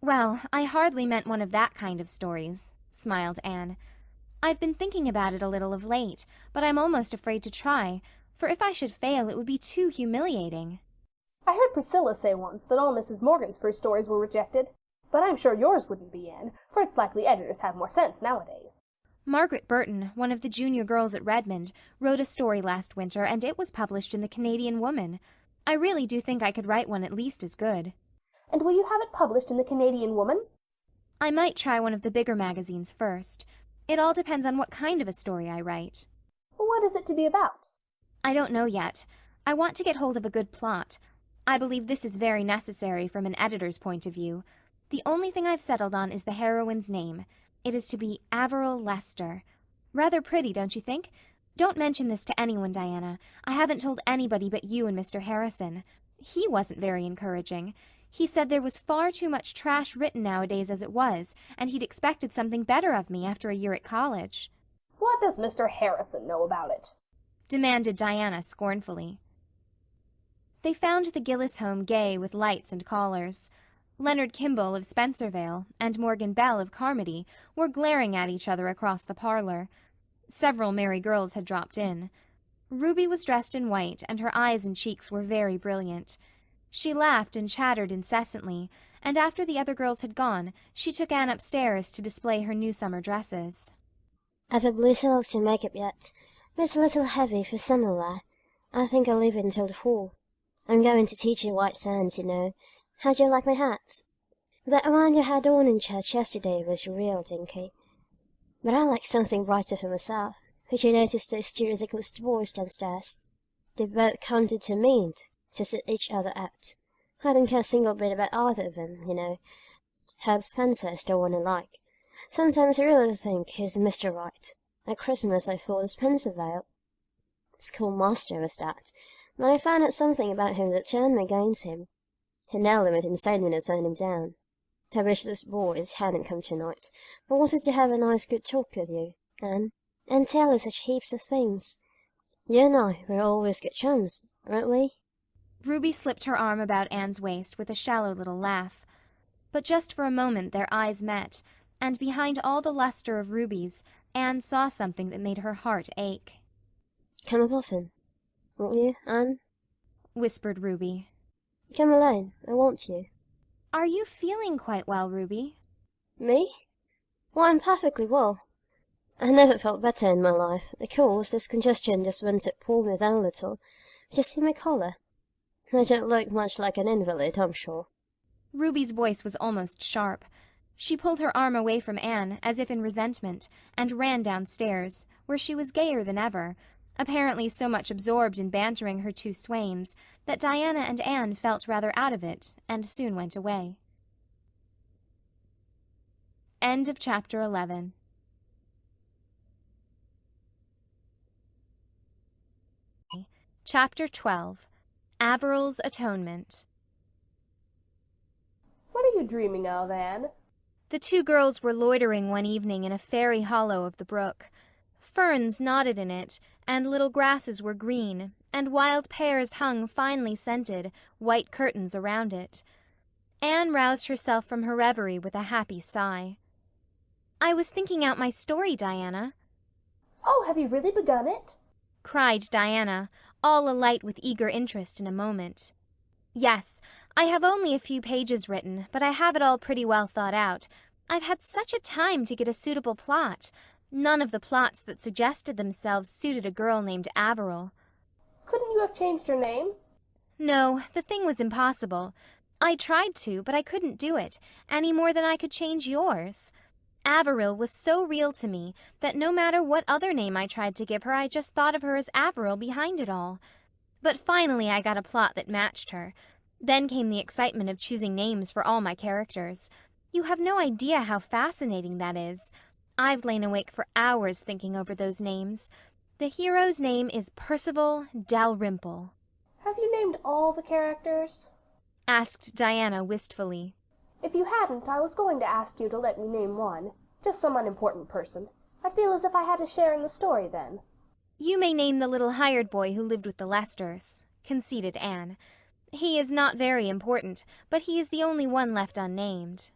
"Well, I hardly meant one of that kind of stories," smiled Anne. "I've been thinking about it a little of late, but I'm almost afraid to try, for if I should fail it would be too humiliating." "I heard Priscilla say once that all Mrs. Morgan's first stories were rejected, but I'm sure yours wouldn't be, Anne, for it's likely editors have more sense nowadays." Margaret Burton, one of the junior girls at Redmond, wrote a story last winter, and it was published in the Canadian Woman. I really do think I could write one at least as good. "And will you have it published in the Canadian Woman?" "I might try one of the bigger magazines first. It all depends on what kind of a story I write." "What is it to be about?" "I don't know yet. I want to get hold of a good plot. I believe this is very necessary from an editor's point of view. The only thing I've settled on is the heroine's name. It is to be Averil Lester. Rather pretty, don't you think? Don't mention this to anyone, Diana. I haven't told anybody but you and Mr. Harrison. He wasn't very encouraging. He said there was far too much trash written nowadays as it was, and he'd expected something better of me after a year at college." "What does Mr. Harrison know about it?" demanded Diana scornfully. They found the Gillis home gay with lights and callers. Leonard Kimball of Spencervale and Morgan Bell of Carmody were glaring at each other across the parlor. Several merry girls had dropped in. Ruby was dressed in white, and her eyes and cheeks were very brilliant. She laughed and chattered incessantly, and after the other girls had gone, she took Anne upstairs to display her new summer dresses. "I've a blue silk to make up yet, but it's a little heavy for summer wear. I think I'll leave it until the fall. I'm going to teach in White Sands, you know. How do you like my hats? That one you had on in church yesterday was real dinky. But I like something brighter for myself. Did you notice those two ridiculous boys downstairs? They both counted too mean to sit each other out. I don't care a single bit about either of them, you know. Herb Spencer is the one I like. Sometimes I really think he's Mr. Right. At Christmas I thought of Spencervale. Schoolmaster was that, but I found out something about him that turned me against him. He nearly went insane when I turned him down. I wish those boys hadn't come tonight. I wanted to have a nice good talk with you, Anne, and tell you such heaps of things. You and I were always good chums, weren't we?" Ruby slipped her arm about Anne's waist with a shallow little laugh. But just for a moment their eyes met, and behind all the lustre of Ruby's, Anne saw something that made her heart ache. "Come up often, won't you, Anne?" whispered Ruby. "Come alone, I want you." "Are you feeling quite well, Ruby?" "Me? Why, I'm perfectly well. I never felt better in my life. Of course, this congestion just went to pull me down a little. Just see my collar. I don't look much like an invalid, I'm sure." Ruby's voice was almost sharp. She pulled her arm away from Anne, as if in resentment, and ran downstairs, where she was gayer than ever, apparently so much absorbed in bantering her two swains that Diana and Anne felt rather out of it, and soon went away. End of chapter 11. Chapter 12. Averil's Atonement. "What are you dreaming of, Anne?" The two girls were loitering one evening in a fairy hollow of the brook. Ferns nodded in it, and little grasses were green, and wild pears hung finely scented, white curtains around it. Anne roused herself from her reverie with a happy sigh. "I was thinking out my story, Diana." "Oh, have you really begun it?" cried Diana, all alight with eager interest in a moment. "Yes, I have only a few pages written, but I have it all pretty well thought out. I've had such a time to get a suitable plot. None of the plots that suggested themselves suited a girl named Averil." "Couldn't you have changed your name?" "No, the thing was impossible. I tried to, but I couldn't do it, any more than I could change yours. Averil was so real to me that no matter what other name I tried to give her, I just thought of her as Averil behind it all. But finally I got a plot that matched her. Then came the excitement of choosing names for all my characters. You have no idea how fascinating that is. I've lain awake for hours thinking over those names. The hero's name is Percival Dalrymple. Have you named all the characters? Asked Diana wistfully. If you hadn't, I was going to ask you to let me name one. Just some unimportant person. I feel as if I had a share in the story then. You may name the little hired boy who lived with the Lesters, conceded Anne. He is not very important, but he is the only one left unnamed.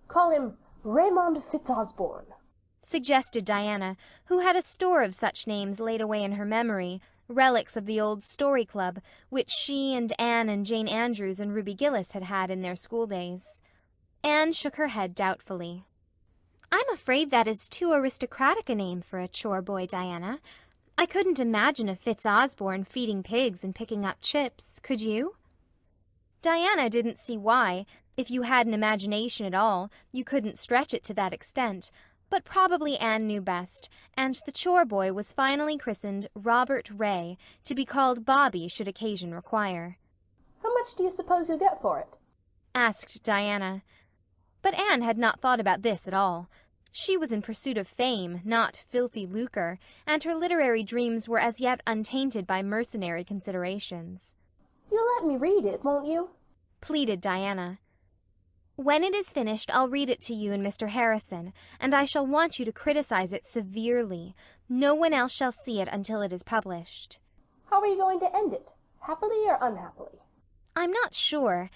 Call him Raymond Fitzosborne, suggested Diana, who had a store of such names laid away in her memory, relics of the old Story Club, which she and Anne and Jane Andrews and Ruby Gillis had had in their schooldays. Anne shook her head doubtfully. I'm afraid that is too aristocratic a name for a chore boy, Diana. I couldn't imagine a Fitzosborne feeding pigs and picking up chips, could you? Diana didn't see why, if you had an imagination at all, you couldn't stretch it to that extent, but probably Anne knew best, and the chore boy was finally christened Robert Ray, to be called Bobby should occasion require. How much do you suppose you'll get for it? Asked Diana. But Anne had not thought about this at all. She was in pursuit of fame, not filthy lucre, and her literary dreams were as yet untainted by mercenary considerations. You'll let me read it, won't you? Pleaded Diana. When it is finished, I'll read it to you and Mr. Harrison, and I shall want you to criticize it severely. No one else shall see it until it is published. How are you going to end it? Happily or unhappily? I'm not sure.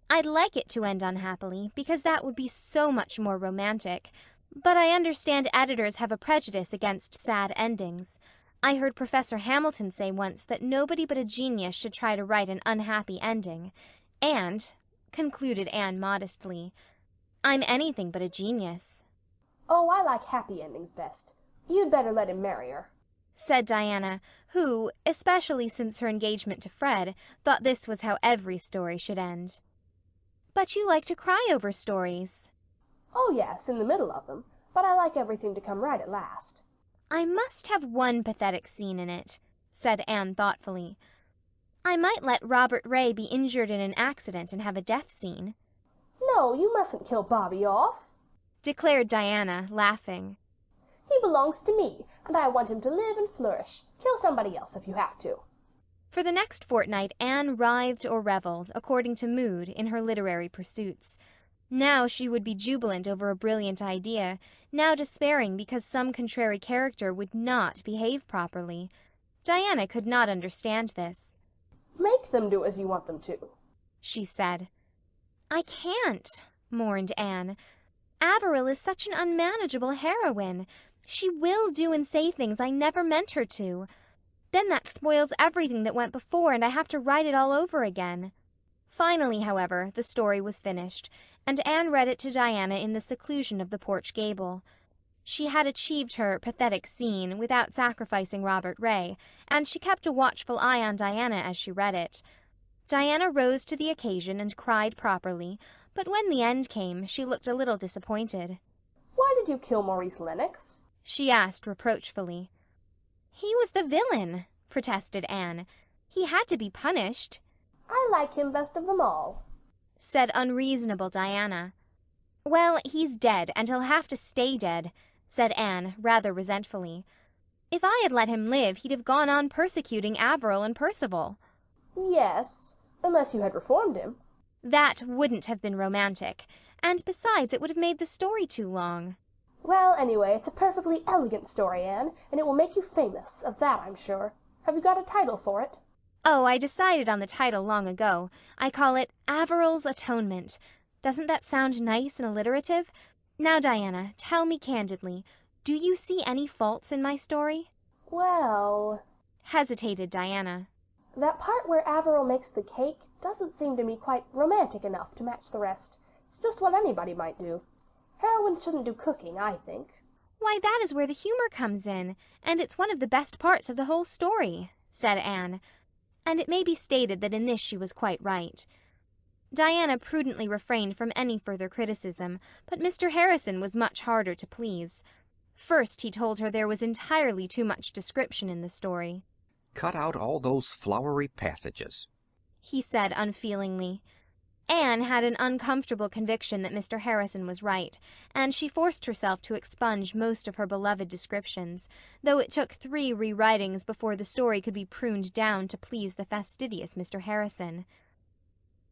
I'd like it to end unhappily, because that would be so much more romantic. But I understand editors have a prejudice against sad endings. I heard Professor Hamilton say once that nobody but a genius should try to write an unhappy ending. And, concluded Anne modestly, I'm anything but a genius. Oh, I like happy endings best. You'd better let him marry her, said Diana, who, especially since her engagement to Fred, thought this was how every story should end. But you like to cry over stories. Oh, yes, in the middle of them, but I like everything to come right at last. I must have one pathetic scene in it, said Anne thoughtfully. I might let Robert Ray be injured in an accident and have a death scene. No, you mustn't kill Bobby off, declared Diana, laughing. He belongs to me, and I want him to live and flourish. Kill somebody else if you have to. For the next fortnight Anne writhed or revelled, according to mood, in her literary pursuits. Now she would be jubilant over a brilliant idea, now despairing because some contrary character would not behave properly. Diana could not understand this. Make them do as you want them to, she said. I can't, mourned Anne. Averill is such an unmanageable heroine. She will do and say things I never meant her to. Then that spoils everything that went before, and I have to write it all over again. Finally, however, the story was finished, and Anne read it to Diana in the seclusion of the porch gable. She had achieved her pathetic scene without sacrificing Robert Ray, and she kept a watchful eye on Diana as she read it. Diana rose to the occasion and cried properly, but when the end came, she looked a little disappointed. Why did you kill Maurice Lennox? She asked reproachfully. He was the villain, protested Anne. He had to be punished. I like him best of them all, said unreasonable Diana. Well, he's dead, and he'll have to stay dead, said Anne, rather resentfully. If I had let him live, he'd have gone on persecuting Averill and Percival. Yes, unless you had reformed him. That wouldn't have been romantic, and besides, it would have made the story too long. Well, anyway, it's a perfectly elegant story, Anne, and it will make you famous, of that I'm sure. Have you got a title for it? Oh, I decided on the title long ago. I call it Averill's Atonement. Doesn't that sound nice and alliterative? Now, Diana, tell me candidly, do you see any faults in my story? Well, hesitated Diana. That part where Averill makes the cake doesn't seem to me quite romantic enough to match the rest. It's just what anybody might do. Heroines shouldn't do cooking, I think. Why, that is where the humor comes in, and it's one of the best parts of the whole story, said Anne. And it may be stated that in this she was quite right. Diana prudently refrained from any further criticism, but Mr. Harrison was much harder to please. First he told her there was entirely too much description in the story. Cut out all those flowery passages, he said unfeelingly. Anne had an uncomfortable conviction that Mr. Harrison was right, and she forced herself to expunge most of her beloved descriptions, though it took 3 rewritings before the story could be pruned down to please the fastidious Mr. Harrison.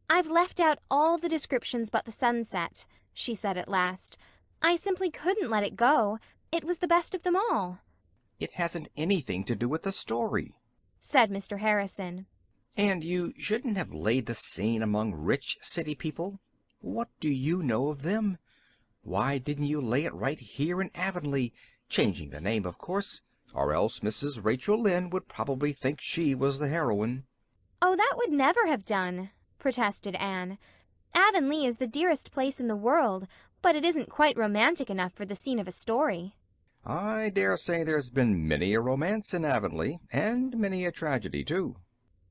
"I've left out all the descriptions but the sunset," she said at last. "I simply couldn't let it go. It was the best of them all." "It hasn't anything to do with the story," said Mr. Harrison. "and you shouldn't have laid the scene among rich city people. What do you know of them? Why didn't you lay it right here in Avonlea, changing the name, of course, or else Mrs. Rachel Lynde would probably think she was the heroine." "Oh, that would never have done," protested Anne. "Avonlea is the dearest place in the world, but it isn't quite romantic enough for the scene of a story." "I dare say there's been many a romance in Avonlea, and many a tragedy, too,"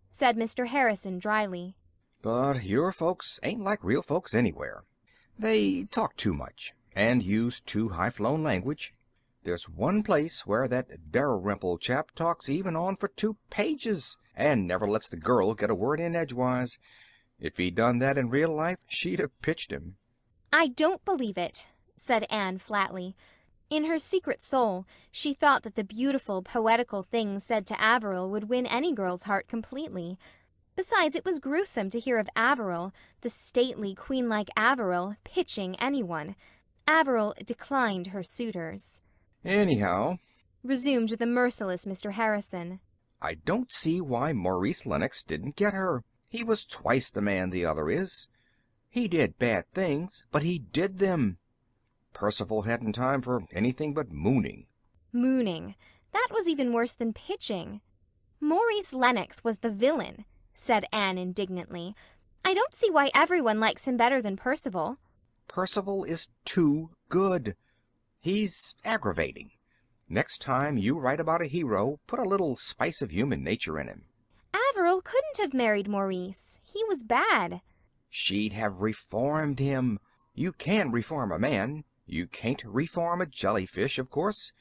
said Mr. Harrison dryly. "but your folks ain't like real folks anywhere. They talk too much, and use too high-flown language. There's one place where that Dalrymple chap talks even on for 2 pages, and never lets the girl get a word in edgewise. If he'd done that in real life, she'd have pitched him." "I don't believe it," said Anne flatly. In her secret soul, she thought that the beautiful, poetical things said to Averill would win any girl's heart completely. Besides, it was gruesome to hear of Averill, the stately, queen-like Averill, pitching anyone. Averill declined her suitors. "Anyhow," resumed the merciless Mr. Harrison, "I don't see why Maurice Lennox didn't get her. He was twice the man the other is. He did bad things, but he did them. Percival hadn't time for anything but mooning." "Mooning. That was even worse than pitching." "Maurice Lennox was the villain," said Anne indignantly. "I don't see why everyone likes him better than Percival." "Percival is too good. He's aggravating. Next time you write about a hero, put a little spice of human nature in him." "Averill couldn't have married Maurice. He was bad." "She'd have reformed him. You can reform a man. You can't reform a jellyfish, of course.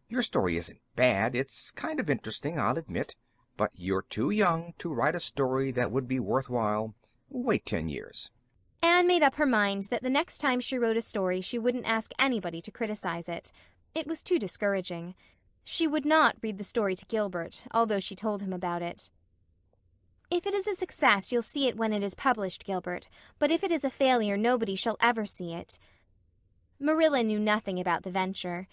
Your story isn't bad. It's kind of interesting, I'll admit. But you're too young to write a story that would be worthwhile. Wait 10 years. Anne made up her mind that the next time she wrote a story she wouldn't ask anybody to criticize it. It was too discouraging. She would not read the story to Gilbert, although she told him about it. "If it is a success, you'll see it when it is published, Gilbert, but if it is a failure, nobody shall ever see it." Marilla knew nothing about the venture.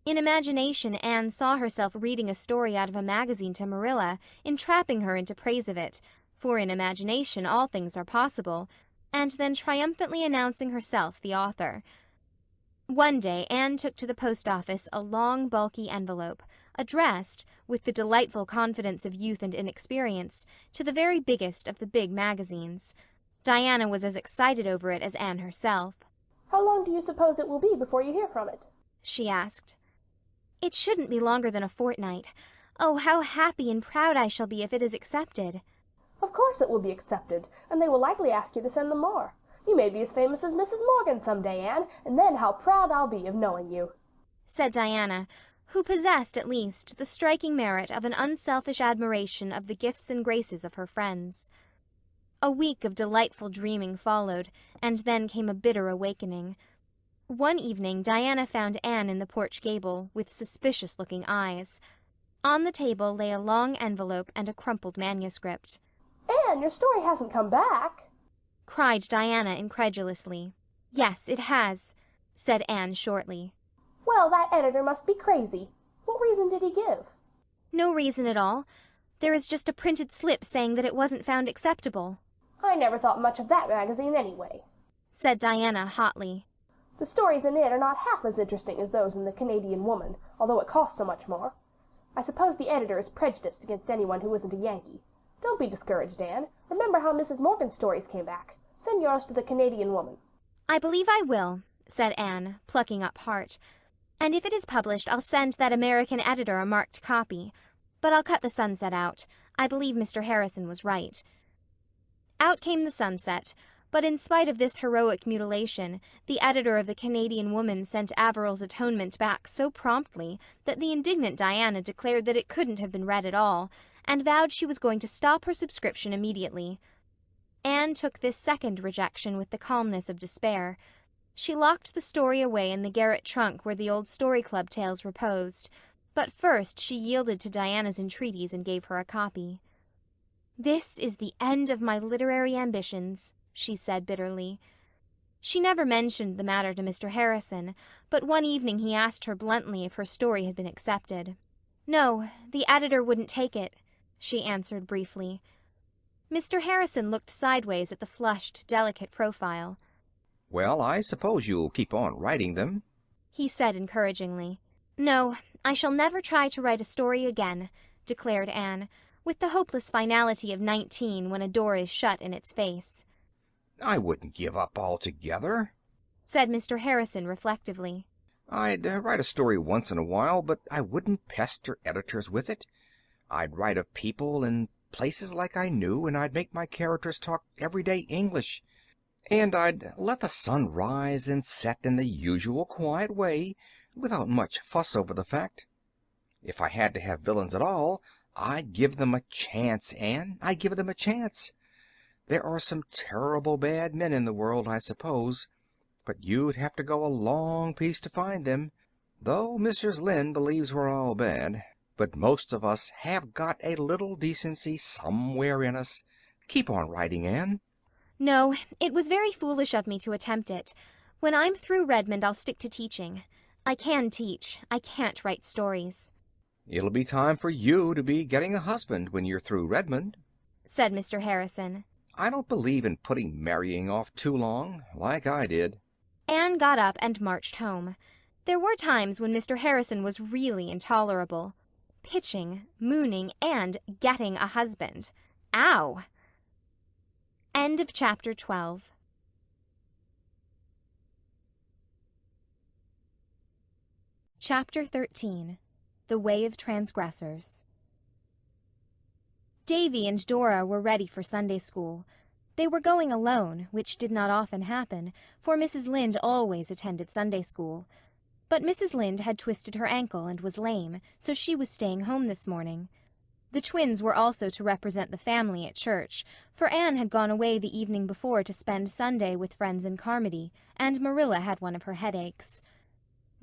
In imagination, Anne saw herself reading a story out of a magazine to Marilla, entrapping her into praise of it, for in imagination all things are possible, and then triumphantly announcing herself the author. One day Anne took to the post office a long, bulky envelope, addressed, with the delightful confidence of youth and inexperience, to the very biggest of the big magazines. Diana was as excited over it as Anne herself. "How long do you suppose it will be before you hear from it?" she asked. "It shouldn't be longer than a fortnight. Oh, how happy and proud I shall be if it is accepted." "Of course it will be accepted, and they will likely ask you to send them more. You may be as famous as Mrs. Morgan some day, Anne, and then how proud I'll be of knowing you," said Diana, who possessed at least the striking merit of an unselfish admiration of the gifts and graces of her friends. A week of delightful dreaming followed, and then came a bitter awakening. One evening Diana found Anne in the porch gable, with suspicious-looking eyes. On the table lay a long envelope and a crumpled manuscript. "Anne, your story hasn't come back," cried Diana incredulously. "Yes, it has," said Anne shortly. "Well, that editor must be crazy. What reason did he give?" "No reason at all. There is just a printed slip saying that it wasn't found acceptable." "I never thought much of that magazine anyway," said Diana hotly. "The stories in it are not half as interesting as those in the Canadian Woman, although it costs so much more. I suppose the editor is prejudiced against anyone who isn't a Yankee. Don't be discouraged, Anne. Remember how Mrs. Morgan's stories came back. Send yours to the Canadian Woman." "I believe I will," said Anne, plucking up heart. "And if it is published, I'll send that American editor a marked copy. But I'll cut the sunset out. I believe Mr. Harrison was right." Out came the sunset, but in spite of this heroic mutilation, the editor of the Canadian Woman sent Averill's atonement back so promptly that the indignant Diana declared that it couldn't have been read at all, and vowed she was going to stop her subscription immediately. Anne took this second rejection with the calmness of despair. She locked the story away in the garret trunk where the old Story Club tales reposed, but first she yielded to Diana's entreaties and gave her a copy. "This is the end of my literary ambitions," she said bitterly. She never mentioned the matter to Mr. Harrison, but one evening he asked her bluntly if her story had been accepted. "No, the editor wouldn't take it," she answered briefly. Mr. Harrison looked sideways at the flushed, delicate profile. "Well, I suppose you'll keep on writing them," he said encouragingly. "No, I shall never try to write a story again," declared Anne, with the hopeless finality of 19 when a door is shut in its face. "I wouldn't give up altogether," said Mr. Harrison reflectively. "I'd write a story once in a while, but I wouldn't pester editors with it. I'd write of people and places like I knew, and I'd make my characters talk everyday English. And I'd let the sun rise and set in the usual quiet way, without much fuss over the fact. If I had to have villains at all, I'd give them a chance, Anne. I'd give them a chance. There are some terrible bad men in the world, I suppose, but you'd have to go a long piece to find them, though Mrs. Lynde believes we're all bad. But most of us have got a little decency somewhere in us. Keep on writing, Anne." "No, it was very foolish of me to attempt it. When I'm through Redmond, I'll stick to teaching. I can teach. I can't write stories." "It'll be time for you to be getting a husband when you're through Redmond," said Mr. Harrison. "I don't believe in putting marrying off too long, like I did." Anne got up and marched home. There were times when Mr. Harrison was really intolerable. Pitching, mooning, and getting a husband. Ow! End of chapter 12. Chapter 13. The Way of Transgressors. Davy and Dora were ready for Sunday school. They were going alone, which did not often happen, for Mrs. Lynde always attended Sunday school. But Mrs. Lynde had twisted her ankle and was lame, so she was staying home this morning. The twins were also to represent the family at church, for Anne had gone away the evening before to spend Sunday with friends in Carmody, and Marilla had one of her headaches.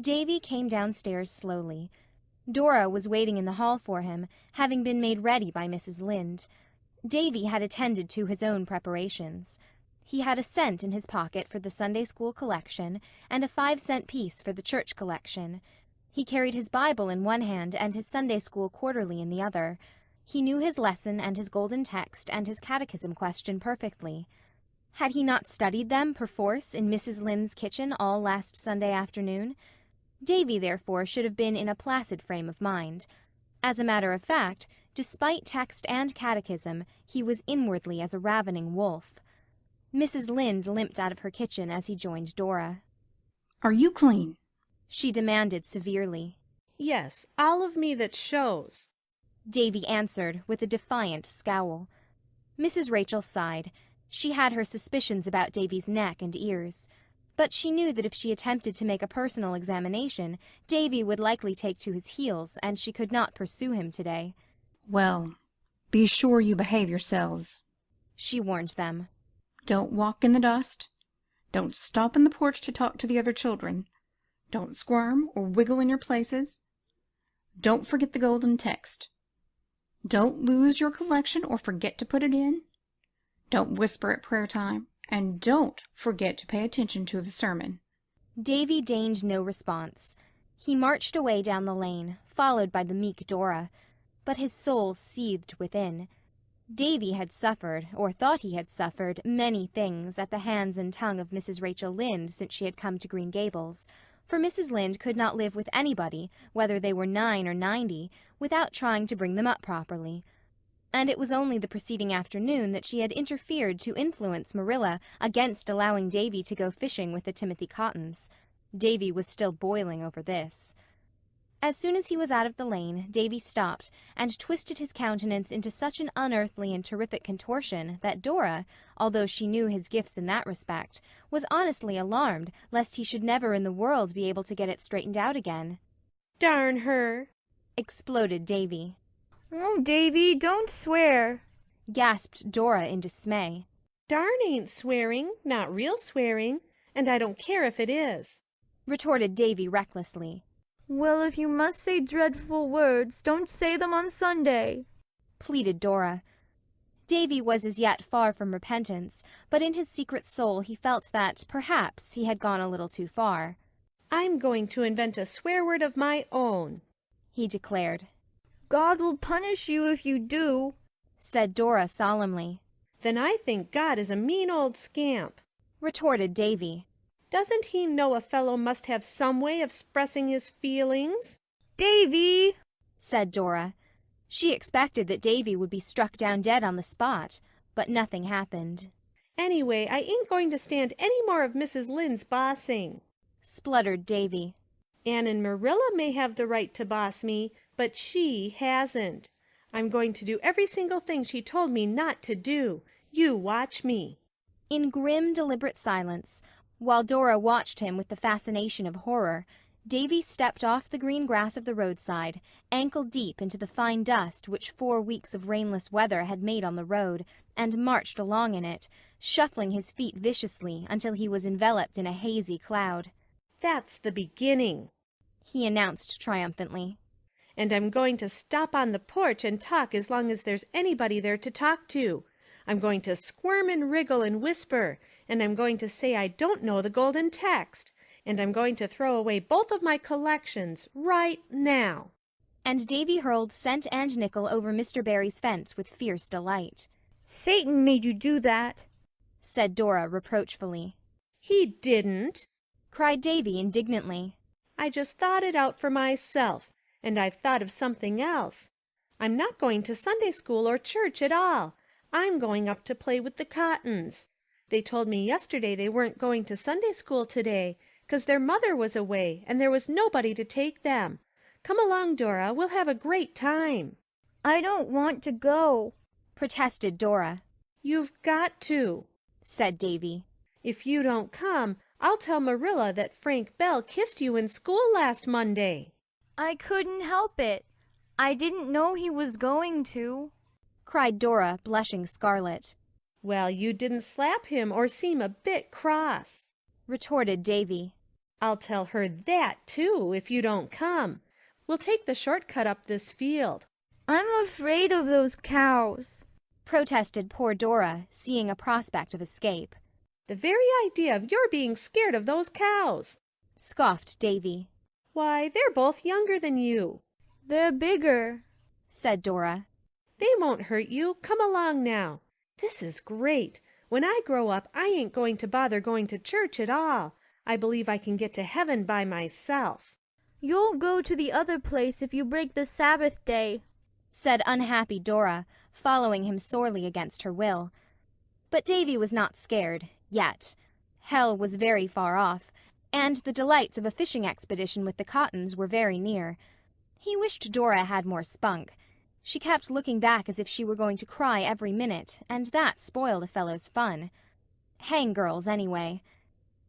Davy came downstairs slowly. Dora was waiting in the hall for him, having been made ready by Mrs. Lynde. Davy had attended to his own preparations. He had a cent in his pocket for the Sunday school collection and a 5-cent piece for the church collection. He carried his Bible in one hand and his Sunday school quarterly in the other. He knew his lesson and his golden text and his catechism question perfectly. Had he not studied them perforce in Mrs. Lynde's kitchen all last Sunday afternoon? Davy, therefore, should have been in a placid frame of mind. As a matter of fact, despite text and catechism, he was inwardly as a ravening wolf. Mrs. Lynde limped out of her kitchen as he joined Dora. "Are you clean?" she demanded severely. "Yes, all of me that shows," Davy answered with a defiant scowl. Mrs. Rachel sighed. She had her suspicions about Davy's neck and ears. But she knew that if she attempted to make a personal examination, Davy would likely take to his heels, and she could not pursue him today. "Well, be sure you behave yourselves," she warned them. "Don't walk in the dust. Don't stop in the porch to talk to the other children. Don't squirm or wiggle in your places. Don't forget the golden text. Don't lose your collection or forget to put it in. Don't whisper at prayer time. And don't forget to pay attention to the sermon." Davy deigned no response. He marched away down the lane, followed by the meek Dora. But his soul seethed within. Davy had suffered, or thought he had suffered, many things at the hands and tongue of Mrs. Rachel Lynde since she had come to Green Gables, for Mrs. Lynde could not live with anybody, whether they were 9 or 90, without trying to bring them up properly. And it was only the preceding afternoon that she had interfered to influence Marilla against allowing Davy to go fishing with the Timothy Cottons. Davy was still boiling over this. As soon as he was out of the lane, Davy stopped and twisted his countenance into such an unearthly and terrific contortion that Dora, although she knew his gifts in that respect, was honestly alarmed lest he should never in the world be able to get it straightened out again. "Darn her!" exploded Davy. "Oh, Davy, don't swear," gasped Dora in dismay. Darn ain't swearing, not real swearing, and I don't care if it is, retorted Davy recklessly. Well, if you must say dreadful words, don't say them on Sunday, pleaded Dora. Davy was as yet far from repentance, but in his secret soul he felt that, perhaps, he had gone a little too far. I'm going to invent a swear word of my own, he declared. God will punish you if you do, said Dora solemnly. Then I think God is a mean old scamp, retorted Davy. Doesn't he know a fellow must have some way of expressing his feelings? Davy, said Dora. She expected that Davy would be struck down dead on the spot, but nothing happened. Anyway, I ain't going to stand any more of Mrs. Lynde's bossing, spluttered Davy. Anne and Marilla may have the right to boss me, but she hasn't. I'm going to do every single thing she told me not to do. You watch me. In grim, deliberate silence, while Dora watched him with the fascination of horror, Davy stepped off the green grass of the roadside, ankle-deep into the fine dust which 4 weeks of rainless weather had made on the road, and marched along in it, shuffling his feet viciously until he was enveloped in a hazy cloud. That's the beginning, he announced triumphantly. And I'm going to stop on the porch and talk as long as there's anybody there to talk to. I'm going to squirm and wriggle and whisper, and I'm going to say I don't know the golden text, and I'm going to throw away both of my collections right now. And Davy hurled cent and nickel over Mr. Barry's fence with fierce delight. Satan made you do that, said Dora reproachfully. He didn't, cried Davy indignantly. I just thought it out for myself, and I've thought of something else. I'm not going to Sunday school or church at all. I'm going up to play with the Cottons. They told me yesterday they weren't going to Sunday school today, 'cause their mother was away and there was nobody to take them. Come along, Dora. We'll have a great time. I don't want to go, protested Dora. You've got to, said Davy. If you don't come, I'll tell Marilla that Frank Bell kissed you in school last Monday. I couldn't help it. I didn't know he was going to, cried Dora, blushing scarlet. Well, you didn't slap him or seem a bit cross, retorted Davy. I'll tell her that, too, if you don't come. We'll take the shortcut up this field. I'm afraid of those cows, protested poor Dora, seeing a prospect of escape. The very idea of your being scared of those cows, scoffed Davy. Why, they're both younger than you. They're bigger, said Dora. They won't hurt you. Come along now. This is great. When I grow up, I ain't going to bother going to church at all. I believe I can get to heaven by myself. You'll go to the other place if you break the Sabbath day, said unhappy Dora, following him sorely against her will. But Davy was not scared, yet. Hell was very far off, and the delights of a fishing expedition with the Cottons were very near. He wished Dora had more spunk. She kept looking back as if she were going to cry every minute, and that spoiled a fellow's fun. Hang girls, anyway.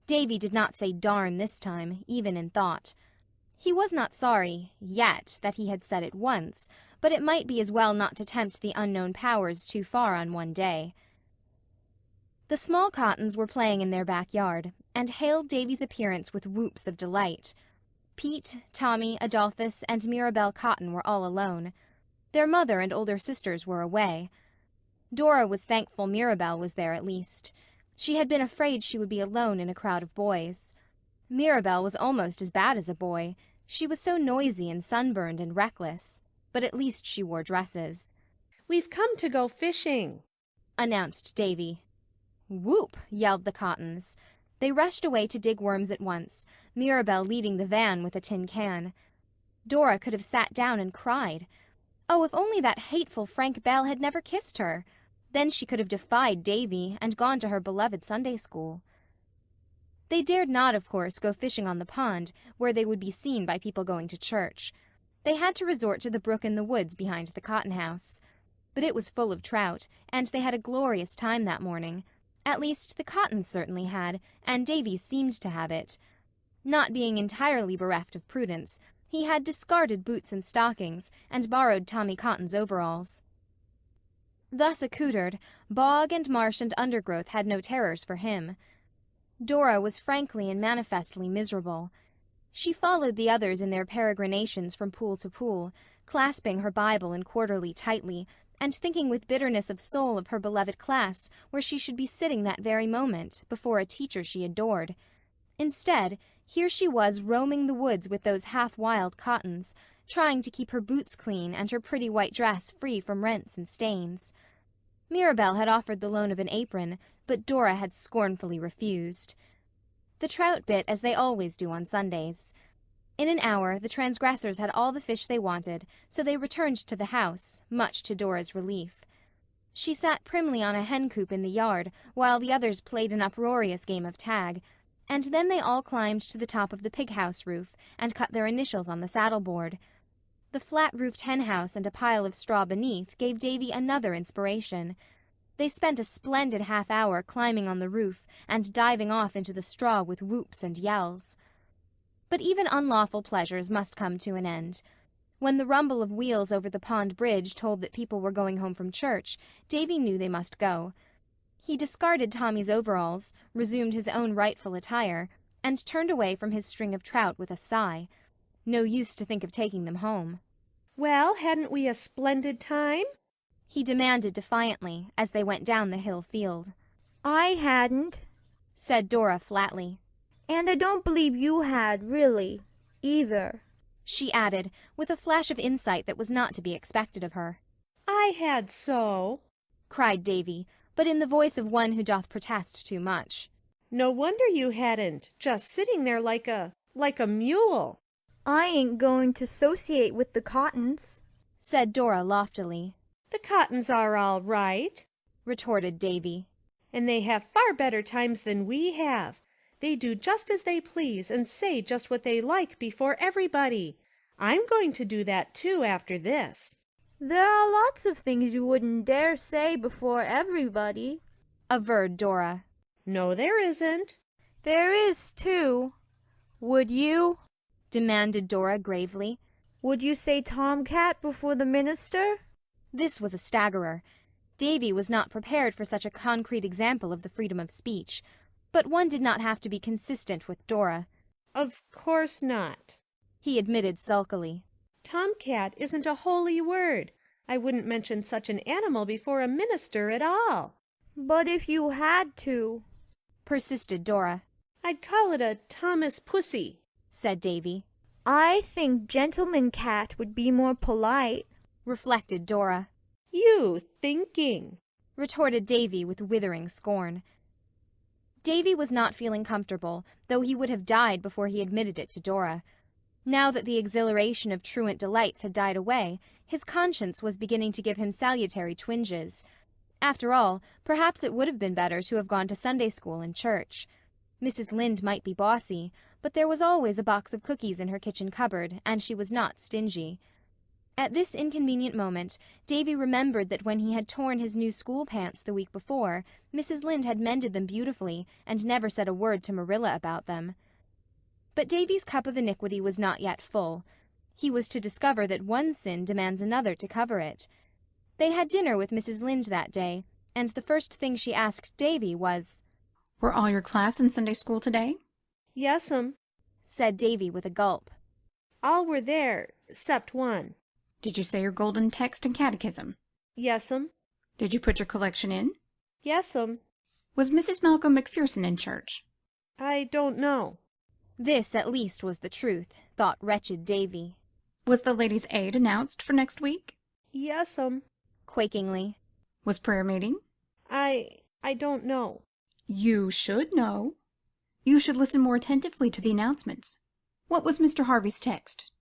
Davy did not say darn this time, even in thought. He was not sorry, yet, that he had said it once, but it might be as well not to tempt the unknown powers too far on one day. The small Cottons were playing in their backyard, and hailed Davy's appearance with whoops of delight. Pete, Tommy, Adolphus, and Mirabel Cotton were all alone. Their mother and older sisters were away. Dora was thankful Mirabel was there at least. She had been afraid she would be alone in a crowd of boys. Mirabel was almost as bad as a boy. She was so noisy and sunburned and reckless, but at least she wore dresses. We've come to go fishing, announced Davy. Whoop! Yelled the Cottons. They rushed away to dig worms at once, Mirabel leading the van with a tin can. Dora could have sat down and cried. Oh, if only that hateful Frank Bell had never kissed her! Then she could have defied Davy and gone to her beloved Sunday school. They dared not, of course, go fishing on the pond, where they would be seen by people going to church. They had to resort to the brook in the woods behind the cotton house. But it was full of trout, and they had a glorious time that morning. At least the Cottons certainly had, and Davy seemed to have it. Not being entirely bereft of prudence, he had discarded boots and stockings, and borrowed Tommy Cotton's overalls. Thus accoutred, bog and marsh and undergrowth had no terrors for him. Dora was frankly and manifestly miserable. She followed the others in their peregrinations from pool to pool, clasping her Bible and quarterly tightly, and thinking with bitterness of soul of her beloved class, where she should be sitting that very moment, before a teacher she adored. Instead, here she was roaming the woods with those half-wild Cottons, trying to keep her boots clean and her pretty white dress free from rents and stains. Mirabel had offered the loan of an apron, but Dora had scornfully refused. The trout bit as they always do on Sundays. In an hour the transgressors had all the fish they wanted, so they returned to the house, much to Dora's relief. She sat primly on a hen-coop in the yard, while the others played an uproarious game of tag, and then they all climbed to the top of the pig-house roof and cut their initials on the saddle-board. The flat-roofed hen-house and a pile of straw beneath gave Davy another inspiration. They spent a splendid half-hour climbing on the roof and diving off into the straw with whoops and yells. But even unlawful pleasures must come to an end. When the rumble of wheels over the pond bridge told that people were going home from church, Davy knew they must go. He discarded Tommy's overalls, resumed his own rightful attire, and turned away from his string of trout with a sigh. No use to think of taking them home. "Well, hadn't we a splendid time?" he demanded defiantly, as they went down the hill field. "I hadn't," said Dora flatly. "And I don't believe you had, really, either," she added, with a flash of insight that was not to be expected of her. "I had so," cried Davy, but in the voice of one who doth protest too much. "No wonder you hadn't, just sitting there like a mule." "I ain't going to 'sociate with the Cottons," said Dora loftily. "The Cottons are all right," retorted Davy. "and they have far better times than we have. They do just as they please and say just what they like before everybody. I'm going to do that too after this." "There are lots of things you wouldn't dare say before everybody," averred Dora. "No, there isn't." "There is, too. Would you?" demanded Dora gravely. "Would you say tomcat before the minister?" This was a staggerer. Davy was not prepared for such a concrete example of the freedom of speech, but one did not have to be consistent with Dora. "Of course not," he admitted sulkily. "Tomcat isn't a holy word. I wouldn't mention such an animal before a minister at all." "But if you had to," persisted Dora. "I'd call it a Thomas Pussy," said Davy. "I think gentleman cat would be more polite," reflected Dora. "You thinking," retorted Davy with withering scorn. Davy was not feeling comfortable, though he would have died before he admitted it to Dora. Now that the exhilaration of truant delights had died away, his conscience was beginning to give him salutary twinges. After all, perhaps it would have been better to have gone to Sunday school and church. Mrs. Lynde might be bossy, but there was always a box of cookies in her kitchen cupboard, and she was not stingy. At this inconvenient moment, Davy remembered that when he had torn his new school pants the week before, Mrs. Lynde had mended them beautifully and never said a word to Marilla about them. But Davy's cup of iniquity was not yet full. He was to discover that one sin demands another to cover it. They had dinner with Mrs. Lynde that day, and the first thing she asked Davy was, "Were all your class in Sunday school today?" "Yes'm," said Davy with a gulp. "All were there, 'cept one." "Did you say your golden text and catechism?" "Yes'm." "Did you put your collection in?" "Yes'm." "Was Mrs. Malcolm Macpherson in church?" "I don't know." This at least was the truth, thought wretched Davy. "Was the Ladies' Aid announced for next week?" "Yes'm." Quakingly. "Was prayer meeting?" I don't know." "You should know. You should listen more attentively to the announcements. What was Mr. Harvey's text?"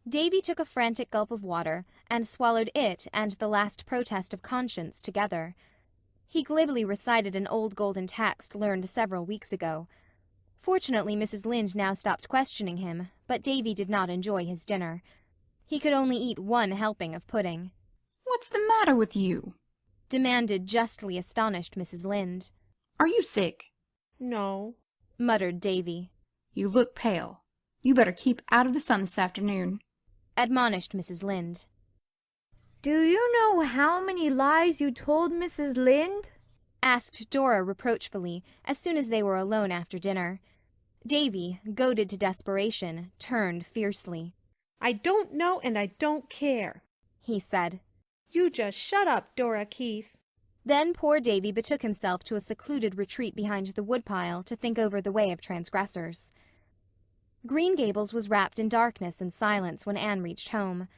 Davy took a frantic gulp of water, and swallowed it and the last protest of conscience together. He glibly recited an old golden text learned several weeks ago. Fortunately, Mrs. Lynde now stopped questioning him, but Davy did not enjoy his dinner. He could only eat one helping of pudding. "What's the matter with you?" demanded justly astonished Mrs. Lynde. "Are you sick?" "No," muttered Davy. "You look pale. You better keep out of the sun this afternoon," admonished Mrs. Lynde. Do you know how many lies you told Mrs. Lynde? asked Dora reproachfully, as soon as they were alone after dinner. Davy, goaded to desperation, turned fiercely. I don't know and I don't care, he said. You just shut up, Dora Keith. Then poor Davy betook himself to a secluded retreat behind the woodpile to think over the way of transgressors. Green Gables was wrapped in darkness and silence when Anne reached home.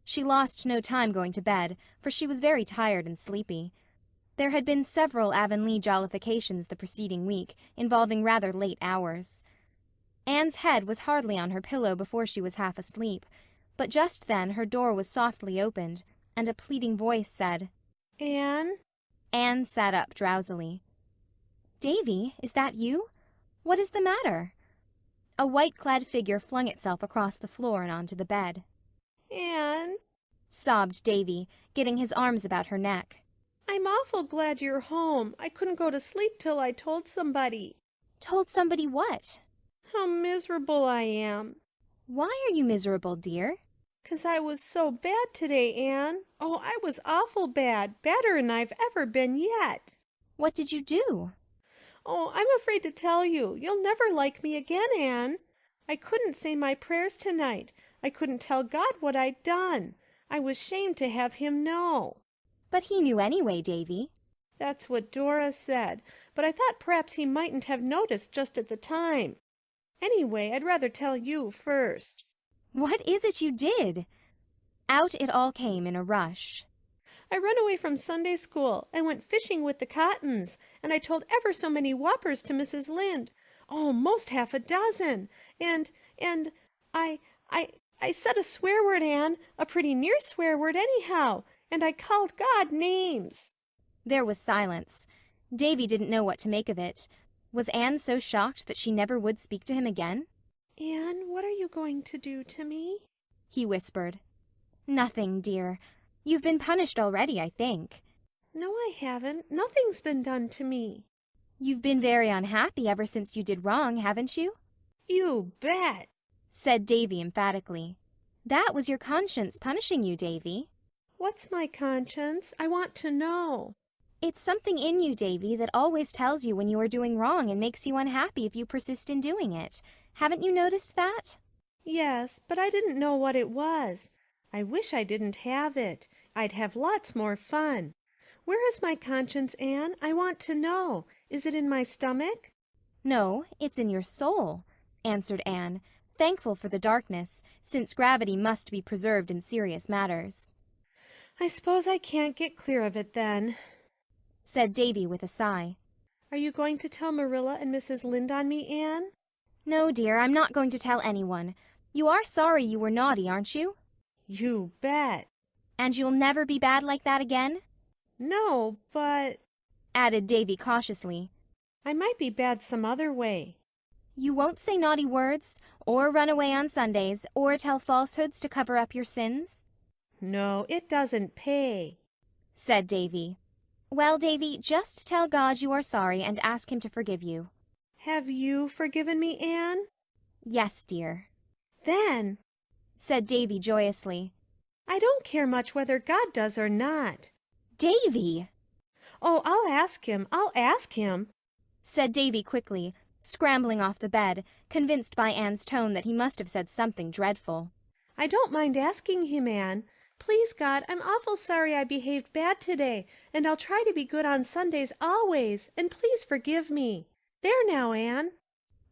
She lost no time going to bed, for she was very tired and sleepy. There had been several Avonlea jollifications the preceding week, involving rather late hours. Anne's head was hardly on her pillow before she was half asleep, but just then her door was softly opened, and a pleading voice said, Anne? Anne sat up drowsily. Davy, is that you? What is the matter? A white-clad figure flung itself across the floor and onto the bed. Anne, sobbed Davy, getting his arms about her neck. I'm awful glad you're home. I couldn't go to sleep till I told somebody. Told somebody what? How miserable I am. Why are you miserable, dear? 'Cause I was so bad today, Anne. Oh, I was awful bad, badder'n I've ever been yet. What did you do? Oh, I'm afraid to tell you. You'll never like me again, Anne. I couldn't say my prayers tonight. I couldn't tell God what I'd done. I was shamed to have him know. But he knew anyway, Davy. That's what Dora said, but I thought perhaps he mightn't have noticed just at the time. Anyway, I'd rather tell you first. What is it you did? Out it all came in a rush. I ran away from Sunday school and went fishing with the Cottons, and I told ever so many whoppers to Mrs. Lynde. Oh, most half a dozen. And I said a swear word, Anne, a pretty near swear word anyhow, and I called God names. There was silence. Davy didn't know what to make of it. Was Anne so shocked that she never would speak to him again? Anne, what are you going to do to me? He whispered. Nothing, dear. You've been punished already, I think. No, I haven't. Nothing's been done to me. You've been very unhappy ever since you did wrong, haven't you? You bet, said Davy emphatically. That was your conscience punishing you, Davy. What's my conscience? I want to know. It's something in you, Davy, that always tells you when you are doing wrong and makes you unhappy if you persist in doing it. Haven't you noticed that? Yes, but I didn't know what it was. I wish I didn't have it. I'd have lots more fun. Where is my conscience, Anne? I want to know. Is it in my stomach? No, it's in your soul, answered Anne, thankful for the darkness, since gravity must be preserved in serious matters. I suppose I can't get clear of it then, said Davy with a sigh. Are you going to tell Marilla and Mrs. Lynde on me, Anne? No, dear, I'm not going to tell anyone. You are sorry you were naughty, aren't you? You bet. And you'll never be bad like that again? No, but, added Davy cautiously, I might be bad some other way. You won't say naughty words, or run away on Sundays, or tell falsehoods to cover up your sins? No, it doesn't pay, said Davy. Well, Davy, just tell God you are sorry and ask him to forgive you. Have you forgiven me, Anne? Yes, dear. Then, said Davy joyously, I don't care much whether God does or not. Davy! Oh, I'll ask him, said Davy quickly, scrambling off the bed, convinced by Anne's tone that he must have said something dreadful. I don't mind asking him, Anne. Please, God, I'm awful sorry I behaved bad today, and I'll try to be good on Sundays always, and please forgive me. There now, Anne.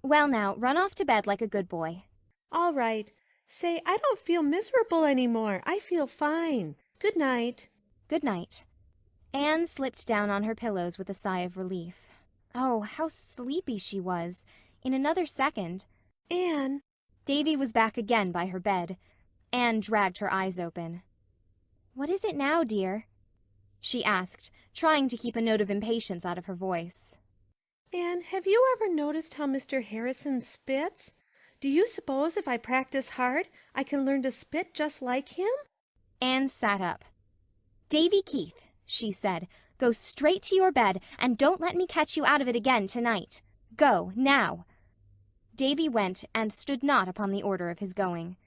Well now, run off to bed like a good boy. All right. Say, I don't feel miserable any more. I feel fine. Good night. Good night. Anne slipped down on her pillows with a sigh of relief. Oh, how sleepy she was. In another second. Anne. Davy was back again by her bed. Anne dragged her eyes open. What is it now, dear? She asked, trying to keep a note of impatience out of her voice. Anne, have you ever noticed how Mr. Harrison spits? Do you suppose if I practice hard, I can learn to spit just like him? Anne sat up. Davy Keith, she said, go straight to your bed, and don't let me catch you out of it again tonight. Go, now. Davy went and stood not upon the order of his going.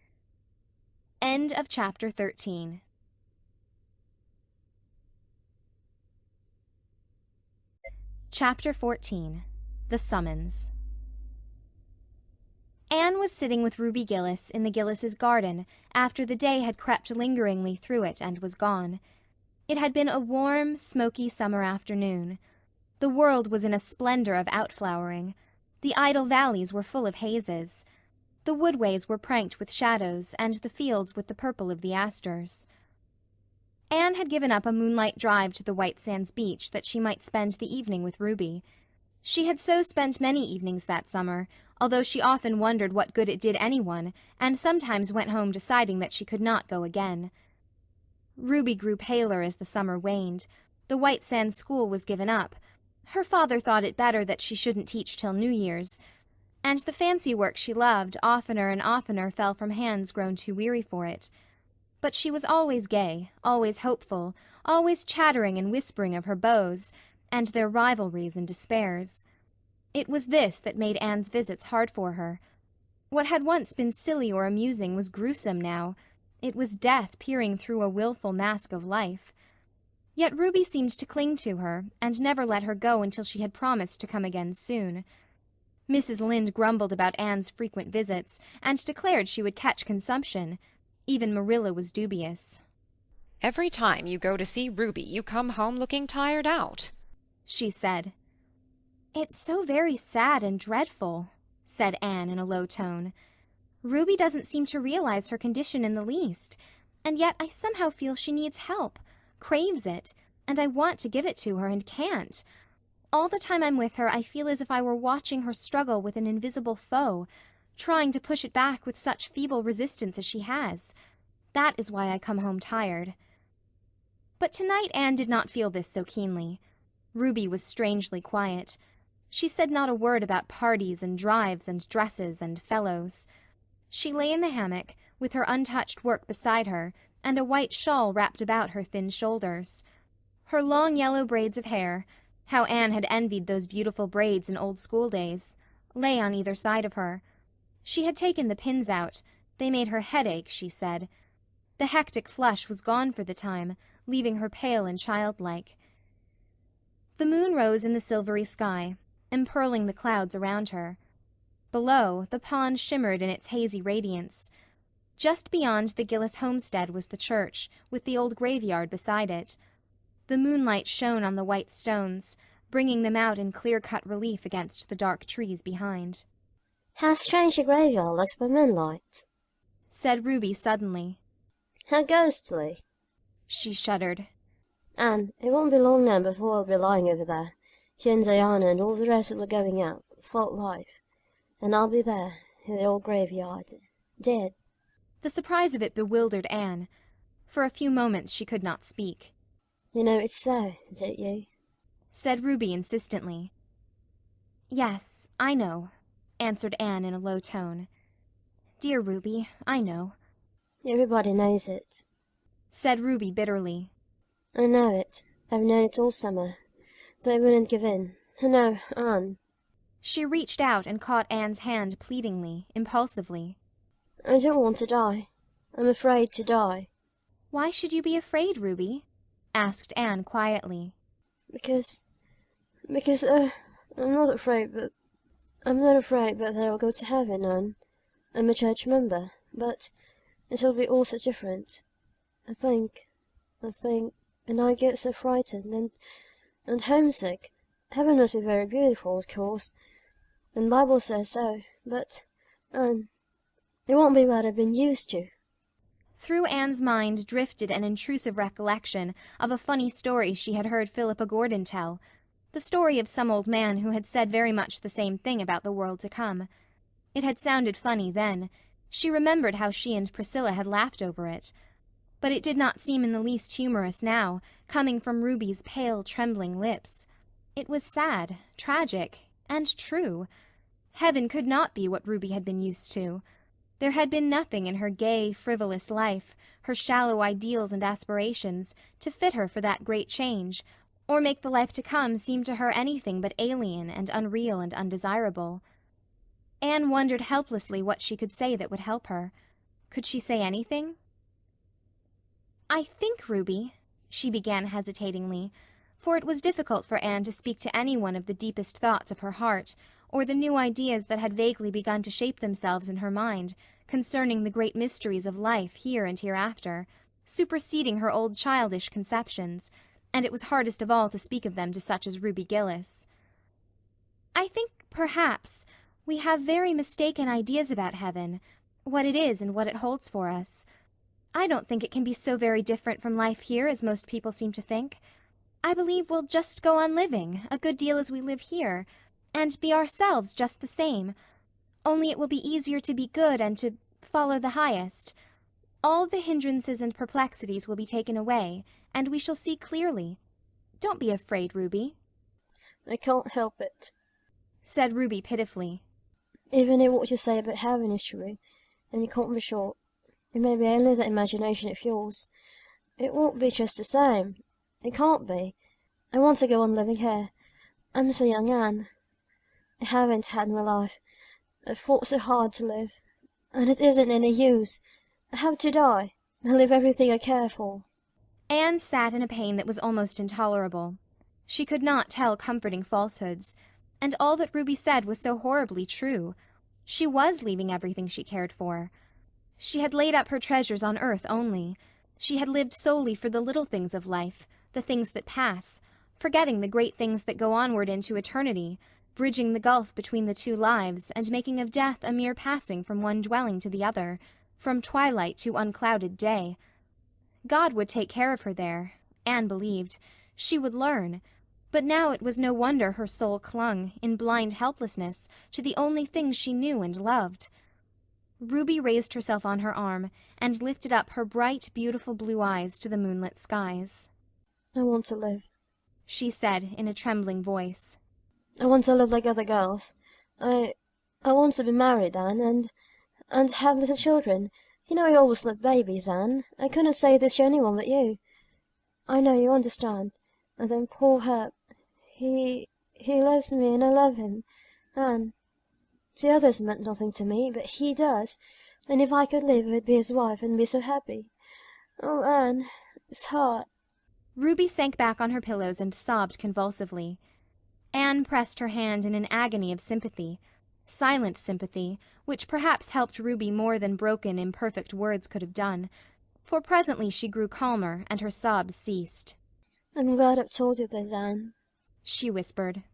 End of chapter 13. Chapter 14. The Summons. Anne was sitting with Ruby Gillis in the Gillises' garden after the day had crept lingeringly through it and was gone. It had been a warm, smoky summer afternoon. The world was in a splendor of outflowering. The idle valleys were full of hazes. The woodways were pranked with shadows, and the fields with the purple of the asters. Anne had given up a moonlight drive to the White Sands beach that she might spend the evening with Ruby. She had so spent many evenings that summer, although she often wondered what good it did anyone, and sometimes went home deciding that she could not go again. Ruby grew paler as the summer waned. The White Sands school was given up. Her father thought it better that she shouldn't teach till New Year's, and the fancy work she loved oftener and oftener fell from hands grown too weary for it. But she was always gay, always hopeful, always chattering and whispering of her beaux, and their rivalries and despairs. It was this that made Anne's visits hard for her. What had once been silly or amusing was gruesome now. It was death peering through a wilful mask of life. Yet Ruby seemed to cling to her, and never let her go until she had promised to come again soon. Mrs. Lynde grumbled about Anne's frequent visits, and declared she would catch consumption. Even Marilla was dubious. "Every time you go to see Ruby, you come home looking tired out," she said. "It's so very sad and dreadful," said Anne in a low tone. "Ruby doesn't seem to realize her condition in the least, and yet I somehow feel she needs help, craves it, and I want to give it to her and can't. All the time I'm with her I feel as if I were watching her struggle with an invisible foe, trying to push it back with such feeble resistance as she has. That is why I come home tired." But tonight Anne did not feel this so keenly. Ruby was strangely quiet. She said not a word about parties and drives and dresses and fellows. She lay in the hammock, with her untouched work beside her, and a white shawl wrapped about her thin shoulders. Her long yellow braids of hair, how Anne had envied those beautiful braids in old school days, lay on either side of her. She had taken the pins out. They made her head ache, she said. The hectic flush was gone for the time, leaving her pale and childlike. The moon rose in the silvery sky, empearling the clouds around her. Below, the pond shimmered in its hazy radiance. Just beyond the Gillis homestead was the church, with the old graveyard beside it. The moonlight shone on the white stones, bringing them out in clear-cut relief against the dark trees behind. "How strange the graveyard looks by moonlight," said Ruby suddenly. "How ghostly." She shuddered. "And it won't be long now before we'll be lying over there. He and Diana and all the rest will be going out, full life. And I'll be there, in the old graveyard, dead." The surprise of it bewildered Anne. For a few moments she could not speak. "You know it's so, don't you?" said Ruby insistently. "Yes, I know," answered Anne in a low tone. "Dear Ruby, I know." "Everybody knows it," said Ruby bitterly. "I know it. I've known it all summer. They wouldn't give in. And now, Anne." She reached out and caught Anne's hand pleadingly, impulsively. "I don't want to die. I'm afraid to die." "Why should you be afraid, Ruby?" asked Anne quietly. Because, I'm not afraid, but that I'll go to heaven, Anne. I'm a church member, but it'll be all so different. I think, and I get so frightened and homesick. Heaven must be very beautiful, of course, and Bible says so, but, Anne, it won't be what I've been used to." Through Anne's mind drifted an intrusive recollection of a funny story she had heard Philippa Gordon tell, the story of some old man who had said very much the same thing about the world to come. It had sounded funny then. She remembered how she and Priscilla had laughed over it. But it did not seem in the least humorous now, coming from Ruby's pale, trembling lips. It was sad, tragic, and true. Heaven could not be what Ruby had been used to. There had been nothing in her gay, frivolous life, her shallow ideals and aspirations, to fit her for that great change, or make the life to come seem to her anything but alien and unreal and undesirable. Anne wondered helplessly what she could say that would help her. Could she say anything? "I think, Ruby," she began hesitatingly, for it was difficult for Anne to speak to any one of the deepest thoughts of her heart, or the new ideas that had vaguely begun to shape themselves in her mind, concerning the great mysteries of life here and hereafter, superseding her old childish conceptions, and it was hardest of all to speak of them to such as Ruby Gillis. "I think, perhaps, we have very mistaken ideas about heaven, what it is and what it holds for us. I don't think it can be so very different from life here as most people seem to think. I believe we'll just go on living, a good deal as we live here, and be ourselves just the same, only it will be easier to be good and to follow the highest. All the hindrances and perplexities will be taken away, and we shall see clearly. Don't be afraid, Ruby." "I can't help it," said Ruby pitifully. "Even if what you say about heaven is true, and you can't be sure, it may be only the imagination of yours. It won't be just the same. It can't be. I want to go on living here. I'm so young, Anne. I haven't had my life. I've fought so hard to live, and it isn't any use. I have to die, and leave everything I care for." Anne sat in a pain that was almost intolerable. She could not tell comforting falsehoods, and all that Ruby said was so horribly true. She was leaving everything she cared for. She had laid up her treasures on earth only. She had lived solely for the little things of life, the things that pass, forgetting the great things that go onward into eternity, bridging the gulf between the two lives, and making of death a mere passing from one dwelling to the other, from twilight to unclouded day. God would take care of her there, Anne believed. She would learn. But now it was no wonder her soul clung, in blind helplessness, to the only things she knew and loved. Ruby raised herself on her arm, and lifted up her bright, beautiful blue eyes to the moonlit skies. "I want to live," she said in a trembling voice. "I want to live like other girls. I want to be married, Anne, and have little children. You know I always loved babies, Anne. I couldn't say this to anyone but you. I know you understand. And then poor Herb, he loves me and I love him, Anne. The others meant nothing to me, but he does, and if I could live I would be his wife and be so happy. Oh, Anne, it's hard." Ruby sank back on her pillows and sobbed convulsively. Anne pressed her hand in an agony of sympathy, silent sympathy, which perhaps helped Ruby more than broken, imperfect words could have done, for presently she grew calmer, and her sobs ceased. "I'm glad I've told you this, Anne," she whispered.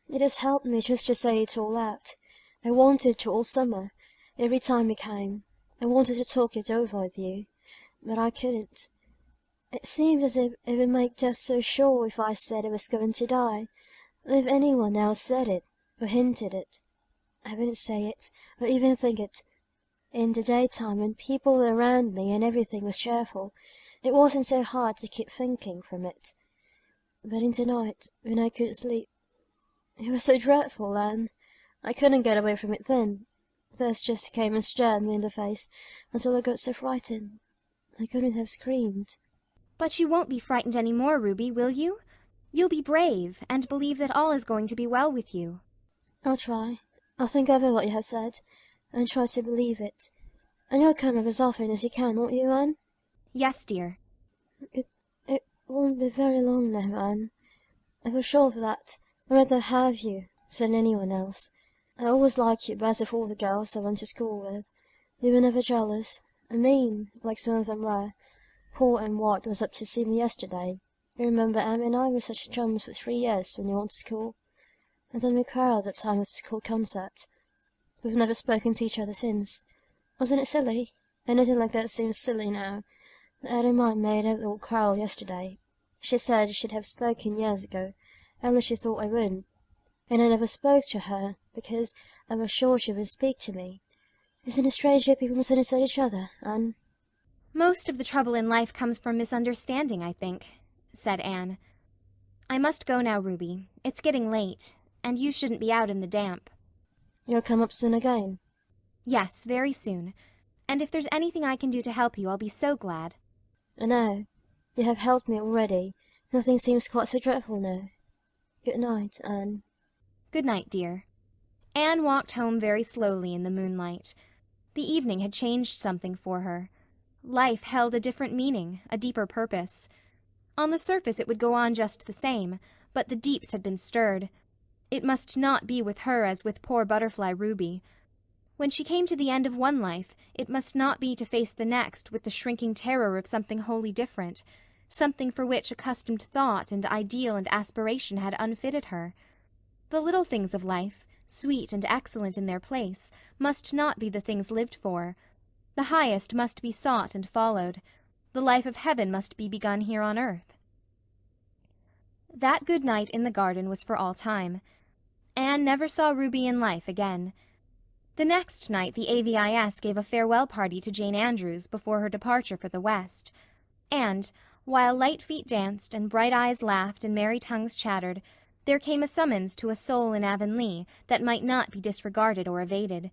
"It has helped me just to say it all out. I wanted to all summer. Every time you came, I wanted to talk it over with you, but I couldn't. It seemed as if it would make death so sure if I said I was going to die, or if anyone else said it, or hinted it. I wouldn't say it, or even think it. In the daytime, when people were around me and everything was cheerful, it wasn't so hard to keep thinking from it. But in the night, when I couldn't sleep, it was so dreadful, Anne. I couldn't get away from it then. Death just came and stared me in the face until I got so frightened I couldn't have screamed." "But you won't be frightened any more, Ruby, will you? You'll be brave, and believe that all is going to be well with you." "I'll try. I'll think over what you have said, and try to believe it. And you'll come up as often as you can, won't you, Anne?" "Yes, dear." It won't be very long now, Anne. I feel sure of that. I'd rather have you than anyone else. I always liked you best of all the girls I went to school with. You were never jealous. I mean, like some of them were. Paul and Watt was up to see me yesterday. You remember Em and I were such chums for 3 years when you went to school. And then we quarrelled at the time of the school concert. We've never spoken to each other since. Wasn't it silly? Anything like that seems silly now. But Ada mine made out the old quarrel yesterday. She said she'd have spoken years ago, only she thought I wouldn't. And I never spoke to her, because I was sure she would speak to me. Isn't it strange how people misunderstand each other, Anne? "Most of the trouble in life comes from misunderstanding, I think," said Anne. "I must go now, Ruby. It's getting late, and you shouldn't be out in the damp." "You'll come up soon again?" "Yes, very soon. And if there's anything I can do to help you, I'll be so glad." "I know. You have helped me already. Nothing seems quite so dreadful now. Good night, Anne." "Good night, dear." Anne walked home very slowly in the moonlight. The evening had changed something for her. Life held a different meaning, a deeper purpose. On the surface it would go on just the same, but the deeps had been stirred. It must not be with her as with poor butterfly Ruby. When she came to the end of one life, it must not be to face the next with the shrinking terror of something wholly different, something for which accustomed thought and ideal and aspiration had unfitted her. The little things of life, sweet and excellent in their place, must not be the things lived for. The highest must be sought and followed. The life of heaven must be begun here on earth. That good night in the garden was for all time. Anne never saw Ruby in life again. The next night the AVIS gave a farewell party to Jane Andrews before her departure for the West, and, while light feet danced and bright eyes laughed and merry tongues chattered, there came a summons to a soul in Avonlea that might not be disregarded or evaded.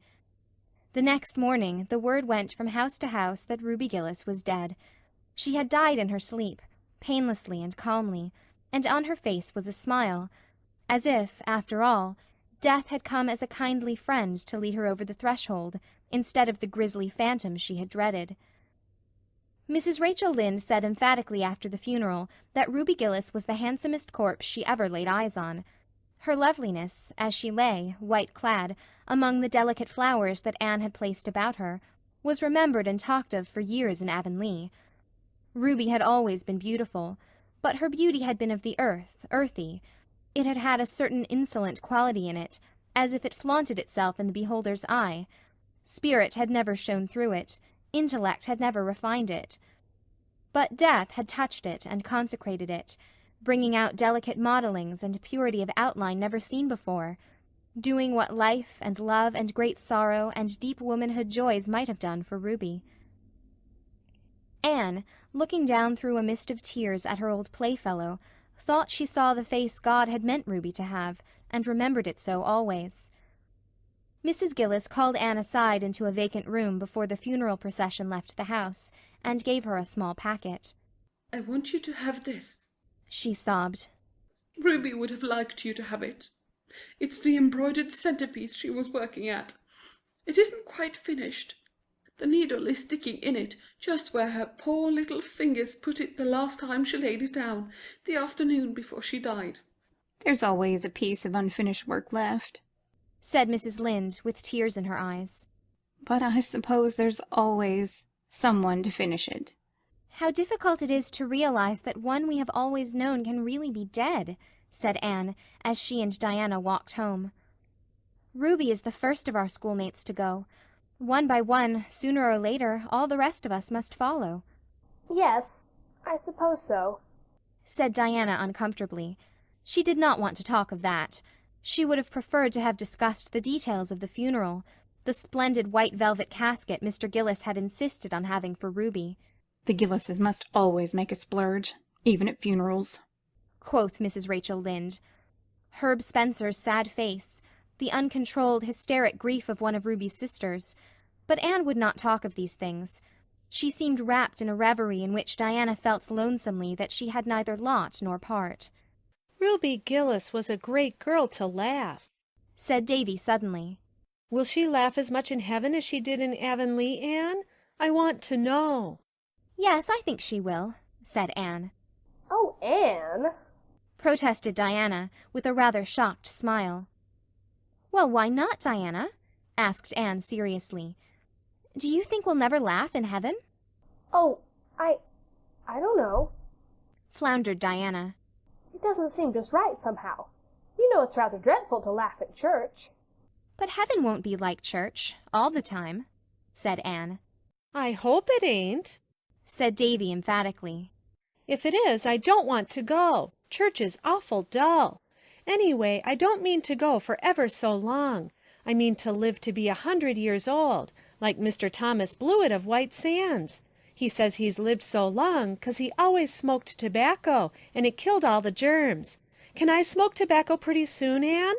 The next morning the word went from house to house that Ruby Gillis was dead. She had died in her sleep, painlessly and calmly, and on her face was a smile, as if, after all, death had come as a kindly friend to lead her over the threshold, instead of the grisly phantom she had dreaded. Mrs. Rachel Lynde said emphatically after the funeral that Ruby Gillis was the handsomest corpse she ever laid eyes on. Her loveliness, as she lay, white-clad, among the delicate flowers that Anne had placed about her, was remembered and talked of for years in Avonlea. Ruby had always been beautiful, but her beauty had been of the earth, earthy. It had had a certain insolent quality in it, as if it flaunted itself in the beholder's eye. Spirit had never shone through it, intellect had never refined it. But death had touched it and consecrated it, bringing out delicate modellings and purity of outline never seen before, doing what life and love and great sorrow and deep womanhood joys might have done for Ruby. Anne, looking down through a mist of tears at her old playfellow, thought she saw the face God had meant Ruby to have, and remembered it so always. Mrs. Gillis called Anne aside into a vacant room before the funeral procession left the house, and gave her a small packet. "I want you to have this," she sobbed. "Ruby would have liked you to have it. It's the embroidered centerpiece she was working at. It isn't quite finished. The needle is sticking in it just where her poor little fingers put it the last time she laid it down, the afternoon before she died." There's always a piece of unfinished work left, said Mrs. Lynde, with tears in her eyes. But I suppose there's always someone to finish it. How difficult it is to realize that one we have always known can really be dead, said Anne, as she and Diana walked home. Ruby is the first of our schoolmates to go. One by one, sooner or later, all the rest of us must follow. Yes, I suppose so, said Diana uncomfortably. She did not want to talk of that. She would have preferred to have discussed the details of the funeral, the splendid white velvet casket Mr. Gillis had insisted on having for Ruby. "The Gillises must always make a splurge, even at funerals," quoth Mrs. Rachel Lynde. Herb Spencer's sad face, the uncontrolled, hysteric grief of one of Ruby's sisters. But Anne would not talk of these things. She seemed wrapped in a reverie in which Diana felt lonesomely that she had neither lot nor part. "Ruby Gillis was a great girl to laugh," said Davy suddenly. "Will she laugh as much in heaven as she did in Avonlea, Anne? I want to know." "Yes, I think she will," said Anne. "Oh, Anne!" protested Diana, with a rather shocked smile. "Well, why not, Diana?" asked Anne seriously. "Do you think we'll never laugh in heaven?" "Oh, I don't know," floundered Diana. "It doesn't seem just right, somehow. You know it's rather dreadful to laugh at church." "But heaven won't be like church, all the time," said Anne. "I hope it ain't," said Davy emphatically. "If it is, I don't want to go. Church is awful dull. Anyway, I don't mean to go for ever so long. I mean to live to be 100 years old, like Mr. Thomas Blewett of White Sands. He says he's lived so long 'cause he always smoked tobacco, and it killed all the germs. Can I smoke tobacco pretty soon, Anne?"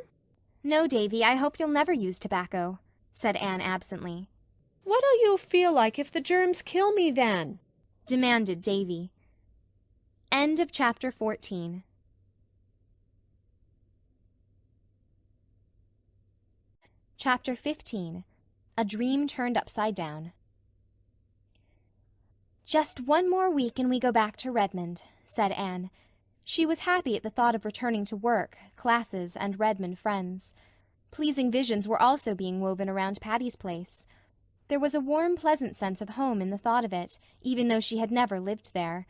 "No, Davy, I hope you'll never use tobacco," said Anne absently. "What'll you feel like if the germs kill me then?" demanded Davy. End of chapter 14. Chapter 15. A Dream Turned Upside Down. "Just one more week and we go back to Redmond," said Anne. She was happy at the thought of returning to work, classes, and Redmond friends. Pleasing visions were also being woven around Patty's Place. There was a warm, pleasant sense of home in the thought of it, even though she had never lived there.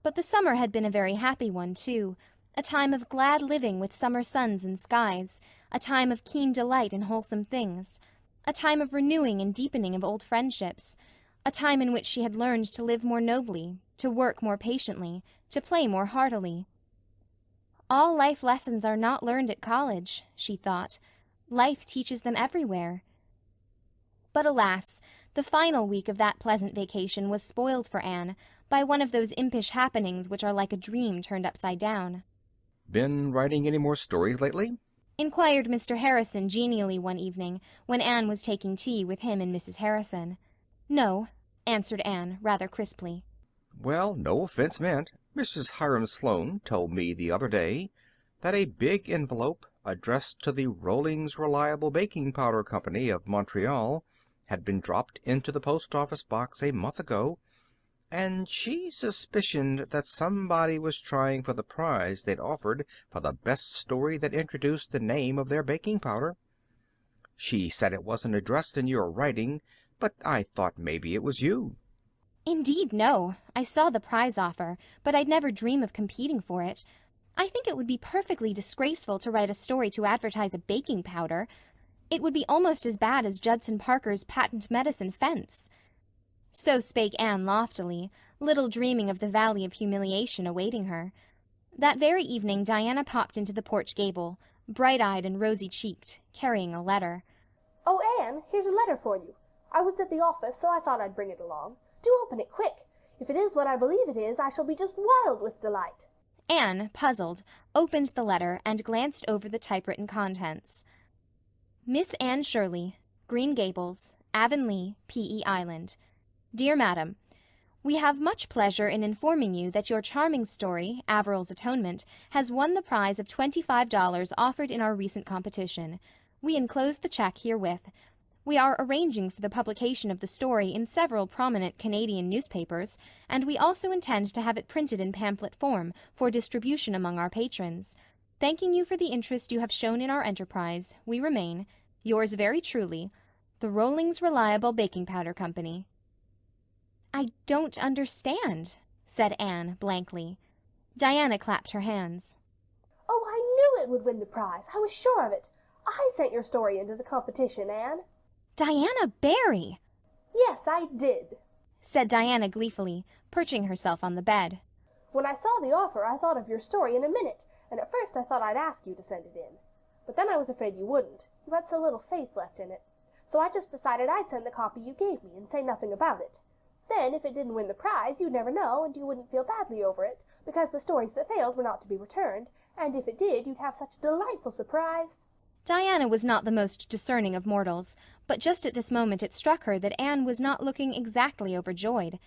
But the summer had been a very happy one, too, a time of glad living with summer suns and skies, a time of keen delight in wholesome things, a time of renewing and deepening of old friendships, a time in which she had learned to live more nobly, to work more patiently, to play more heartily. All life lessons are not learned at college, she thought. Life teaches them everywhere. But alas, the final week of that pleasant vacation was spoiled for Anne by one of those impish happenings which are like a dream turned upside down. Been writing any more stories lately? Inquired Mr. Harrison genially one evening, when Anne was taking tea with him and Mrs. Harrison. No, answered Anne, rather crisply. Well, no offense meant. Mrs. Hiram Sloane told me the other day that a big envelope addressed to the Rollings Reliable Baking Powder Company of Montreal had been dropped into the post-office box a month ago, and she suspicioned that somebody was trying for the prize they'd offered for the best story that introduced the name of their baking powder. She said it wasn't addressed in your writing, but I thought maybe it was you. Indeed, no. I saw the prize offer, but I'd never dream of competing for it. I think it would be perfectly disgraceful to write a story to advertise a baking powder. It would be almost as bad as Judson Parker's patent medicine fence. So spake Anne loftily, little dreaming of the valley of humiliation awaiting her. That very evening Diana popped into the porch gable, bright-eyed and rosy-cheeked, carrying a letter. "Oh, Anne, here's a letter for you. I was at the office, so I thought I'd bring it along. Do open it quick. If it is what I believe it is, I shall be just wild with delight." Anne, puzzled, opened the letter and glanced over the typewritten contents. Miss Anne Shirley, Green Gables, Avonlea, P.E. Island. Dear Madam, we have much pleasure in informing you that your charming story, Averil's Atonement, has won the prize of $25 offered in our recent competition. We enclose the check herewith. We are arranging for the publication of the story in several prominent Canadian newspapers, and we also intend to have it printed in pamphlet form for distribution among our patrons. Thanking you for the interest you have shown in our enterprise, we remain, yours very truly, the Rollings Reliable Baking Powder Company. I don't understand, said Anne blankly. Diana clapped her hands. "Oh, I knew it would win the prize. I was sure of it. I sent your story into the competition, Anne." Diana Barry! "Yes, I did," said Diana gleefully, perching herself on the bed. "When I saw the offer, I thought of your story in a minute, and at first I thought I'd ask you to send it in. But then I was afraid you wouldn't. You had so little faith left in it. So I just decided I'd send the copy you gave me and say nothing about it. Then, if it didn't win the prize, you'd never know, and you wouldn't feel badly over it, because the stories that failed were not to be returned, and if it did, you'd have such a delightful surprise." Diana was not the most discerning of mortals, but just at this moment it struck her that Anne was not looking exactly overjoyed.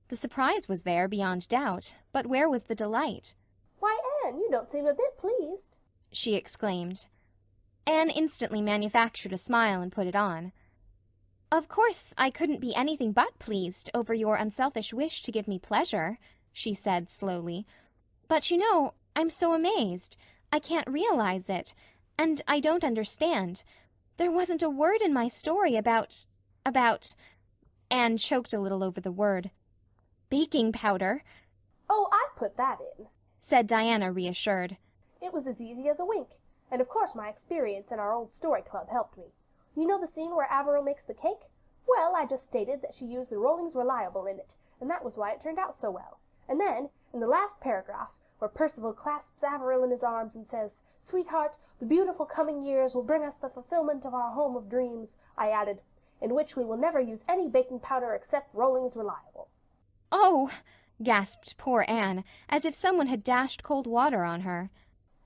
The surprise was there, beyond doubt, but where was the delight? "Why, Anne, you don't seem a bit pleased," she exclaimed. Anne instantly manufactured a smile and put it on. "Of course I couldn't be anything but pleased over your unselfish wish to give me pleasure," she said slowly. "But you know, I'm so amazed. I can't realize it. And I don't understand. There wasn't a word in my story about... Anne choked a little over the word. "Baking powder." "Oh, I put that in," said Diana, reassured. "It was as easy as a wink, and of course my experience in our old story club helped me. You know the scene where Averil makes the cake? Well, I just stated that she used the Rollings Reliable in it, and that was why it turned out so well. And then, in the last paragraph, where Percival clasps Averil in his arms and says, 'Sweetheart, the beautiful coming years will bring us the fulfillment of our home of dreams,' I added, 'in which we will never use any baking powder except Rollings Reliable.'" "Oh!" gasped poor Anne, as if someone had dashed cold water on her.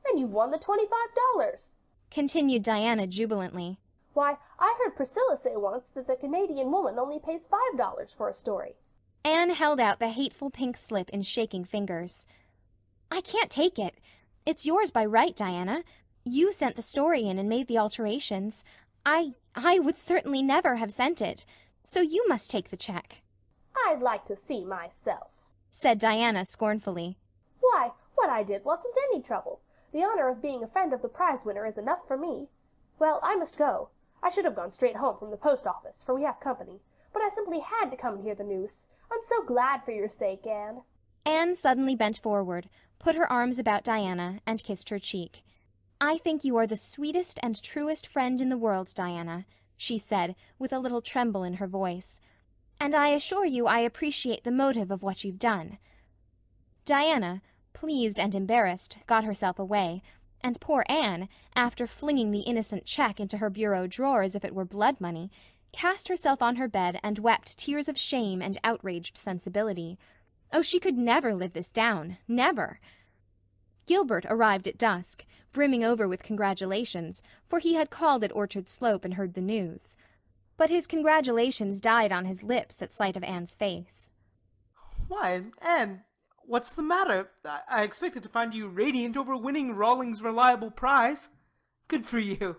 "And you've won the $25, continued Diana jubilantly. "Why, I heard Priscilla say once that the Canadian woman only pays $5 for a story." Anne held out the hateful pink slip in shaking fingers. "I can't take it. It's yours by right, Diana. You sent the story in and made the alterations. I would certainly never have sent it, so you must take the check." "I'd like to see myself," said Diana scornfully. Why, what I did wasn't any trouble. The honor of being a friend of the prize winner is enough for me. Well, I must go. I should have gone straight home from the post office, for we have company, but I simply had to come and hear the news. I'm so glad for your sake, Anne. Anne suddenly bent forward, put her arms about Diana, and kissed her cheek. I think you are the sweetest and truest friend in the world, Diana, she said, with a little tremble in her voice. And I assure you I appreciate the motive of what you've done. Diana, pleased and embarrassed, got herself away, and poor Anne, after flinging the innocent cheque into her bureau drawer as if it were blood money, cast herself on her bed and wept tears of shame and outraged sensibility. Oh, she could never live this down, never. Gilbert arrived at dusk, brimming over with congratulations, for he had called at Orchard Slope and heard the news. But his congratulations died on his lips at sight of Anne's face. Why, Anne, what's the matter? I expected to find you radiant over winning Rawlings' reliable prize. Good for you.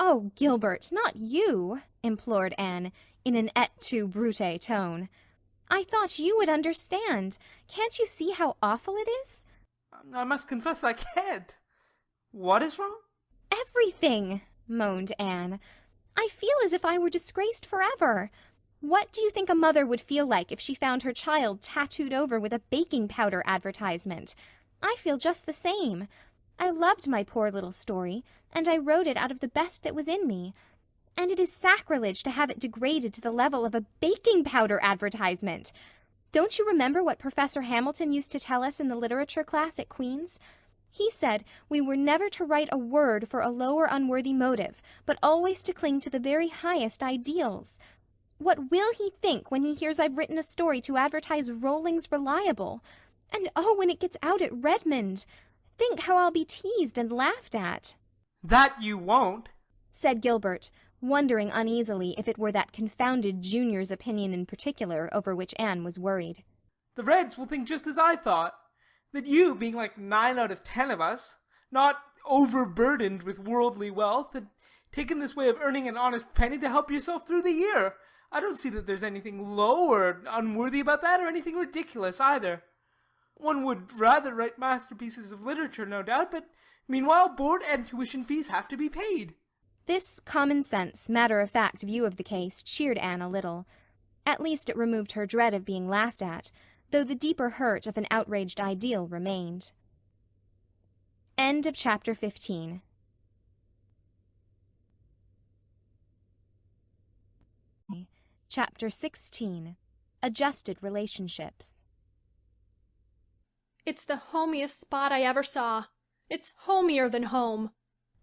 Oh, Gilbert, not you, implored Anne, in an et tu, Brute tone. I thought you would understand. Can't you see how awful it is? I must confess I can't. What is wrong? Everything, moaned Anne. I feel as if I were disgraced forever. What do you think a mother would feel like if she found her child tattooed over with a baking powder advertisement? I feel just the same. I loved my poor little story, and I wrote it out of the best that was in me. And it is sacrilege to have it degraded to the level of a baking powder advertisement. Don't you remember what Professor Hamilton used to tell us in the literature class at Queen's? He said we were never to write a word for a low or unworthy motive, but always to cling to the very highest ideals. What will he think when he hears I've written a story to advertise Rawlings Reliable? And oh, when it gets out at Redmond! Think how I'll be teased and laughed at. That you won't, said Gilbert, wondering uneasily if it were that confounded junior's opinion in particular over which Anne was worried. The Reds will think just as I thought, that you, being like 9 out of 10 of us, not overburdened with worldly wealth, had taken this way of earning an honest penny to help yourself through the year. I don't see that there's anything low or unworthy about that, or anything ridiculous either. One would rather write masterpieces of literature, no doubt, but meanwhile board and tuition fees have to be paid. This common-sense, matter-of-fact view of the case cheered Anne a little. At least it removed her dread of being laughed at, though the deeper hurt of an outraged ideal remained. End of chapter 15. Chapter 16. Adjusted Relationships. It's the homiest spot I ever saw. It's homier than home,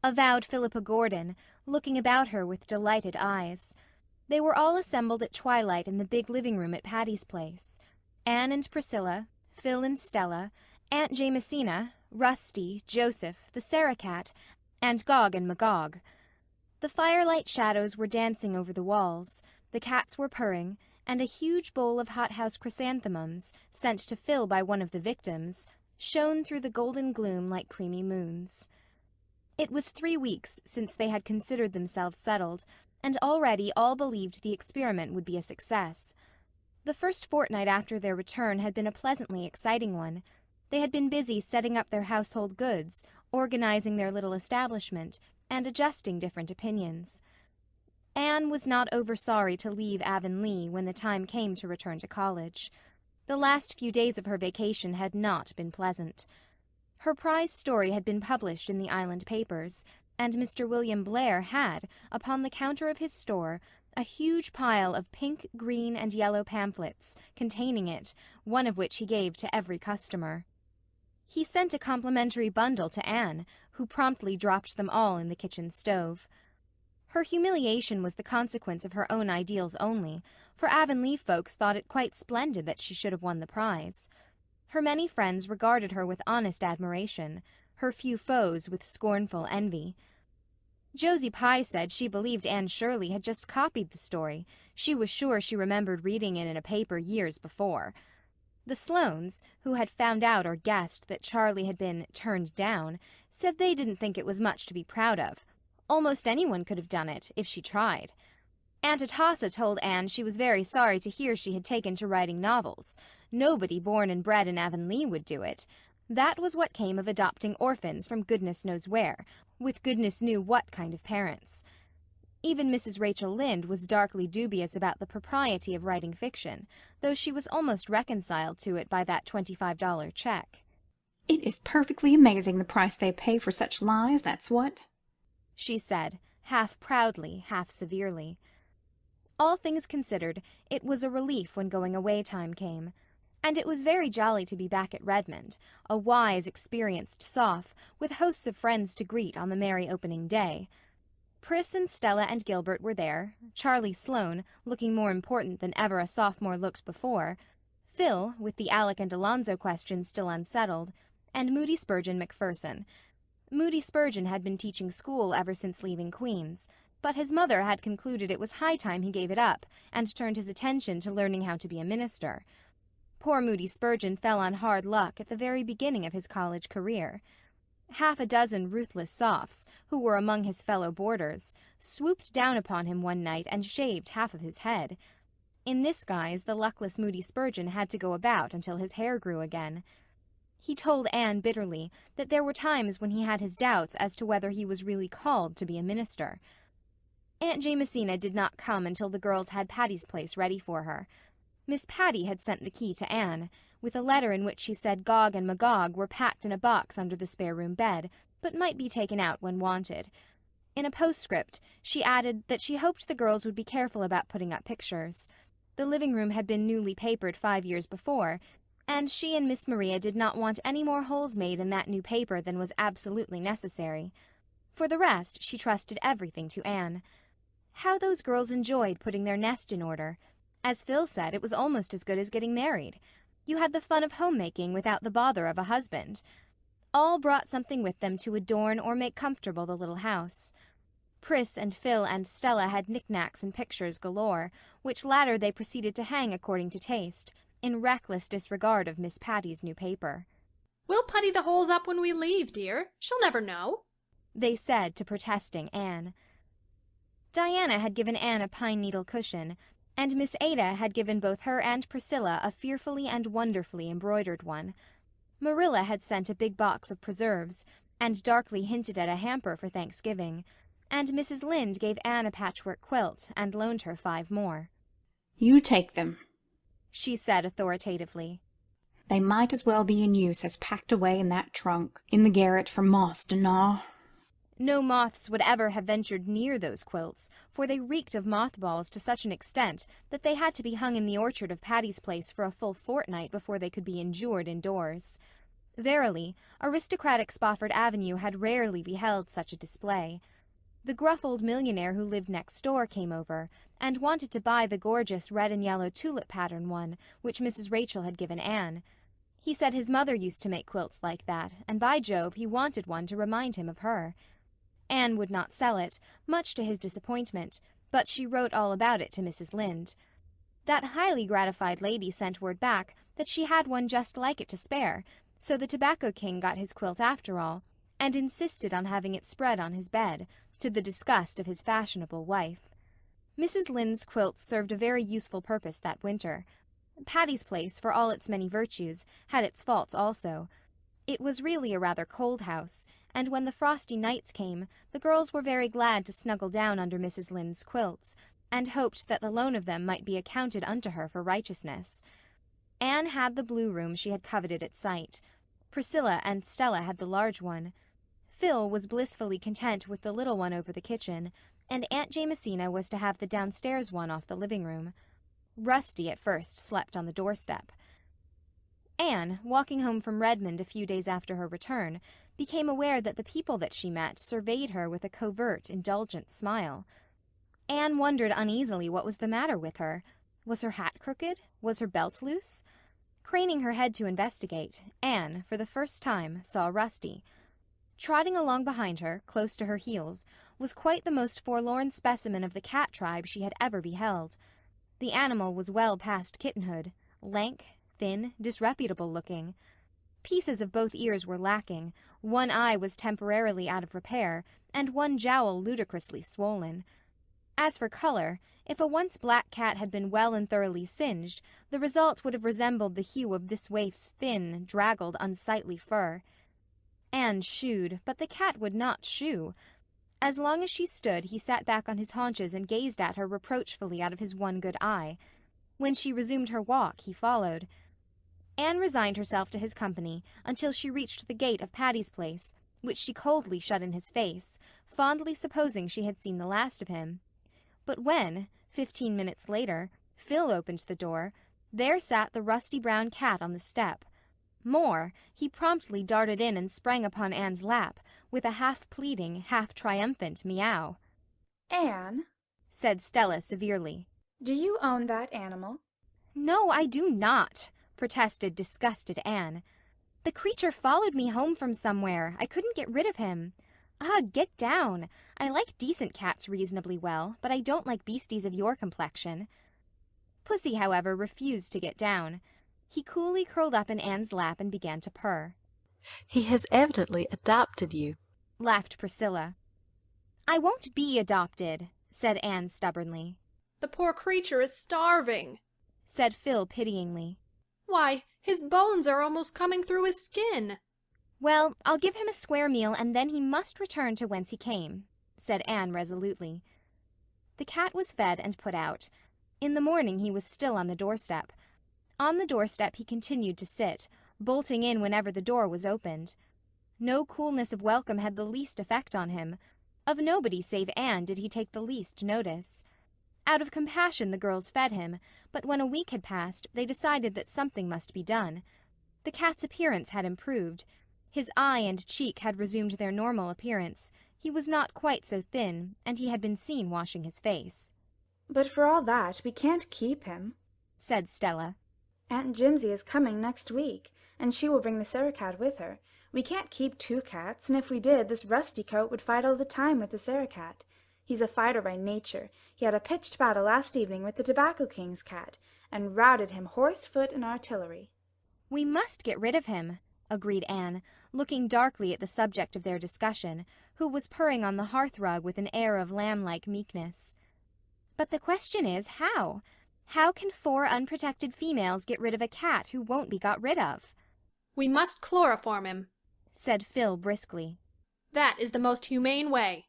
avowed Philippa Gordon, looking about her with delighted eyes. They were all assembled at twilight in the big living room at Patty's Place. Anne and Priscilla, Phil and Stella, Aunt Jamesina, Rusty, Joseph, the Sarah-cat, and Gog and Magog. The firelight shadows were dancing over the walls, the cats were purring, and a huge bowl of hothouse chrysanthemums, sent to Phil by one of the victims, shone through the golden gloom like creamy moons. It was 3 weeks since they had considered themselves settled, and already all believed the experiment would be a success. The first fortnight after their return had been a pleasantly exciting one. They had been busy setting up their household goods, organizing their little establishment, and adjusting different opinions. Anne was not over sorry to leave Avonlea when the time came to return to college. The last few days of her vacation had not been pleasant. Her prize story had been published in the island papers, and Mr. William Blair had, upon the counter of his store, a huge pile of pink, green, and yellow pamphlets containing it, one of which he gave to every customer. He sent a complimentary bundle to Anne, who promptly dropped them all in the kitchen stove. Her humiliation was the consequence of her own ideals only, for Avonlea folks thought it quite splendid that she should have won the prize. Her many friends regarded her with honest admiration, her few foes with scornful envy. Josie Pye said she believed Anne Shirley had just copied the story. She was sure she remembered reading it in a paper years before. The Sloanes, who had found out or guessed that Charlie had been turned down, said they didn't think it was much to be proud of. Almost anyone could have done it, if she tried. Aunt Atossa told Anne she was very sorry to hear she had taken to writing novels. Nobody born and bred in Avonlea would do it. That was what came of adopting orphans from goodness knows where, with goodness knew what kind of parents. Even Mrs. Rachel Lynde was darkly dubious about the propriety of writing fiction, though she was almost reconciled to it by that $25 check. "It is perfectly amazing the price they pay for such lies, that's what," she said, half proudly, half severely. All things considered, it was a relief when going-away time came. And it was very jolly to be back at Redmond, a wise, experienced soph, with hosts of friends to greet on the merry opening day. Pris and Stella and Gilbert were there, Charlie Sloane, looking more important than ever a sophomore looked before, Phil, with the Alec and Alonzo question still unsettled, and Moody Spurgeon Macpherson. Moody Spurgeon had been teaching school ever since leaving Queen's, but his mother had concluded it was high time he gave it up and turned his attention to learning how to be a minister. Poor Moody Spurgeon fell on hard luck at the very beginning of his college career. Half a dozen ruthless sophs, who were among his fellow boarders, swooped down upon him one night and shaved half of his head. In this guise the luckless Moody Spurgeon had to go about until his hair grew again. He told Anne bitterly that there were times when he had his doubts as to whether he was really called to be a minister. Aunt Jamesina did not come until the girls had Patty's Place ready for her. Miss Patty had sent the key to Anne, with a letter in which she said Gog and Magog were packed in a box under the spare-room bed, but might be taken out when wanted. In a postscript, she added that she hoped the girls would be careful about putting up pictures. The living-room had been newly papered 5 years before, and she and Miss Maria did not want any more holes made in that new paper than was absolutely necessary. For the rest, she trusted everything to Anne. How those girls enjoyed putting their nest in order! As Phil said, it was almost as good as getting married. You had the fun of homemaking without the bother of a husband. All brought something with them to adorn or make comfortable the little house. Pris and Phil and Stella had knickknacks and pictures galore, which latter they proceeded to hang according to taste, in reckless disregard of Miss Patty's new paper. "We'll putty the holes up when we leave, dear. She'll never know," they said to protesting Anne. Diana had given Anne a pine-needle cushion, and Miss Ada had given both her and Priscilla a fearfully and wonderfully embroidered one. Marilla had sent a big box of preserves, and darkly hinted at a hamper for Thanksgiving, and Mrs. Lynde gave Anne a patchwork quilt and loaned her 5 more. "You take them," she said authoritatively. "They might as well be in use as packed away in that trunk, in the garret for moths to gnaw." No moths would ever have ventured near those quilts, for they reeked of mothballs to such an extent that they had to be hung in the orchard of Patty's Place for a full fortnight before they could be endured indoors. Verily, aristocratic Spofford Avenue had rarely beheld such a display. The gruff old millionaire who lived next door came over, and wanted to buy the gorgeous red and yellow tulip pattern one, which Mrs. Rachel had given Anne. He said his mother used to make quilts like that, and by Jove, he wanted one to remind him of her. Anne would not sell it, much to his disappointment, but she wrote all about it to Mrs. Lynde. That highly gratified lady sent word back that she had one just like it to spare, so the Tobacco King got his quilt after all, and insisted on having it spread on his bed, to the disgust of his fashionable wife. Mrs. Lynde's quilts served a very useful purpose that winter. Patty's Place, for all its many virtues, had its faults also. It was really a rather cold house, and when the frosty nights came, the girls were very glad to snuggle down under Mrs. Lynde's quilts, and hoped that the loan of them might be accounted unto her for righteousness. Anne had the blue room she had coveted at sight. Priscilla and Stella had the large one. Phil was blissfully content with the little one over the kitchen, and Aunt Jamesina was to have the downstairs one off the living room. Rusty at first slept on the doorstep. Anne, walking home from Redmond a few days after her return, became aware that the people that she met surveyed her with a covert, indulgent smile. Anne wondered uneasily what was the matter with her. Was her hat crooked? Was her belt loose? Craning her head to investigate, Anne, for the first time, saw Rusty. Trotting along behind her, close to her heels, was quite the most forlorn specimen of the cat tribe she had ever beheld. The animal was well past kittenhood, lank, thin, disreputable-looking. Pieces of both ears were lacking, one eye was temporarily out of repair, and one jowl ludicrously swollen. As for color, if a once black cat had been well and thoroughly singed, the result would have resembled the hue of this waif's thin, draggled, unsightly fur. Anne shooed, but the cat would not shoo. As long as she stood, he sat back on his haunches and gazed at her reproachfully out of his one good eye. When she resumed her walk, he followed. Anne resigned herself to his company until she reached the gate of Patty's Place, which she coldly shut in his face, fondly supposing she had seen the last of him. But when, 15 minutes later, Phil opened the door, there sat the rusty brown cat on the step. More, he promptly darted in and sprang upon Anne's lap, with a half-pleading, half-triumphant meow. "Anne," said Stella severely, "do you own that animal?" "No, I do not," protested disgusted Anne. "The creature followed me home from somewhere. I couldn't get rid of him. Ah, get down. I like decent cats reasonably well, but I don't like beasties of your complexion." Pussy, however, refused to get down. He coolly curled up in Anne's lap and began to purr. "He has evidently adopted you," laughed Priscilla. "I won't be adopted," said Anne stubbornly. "The poor creature is starving," said Phil pityingly. "Why, his bones are almost coming through his skin." "Well, I'll give him a square meal, and then he must return to whence he came," said Anne resolutely. The cat was fed and put out. In the morning he was still on the doorstep. On the doorstep he continued to sit, bolting in whenever the door was opened. No coolness of welcome had the least effect on him. Of nobody save Anne did he take the least notice. Out of compassion the girls fed him, but when a week had passed they decided that something must be done. The cat's appearance had improved. His eye and cheek had resumed their normal appearance. He was not quite so thin, and he had been seen washing his face. "But for all that, we can't keep him," said Stella. "Aunt Jimsy is coming next week, and she will bring the Sarah-cat with her. We can't keep 2 cats, and if we did, this rusty coat would fight all the time with the Sarah-cat. He's a fighter by nature. He had a pitched battle last evening with the Tobacco King's cat, and routed him horse, foot, and artillery." "We must get rid of him," agreed Anne, looking darkly at the subject of their discussion, who was purring on the hearth-rug with an air of lamb-like meekness. "But the question is, how? How can 4 unprotected females get rid of a cat who won't be got rid of?" "We must chloroform him," said Phil briskly. "That is the most humane way."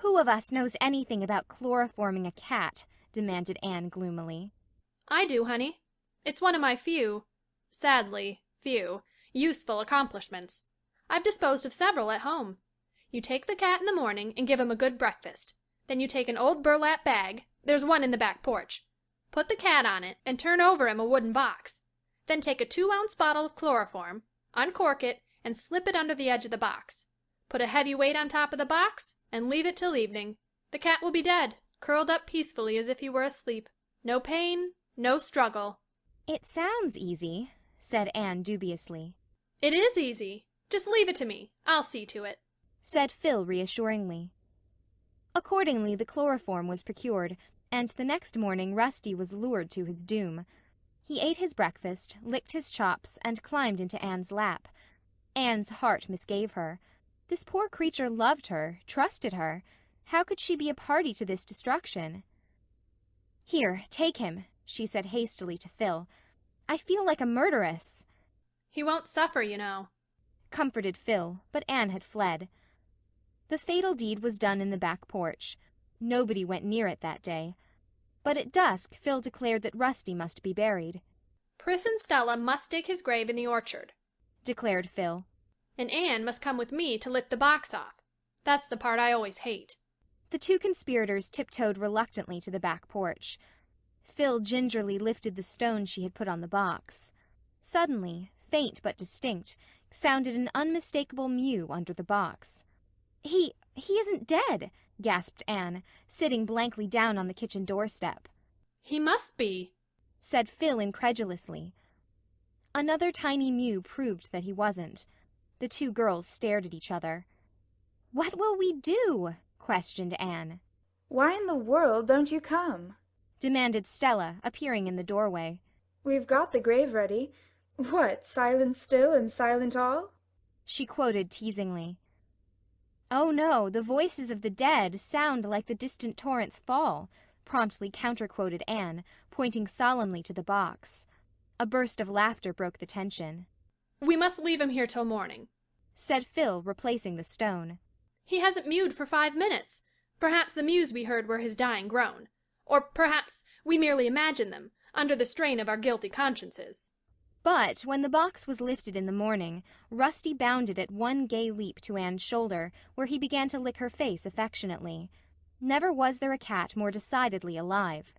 "Who of us knows anything about chloroforming a cat?" demanded Anne gloomily. "I do, honey. It's one of my sadly few, useful accomplishments. I've disposed of several at home. You take the cat in the morning and give him a good breakfast. Then you take an old burlap bag, there's one in the back porch. Put the cat on it and turn over him a wooden box. Then take a 2-ounce bottle of chloroform, uncork it, and slip it under the edge of the box. Put a heavy weight on top of the box and leave it till evening. The cat will be dead, curled up peacefully as if he were asleep. No pain, no struggle." "It sounds easy," said Anne dubiously. "It is easy. Just leave it to me. I'll see to it," said Phil reassuringly. Accordingly, the chloroform was procured, and the next morning Rusty was lured to his doom. He ate his breakfast, licked his chops, and climbed into Anne's lap. Anne's heart misgave her. This poor creature loved her, trusted her. How could she be a party to this destruction? "Here, take him," she said hastily to Phil. "I feel like a murderess." "He won't suffer, you know," comforted Phil, but Anne had fled. The fatal deed was done in the back porch. Nobody went near it that day. But at dusk Phil declared that Rusty must be buried. "Pris and Stella must dig his grave in the orchard," declared Phil. "And Anne must come with me to lift the box off. That's the part I always hate." The 2 conspirators tiptoed reluctantly to the back porch. Phil gingerly lifted the stone she had put on the box. Suddenly, faint but distinct, sounded an unmistakable mew under the box. He isn't dead," gasped Anne, sitting blankly down on the kitchen doorstep. "He must be," said Phil incredulously. Another tiny mew proved that he wasn't. The 2 girls stared at each other. "What will we do?" questioned Anne. "Why in the world don't you come?" demanded Stella, appearing in the doorway. "We've got the grave ready. What, silent still and silent all?" she quoted teasingly. "Oh no, the voices of the dead sound like the distant torrent's fall," promptly counter-quoted Anne, pointing solemnly to the box. A burst of laughter broke the tension. "We must leave him here till morning," said Phil, replacing the stone. "He hasn't mewed for 5 minutes. Perhaps the mews we heard were his dying groan. Or perhaps we merely imagined them, under the strain of our guilty consciences." But when the box was lifted in the morning, Rusty bounded at one gay leap to Anne's shoulder, where he began to lick her face affectionately. Never was there a cat more decidedly alive.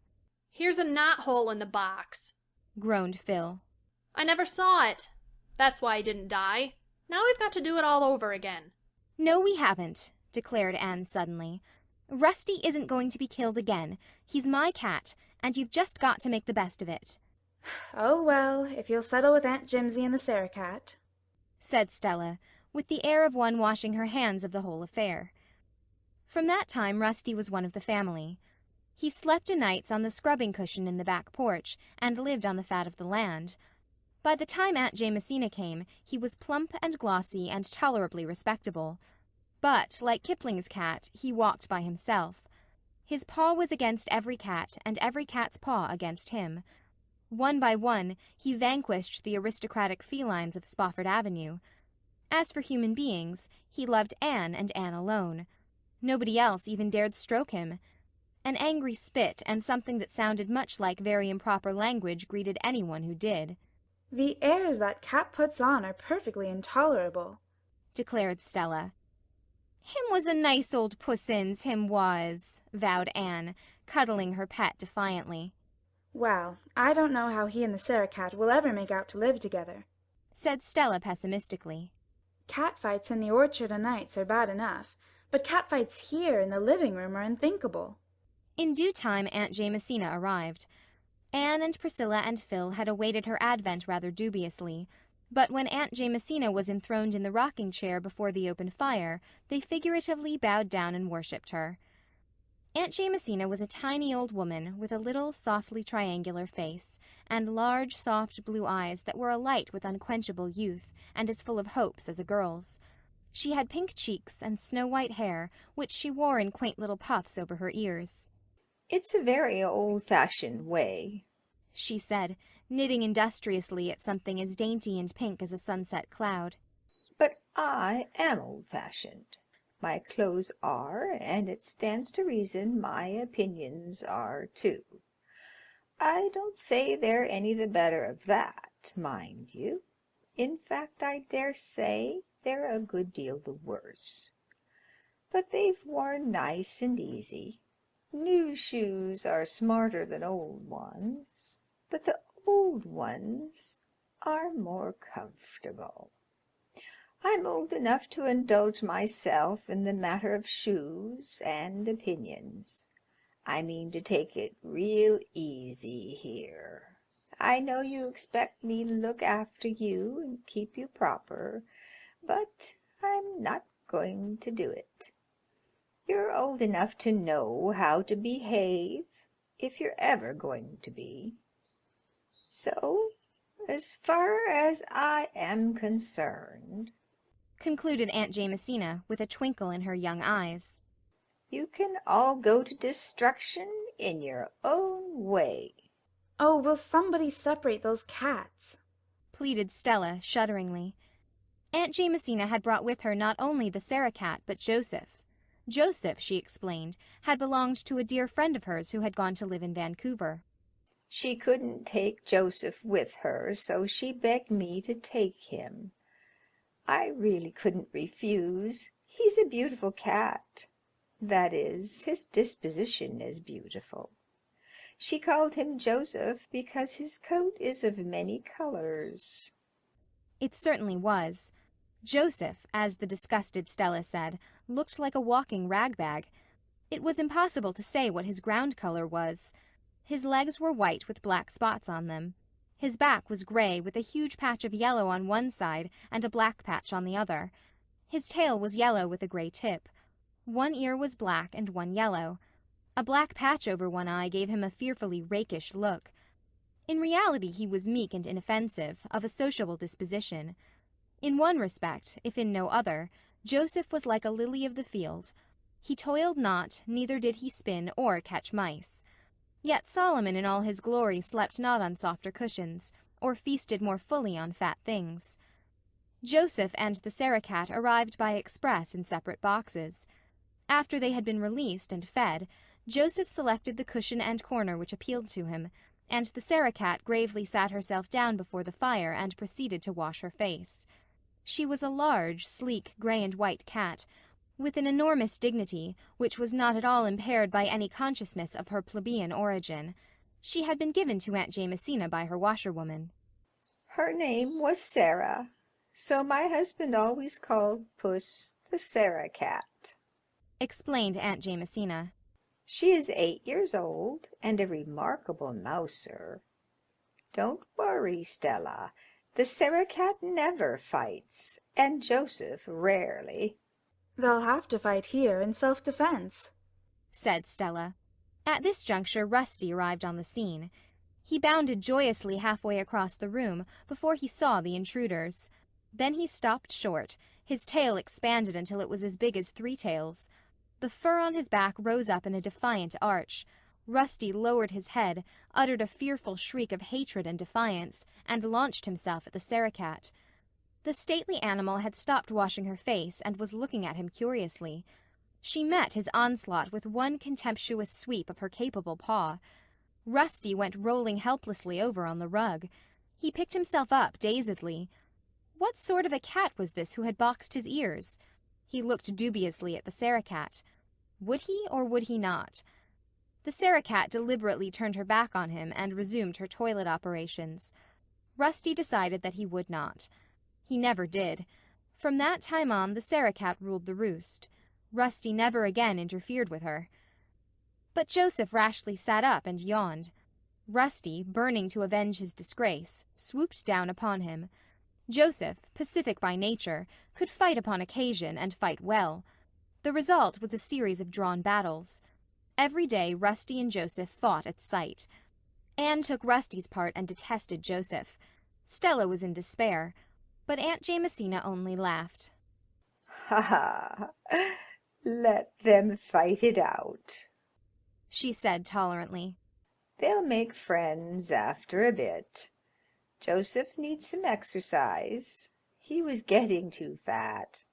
"Here's a knot-hole in the box," groaned Phil. "I never saw it. That's why he didn't die. Now we've got to do it all over again." "No, we haven't," declared Anne suddenly. "Rusty isn't going to be killed again. He's my cat, and you've just got to make the best of it." "Oh, well, if you'll settle with Aunt Jimsy and the Sarah-cat," said Stella, with the air of one washing her hands of the whole affair. From that time Rusty was one of the family. He slept o' nights on the scrubbing cushion in the back porch, and lived on the fat of the land. By the time Aunt Jamesina came, he was plump and glossy and tolerably respectable. But, like Kipling's cat, he walked by himself. His paw was against every cat, and every cat's paw against him. One by one, he vanquished the aristocratic felines of Spofford Avenue. As for human beings, he loved Anne and Anne alone. Nobody else even dared stroke him. An angry spit and something that sounded much like very improper language greeted anyone who did. "The airs that cat puts on are perfectly intolerable," declared Stella. "Him was a nice old pussins, him was," vowed Anne, cuddling her pet defiantly. "Well, I don't know how he and the Sarah-cat will ever make out to live together," said Stella pessimistically. "Cat-fights in the orchard o' nights are bad enough, but cat-fights here in the living-room are unthinkable." In due time Aunt Jamesina arrived. Anne and Priscilla and Phil had awaited her advent rather dubiously, but when Aunt Jamesina was enthroned in the rocking-chair before the open fire, they figuratively bowed down and worshipped her. Aunt Jamesina was a tiny old woman with a little, softly triangular face, and large, soft blue eyes that were alight with unquenchable youth, and as full of hopes as a girl's. She had pink cheeks and snow-white hair, which she wore in quaint little puffs over her ears. "It's a very old-fashioned way," she said, knitting industriously at something as dainty and pink as a sunset cloud. "But I am old-fashioned. My clothes are, and it stands to reason my opinions are too. I don't say they're any the better of that, mind you. In fact, I dare say they're a good deal the worse. But they've worn nice and easy. New shoes are smarter than old ones, but the old ones are more comfortable. I'm old enough to indulge myself in the matter of shoes and opinions. I mean to take it real easy here. I know you expect me to look after you and keep you proper, but I'm not going to do it. You're old enough to know how to behave, if you're ever going to be. So, as far as I am concerned," concluded Aunt Jamesina, with a twinkle in her young eyes, "you can all go to destruction in your own way." "Oh, will somebody separate those cats?" pleaded Stella, shudderingly. Aunt Jamesina had brought with her not only the Sarah-cat, but Joseph. Joseph, she explained, had belonged to a dear friend of hers who had gone to live in Vancouver. She couldn't take Joseph with her, so she begged me to take him. I really couldn't refuse. He's a beautiful cat. That is, his disposition is beautiful. She called him Joseph because his coat is of many colors." It certainly was. Joseph, as the disgusted Stella said, looked like a walking rag-bag. It was impossible to say what his ground color was. His legs were white with black spots on them. His back was gray with a huge patch of yellow on one side and a black patch on the other. His tail was yellow with a gray tip. One ear was black and one yellow. A black patch over one eye gave him a fearfully rakish look. In reality he was meek and inoffensive, of a sociable disposition. In one respect, if in no other, Joseph was like a lily of the field. He toiled not, neither did he spin or catch mice. Yet Solomon in all his glory slept not on softer cushions, or feasted more fully on fat things. Joseph and the Sarah-cat arrived by express in separate boxes. After they had been released and fed, Joseph selected the cushion and corner which appealed to him, and the Sarah-cat gravely sat herself down before the fire and proceeded to wash her face. She was a large, sleek, grey and white cat, with an enormous dignity, which was not at all impaired by any consciousness of her plebeian origin. She had been given to Aunt Jamesina by her washerwoman. Her name was Sarah, so my husband always called Puss the Sarah-cat, explained Aunt Jamesina. She is 8 years old and a remarkable mouser. Don't worry, Stella. The Sarah-cat never fights, and Joseph rarely. They'll have to fight here in self-defense, said Stella. At this juncture Rusty arrived on the scene. He bounded joyously halfway across the room before he saw the intruders. Then he stopped short, his tail expanded until it was as big as 3 tails. The fur on his back rose up in a defiant arch. Rusty lowered his head, uttered a fearful shriek of hatred and defiance, and launched himself at the Sarah-cat. The stately animal had stopped washing her face and was looking at him curiously. She met his onslaught with one contemptuous sweep of her capable paw. Rusty went rolling helplessly over on the rug. He picked himself up dazedly. What sort of a cat was this who had boxed his ears? He looked dubiously at the Sarah-cat. Would he or would he not? The Sarah-cat deliberately turned her back on him and resumed her toilet operations. Rusty decided that he would not. He never did. From that time on, the Sarah-cat ruled the roost. Rusty never again interfered with her. But Joseph rashly sat up and yawned. Rusty, burning to avenge his disgrace, swooped down upon him. Joseph, pacific by nature, could fight upon occasion and fight well. The result was a series of drawn battles. Every day Rusty and Joseph fought at sight. Anne took Rusty's part and detested Joseph. Stella was in despair, but Aunt Jamesina only laughed. Ha ha! Let them fight it out, she said tolerantly. They'll make friends after a bit. Joseph needs some exercise. He was getting too fat.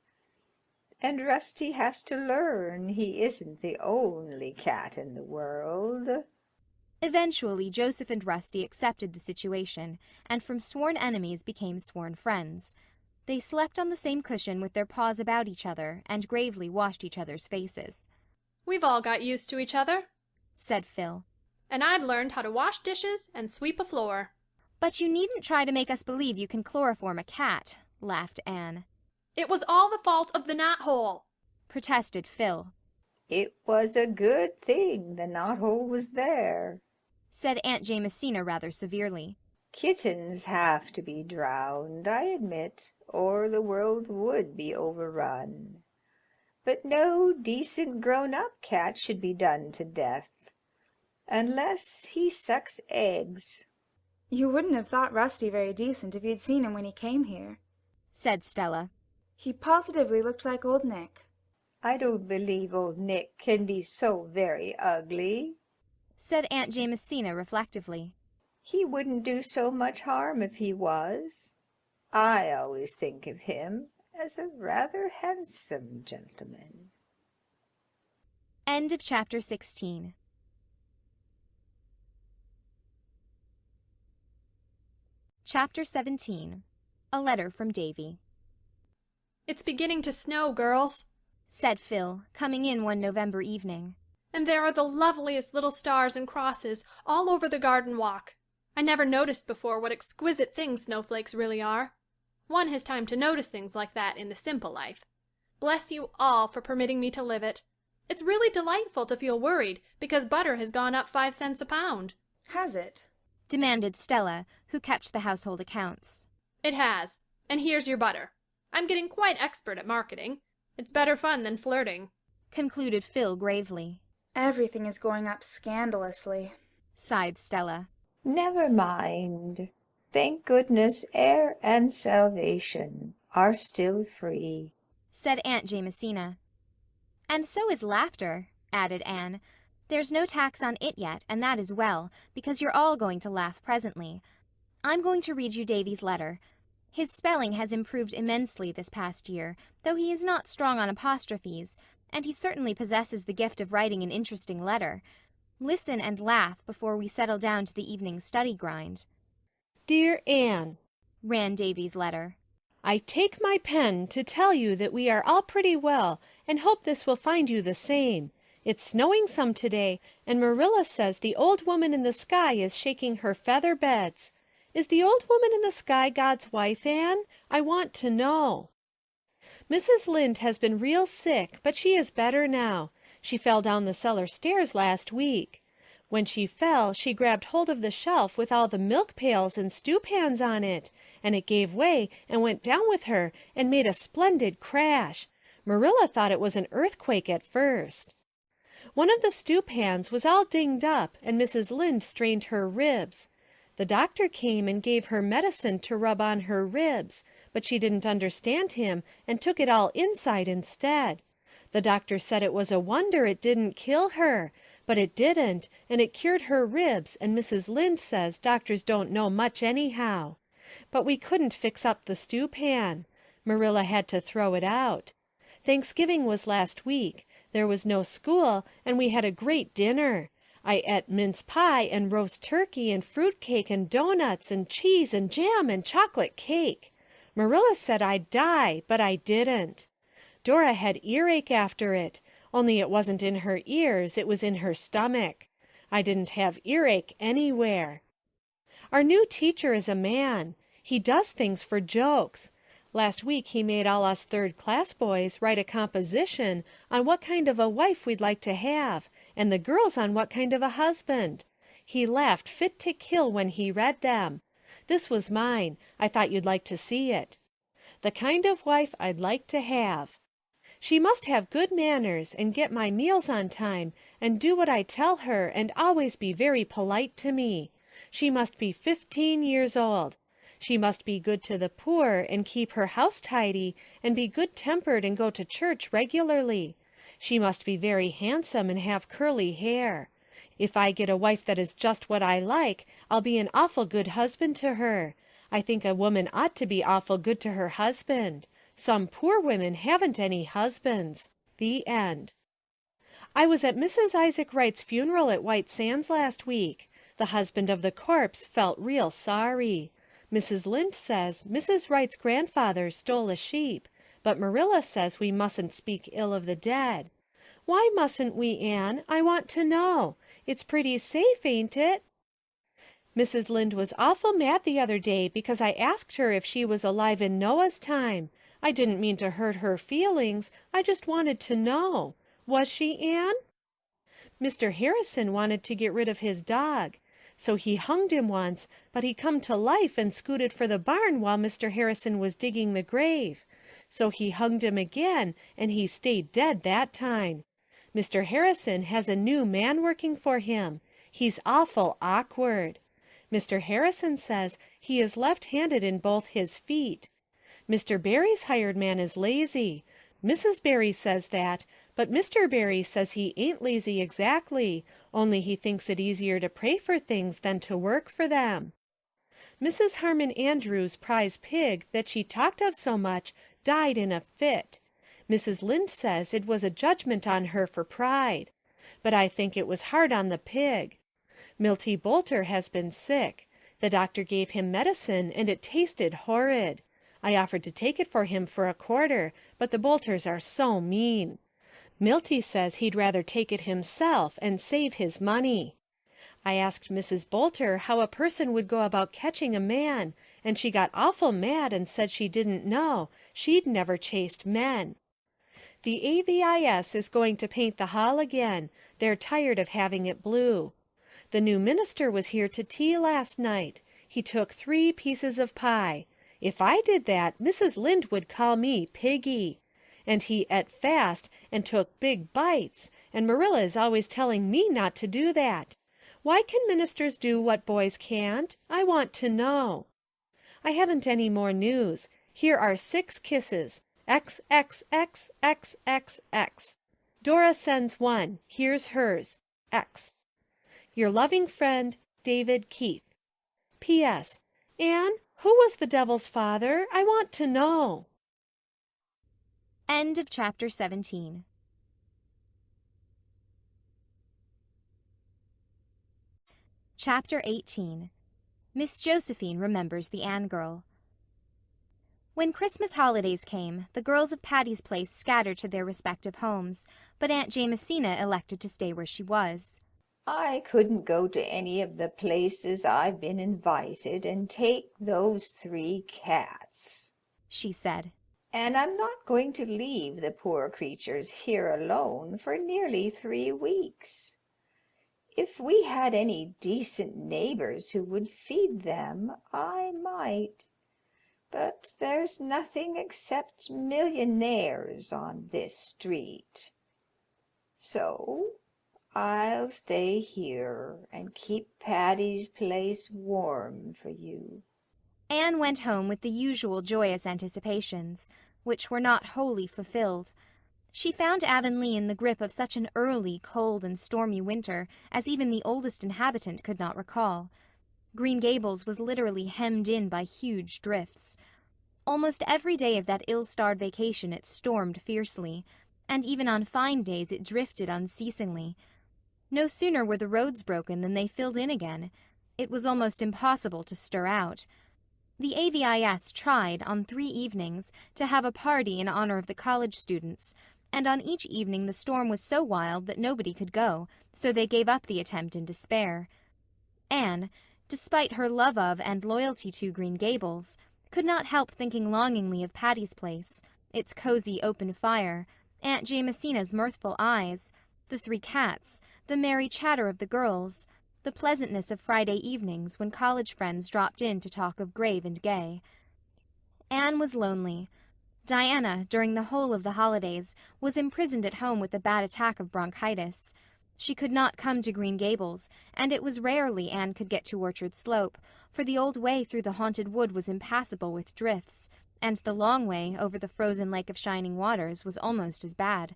And Rusty has to learn he isn't the only cat in the world. Eventually, Joseph and Rusty accepted the situation, and from sworn enemies became sworn friends. They slept on the same cushion with their paws about each other, and gravely washed each other's faces. We've all got used to each other, said Phil. And I've learned how to wash dishes and sweep a floor. But you needn't try to make us believe you can chloroform a cat, laughed Anne. It was all the fault of the knothole, protested Phil. It was a good thing the knothole was there, said Aunt Jamesina rather severely. Kittens have to be drowned, I admit, or the world would be overrun. But no decent grown-up cat should be done to death, unless he sucks eggs. You wouldn't have thought Rusty very decent if you'd seen him when he came here, said Stella. He positively looked like old Nick. I don't believe old Nick can be so very ugly, said Aunt Jamesina reflectively. He wouldn't do so much harm if he was. I always think of him as a rather handsome gentleman. End of chapter 16. Chapter 17. A Letter from Davy. It's beginning to snow, girls, said Phil, coming in one November evening. And there are the loveliest little stars and crosses all over the garden walk. I never noticed before what exquisite things snowflakes really are. One has time to notice things like that in the simple life. Bless you all for permitting me to live it. It's really delightful to feel worried because butter has gone up 5 cents a pound. Has it? Demanded Stella, who kept the household accounts. It has, and here's your butter. I'm getting quite expert at marketing. It's better fun than flirting, concluded Phil gravely. Everything is going up scandalously, sighed Stella. Never mind. Thank goodness air and salvation are still free, said Aunt Jamesina. "And so is laughter," added Anne. "There's no tax on it yet, and that is well, because you're all going to laugh presently. I'm going to read you Davy's letter. His spelling has improved immensely this past year, though he is not strong on apostrophes, and he certainly possesses the gift of writing an interesting letter. Listen and laugh before we settle down to the evening study grind." Dear Anne, ran Davy's letter. I take my pen to tell you that we are all pretty well, and hope this will find you the same. It's snowing some today, and Marilla says the old woman in the sky is shaking her feather beds. Is the old woman in the sky God's wife, Anne? I want to know. Mrs. Lynde has been real sick, but she is better now. She fell down the cellar stairs last week. When she fell, she grabbed hold of the shelf with all the milk pails and stew pans on it, and it gave way and went down with her and made a splendid crash. Marilla thought it was an earthquake at first. One of the stew pans was all dinged up, and Mrs. Lynde strained her ribs. The doctor came and gave her medicine to rub on her ribs, but she didn't understand him and took it all inside instead. The doctor said it was a wonder it didn't kill her, but it didn't, and it cured her ribs, and Mrs. Lynde says doctors don't know much anyhow. But we couldn't fix up the stew pan. Marilla had to throw it out. Thanksgiving was last week. There was no school, and we had a great dinner. I ate mince pie and roast turkey and fruit cake and doughnuts and cheese and jam and chocolate cake. Marilla said I'd die, but I didn't. Dora had earache after it, only it wasn't in her ears, it was in her stomach. I didn't have earache anywhere. Our new teacher is a man. He does things for jokes. Last week he made all us third-class boys write a composition on what kind of a wife we'd like to have, and the girls on what kind of a husband. He laughed fit to kill when he read them. This was mine. I thought you'd like to see it. The kind of wife I'd like to have. She must have good manners and get my meals on time and do what I tell her and always be very polite to me. She must be 15 years old. She must be good to the poor and keep her house tidy and be good-tempered and go to church regularly. She must be very handsome and have curly hair. If I get a wife that is just what I like, I'll be an awful good husband to her. I think a woman ought to be awful good to her husband. Some poor women haven't any husbands. The end. I was at Mrs. Isaac Wright's funeral at White Sands last week. The husband of the corpse felt real sorry. Mrs. Lynde says Mrs. Wright's grandfather stole a sheep, but Marilla says we mustn't speak ill of the dead. Why mustn't we, Anne? I want to know. It's pretty safe, ain't it? Mrs. Lynde was awful mad the other day because I asked her if she was alive in Noah's time. I didn't mean to hurt her feelings. I just wanted to know. Was she, Anne? Mr. Harrison wanted to get rid of his dog. So he hunged him once, but he come to life and scooted for the barn while Mr. Harrison was digging the grave. So he hunged him again, and he stayed dead that time. Mr. Harrison has a new man working for him. He's awful awkward. Mr. Harrison says he is left-handed in both his feet. Mr. Barry's hired man is lazy. Mrs. Barry says that, but Mr. Barry says he ain't lazy exactly, only he thinks it easier to pray for things than to work for them. Mrs. Harmon Andrews' prize pig that she talked of so much died in a fit. Mrs. Lynde says it was a judgment on her for pride, but I think it was hard on the pig. Milty Boulter has been sick. The doctor gave him medicine and it tasted horrid. I offered to take it for him for a quarter, but the Boulters are so mean. Milty says he'd rather take it himself and save his money. I asked Mrs. Boulter how a person would go about catching a man, and she got awful mad and said she didn't know. She'd never chased men. The AVIS is going to paint the hall again. They're tired of having it blue. The new minister was here to tea last night. He took 3 pieces of pie. If I did that, Mrs. Lynde would call me Piggy. And he ate fast and took big bites, and Marilla is always telling me not to do that. Why can ministers do what boys can't? I want to know. I haven't any more news. Here are 6 kisses. XXXXXX. Dora sends one. Here's hers. X. Your loving friend, David Keith. P.S. Anne, who was the devil's father? I want to know. End of chapter 17. Chapter 18. Miss Josephine Remembers the Anne Girl. When Christmas holidays came, the girls of Patty's Place scattered to their respective homes, but Aunt Jamesina elected to stay where she was. I couldn't go to any of the places I've been invited and take those 3 cats, she said. And I'm not going to leave the poor creatures here alone for nearly 3 weeks. If we had any decent neighbors who would feed them, I might. But there's nothing except millionaires on this street. So I'll stay here and keep Patty's Place warm for you. Anne went home with the usual joyous anticipations, which were not wholly fulfilled. She found Avonlea in the grip of such an early, cold, and stormy winter as even the oldest inhabitant could not recall. Green Gables was literally hemmed in by huge drifts. Almost every day of that ill-starred vacation it stormed fiercely, and even on fine days it drifted unceasingly. No sooner were the roads broken than they filled in again. It was almost impossible to stir out. The AVIS tried, on 3 evenings, to have a party in honor of the college students, and on each evening the storm was so wild that nobody could go, so they gave up the attempt in despair. Anne, despite her love of and loyalty to Green Gables, could not help thinking longingly of Patty's Place, its cozy open fire, Aunt Jamesina's mirthful eyes, the 3 cats, the merry chatter of the girls, the pleasantness of Friday evenings when college friends dropped in to talk of grave and gay. Anne was lonely. Diana, during the whole of the holidays, was imprisoned at home with a bad attack of bronchitis. She could not come to Green Gables, and it was rarely Anne could get to Orchard Slope, for the old way through the haunted wood was impassable with drifts, and the long way over the frozen Lake of Shining Waters was almost as bad.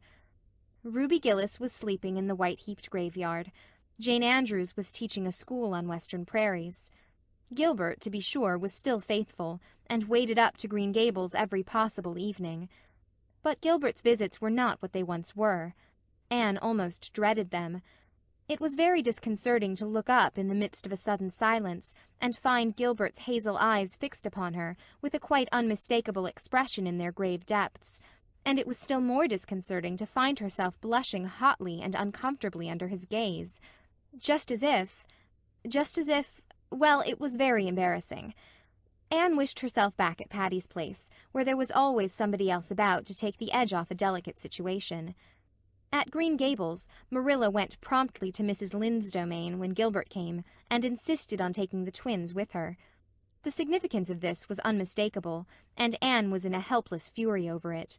Ruby Gillis was sleeping in the white-heaped graveyard. Jane Andrews was teaching a school on western prairies. Gilbert, to be sure, was still faithful, and waded up to Green Gables every possible evening. But Gilbert's visits were not what they once were. Anne almost dreaded them. It was very disconcerting to look up in the midst of a sudden silence and find Gilbert's hazel eyes fixed upon her with a quite unmistakable expression in their grave depths, and it was still more disconcerting to find herself blushing hotly and uncomfortably under his gaze. Just as if, well, it was very embarrassing. Anne wished herself back at Patty's Place, where there was always somebody else about to take the edge off a delicate situation. At Green Gables, Marilla went promptly to Mrs. Lynde's domain when Gilbert came, and insisted on taking the twins with her. The significance of this was unmistakable, and Anne was in a helpless fury over it.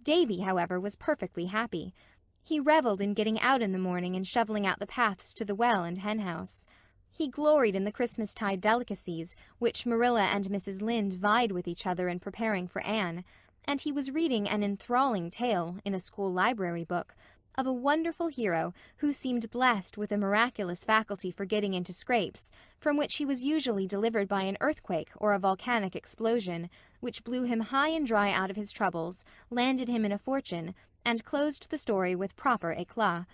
Davy, however, was perfectly happy. He revelled in getting out in the morning and shoveling out the paths to the well and henhouse. He gloried in the Christmas-tide delicacies, which Marilla and Mrs. Lynde vied with each other in preparing for Anne, and he was reading an enthralling tale, in a school library book, of a wonderful hero who seemed blessed with a miraculous faculty for getting into scrapes, from which he was usually delivered by an earthquake or a volcanic explosion, which blew him high and dry out of his troubles, landed him in a fortune, and closed the story with proper éclat.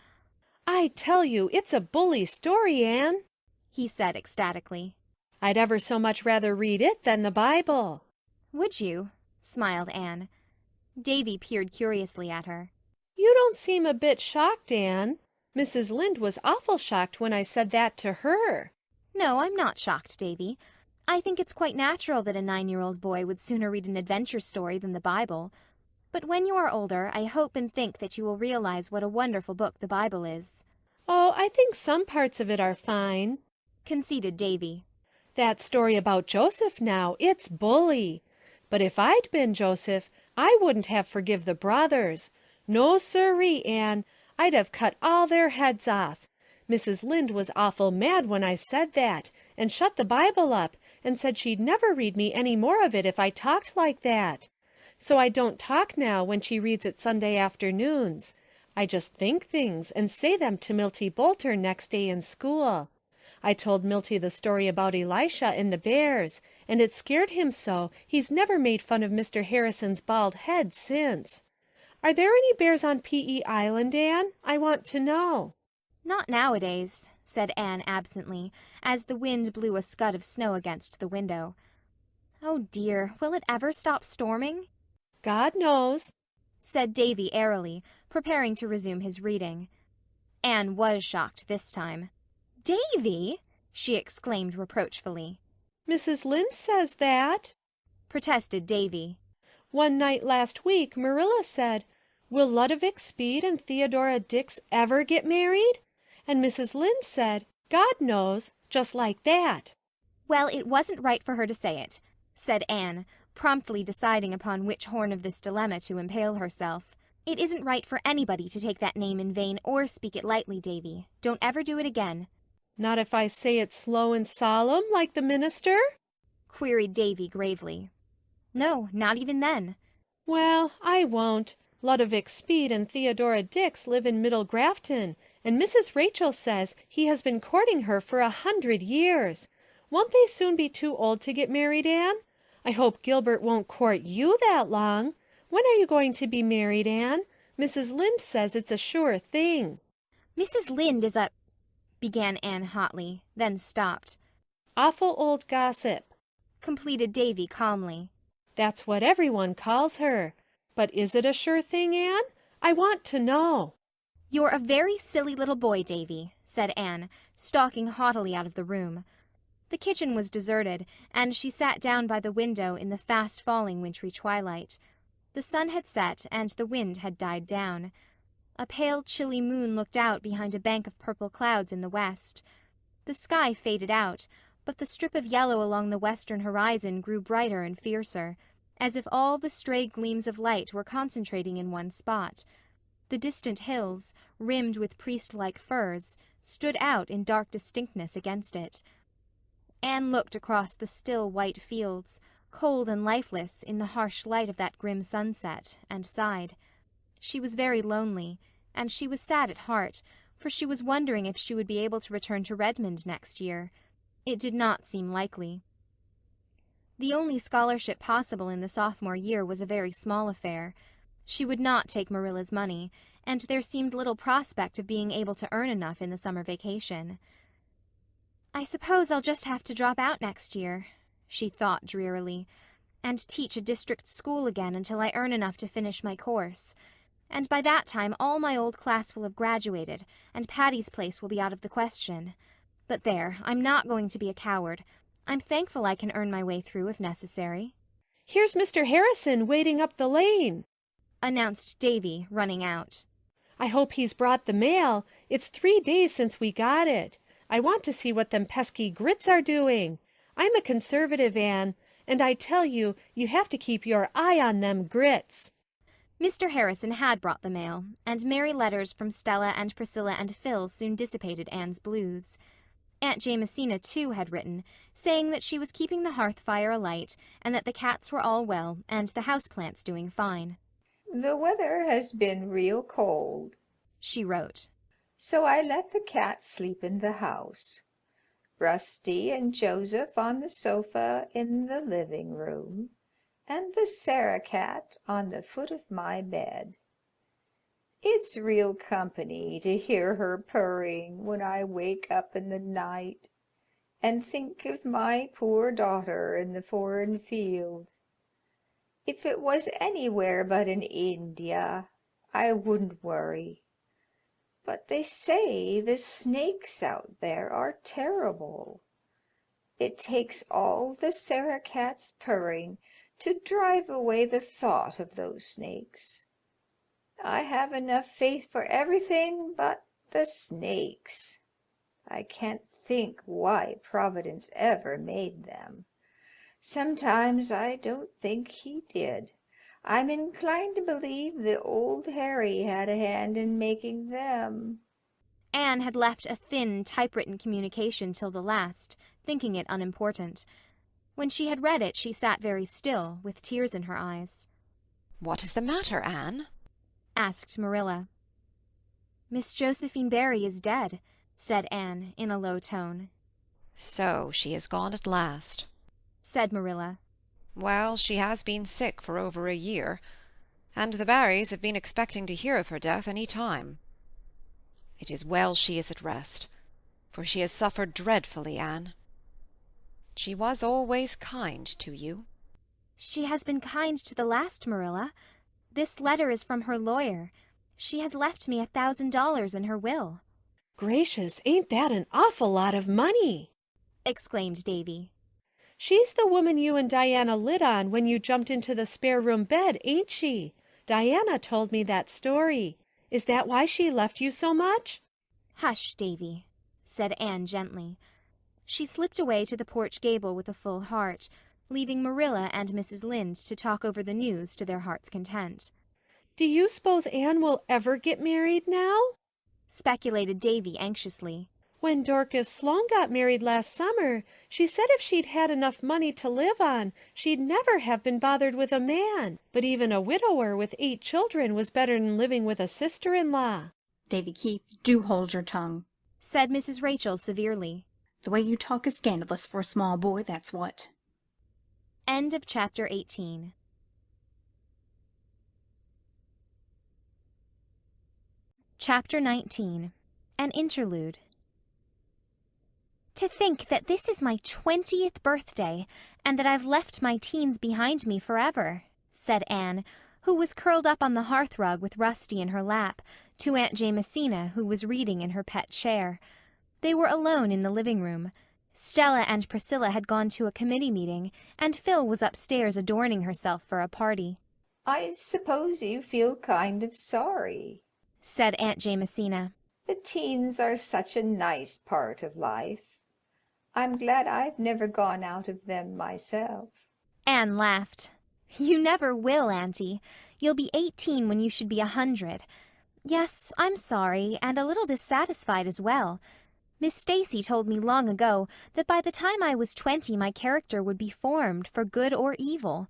I tell you, it's a bully story, Anne, he said ecstatically. I'd ever so much rather read it than the Bible. Would you? Smiled Anne. Davy peered curiously at her. You don't seem a bit shocked, Anne. Mrs. Lynde was awful shocked when I said that to her. No, I'm not shocked, Davy. I think it's quite natural that a 9-year-old boy would sooner read an adventure story than the Bible. But when you are older, I hope and think that you will realize what a wonderful book the Bible is. Oh, I think some parts of it are fine, conceded Davy. That story about Joseph now, it's bully. But if I'd been Joseph, I wouldn't have forgive the brothers. No, sirree, Anne, I'd have cut all their heads off. Mrs. Lynde was awful mad when I said that, and shut the Bible up, and said she'd never read me any more of it if I talked like that. so I don't talk now when she reads it Sunday afternoons. I just think things and say them to Milty Boulter next day in school. I told Milty the story about Elisha and the bears, and it scared him so he's never made fun of Mr. Harrison's bald head since. Are there any bears on P.E. Island, Anne? I want to know. Not nowadays, said Anne absently, as the wind blew a scud of snow against the window. Oh dear, will it ever stop storming? God knows, said Davy airily, preparing to resume his reading. Anne was shocked this time. Davy! She exclaimed reproachfully. Mrs. Lynde says that, protested Davy. One night last week Marilla said, "Will Ludovic Speed and Theodora Dix ever get married?" And Mrs. Lynde said, "God knows," just like that. Well, it wasn't right for her to say it, said Anne, promptly deciding upon which horn of this dilemma to impale herself. It isn't right for anybody to take that name in vain or speak it lightly, Davy. Don't ever do it again. Not if I say it slow and solemn, like the minister? Queried Davy gravely. No, not even then. Well, I won't. Ludovic Speed and Theodora Dix live in Middle Grafton, and Mrs. Rachel says he has been courting her for 100 years. Won't they soon be too old to get married, Anne? I hope Gilbert won't court you that long. When are you going to be married, Anne? Mrs. Lynde says it's a sure thing. Mrs. Lynde is a... began Anne hotly, then stopped. Awful old gossip, completed Davy calmly. That's what everyone calls her. But is it a sure thing, Anne? I want to know. You're a very silly little boy, Davy, said Anne, stalking haughtily out of the room. The kitchen was deserted, and she sat down by the window in the fast-falling wintry twilight. The sun had set, and the wind had died down. A pale, chilly moon looked out behind a bank of purple clouds in the west. The sky faded out, but the strip of yellow along the western horizon grew brighter and fiercer, as if all the stray gleams of light were concentrating in one spot. The distant hills, rimmed with priest-like firs, stood out in dark distinctness against it. Anne looked across the still white fields, cold and lifeless in the harsh light of that grim sunset, and sighed. She was very lonely, and she was sad at heart, for she was wondering if she would be able to return to Redmond next year. It did not seem likely. The only scholarship possible in the sophomore year was a very small affair. She would not take Marilla's money, and there seemed little prospect of being able to earn enough in the summer vacation. I suppose I'll just have to drop out next year, she thought drearily, and teach a district school again until I earn enough to finish my course. And by that time all my old class will have graduated, and Patty's place will be out of the question. But there, I'm not going to be a coward. I'm thankful I can earn my way through if necessary. Here's Mr. Harrison waiting up the lane, announced Davy, running out. I hope he's brought the mail. It's 3 days since we got it. I want to see what them pesky grits are doing. I'm a conservative, Anne, and I tell you, you have to keep your eye on them grits. Mr. Harrison had brought the mail, and merry letters from Stella and Priscilla and Phil soon dissipated Anne's blues. Aunt Jamesina, too, had written, saying that she was keeping the hearth fire alight, and that the cats were all well, and the houseplants doing fine. The weather has been real cold, she wrote. So I let the cats sleep in the house. Rusty and Joseph on the sofa in the living room, and the Sarah cat on the foot of my bed. It's real company to hear her purring when I wake up in the night and think of my poor daughter in the foreign field. If it was anywhere but in India, I wouldn't worry. But they say the snakes out there are terrible. It takes all the Sarah cat's purring to drive away the thought of those snakes. I have enough faith for everything but the snakes. I can't think why Providence ever made them. Sometimes I don't think he did. I'm inclined to believe the old Harry had a hand in making them. Anne had left a thin, typewritten communication till the last, thinking it unimportant. When she had read it, she sat very still, with tears in her eyes. What is the matter, Anne? asked Marilla. Miss Josephine Barry is dead, said Anne in a low tone. So she is gone at last, said Marilla. Well, she has been sick for over a year, and the Barrys have been expecting to hear of her death any time. It is well she is at rest, for she has suffered dreadfully, Anne. She was always kind to you. She has been kind to the last, Marilla. This letter is from her lawyer. She has left me $1,000 in her will. Gracious, ain't that an awful lot of money? Exclaimed Davy. She's the woman you and Diana lit on when you jumped into the spare room bed, ain't she? Diana told me that story. Is that why she left you so much? Hush, Davy, said Anne gently. She slipped away to the porch gable with a full heart, leaving Marilla and Mrs. Lynde to talk over the news to their heart's content. Do you suppose Anne will ever get married now? Speculated Davy anxiously. When Dorcas Sloane got married last summer, she said if she'd had enough money to live on, she'd never have been bothered with a man. But even a widower with 8 children was better than living with a sister-in-law. Davy Keith, do hold your tongue, said Mrs. Rachel severely. The way you talk is scandalous for a small boy, that's what. End of chapter 18. Chapter 19. An Interlude. To think that this is my 20th birthday, and that I've left my teens behind me forever, said Anne, who was curled up on the hearthrug with Rusty in her lap, to Aunt Jamesina, who was reading in her pet chair. They were alone in the living room. Stella and Priscilla had gone to a committee meeting, and Phil was upstairs adorning herself for a party. I suppose you feel kind of sorry, said Aunt Jamesina. The teens are such a nice part of life. I'm glad I've never gone out of them myself. Anne laughed. You never will, Auntie. You'll be 18 when you should be 100. Yes, I'm sorry, and a little dissatisfied as well. Miss Stacy told me long ago that by the time I was 20 my character would be formed for good or evil.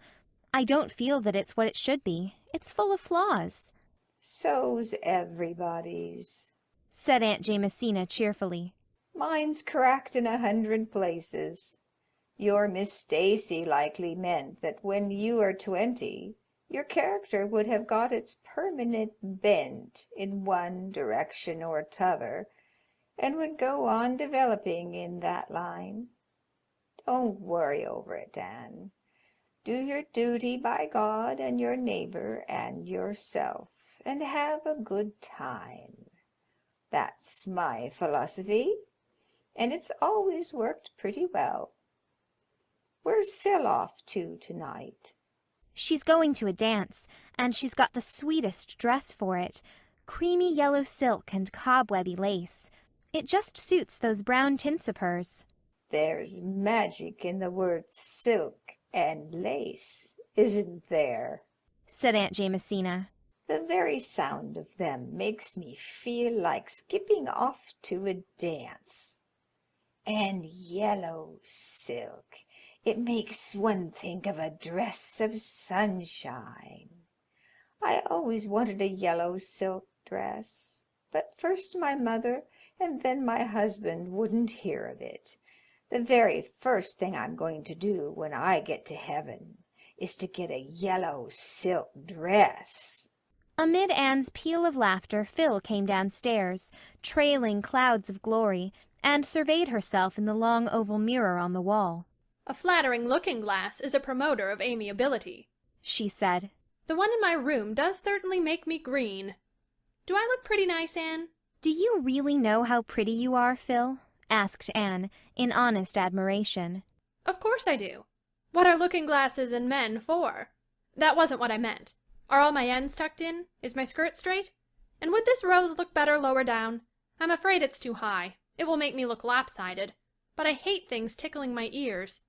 I don't feel that it's what it should be. It's full of flaws. So's everybody's, said Aunt Jamesina cheerfully. Mine's cracked in 100 places. Your Miss Stacy likely meant that when you are 20, your character would have got its permanent bent in one direction or t'other, and would go on developing in that line. Don't worry over it, Anne. Do your duty by God and your neighbor and yourself, and have a good time. That's my philosophy, and it's always worked pretty well. Where's Phil off to tonight? She's going to a dance, and she's got the sweetest dress for it. Creamy yellow silk and cobwebby lace. It just suits those brown tints of hers. There's magic in the words silk and lace, isn't there? Said Aunt Jamesina. The very sound of them makes me feel like skipping off to a dance. And yellow silk, it makes one think of a dress of sunshine. I always wanted a yellow silk dress, but first my mother and then my husband wouldn't hear of it. The very first thing I'm going to do when I get to heaven is to get a yellow silk dress. Amid Anne's peal of laughter, Phil came downstairs, trailing clouds of glory, and surveyed herself in the long oval mirror on the wall. A flattering looking-glass is a promoter of amiability, she said. The one in my room does certainly make me green. Do I look pretty nice, Anne? Do you really know how pretty you are, Phil? Asked Anne, in honest admiration. Of course I do. What are looking-glasses and men for? That wasn't what I meant. Are all my ends tucked in? Is my skirt straight? And would this rose look better lower down? I'm afraid it's too high. It will make me look lopsided. But I hate things tickling my ears.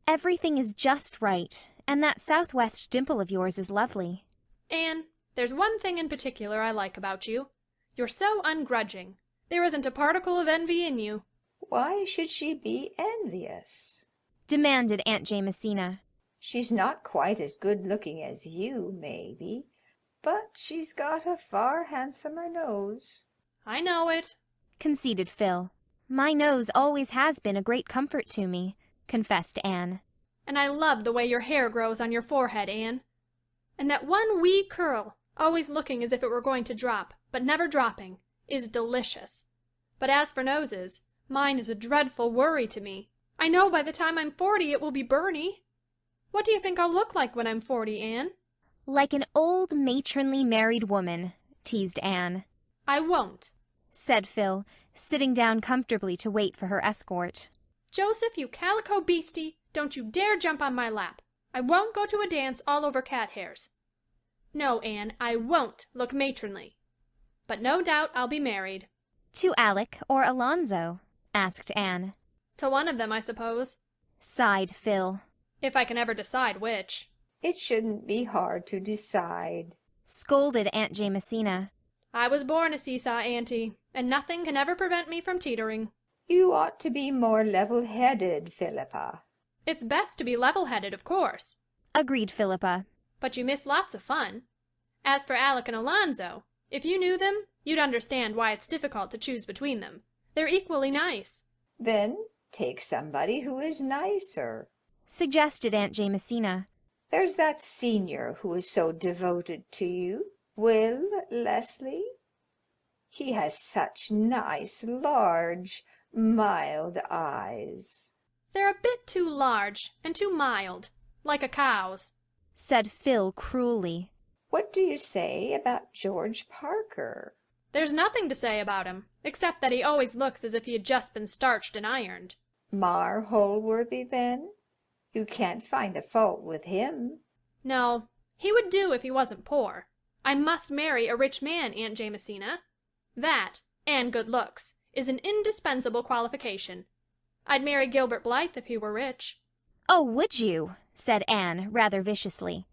Everything is just right, and that southwest dimple of yours is lovely. Anne, there's one thing in particular I like about you. You're so ungrudging. There isn't a particle of envy in you. Why should she be envious? Demanded Aunt Jamesina. She's not quite as good-looking as you, maybe, but she's got a far handsomer nose. I know it, conceded Phil. My nose always has been a great comfort to me, confessed Anne. And I love the way your hair grows on your forehead, Anne. And that one wee curl, always looking as if it were going to drop, but never dropping, is delicious. But as for noses, mine is a dreadful worry to me. I know by the time I'm 40 it will be Bernie. What do you think I'll look like when I'm 40, Anne? Like an old matronly married woman, teased Anne. I won't, said Phil, sitting down comfortably to wait for her escort. Joseph, you calico beastie, don't you dare jump on my lap. I won't go to a dance all over cat hairs. No, Anne, I won't look matronly. But no doubt I'll be married. To Alec or Alonzo? Asked Anne. To one of them, I suppose, sighed Phil. If I can ever decide which. It shouldn't be hard to decide, scolded Aunt Jamesina. I was born a seesaw, Auntie, and nothing can ever prevent me from teetering. You ought to be more level-headed, Philippa. It's best to be level-headed, of course, agreed Philippa. But you miss lots of fun. As for Alec and Alonzo, if you knew them, you'd understand why it's difficult to choose between them. They're equally nice. Then take somebody who is nicer, suggested Aunt Jamesina. There's that senior who is so devoted to you, Will Leslie. He has such nice, large, mild eyes. They're a bit too large and too mild, like a cow's, said Phil cruelly. What do you say about George Parker? There's nothing to say about him, except that he always looks as if he had just been starched and ironed. Mar Holworthy, then? You can't find a fault with him. No, he would do if he wasn't poor. I must marry a rich man, Aunt Jamesina. That, and good looks, is an indispensable qualification. I'd marry Gilbert Blythe if he were rich. Oh, would you? Said Anne, rather viciously.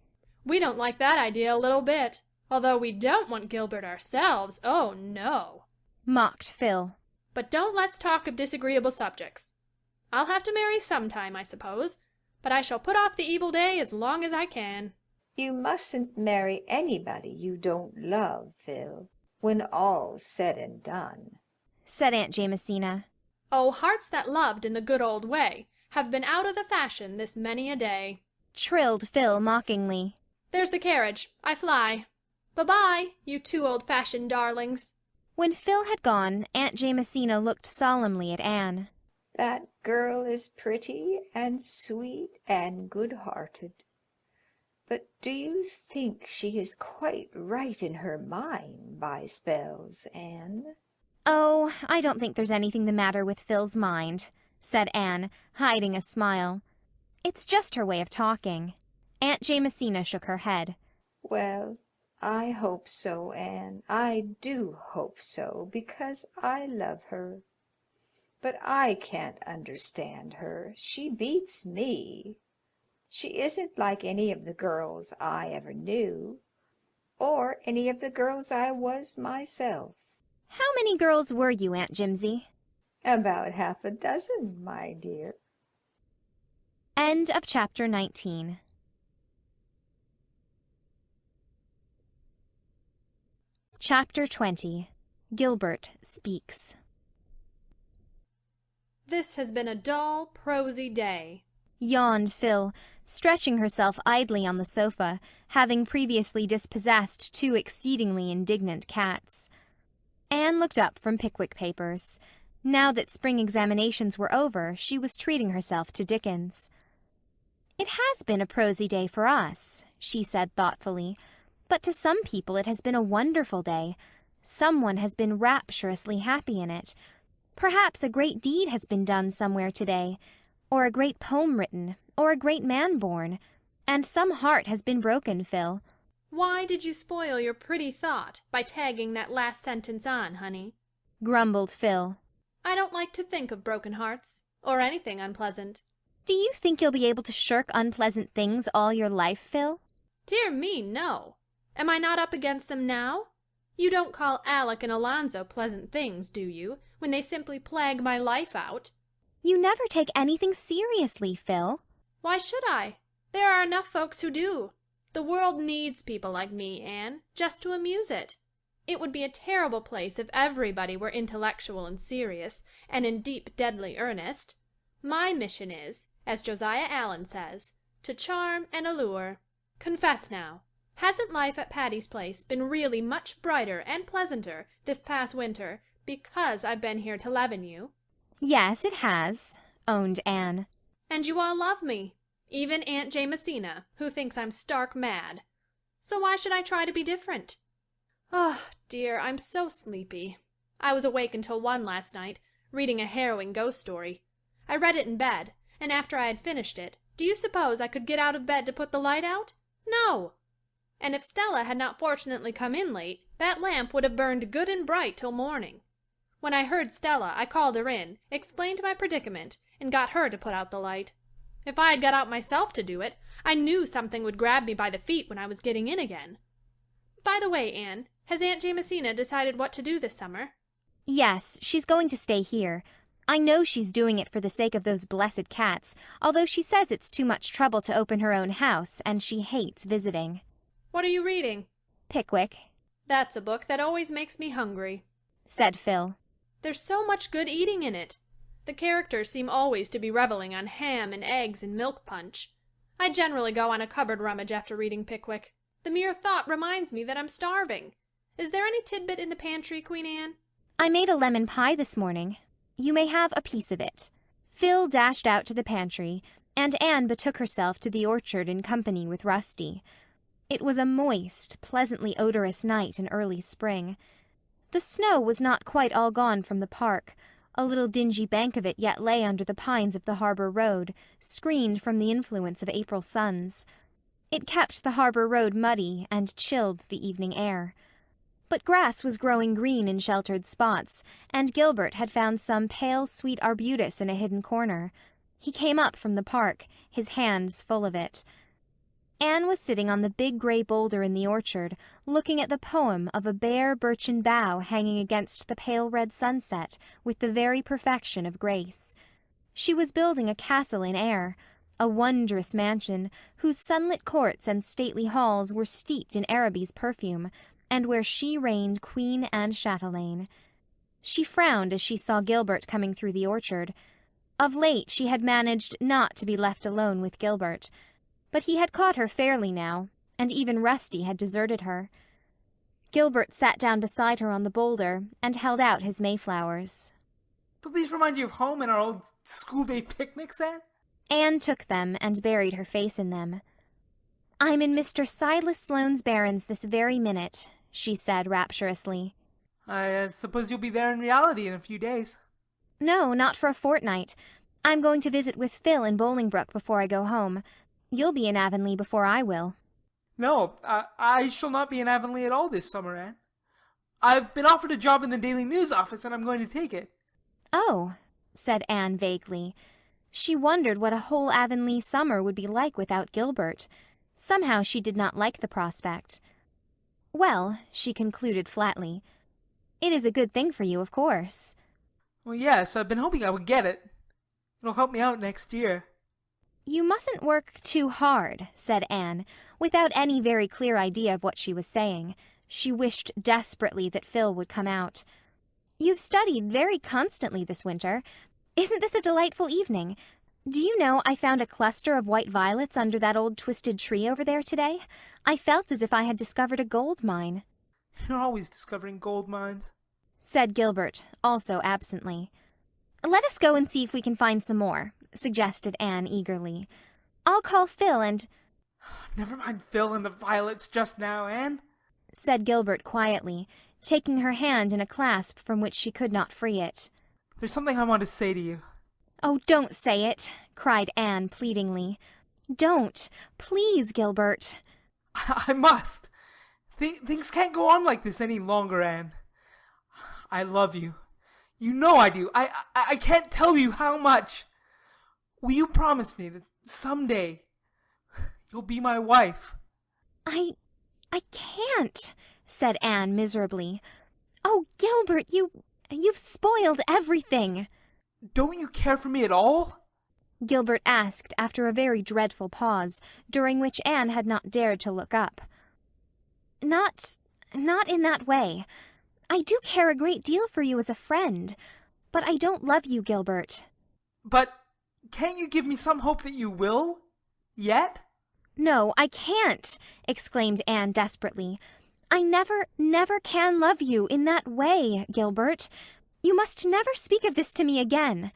We don't like that idea a little bit, although we don't want Gilbert ourselves, oh no, mocked Phil. But don't let's talk of disagreeable subjects. I'll have to marry sometime, I suppose, but I shall put off the evil day as long as I can. You mustn't marry anybody you don't love, Phil, when all's said and done, said Aunt Jamesina. Oh, hearts that loved in the good old way have been out of the fashion this many a day, trilled Phil mockingly. There's the carriage. I fly. Bye-bye, you two old-fashioned darlings. When Phil had gone, Aunt Jamesina looked solemnly at Anne. That girl is pretty and sweet and good-hearted. But do you think she is quite right in her mind by spells, Anne? Oh, I don't think there's anything the matter with Phil's mind, said Anne, hiding a smile. It's just her way of talking. Aunt Jamesina shook her head. Well, I hope so, Anne. I do hope so, because I love her. But I can't understand her. She beats me. She isn't like any of the girls I ever knew, or any of the girls I was myself. How many girls were you, Aunt Jimsy? About half a dozen, my dear. End of chapter 19. Chapter 20. Gilbert Speaks. This has been a dull, prosy day, yawned Phil, stretching herself idly on the sofa, having previously dispossessed 2 exceedingly indignant cats. Anne looked up from Pickwick Papers. Now that spring examinations were over, she was treating herself to Dickens. It has been a prosy day for us, she said thoughtfully, but to some people it has been a wonderful day. Someone has been rapturously happy in it. Perhaps a great deed has been done somewhere today, or a great poem written, or a great man born, and some heart has been broken, Phil. Why did you spoil your pretty thought by tagging that last sentence on, honey? Grumbled Phil. I don't like to think of broken hearts, or anything unpleasant. Do you think you'll be able to shirk unpleasant things all your life, Phil? Dear me, no. Am I not up against them now? You don't call Alec and Alonzo pleasant things, do you, when they simply plague my life out? You never take anything seriously, Phil. Why should I? There are enough folks who do. The world needs people like me, Anne, just to amuse it. It would be a terrible place if everybody were intellectual and serious, and in deep, deadly earnest. My mission is, as Josiah Allen says, to charm and allure. Confess now, hasn't life at Patty's Place been really much brighter and pleasanter this past winter because I've been here to leaven you? Yes, it has, owned Anne. And you all love me, even Aunt Jamesina, who thinks I'm stark mad. So why should I try to be different? Oh, dear, I'm so sleepy. I was awake until 1 last night, reading a harrowing ghost story. I read it in bed, and after I had finished it, do you suppose I could get out of bed to put the light out? No! And if Stella had not fortunately come in late, that lamp would have burned good and bright till morning. When I heard Stella, I called her in, explained my predicament, and got her to put out the light. If I had got out myself to do it, I knew something would grab me by the feet when I was getting in again. By the way, Anne, has Aunt Jamesina decided what to do this summer? Yes, she's going to stay here. I know she's doing it for the sake of those blessed cats, although she says it's too much trouble to open her own house, and she hates visiting. What are you reading? Pickwick. That's a book that always makes me hungry, said Phil. There's so much good eating in it. The characters seem always to be reveling on ham and eggs and milk punch. I generally go on a cupboard rummage after reading Pickwick. The mere thought reminds me that I'm starving. Is there any tidbit in the pantry, Queen Anne? I made a lemon pie this morning. You may have a piece of it. Phil dashed out to the pantry, and Anne betook herself to the orchard in company with Rusty. It was a moist, pleasantly odorous night in early spring. The snow was not quite all gone from the park. A little dingy bank of it yet lay under the pines of the harbour road, screened from the influence of April suns. It kept the harbour road muddy and chilled the evening air. But grass was growing green in sheltered spots, and Gilbert had found some pale sweet arbutus in a hidden corner. He came up from the park, his hands full of it. Anne was sitting on the big grey boulder in the orchard, looking at the poem of a bare birchen bough hanging against the pale red sunset with the very perfection of grace. She was building a castle in air, a wondrous mansion whose sunlit courts and stately halls were steeped in Araby's perfume, and where she reigned queen and chatelaine. She frowned as she saw Gilbert coming through the orchard. Of late she had managed not to be left alone with Gilbert, but he had caught her fairly now, and even Rusty had deserted her. Gilbert sat down beside her on the boulder and held out his mayflowers. Don't these remind you of home and our old school-day picnics, Anne? Anne took them and buried her face in them. I'm in Mr. Silas Sloane's barrens this very minute, she said rapturously. I suppose you'll be there in reality in a few days. No, not for a fortnight. I'm going to visit with Phil in Bolingbroke before I go home. You'll be in Avonlea before I will. No, I shall not be in Avonlea at all this summer, Anne. I've been offered a job in the Daily News office, and I'm going to take it. Oh, said Anne vaguely. She wondered what a whole Avonlea summer would be like without Gilbert. Somehow she did not like the prospect. Well, she concluded flatly, it is a good thing for you, of course. Well, yes, I've been hoping I would get it. It'll help me out next year. You mustn't work too hard, said Anne, without any very clear idea of what she was saying. She wished desperately that Phil would come out. You've studied very constantly this winter. Isn't this a delightful evening? Do you know I found a cluster of white violets under that old twisted tree over there today? I felt as if I had discovered a gold mine. You're always discovering gold mines, said Gilbert, also absently. Let us go and see if we can find some more, suggested Anne eagerly. I'll call Phil and... Never mind Phil and the violets just now, Anne, said Gilbert quietly, taking her hand in a clasp from which she could not free it. There's something I want to say to you. Oh, don't say it, cried Anne pleadingly. Don't. Please, Gilbert. I must. Things can't go on like this any longer, Anne. I love you. You know I do. I can't tell you how much. Will you promise me that someday you'll be my wife? I can't, said Anne miserably. Oh, Gilbert, you've spoiled everything. Don't you care for me at all? Gilbert asked after a very dreadful pause, during which Anne had not dared to look up. Not in that way. I do care a great deal for you as a friend, but I don't love you, Gilbert. But can't you give me some hope that you will? Yet? No, I can't, exclaimed Anne desperately. I never can love you in that way, Gilbert. You must never speak of this to me again.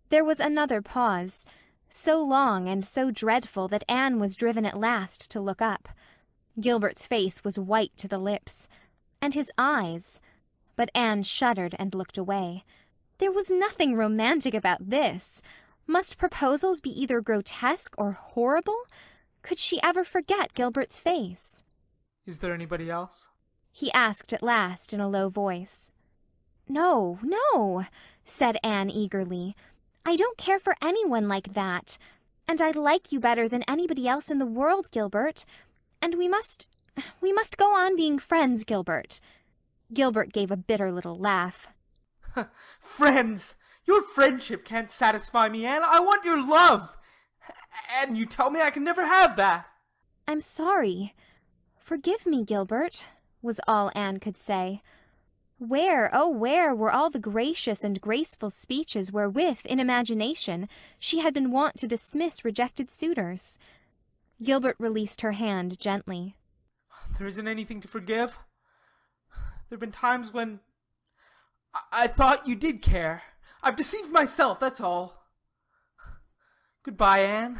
There was another pause, so long and so dreadful that Anne was driven at last to look up. Gilbert's face was white to the lips, and his eyes, but Anne shuddered and looked away. There was nothing romantic about this. Must proposals be either grotesque or horrible? Could she ever forget Gilbert's face? Is there anybody else? He asked at last in a low voice. No, said Anne eagerly. I don't care for anyone like that. And I like you better than anybody else in the world, Gilbert. And we must go on being friends, Gilbert. Gilbert gave a bitter little laugh. Friends! Your friendship can't satisfy me, Anne. I want your love. And you tell me I can never have that. I'm sorry. Forgive me, Gilbert, was all Anne could say. Where, oh where, were all the gracious and graceful speeches wherewith, in imagination, she had been wont to dismiss rejected suitors? Gilbert released her hand gently. There isn't anything to forgive. There have been times when I thought you did care. I've deceived myself, that's all. Goodbye, Anne.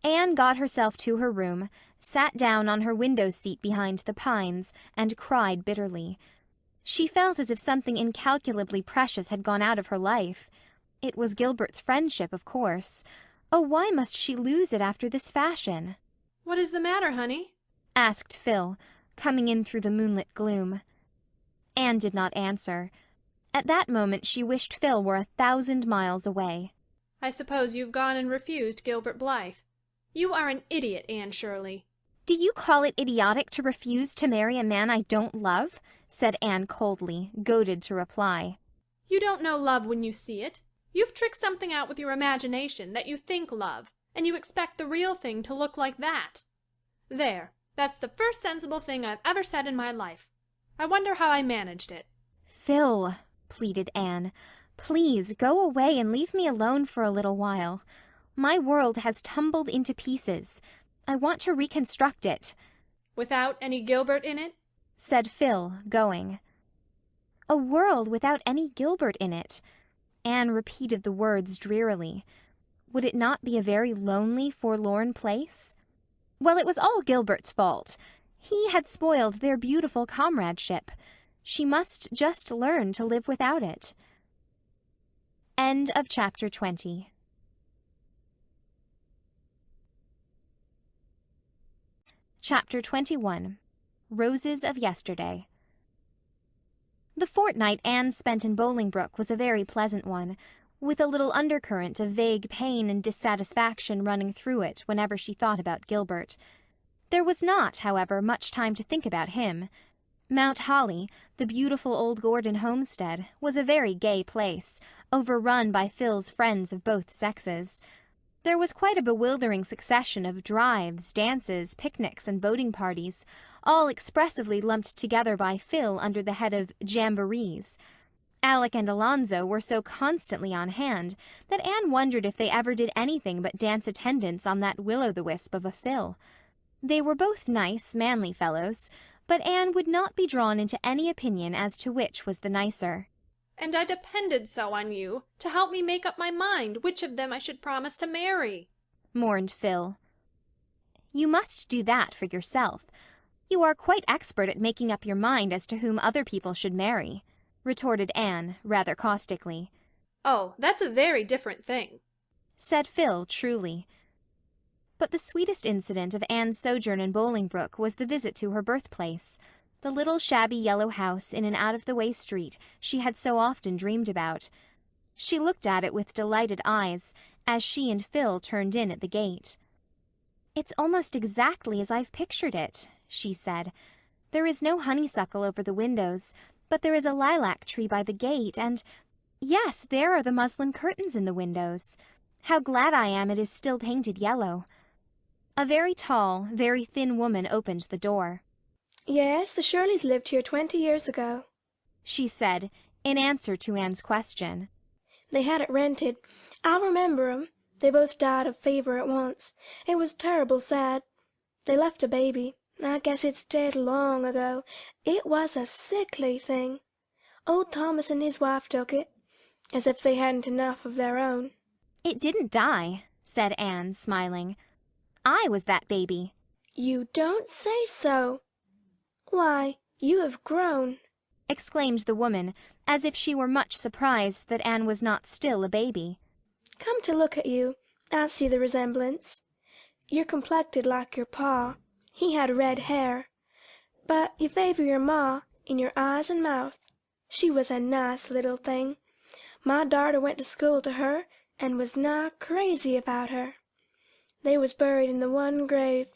Anne got herself to her room, sat down on her window seat behind the pines, and cried bitterly. She felt as if something incalculably precious had gone out of her life. It was Gilbert's friendship, of course. Oh, why must she lose it after this fashion? What is the matter, honey? Asked Phil, coming in through the moonlit gloom. Anne did not answer. At that moment she wished Phil were 1,000 miles away. I suppose you've gone and refused Gilbert Blythe. You are an idiot, Anne Shirley. Do you call it idiotic to refuse to marry a man I don't love? Said Anne coldly, goaded to reply. You don't know love when you see it. You've tricked something out with your imagination that you think love, and you expect the real thing to look like that. There, that's the first sensible thing I've ever said in my life. I wonder how I managed it. Phil, pleaded Anne, please go away and leave me alone for a little while. My world has tumbled into pieces. I want to reconstruct it. Without any Gilbert in it? Said Phil, going. A world without any Gilbert in it. Anne repeated the words drearily. Would it not be a very lonely, forlorn place? Well, it was all Gilbert's fault. He had spoiled their beautiful comradeship. She must just learn to live without it. End of chapter 20. Chapter 21. Roses of Yesterday. The fortnight Anne spent in Bolingbroke was a very pleasant one, with a little undercurrent of vague pain and dissatisfaction running through it whenever she thought about Gilbert. There was not, however, much time to think about him. Mount Holly, the beautiful old Gordon homestead, was a very gay place, overrun by Phil's friends of both sexes. There was quite a bewildering succession of drives, dances, picnics, and boating parties, all expressively lumped together by Phil under the head of jamborees. Alec and Alonzo were so constantly on hand that Anne wondered if they ever did anything but dance attendance on that will-o'-the-wisp of a Phil. They were both nice, manly fellows, but Anne would not be drawn into any opinion as to which was the nicer. And I depended so on you to help me make up my mind which of them I should promise to marry, mourned Phil. You must do that for yourself. You are quite expert at making up your mind as to whom other people should marry, retorted Anne, rather caustically. Oh, that's a very different thing, said Phil truly. But the sweetest incident of Anne's sojourn in Bolingbroke was the visit to her birthplace, the little shabby yellow house in an out-of-the-way street she had so often dreamed about. She looked at it with delighted eyes as she and Phil turned in at the gate. It's almost exactly as I've pictured it, she said. There is no honeysuckle over the windows, but there is a lilac tree by the gate, and yes, there are the muslin curtains in the windows. How glad I am it is still painted yellow." A very tall, very thin woman opened the door. "Yes, the Shirleys lived here 20 years ago," she said, in answer to Anne's question. "They had it rented. I remember 'em. They both died of fever at once. It was terrible sad. They left a baby. I guess it's dead long ago. It was a sickly thing. Old Thomas and his wife took it, as if they hadn't enough of their own." "It didn't die," said Anne, smiling. "I was that baby." "You don't say so! Why, you have grown," exclaimed the woman, as if she were much surprised that Anne was not still a baby. "Come to look at you, I see the resemblance. You're complected like your pa. He had red hair. But you favor your ma in your eyes and mouth. She was a nice little thing. My darter went to school to her and was nigh crazy about her. They was buried in the one grave,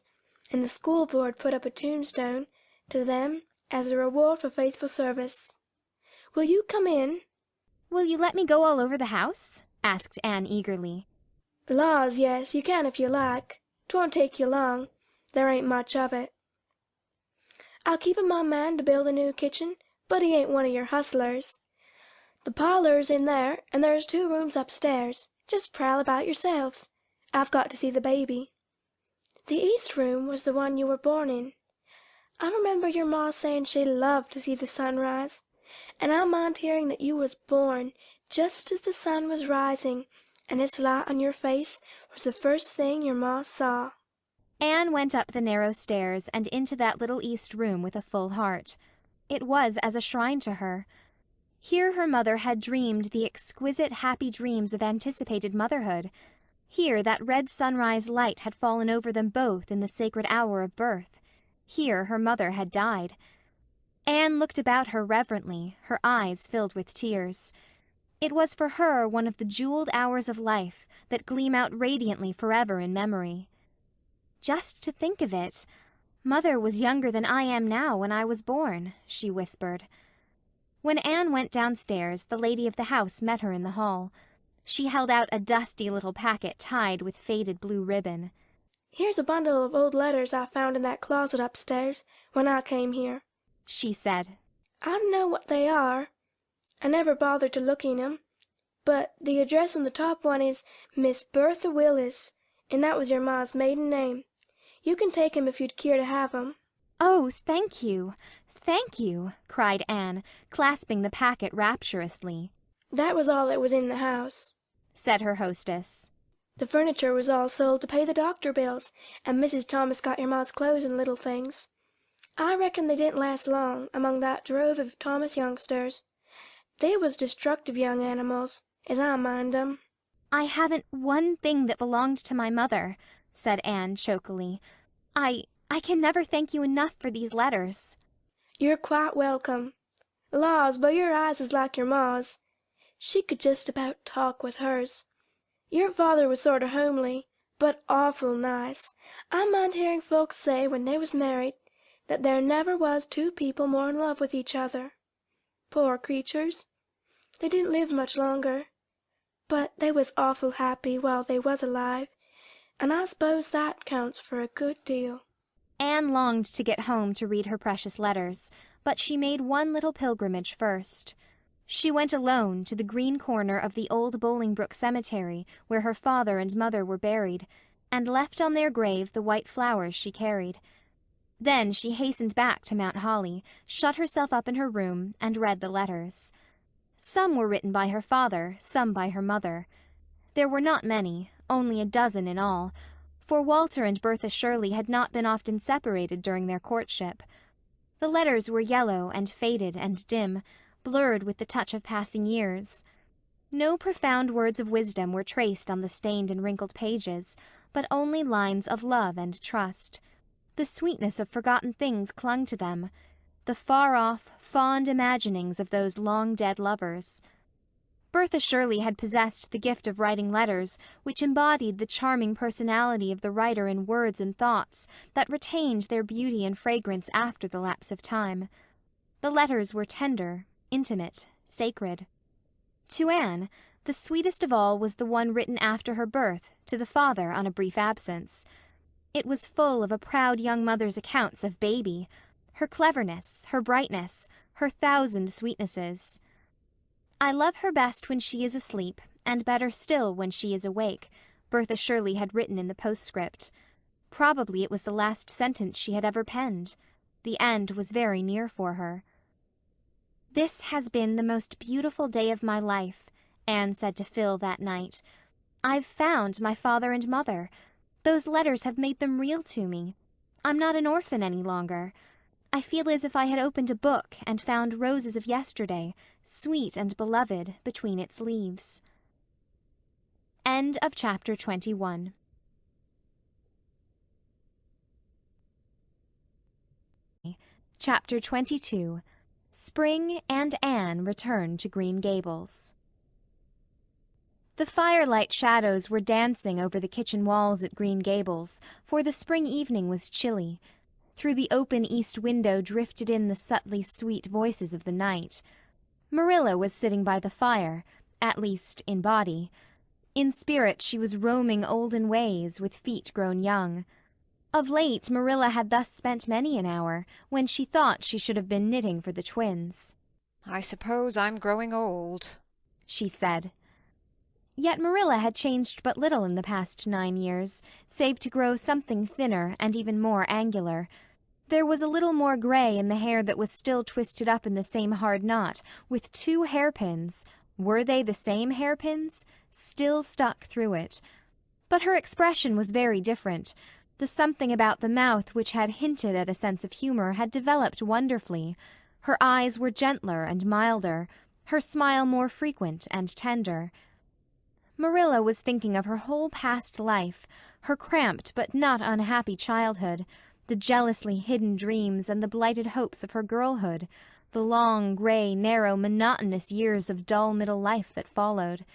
and the school board put up a tombstone to them as a reward for faithful service. Will you come in?" "Will you let me go all over the house?" asked Anne eagerly. "Laws, yes, you can if you like. 'Twon't take you long. There ain't much of it. I'll keep in my mind to build a new kitchen, but he ain't one of your hustlers. The parlor's in there, and there's 2 rooms upstairs. Just prowl about yourselves. I've got to see the baby. The east room was the one you were born in. I remember your ma saying she loved to see the sun rise, and I mind hearing that you was born just as the sun was rising, and its light on your face was the first thing your ma saw." Anne went up the narrow stairs and into that little east room with a full heart. It was as a shrine to her. Here her mother had dreamed the exquisite happy dreams of anticipated motherhood. Here that red sunrise light had fallen over them both in the sacred hour of birth. Here her mother had died. Anne looked about her reverently, her eyes filled with tears. It was for her one of the jeweled hours of life that gleam out radiantly forever in memory. "Just to think of it, Mother was younger than I am now when I was born," she whispered. When Anne went downstairs, the lady of the house met her in the hall. She held out a dusty little packet tied with faded blue ribbon. "Here's a bundle of old letters I found in that closet upstairs when I came here," she said. "I don't know what they are. I never bothered to look in 'em. But the address on the top one is Miss Bertha Willis, and that was your ma's maiden name. You can take 'em if you'd keer to have 'em." "Oh, thank you, thank you," cried Anne, clasping the packet rapturously. "That was all that was in the house," said her hostess. "The furniture was all sold to pay the doctor bills, and Mrs. Thomas got your ma's clothes and little things. I reckon they didn't last long among that drove of Thomas youngsters. They was destructive young animals, as I mind 'em." "I haven't one thing that belonged to my mother," said Anne chokily. I can never thank you enough for these letters." "You're quite welcome. Laws, but your eyes is like your ma's. She could just about talk with hers. Your father was sort of homely, but awful nice. I mind hearing folks say when they was married that there never was 2 people more in love with each other. Poor creatures. They didn't live much longer. But they was awful happy while they was alive, and I s'pose that counts for a good deal." Anne longed to get home to read her precious letters, but she made one little pilgrimage first. She went alone to the green corner of the old Bolingbroke cemetery where her father and mother were buried, and left on their grave the white flowers she carried. Then she hastened back to Mount Holly, shut herself up in her room, and read the letters. Some were written by her father, some by her mother. There were not many, only a dozen in all, for Walter and Bertha Shirley had not been often separated during their courtship. The letters were yellow and faded and dim, blurred with the touch of passing years. No profound words of wisdom were traced on the stained and wrinkled pages, but only lines of love and trust. The sweetness of forgotten things clung to them, the far-off, fond imaginings of those long-dead lovers. Bertha Shirley had possessed the gift of writing letters which embodied the charming personality of the writer in words and thoughts that retained their beauty and fragrance after the lapse of time. The letters were tender, intimate, sacred. To Anne, The sweetest of all was the one written after her birth, to the father on a brief absence. It was full of a proud young mother's accounts of baby, her cleverness, her brightness, her thousand sweetnesses. "I love her best when she is asleep, and better still when she is awake," Bertha Shirley had written in the postscript. Probably it was the last sentence she had ever penned. The end was very near for her. "This has been the most beautiful day of my life," Anne said to Phil that night. "I've found my father and mother. Those letters have made them real to me. I'm not an orphan any longer. I feel as if I had opened a book and found roses of yesterday, sweet and beloved, between its leaves." End of chapter 21. Chapter 22. Spring and Anne return to Green Gables. The firelight shadows were dancing over the kitchen walls at Green Gables, for the spring evening was chilly. Through the open east window drifted in the subtly sweet voices of the night. Marilla was sitting by the fire, at least in body. In spirit she was roaming olden ways, with feet grown young. Of late Marilla had thus spent many an hour, when she thought she should have been knitting for the twins. "I suppose I'm growing old," she said. Yet Marilla had changed but little in the past 9 years, save to grow something thinner and even more angular. There was a little more gray in the hair that was still twisted up in the same hard knot, with 2 hairpins—were they the same hairpins?—still stuck through it. But her expression was very different. The something about the mouth which had hinted at a sense of humor had developed wonderfully. Her eyes were gentler and milder, her smile more frequent and tender. Marilla was thinking of her whole past life, her cramped but not unhappy childhood, the jealously hidden dreams and the blighted hopes of her girlhood, the long, gray, narrow, monotonous years of dull middle life that followed.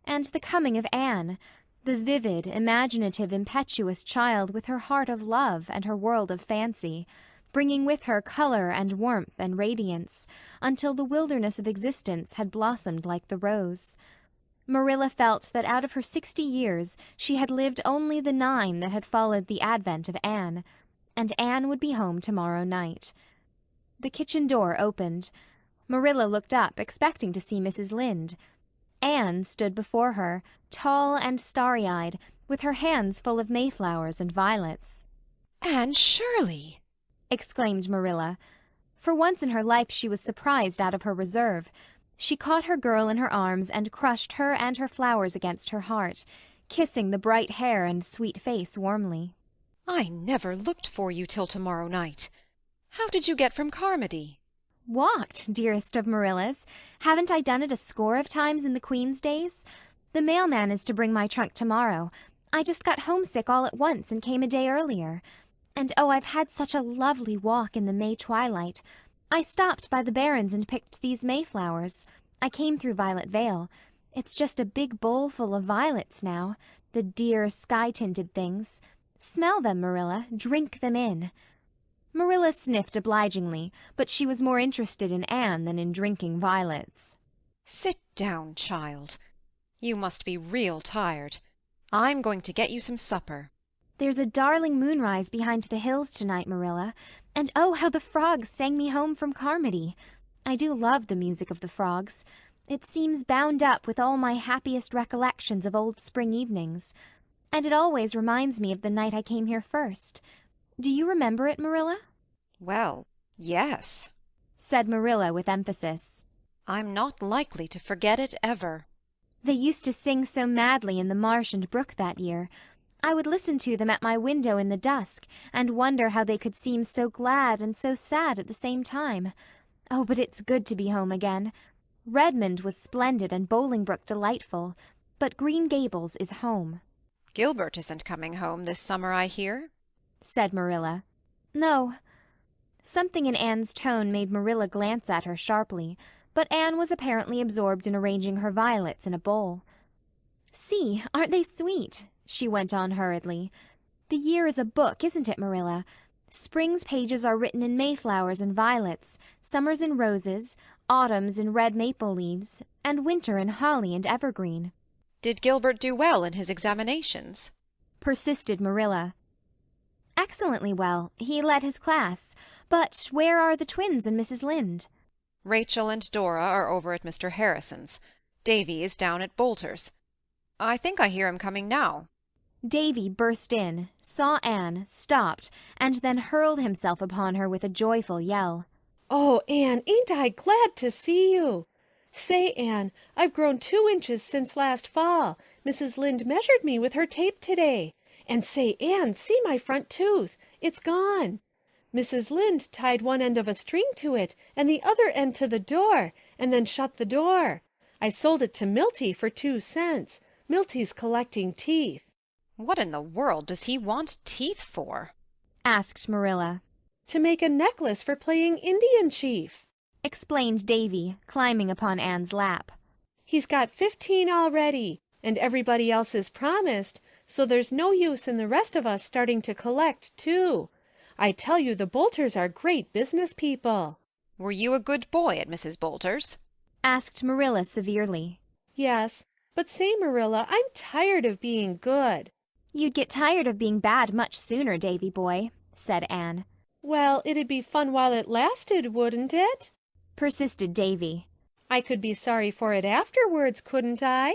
And the coming of Anne, the vivid, imaginative, impetuous child with her heart of love and her world of fancy, bringing with her color and warmth and radiance, until the wilderness of existence had blossomed like the rose. Marilla felt that out of her 60 years she had lived only the 9 that had followed the advent of Anne, and Anne would be home tomorrow night. The kitchen door opened. Marilla looked up, expecting to see Mrs. Lynde. Anne stood before her, tall and starry-eyed, with her hands full of mayflowers and violets. "Anne Shirley!" exclaimed Marilla. For once in her life she was surprised out of her reserve. She caught her girl in her arms and crushed her and her flowers against her heart, kissing the bright hair and sweet face warmly. "I never looked for you till tomorrow night. How did you get from Carmody?" "Walked, dearest of Marillas. Haven't I done it a score of times in the Queen's days? The mailman is to bring my trunk tomorrow. I just got homesick all at once and came a day earlier. And oh, I've had such a lovely walk in the May twilight. I stopped by the Barrens and picked these mayflowers. I came through Violet Vale. It's just a big bowl full of violets now, the dear sky-tinted things. Smell them, Marilla. Drink them in." Marilla sniffed obligingly, but she was more interested in Anne than in drinking violets. "Sit down, child. You must be real tired. I'm going to get you some supper." "There's a darling moonrise behind the hills tonight, Marilla. And oh, how the frogs sang me home from Carmody. I do love the music of the frogs. It seems bound up with all my happiest recollections of old spring evenings. And it always reminds me of the night I came here first. Do you remember it, Marilla?" "Well, yes," said Marilla with emphasis. "I'm not likely to forget it ever." "They used to sing so madly in the marsh and brook that year. I would listen to them at my window in the dusk, and wonder how they could seem so glad and so sad at the same time. Oh, but it's good to be home again. Redmond was splendid and Bolingbroke delightful, but Green Gables is home." "Gilbert isn't coming home this summer, I hear," said Marilla. "No." Something in Anne's tone made Marilla glance at her sharply, but Anne was apparently absorbed in arranging her violets in a bowl. "See, aren't they sweet?" she went on hurriedly. "The year is a book, isn't it, Marilla? Spring's pages are written in mayflowers and violets, summer's in roses, autumns in red maple leaves, and winter in holly and evergreen. Did Gilbert do well in his examinations? Persisted Marilla. Excellently well. He led his class. But where are the twins and Mrs. Lynde? Rachel and Dora are over at Mr. Harrison's. Davy is down at Boulter's. I think I hear him coming now. Davy burst in, saw Anne, stopped, and then hurled himself upon her with a joyful yell. "Oh, Anne, ain't I glad to see you! Say, Anne, I've grown 2 inches since last fall. Mrs. Lynde measured me with her tape today. And say, Anne, see my front tooth. It's gone. Mrs. Lynde tied one end of a string to it and the other end to the door, and then shut the door. I sold it to Milty for 2 cents. Milty's collecting teeth." What in the world does he want teeth for? Asked Marilla. "To make a necklace for playing Indian chief," explained Davy, climbing upon Anne's lap. "He's got 15 already, and everybody else is promised, so there's no use in the rest of us starting to collect, too. I tell you the Boulters are great business people." Were you a good boy at Mrs. Boulter's? Asked Marilla severely. "Yes, but say, Marilla, I'm tired of being good." "You'd get tired of being bad much sooner, Davy boy," said Anne. "Well, it'd be fun while it lasted, wouldn't it?" persisted Davy. "I could be sorry for it afterwards, couldn't I?"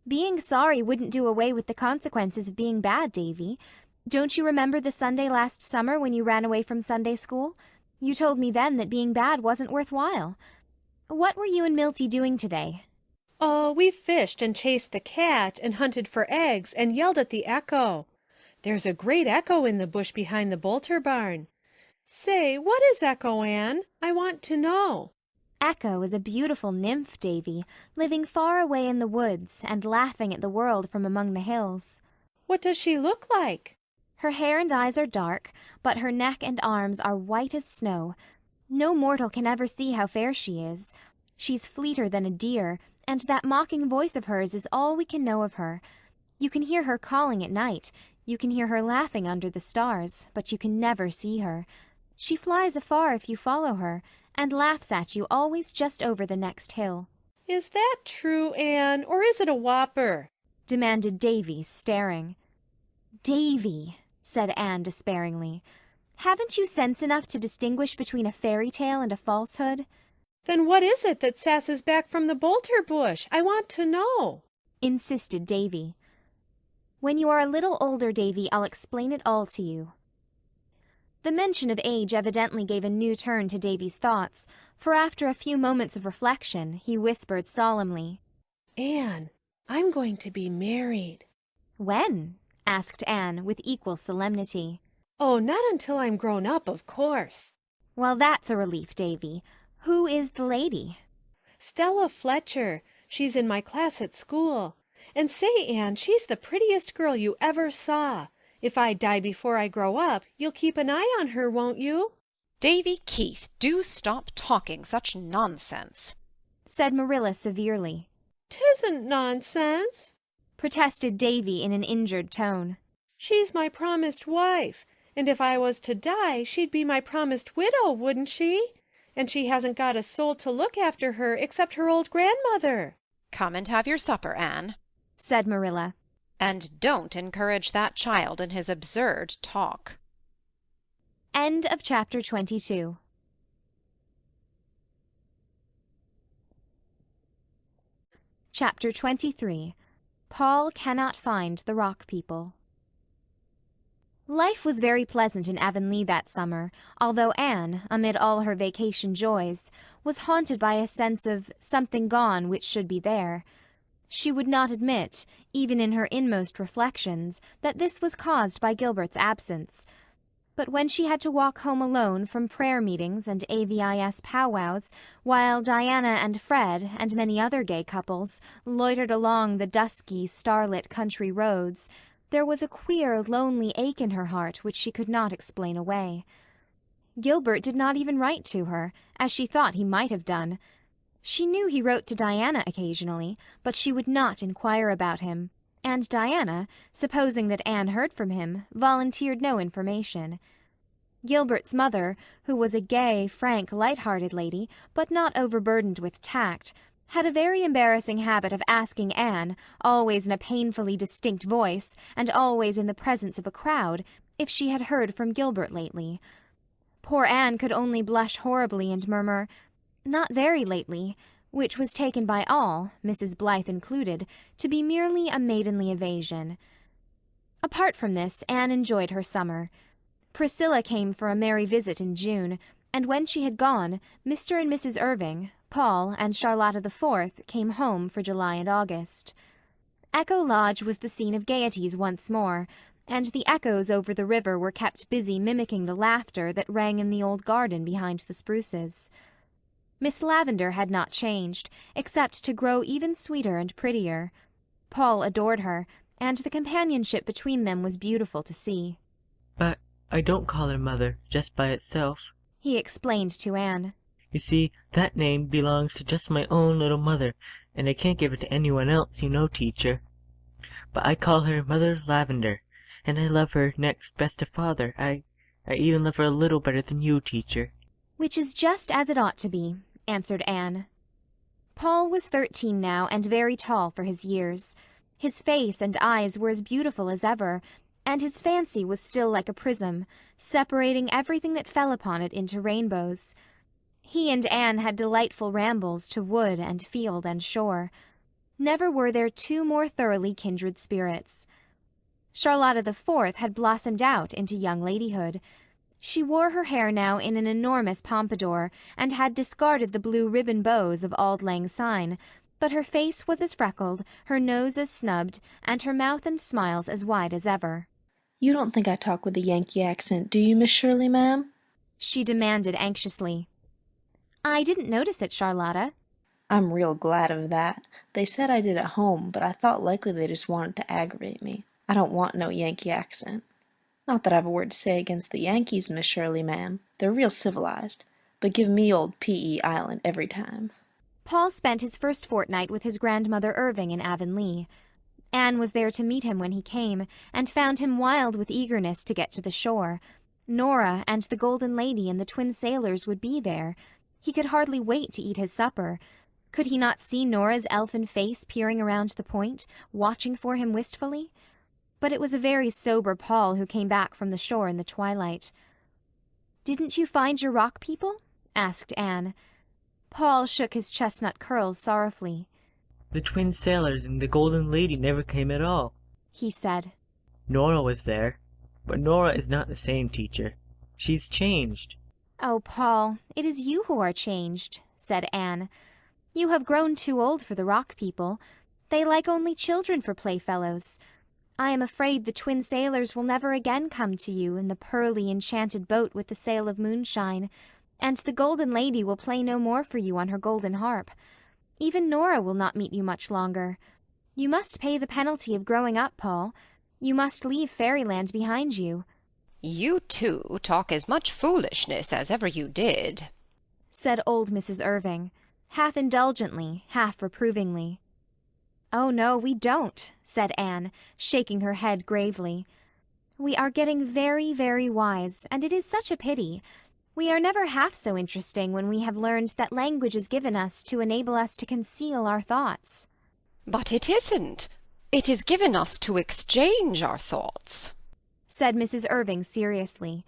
"Being sorry wouldn't do away with the consequences of being bad, Davy. Don't you remember the Sunday last summer when you ran away from Sunday school? You told me then that being bad wasn't worth while. What were you and Milty doing today?" "Oh, we fished and chased the cat and hunted for eggs and yelled at the echo. There's a great echo in the bush behind the Boulter barn. Say, what is Echo, Anne? I want to know." Echo is a beautiful nymph, Davy, living far away in the woods and laughing at the world from among the hills. "What does she look like?" "Her hair and eyes are dark, but her neck and arms are white as snow. No mortal can ever see how fair she is. She's fleeter than a deer, and that mocking voice of hers is all we can know of her. You can hear her calling at night, you can hear her laughing under the stars, but you can never see her. She flies afar if you follow her, and laughs at you always just over the next hill." "Is that true, Anne, or is it a whopper?" demanded Davy, staring. "Davy," said Anne despairingly, "haven't you sense enough to distinguish between a fairy tale and a falsehood?" "Then what is it that sasses back from the Boulter bush? I want to know," insisted Davy. "When you are a little older, Davy, I'll explain it all to you." The mention of age evidently gave a new turn to Davy's thoughts, for after a few moments of reflection, he whispered solemnly, "Anne, I'm going to be married." "When?" asked Anne, with equal solemnity. "Oh, not until I'm grown up, of course." "Well, that's a relief, Davy. Who is the lady?" "Stella Fletcher. She's in my class at school. And say, Anne, she's the prettiest girl you ever saw. If I die before I grow up, you'll keep an eye on her, won't you?" "Davy Keith, do stop talking such nonsense," said Marilla severely. "'Tisn't nonsense," protested Davy in an injured tone. "She's my promised wife, and if I was to die, she'd be my promised widow, wouldn't she? And she hasn't got a soul to look after her except her old grandmother." "Come and have your supper, Anne," said Marilla. "And don't encourage that child in his absurd talk." End of chapter 22. Chapter 23. Paul Cannot Find the Rock People. Life was very pleasant in Avonlea that summer, although Anne, amid all her vacation joys, was haunted by a sense of something gone which should be there. She would not admit, even in her inmost reflections, that this was caused by Gilbert's absence. But when she had to walk home alone from prayer meetings and AVIS powwows, while Diana and Fred and many other gay couples loitered along the dusky, starlit country roads, there was a queer, lonely ache in her heart which she could not explain away. Gilbert did not even write to her, as she thought he might have done. She knew he wrote to Diana occasionally, but she would not inquire about him, and Diana, supposing that Anne heard from him, volunteered no information. Gilbert's mother, who was a gay, frank, light-hearted lady, but not overburdened with tact, had a very embarrassing habit of asking Anne, always in a painfully distinct voice, and always in the presence of a crowd, if she had heard from Gilbert lately. Poor Anne could only blush horribly and murmur, "Not very lately," which was taken by all, Mrs. Blythe included, to be merely a maidenly evasion. Apart from this, Anne enjoyed her summer. Priscilla came for a merry visit in June, and when she had gone, Mr. and Mrs. Irving, Paul, and Charlotta the Fourth came home for July and August. Echo Lodge was the scene of gaieties once more, and the echoes over the river were kept busy mimicking the laughter that rang in the old garden behind the spruces. Miss Lavendar had not changed, except to grow even sweeter and prettier. Paul adored her, and the companionship between them was beautiful to see. "But I don't call her mother just by itself," he explained to Anne. "You see, that name belongs to just my own little mother, and I can't give it to anyone else, you know, teacher. But I call her Mother Lavendar, and I love her next best to Father. I even love her a little better than you, teacher." "Which is just as it ought to be," answered Anne. Paul was 13 now, and very tall for his years. His face and eyes were as beautiful as ever, and his fancy was still like a prism, separating everything that fell upon it into rainbows. He and Anne had delightful rambles to wood and field and shore. Never were there two more thoroughly kindred spirits. Charlotta the Fourth had blossomed out into young ladyhood. She wore her hair now in an enormous pompadour, and had discarded the blue ribbon bows of Auld Lang Syne, but her face was as freckled, her nose as snubbed, and her mouth and smiles as wide as ever. "You don't think I talk with a Yankee accent, do you, Miss Shirley, ma'am?" she demanded anxiously. "I didn't notice it, Charlotta." "I'm real glad of that. They said I did at home, but I thought likely they just wanted to aggravate me. I don't want no Yankee accent. Not that I've a word to say against the Yankees, Miss Shirley, ma'am. They're real civilized, but give me old P.E. Island every time." Paul spent his first fortnight with his grandmother Irving in Avonlea. Anne was there to meet him when he came, and found him wild with eagerness to get to the shore. Nora and the Golden Lady and the twin sailors would be there. He could hardly wait to eat his supper. Could he not see Nora's elfin face peering around the point, watching for him wistfully? But it was a very sober Paul who came back from the shore in the twilight. "Didn't you find your rock people?" asked Anne. Paul shook his chestnut curls sorrowfully. "The twin sailors and the Golden Lady never came at all," he said. "Nora was there, but Nora is not the same, teacher. She's changed." "Oh, Paul, it is you who are changed," said Anne. "You have grown too old for the rock people. They like only children for playfellows. I am afraid the twin sailors will never again come to you in the pearly enchanted boat with the sail of moonshine, and the Golden Lady will play no more for you on her golden harp. Even Nora will not meet you much longer. You must pay the penalty of growing up, Paul. You must leave fairyland behind you." "You, too, talk as much foolishness as ever you did," said old Mrs. Irving, half indulgently, half reprovingly. "Oh, no, we don't," said Anne, shaking her head gravely. "We are getting very, very wise, and it is such a pity. We are never half so interesting when we have learned that language is given us to enable us to conceal our thoughts." "But it isn't. It is given us to exchange our thoughts," said Mrs. Irving seriously.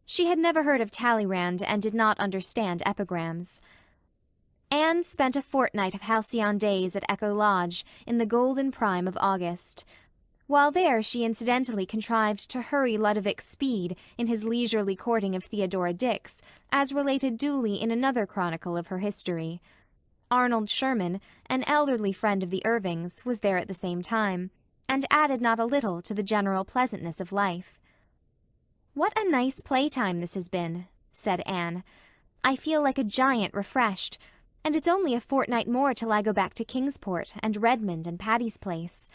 She had never heard of Talleyrand and did not understand epigrams. Anne spent a fortnight of halcyon days at Echo Lodge in the golden prime of August. While there she incidentally contrived to hurry Ludovic's speed in his leisurely courting of Theodora Dix, as related duly in another chronicle of her history. Arnold Sherman, an elderly friend of the Irvings, was there at the same time, and added not a little to the general pleasantness of life. "What a nice playtime this has been," said Anne. "I feel like a giant refreshed, and it's only a fortnight more till I go back to Kingsport and Redmond and Patty's Place.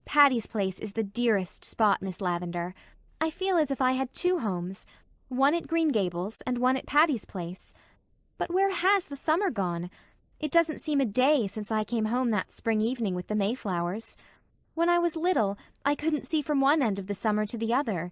Patty's Place is the dearest spot, Miss Lavendar. I feel as if I had two homes, one at Green Gables and one at Patty's Place. But where has the summer gone? It doesn't seem a day since I came home that spring evening with the Mayflowers. When I was little, I couldn't see from one end of the summer to the other.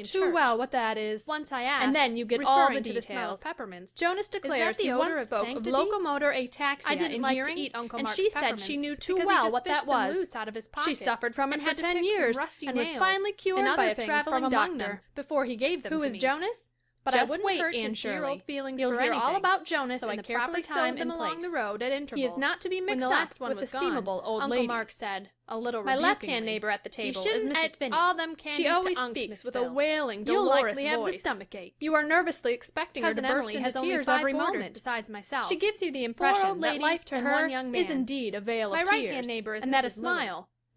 in too church. well what that is. Once I asked, and then you get all referring the to the smell of details. peppermints. Jonas declares the he odor once of spoke sanctity? of locomotor ataxia I didn't in like hearing, to eat Uncle and Mark's she said peppermints she knew too because he well just what that fished them was. loose out of his She pocket suffered from it and for had to 10 pick some years rusty and was nails finally cured and by other a things traveling from among doctor them before he gave them Who to is me. Jonas? But Just I wouldn't wait, hurt Anne his Shirley. dear-old feelings You'll for hear all anything. about Jonas So in I the carefully carefully sewed time them and along place. the road at intervals. He is not to be When mixed the up last one with was estimable gone, old Uncle ladies. Mark said, a little My left-hand rebukingly, neighbor at the "You table is shouldn't Mrs. eat Finney. all them candies She always to unct, speaks Miss with a Phil. wailing, You'll dolorous likely have the voice. stomachache. You are nervously expecting Cousin her to burst Emily into has only tears 5 every boarders moment. besides myself. She gives you the Poor impression old that ladies life to and her one young man. is indeed a vale My of right-hand tears, neighbor is and that a Mrs. Lily. smile,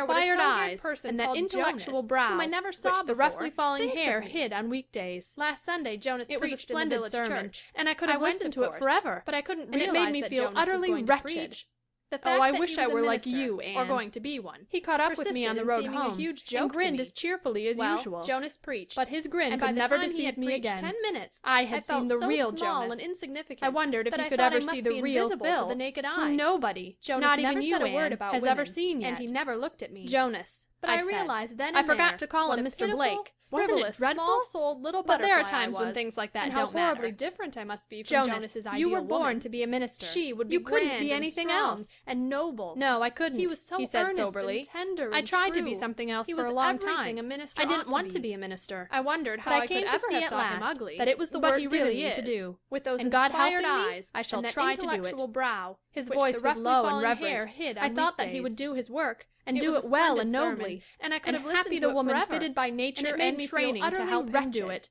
care what a inspired tone-deaf eyes person and that called intellectual Jonas, brow, whom I never saw which the before, roughly falling thinks of hair me. hid on weekdays. Last Sunday Jonas It was a preached in the splendid village sermon, church, and I could have went, listened of to it course, forever, but I couldn't and it realize made me that feel Jonas was utterly going to wretched. preach. The fact Oh, I that wish he I was a were like minister, you, or Anne. going to be one. He caught up with me persisted on the in road seeming home a huge joke and to grinned me. as cheerfully as Well, usual. Jonas preached, But his grin and could by the never time he deceive had me preached again. 10 minutes, I had felt seen the so real small Jonas. and insignificant I wondered if that he I could thought ever I see must the be real invisible Phil, to the naked whom eye. nobody, Jonas not never even you, said a word Anne, about has women, ever seen yet. and he never looked at me. Jonas, But I I said. realized then I and forgot there to call what him a Mr. pitiful, Blake. Wasn't it frivolous, dreadful? small-souled little But there are butterfly I times when was, things like that and don't how horribly matter. different I must be from Jonas, Jonas's ideal you were born woman. to be a minister. She would be You couldn't grand be and anything strong else. and noble. No, I couldn't. He was so he said earnest soberly. and tender I and tried to be true. something else He for was a long everything time. a minister I didn't ought to want to be. be a minister. I wondered how But I I came could to ever see have at thought him last ugly. that it was the but work he given really me to is. do. With those And God inspired helping me, eyes I shall and that try to do it. intellectual brow, His which voice the was roughly low and falling reverent. hair hid I on thought that he weekdays. would do his work and It do was it a well and splendid nobly. sermon, and I could and have happy listened the to it woman forever, fitted by and nature it made and me feel training to utterly help him do wretched. it.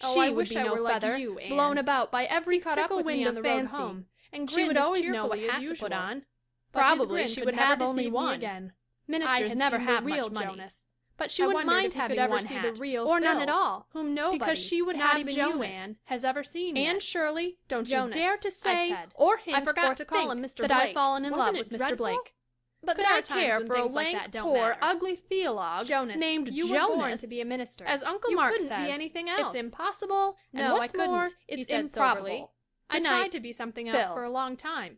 Oh, She I would wish be I no were like feather, you, Anne. blown about by every He caught up fickle with me wind on of the road fancy. home, and She grinned would as always know what cheerfully as hat to put usual. on. But his Probably grin she could would never have only deceive me one. again. Ministers had never seen the have real much money. Jonas. But she I wouldn't wondered mind if he having could ever one see hat, the real or none Phil, at all, whom nobody, because she would not have even Jonas. you, Anne, has ever seen Anne yet. Shirley, don't Jonas, you dare to I say said. or I hint forgot or to call think him Mr. that I've Blake. fallen in Wasn't love it with Mr. dreadful? Blake. But Could there I are times care when for a things like lank, that don't poor, matter. ugly theologue Jonas, named you were Jonas? born to be a minister. As Uncle You Mark couldn't says, be anything else. it's impossible, and No, I what's couldn't, more, he it's said improbable. soberly. I Good tried night, to be something else Phil. for a long time.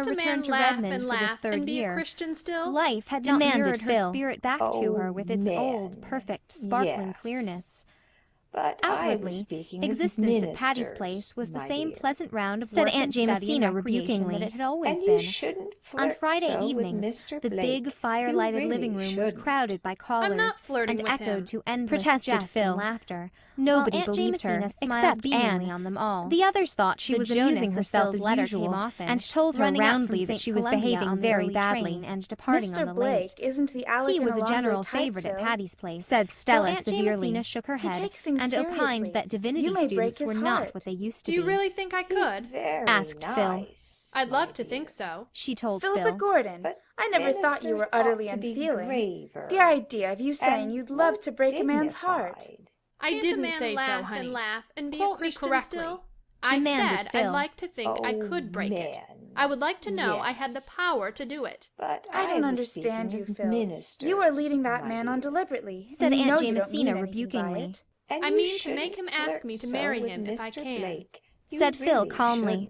her a return man to laugh Redmond and for this laugh third and be a year. Christian still? Life had not mirrored her spirit back to her with its old, perfect, sparkling clearness. But I was Outwardly, speaking existence of at Patty's ministers, Place was the my same dear. pleasant round of Said work Aunt and study and Jamesina recreation rebukingly, that it had always "And been. you shouldn't On flirt Friday so with evenings, Mr. the Blake. big You fire-lighted really living room was shouldn't." crowded by callers I'm not flirting and with echoed him. to endless Protested jest Phil. and laughter. Nobody While Aunt believed her, Jamesina smiled except beamingly Anne. on them all. The others thought she The was Jonas amusing of herself Phil's as letter usual, came often, and told her running up roundly from that St. she was Columbia behaving on the very early badly. train and departing on Mr. the Blake late. isn't the He Alec was a and Alonzo general type, favorite at Phil. Patty's Place, said Stella though Aunt severely. Jamesina shook her He head takes things and opined seriously. that divinity You may break students his were heart. not what they used to Do you be. really think I could? Very asked Phil. nice, I'd my love to dear. think so. She told Philippa Phil. Gordon, But I never thought you were ministers utterly ought to be unfeeling. graver The idea of you saying and you'd love more to break a man's heart. dignified. I Can't a didn't man say so, laugh honey. and laugh and be Quote a Christian me correctly. still? I Demanded said Phil. I'd like to think I Oh, could break it. man. I would like to know I had the Yes. power to do it. But I don't was understand speaking you, of Phil. ministers, You are leading that my man dear. on deliberately, Said and you Aunt know you don't mean Jamesina anything by rebukingly. it. And I you mean to make shouldn't him ask flirt me to so marry with him if I Mr. can. Blake. You Said Phil really calmly. shouldn't.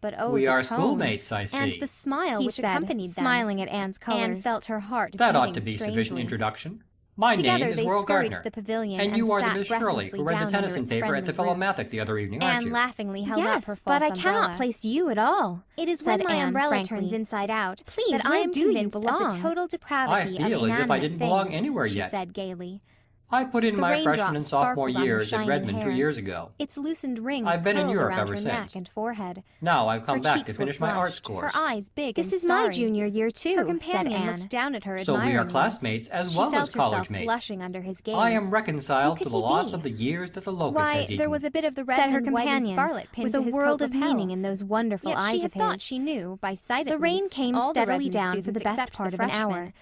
but oh, We the are tone. schoolmates, I And see. the smile He which said, accompanied them. smiling at Anne's colors. Anne felt her heart That ought beating to be strangely. sufficient introduction. My Together name is they Worrell scurried Gardner. to the pavilion and you are the sat Miss Shirley breathlessly who read the down under Tennyson its paper at the friendly roof. Philomathic the other evening, aren't Anne you? laughingly held up Yes, her false but I umbrella. cannot place you at all. It is said when my Anne umbrella frankly. turns inside out Please, that I where am do you convinced of belong? the total I depravity feel of as if I inanimate didn't belong things, anywhere she yet. said gaily. I put in The my raindrops freshman and sophomore sparkled on her years at shining Redmond 2 hair. years ago. Its loosened rings I've been in curled Europe around ever her neck since. and forehead. Now I've come Her back to cheeks were finish my arts flushed, course. her eyes big This and is my starry. junior year, too, Her said companion Anne. looked down at her So we are admiringly. classmates as She well felt as college herself mates. blushing under his gaze. I am reconciled Who to could the he loss be? of the years that the locust Why, has eaten. there was a bit of the Said her Redmond white and companion, scarlet pinned with to a his world coat of lapel. meaning in those wonderful Yet eyes she of had thought his. she knew, by sight The at rain least, came all the steadily Redmond down for students the best except part the of an freshmen. hour,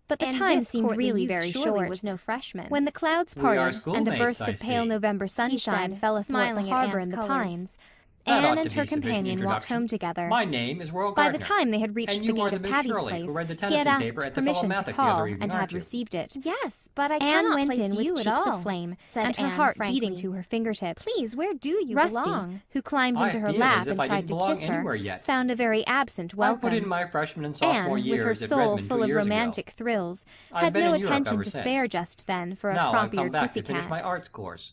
but the And time this seemed courtly really youth very surely short. was no freshman. When the clouds We are parted and a schoolmates, burst I of pale see. November He sunshine said, fell athwart the smiling at harbor Anne's and the colors. pines, That ought Anne to and be her sufficient companion walked introduction. home together. My name is Worrell By Gardner. the time they had reached and the you are gate the of Miss Patty's Shirley place, who read the he had Tennyson asked paper at the permission to Philomathic the call other evening, and had aren't you? received it. Yes, but I Anne cannot went place in with you cheeks at all, aflame said and her Anne heart frankly. beating to her fingertips. Please, where do you Rusty, belong? who climbed I into her feel lap as if and I tried didn't to belong kiss her, anywhere yet. found a very absent I welcome. put in my freshman and sophomore Anne, with years her at soul Redmond 2 full of years romantic ago. thrills, I've had been no in Europe attention ever to since. spare just then for a Now I've come crop-eared back to finish my pussycat. arts course.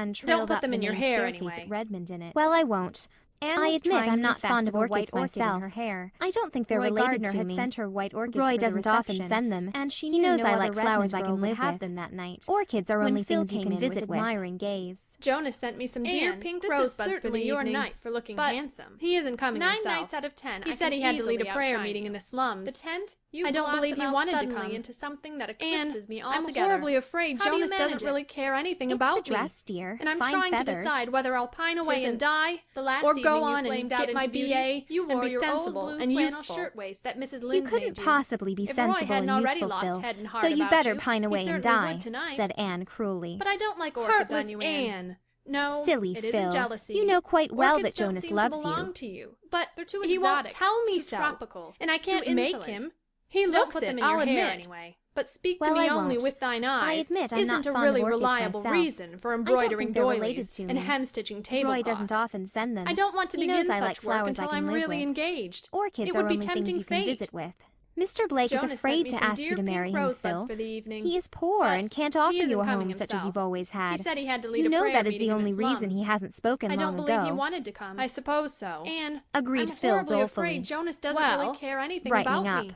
Anne trailed put up them the in your main hair staircase anyway. at Redmond in it. Well, I won't. Anne I was admit trying I'm the not effect fond of of a white orchids orchid myself. in her hair. I don't think they're Roy related Gardner to had me. sent her white orchids Roy for the doesn't often reception, send them, and she he knew knows no I other like flowers Redmond I girl can would live have with. them that night. Orchids are When only Phil things you came can in visit with with. admiring gaze. Jonas sent me some dear pink rosebuds for the your evening. night for looking but handsome. he isn't coming 9 himself. nights out of 10, He I said can he had to lead a easily prayer outshine meeting you. in the slums. The 10th, you I don't blossom believe he out wanted to suddenly come. into something that And eclipses me I'm altogether. horribly afraid How do you Jonas doesn't manage it? really care anything It's about the dress, me. dear. And I'm Fine trying to feathers. decide whether I'll pine away and Tisn't. die, The last or evening go you on and flamed out get my into beauty. BA You and wore be your old sensible blue and flannel useful. shirtwaist that Mrs. You Lynde couldn't made you. possibly be If Roy sensible hadn't and already useful, lost Phil. head and So heart you about better you, pine he away and certainly die, would tonight. said Anne cruelly. But I don't like orchids Heartless on you, Anne. No, Silly it Phil. isn't jealousy. You know quite well Orchids that don't Jonas seem loves to belong you. to you. But They're too he won't exotic, tell me too so. tropical, And I too can't make insolent. him. He Don't looks put it, them in I'll your hair admit. anyway. But speak Well, to me I only won't. with thine eyes admit I'm isn't not a fond really of orchids reliable myself. reason for I don't embroidering think they're doilies related to and me. hemstitching tablecloths. Roy doesn't often send them. I don't want to He begin knows such I like work flowers until I can I'm live really with. engaged. Orchids It are would be only tempting things you can fate. visit with. Mr. Blake Jonas is sent afraid me to some ask you dear to marry pink him, rosebuds Phil. for the evening. He is poor But and can't offer he you a isn't coming home such as himself. you've always had. He said he had to lead You a know prayer that is the meeting in only reason slums. he hasn't spoken I long don't believe ago. he wanted to come. I suppose so. And Agreed I'm Phil horribly dolefully. afraid Jonas doesn't Well, really care anything brightening about up. me.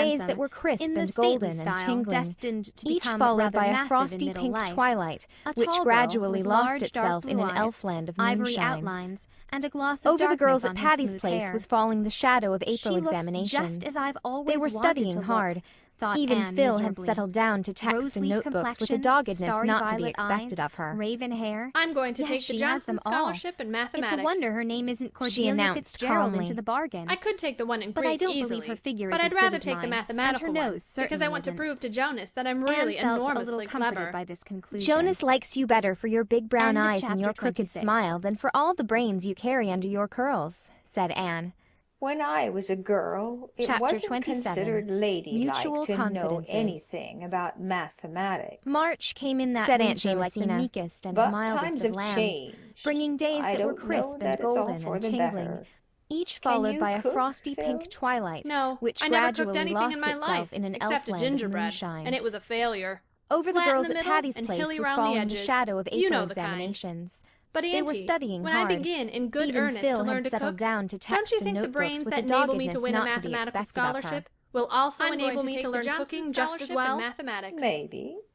handsome, days that were crisp in the and stately golden and style tingling, destined to each become followed rather by a massive in frosty middle pink life. twilight, A which tall gradually girl with lost large, itself dark in blue an eyes, elfland of ivory moonshine. outlines, and a gloss of Over the darkness girls on at her Patty's smooth Place hair. was falling the shadow of April She looks examinations. just as I've always They were wanted studying to look, hard. thought Even Anne Phil had miserably. settled down to text and Rose-leaf notebooks with a complexion, doggedness starry not to be violet expected eyes, of her. raven hair. I'm going to Yes, take the she has Johnson them all. scholarship in mathematics. It's a wonder her name isn't She Cordelia announced Fitzgerald calmly. into the bargain. I could take the one in But Greek I don't easily, believe her figure but is I'd as good rather as take the mine, mathematical and her one nose certainly because I want to isn't. prove to Jonas that I'm Anne really felt a enormously little comforted clever. by this conclusion. Jonas likes you better for your big brown End of eyes and your chapter crooked 26. smile than for all the brains you carry under your curls, said Anne. When I was a girl, it Chapter wasn't 27. considered ladylike Mutual to know Confidences. anything about mathematics. March came in that Said Aunt winter like the Josephina. meekest and But mildest times of have lambs, changed. bringing days I that were don't crisp know and that it's all golden for and the tingling, better. each Can followed you by a cook, frosty Phil? pink twilight, No, which I never cooked gradually anything lost in my itself life in an except a elfland of gingerbread, moonshine. and it was a failure. Over the Flat in girls the at middle Patty's and Place hilly was round falling the the edges. shadow of You April know the kind. examinations. But They were Auntie, studying when hard. I begin in good Even earnest Phil to learn had to settled cook, down to don't text you and think the notebooks brains with that a enable me to doggedness win a not to be mathematical expected of her. scholarship will also I'm enable going to me take to the learn Johnson cooking just as scholarship well? in mathematics. Maybe.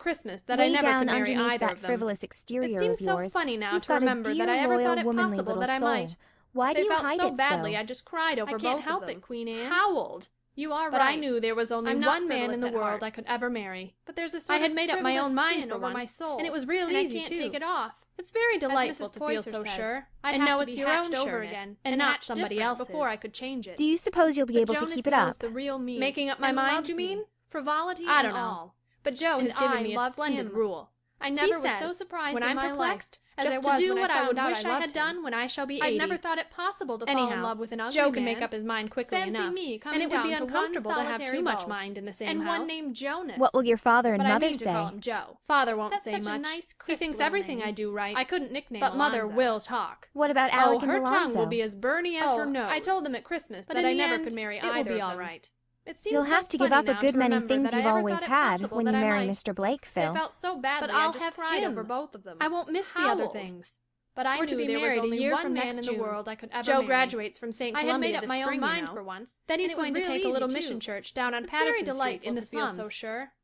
Christmas that I Way never down could marry underneath either that of them. frivolous exterior It seems of yours, so funny now you've to got a remember dear, that I ever loyal, thought it womanly possible little that I soul. might. Why They do you felt hide so it badly, so? I just cried over I both can't help of them. it, Queen Anne. Howled. You are But right. I knew there was only I'm not one man in the frivolous at world heart. I could ever marry. But there's a sort I had of made up my own frivolous mind skin for over once, my soul, and it was real and easy I can't too. take it off. It's very delightful Mrs. to feel Poyser so says, sure, I'd and have know to it's be your own hatched over sureness, again, and and not hatched somebody different else's. before I could change it. Do you suppose you'll be But able to Jonas keep it knows up? the real me. Making up my and mind, loves you me. mean? Frivolity I and don't know. all. But Joe And has given I me a love splendid him. rule. I He never was says, so surprised when in I'm my perplexed, life as I just was to do when I what I would found out wish I I loved had him. done when I shall be 80. I'd never thought it possible to fall in Anyhow, love with an ugly Joe man. can make up his mind quickly Fancy enough, me and coming it would be down to one uncomfortable to have solitary too much beau. mind in the same and house. one named Jonas. What will your father and But I mother mean to call say? him Joe. Father won't That's say such a much. nice, He crisp thinks little everything name. I do right. I couldn't nickname But Mother Alonzo. will talk. What about Alec and her tongue Alonzo? will be as burny as her nose. I told them at Christmas But that in I the never end, could marry it will either be of all them. right. It seems You'll so have to give funny up a now good to many remember things that I you've ever always thought it had possible when you that I marry might. Mr. Blake, They Phil. felt so badly, But I'll I just have cried him. over both of them. I won't miss the other things. But I We're knew to be there married was only a year one from man next in the June. world I could ever Joe marry. graduates from St. I Columbia had made up this my own spring, mind you know. for once. Then Then he's he's going going to to take real a little easy, mission too. church down on It's very Patterson Street delightful in the to feel so slums. sure.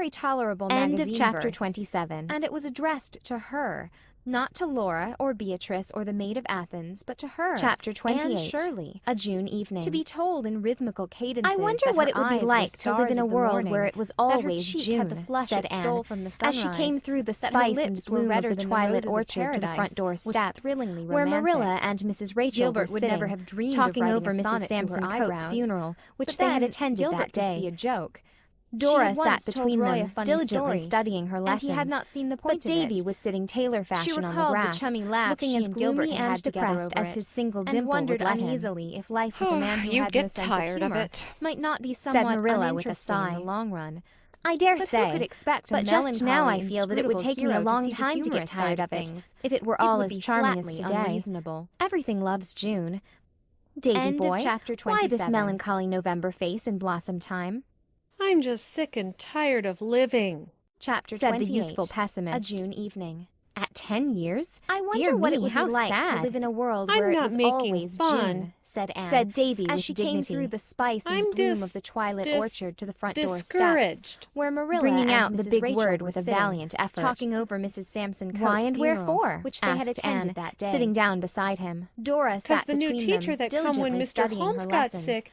very tolerable End of magazine chapter verse, 27. and it was addressed to her, not to Laura or Beatrice or the Maid of Athens, but to her, Chapter 28. Anne Shirley, A June evening. to be told in rhythmical cadences. I wonder that what her it would be eyes were like to live in stars a of the world morning, where it was that her always cheek June, had the flush said it Anne, stole from the as she sunrise, came through the that her spice and lips were bloom redder of the than twilit roses of orchard to the paradise, front door was steps, thrillingly where romantic. Marilla and Mrs. Rachel Gilbert were would sitting, never have dreamed talking of over writing a Mrs. sonnet to her Sampson Coates' eyebrows, funeral, which but they had then attended Gilbert that could day. see a joke. Dora had sat once told between Roy a them, funny diligently story, studying her and lessons, he had not seen the but point of Davy it. was sitting tailor She fashion on the recalled grass, the chummy laugh looking she as and gloomy Gilbert had and had together depressed over as it, his single and dimple wondered would let uneasily if life with a man who You'd had no get sense tired of of humor it, might not be said somewhat Marilla with a uninteresting in sigh. the long run. I dare But say, who could expect a but just now I melancholy, feel that it would inscrutable take me a hero to long see the time to get humorous tired side of it, things? if it were It all would as be charming as flatly today. unreasonable. Everything loves June. Davy End of boy, chapter why this 27. melancholy November face in blossom time? I'm just sick and tired of living, Chapter said 28. the youthful pessimist. A June evening. At 10 years? I wonder Dear what me, it would how be like sad. to live in a world I'm where it not was making always fun, June, said Anne, said Davy as with she dignity. came through the spice and I'm bloom of the twilit orchard to the front door steps, discouraged. where Marilla Bringing and out Mrs. the big Rachel word were with a sitting, valiant effort. talking over Mrs. Sampson Coates' Why and funeral, wherefore? which they had asked attended Anne, that day. sitting down beside him. Dora Because sat the new between teacher them, that come when diligently Mr. studying Holmes her got lessons, sick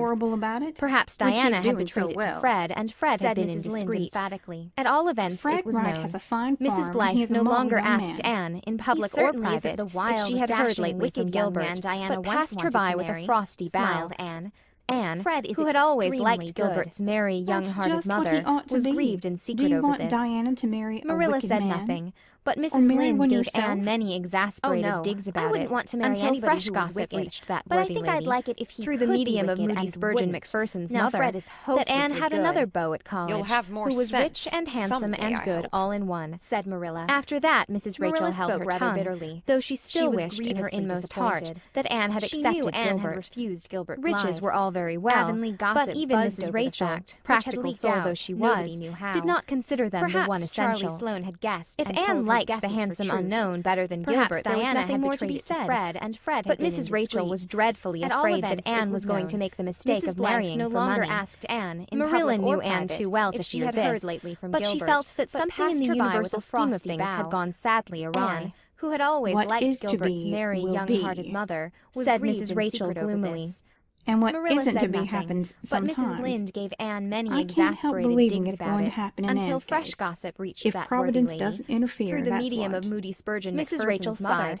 horrible about it? Perhaps Which she's Diana had doing betrayed so it well. to Fred, and Fred had said been Mrs. Lynde indiscreet. emphatically. At all events, Fred it was Wright known. has a fine farm, Mrs. and Blythe he is a no longer model young asked man. Anne, in He public or certainly isn't private, the if wild, she had heard dashing, lately wicked from young Gilbert, man Diana but once passed her wanted by to with a marry, frosty bow. smiled Anne. Anne, Fred is who had always extremely liked good. Gilbert's merry, That's young-hearted just what he mother, ought to was be. grieved in Do secret you over want this. Diana to marry a Marilla wicked said man? nothing, but Or Mrs. marry Lynde one gave yourself? Anne many exasperated no, digs about I wouldn't it, want to marry until anybody fresh who was gossip wicked. reached that But I worthy think lady, I'd like it if he through the could be medium of wicked Moody and Spurgeon wouldn't. Macpherson's Now mother, Fred is that Anne hopelessly had good. another beau at college, You'll have more who was rich sense and handsome someday, and I good hope. all in one. Said Marilla. After that, Mrs. Rachel Marilla held spoke her rather tongue, bitterly. though she still was wished in her grievously inmost heart disappointed. that Anne had She accepted knew Anne Gilbert. had refused Gilbert Riches Blythe. were all very well, Avonlea gossip but even buzzed Mrs. over Rachel, the fact, which had practical leaked soul out, though she nobody was, knew how. did not consider them the Perhaps one essential. Charlie Sloane had guessed If and Anne told his liked the guesses for handsome truth. unknown better than Perhaps Gilbert, there was Diana nothing had more to betrayed be it to said. Fred, and Fred But had been Mrs. Rachel indiscreet. was dreadfully At all afraid that events, it Anne was going known. to make the mistake Mrs. of Blythe marrying no for longer money. asked Anne in Marilla public knew or Anne private too well to if she fear had this, heard lately from but Gilbert, she felt that but something in passed the her by with universal a scheme of frosty things had bow. gone sadly awry. Anne, Who had always What liked is to Gilbert's be merry, will young-hearted be. mother, was said grieved Mrs. in Rachel secret over gloomily. this. And what Marilla isn't said to be nothing, happens but sometimes. Mrs. Lynde gave Anne many I can't help exasperated believing digs it's about going to it, happen in until Anne's fresh case. gossip reached If that Providence worthy lady, doesn't interfere, through the that's medium what. of Moody Spurgeon Mrs. Macpherson's Rachel mother, sighed.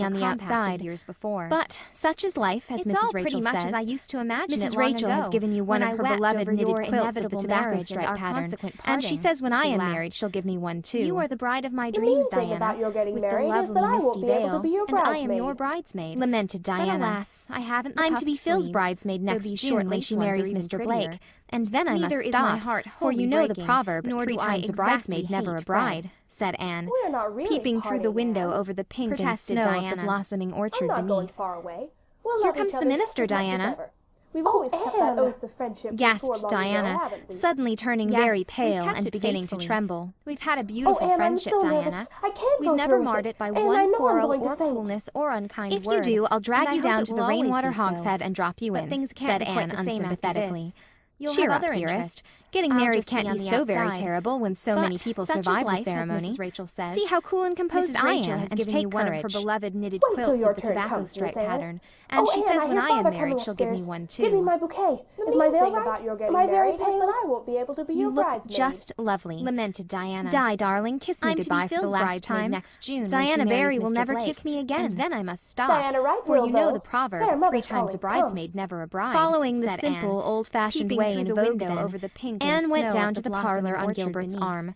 be on the outside. Years before. But such is life, as It's Mrs. all Rachel pretty much says. as I used to imagine Mrs. it long Rachel ago, has given you one when of I her wept beloved over knitted your quilts of the inevitable tobacco marriage and stripe our pattern, consequent and she parting. says when I She am laughed. married she'll give me one too. You are the bride of my The dreams, main thing Diana, about your getting with the married is lovely that I won't misty be able to veil, be your and I am bridesmaid. your bridesmaid. Lamented Diana. But alas, I haven't the I'm to be puffed Phil's sleeves, bridesmaid though next these June short when lace she ones are marries even Mr. prettier. Blake, and then I Neither must is my stop, heart for you wholly know the breaking, proverb, nor 3 do I times a bridesmaid, exactly never a hate bride, Fred. said Anne, We are not really peeping through the parting, window Anne. over the pink and Protested snow of Diana. the blossoming orchard I'm not going beneath. far away. We'll Here love comes each the other minister, just as much as Diana. ever. We've always kept that oath of friendship we swore Gasped long ago, Diana, haven't we? suddenly turning Yes, very we've pale kept and it beginning to faithfully. tremble. We've had a beautiful Anne, friendship, I'm so Diana. nervous. I can't We've go never through marred with it by Anne, I one know I'm quarrel going to or faint. coolness or unkind If word. you do, I'll drag and you I hope down it to will the always rainwater be so. hogshead and drop you But in, things can't said be quite Anne the same after unsympathetically. this. You'll Cheer have up, other dearest. interests. Getting I'll married just can't be be on the so very outside. terrible when so many But people such is survive the life, as ceremony. Mrs. Rachel says. See how cool and composed Mrs. I Rachel am, has and given take me one of her courage. beloved knitted Wait till quilts your of the turn tobacco comes, stripe Miss Anne. pattern, and Oh, she Anne, says I when hear I Father am married coming she'll give me upstairs. one Give me too. my bouquet. The Is my main veil thing right? about your getting Am I very married is pale? that I won't be able to be You your look bridesmaid. just lovely, Lamented Diana. Die, darling, kiss me I'm to goodbye be for the Phil's last bridesmaid time. next June when she Diana marries Barry will Mr. never Blake, kiss me again. and then I must stop. Diana Wright For will, you know though. the proverb, There, 3 Mother's times a calling. Come. bridesmaid, never a bride. Following the said simple, Anne. old-fashioned Peeping way through in the vogue window then, over the pink Anne and went snow down of to the the parlor blossoming on orchard Gilbert's beneath. arm.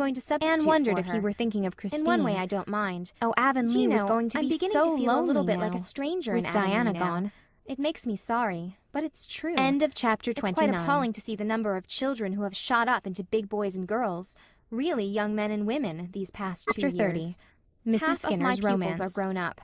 going to substitute Anne wondered for if her. he were thinking of Christine. In one way, I don't mind. Oh, Avonlea was going to I'm be beginning so to feel a little lonely bit like now, a stranger with in Diana Avonlea now. gone. It makes me sorry, but it's true. End of chapter It's 29. quite appalling to see the number of children who have shot up into big boys and girls, really young men and women, these past 2 years. Chapter 30. Mrs. Half Skinner's of my romance. pupils are grown up.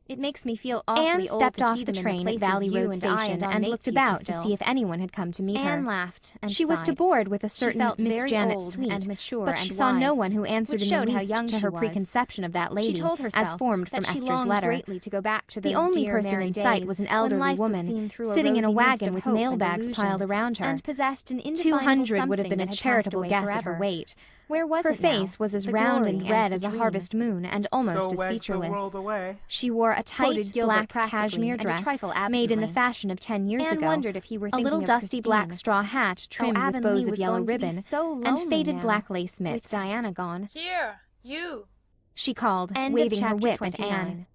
It makes me feel awfully Anne old stepped to off see the them train in the at Valley places you Road and I Station our and mates looked used about to fill. see if anyone had come to meet her. Anne laughed and She was to sighed. board with a She certain felt Miss very Janet old Sweet, and mature but and she saw no wise, one who answered which in the showed how least young to she her was. preconception of that lady, She told herself as formed from that she Esther's longed letter. greatly to go back to those The only dear person merry in sight days was an when elderly life was woman, seen through a sitting in a rosy mist wagon of with hope mail and bags illusion, piled around her. and possessed an 200 would have been a something that had charitable passed away guess at her forever. weight. Where was Her it now? face was as The round glory and red the as a dream. harvest moon, and almost So as wags the featureless. world away. She wore a tight, Gilbert black cashmere practically, and a dress trifle made in the absently. fashion of 10 years Anne ago, wondered if he were a thinking little of dusty black Christine. straw hat trimmed with Avonlea bows of was yellow going to be ribbon, so and lonely faded now, black lace with mitts. Diana gone. Here, you. She called, End of waving her chapter whip at 29. Anne.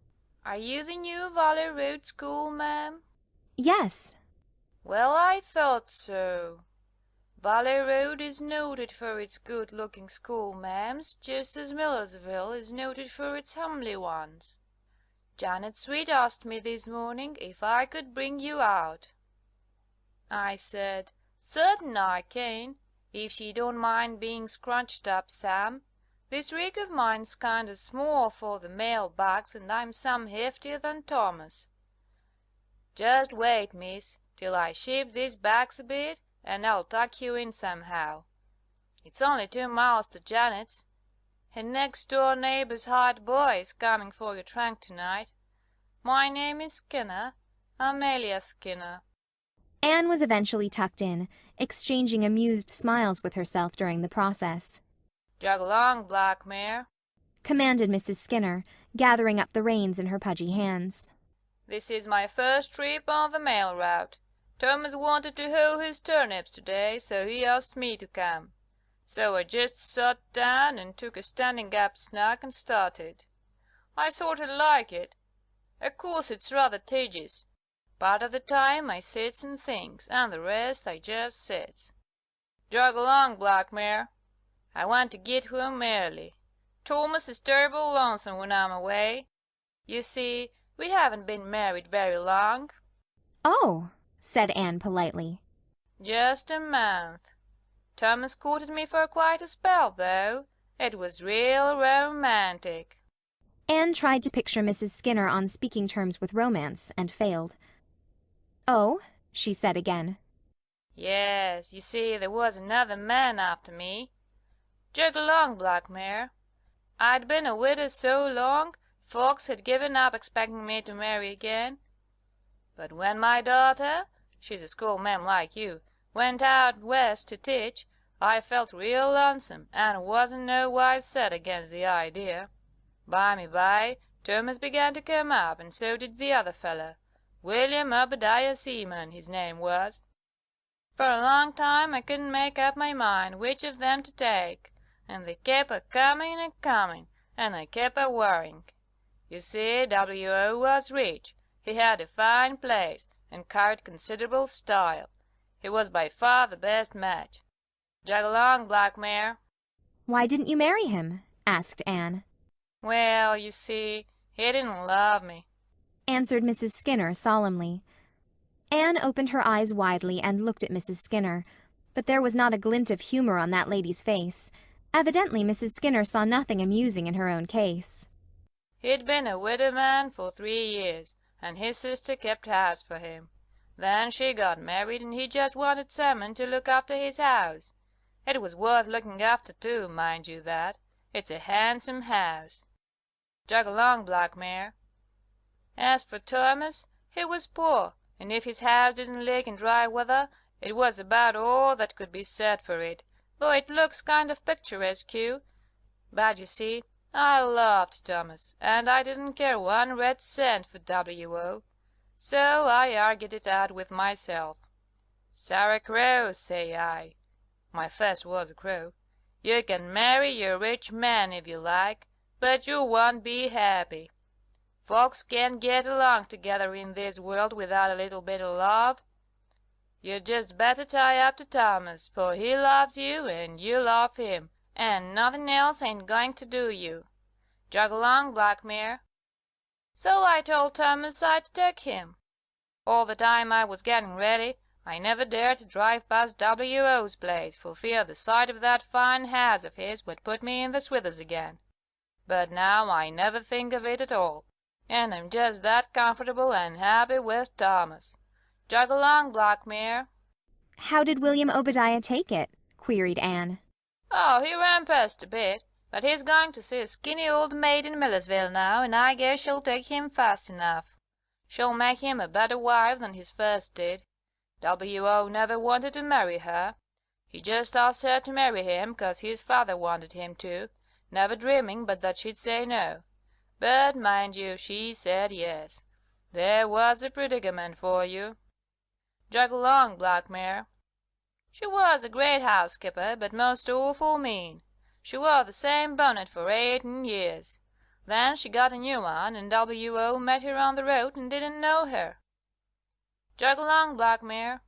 Are you the new Valley Road School, ma'am? Yes. Well, I thought so. Valley Road is noted for its good-looking schoolma'ams, just as Millersville is noted for its homely ones. Janet Sweet asked me this morning if I could bring you out. I said, certain I can, if she don't mind being scrunched up, Sam. This rig of mine's kind of small for the mail bags, and I'm some heftier than Thomas. Just wait, miss, till I shift these bags a bit, and I'll tuck you in somehow. It's only 2 miles to Janet's. Her next-door neighbor's hired boy is coming for your trunk tonight. My name is Skinner, Amelia Skinner." Anne was eventually tucked in, exchanging amused smiles with herself during the process. "Jog along, black mare," commanded Mrs. Skinner, gathering up the reins in her pudgy hands. "This is my first trip on the mail route. Thomas wanted to hoe his turnips today, so he asked me to come. So I just sat down and took a standing-up snack and started. I sort of like it. Of course it's rather tedious. Part of the time I sits and thinks, and the rest I just sits. Jog along, black mare. I want to get home early. Thomas is terrible lonesome when I'm away. You see, we haven't been married very long." "Oh," said Anne politely. "Just a month. Thomas courted me for quite a spell, though. It was real romantic." Anne tried to picture Mrs. Skinner on speaking terms with romance, and failed. "Oh," she said again. "Yes, you see, there was another man after me. Jog along, black mare. I'd been a widow so long, folks had given up expecting me to marry again. But when my daughter, she's a schoolma'am like you, went out west to teach, I felt real lonesome, and wasn't no wise set against the idea. By, Thomas began to come up, and so did the other fellow, William Obadiah Seaman, his name was. For a long time I couldn't make up my mind which of them to take, and they kept a-coming and coming, and I kept a-worrying. You see, W.O. was rich, he had a fine place, and carried considerable style. He was by far the best match. Jog along, black mare." "Why didn't you marry him?" asked Anne. "Well, you see, he didn't love me," answered Mrs. Skinner solemnly. Anne opened her eyes widely and looked at Mrs. Skinner, but there was not a glint of humor on that lady's face. Evidently Mrs. Skinner saw nothing amusing in her own case. "He'd been a widow man for 3 years, and his sister kept house for him. Then she got married, and he just wanted someone to look after his house. It was worth looking after, too, mind you that. It's a handsome house. Jog along, black mare. As for Thomas, he was poor, and if his house didn't leak in dry weather, it was about all that could be said for it, though it looks kind of picturesque. But you see, I loved Thomas, and I didn't care 1 red cent for W.O. So I argued it out with myself. 'Sarah Crowe,' say I, my first was a crow, 'you can marry your rich man if you like, but you won't be happy. Folks can't get along together in this world without a little bit of love. You'd just better tie up to Thomas, for he loves you and you love him, and nothing else ain't going to do you. Jog along, black mare.' So I told Thomas I'd take him. All the time I was getting ready, I never dared to drive past W.O.'s place for fear the sight of that fine house of his would put me in the swithers again. But now I never think of it at all, and I'm just that comfortable and happy with Thomas. Jog along, black mare." "How did William Obadiah take it?" queried Anne. "Oh, he rampessed a bit, but he's going to see a skinny old maid in Millersville now, and I guess she'll take him fast enough. She'll make him a better wife than his first did. W.O. never wanted to marry her. He just asked her to marry him 'cause his father wanted him to, never dreaming but that she'd say no. But, mind you, she said yes. There was a predicament for you. Jog along, black mare. She was a great housekeeper, but most awful mean. She wore the same bonnet for 18 years. Then she got a new one, and W.O. met her on the road and didn't know her. Jog along, black mare.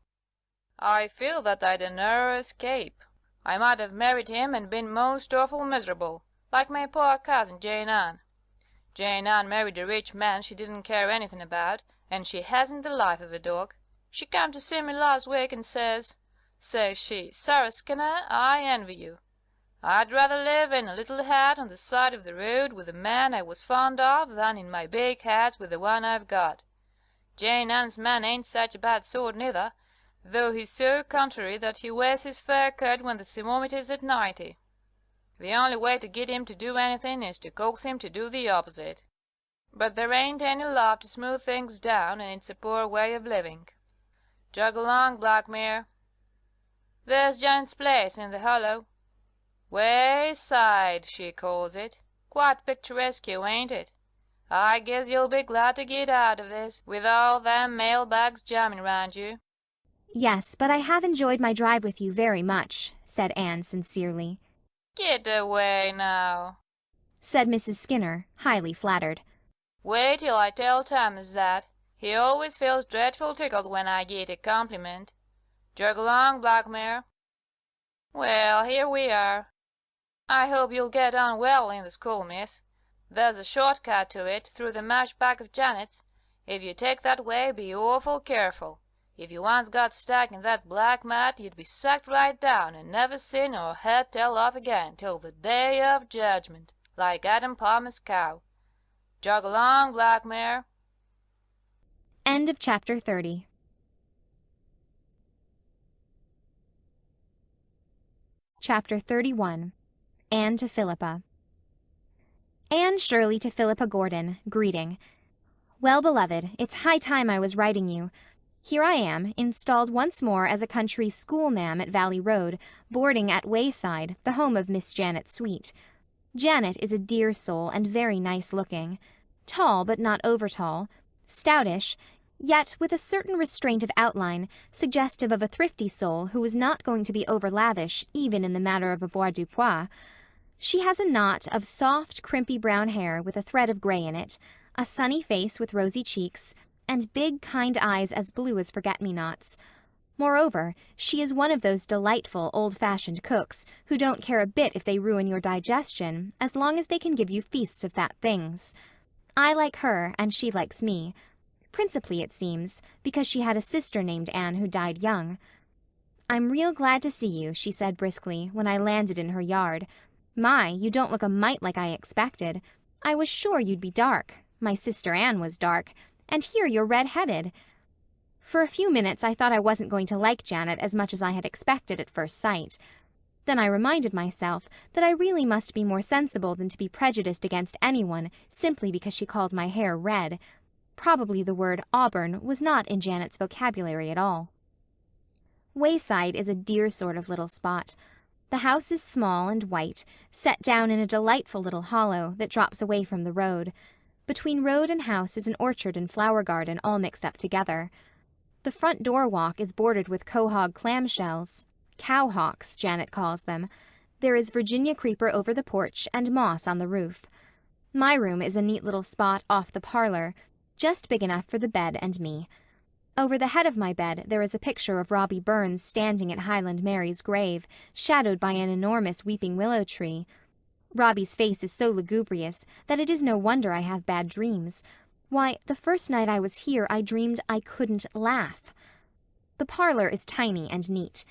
I feel that I'd a narrow escape. I might have married him and been most awful miserable, like my poor cousin Jane Ann. Jane Ann married a rich man she didn't care anything about, and she hasn't the life of a dog. She come to see me last week and says she, 'Sarah Skinner, I envy you.' I'd rather live in a little hut on the side of the road with a man I was fond of than in my big house with the one I've got. Jane Ann's man ain't such a bad sort neither, though he's so contrary that he wears his fur coat when the thermometer's at 90. The only way to get him to do anything is to coax him to do the opposite. But there ain't any love to smooth things down, and it's a poor way of living. Jog along, Black Mare. There's Janet's place in the hollow. Wayside, she calls it. Quite picturesque, ain't it? I guess you'll be glad to get out of this, with all them mailbags jamming round you. Yes, but I have enjoyed my drive with you very much, said Anne sincerely. Get away now, said Mrs. Skinner, highly flattered. Wait till I tell Thomas that. He always feels dreadful tickled when I get a compliment. Jog along, Black Mare. Well, here we are. I hope you'll get on well in the school, miss. There's a short cut to it, through the marsh back of Janet's. If you take that way, be awful careful. If you once got stuck in that black mud, you'd be sucked right down and never seen or heard tell of again till the day of judgment, like Adam Palmer's cow. Jog along, Black Mare. End of chapter 30. Chapter 31. Anne to Philippa. Anne Shirley to Philippa Gordon, greeting. Well, beloved, it's high time I was writing you. Here I am, installed once more as a country schoolma'am at Valley Road, boarding at Wayside, the home of Miss Janet Sweet. Janet is a dear soul and very nice-looking. Tall, but not over-tall. Stoutish, yet with a certain restraint of outline, suggestive of a thrifty soul who is not going to be over-lavish even in the matter of avoirdupois. She has a knot of soft, crimpy brown hair with a thread of grey in it, a sunny face with rosy cheeks, and big, kind eyes as blue as forget-me-nots. Moreover, she is one of those delightful, old-fashioned cooks who don't care a bit if they ruin your digestion, as long as they can give you feasts of fat things. I like her, and she likes me. Principally, it seems, because she had a sister named Anne who died young. "I'm real glad to see you," she said briskly, when I landed in her yard. "My, you don't look a mite like I expected. I was sure you'd be dark. My sister Anne was dark. And here you're red-headed." For a few minutes I thought I wasn't going to like Janet as much as I had expected at first sight. Then I reminded myself that I really must be more sensible than to be prejudiced against anyone simply because she called my hair red. Probably the word auburn was not in Janet's vocabulary at all. Wayside is a dear sort of little spot. The house is small and white, set down in a delightful little hollow that drops away from the road. Between road and house is an orchard and flower garden all mixed up together. The front door walk is bordered with quahog clamshells. Cowhawks, Janet calls them. There is Virginia creeper over the porch and moss on the roof. My room is a neat little spot off the parlor, just big enough for the bed and me. Over the head of my bed there is a picture of Robbie Burns standing at Highland Mary's grave, shadowed by an enormous weeping willow tree. Robbie's face is so lugubrious that it is no wonder I have bad dreams. Why, the first night I was here I dreamed I couldn't laugh. The parlor is tiny and neat.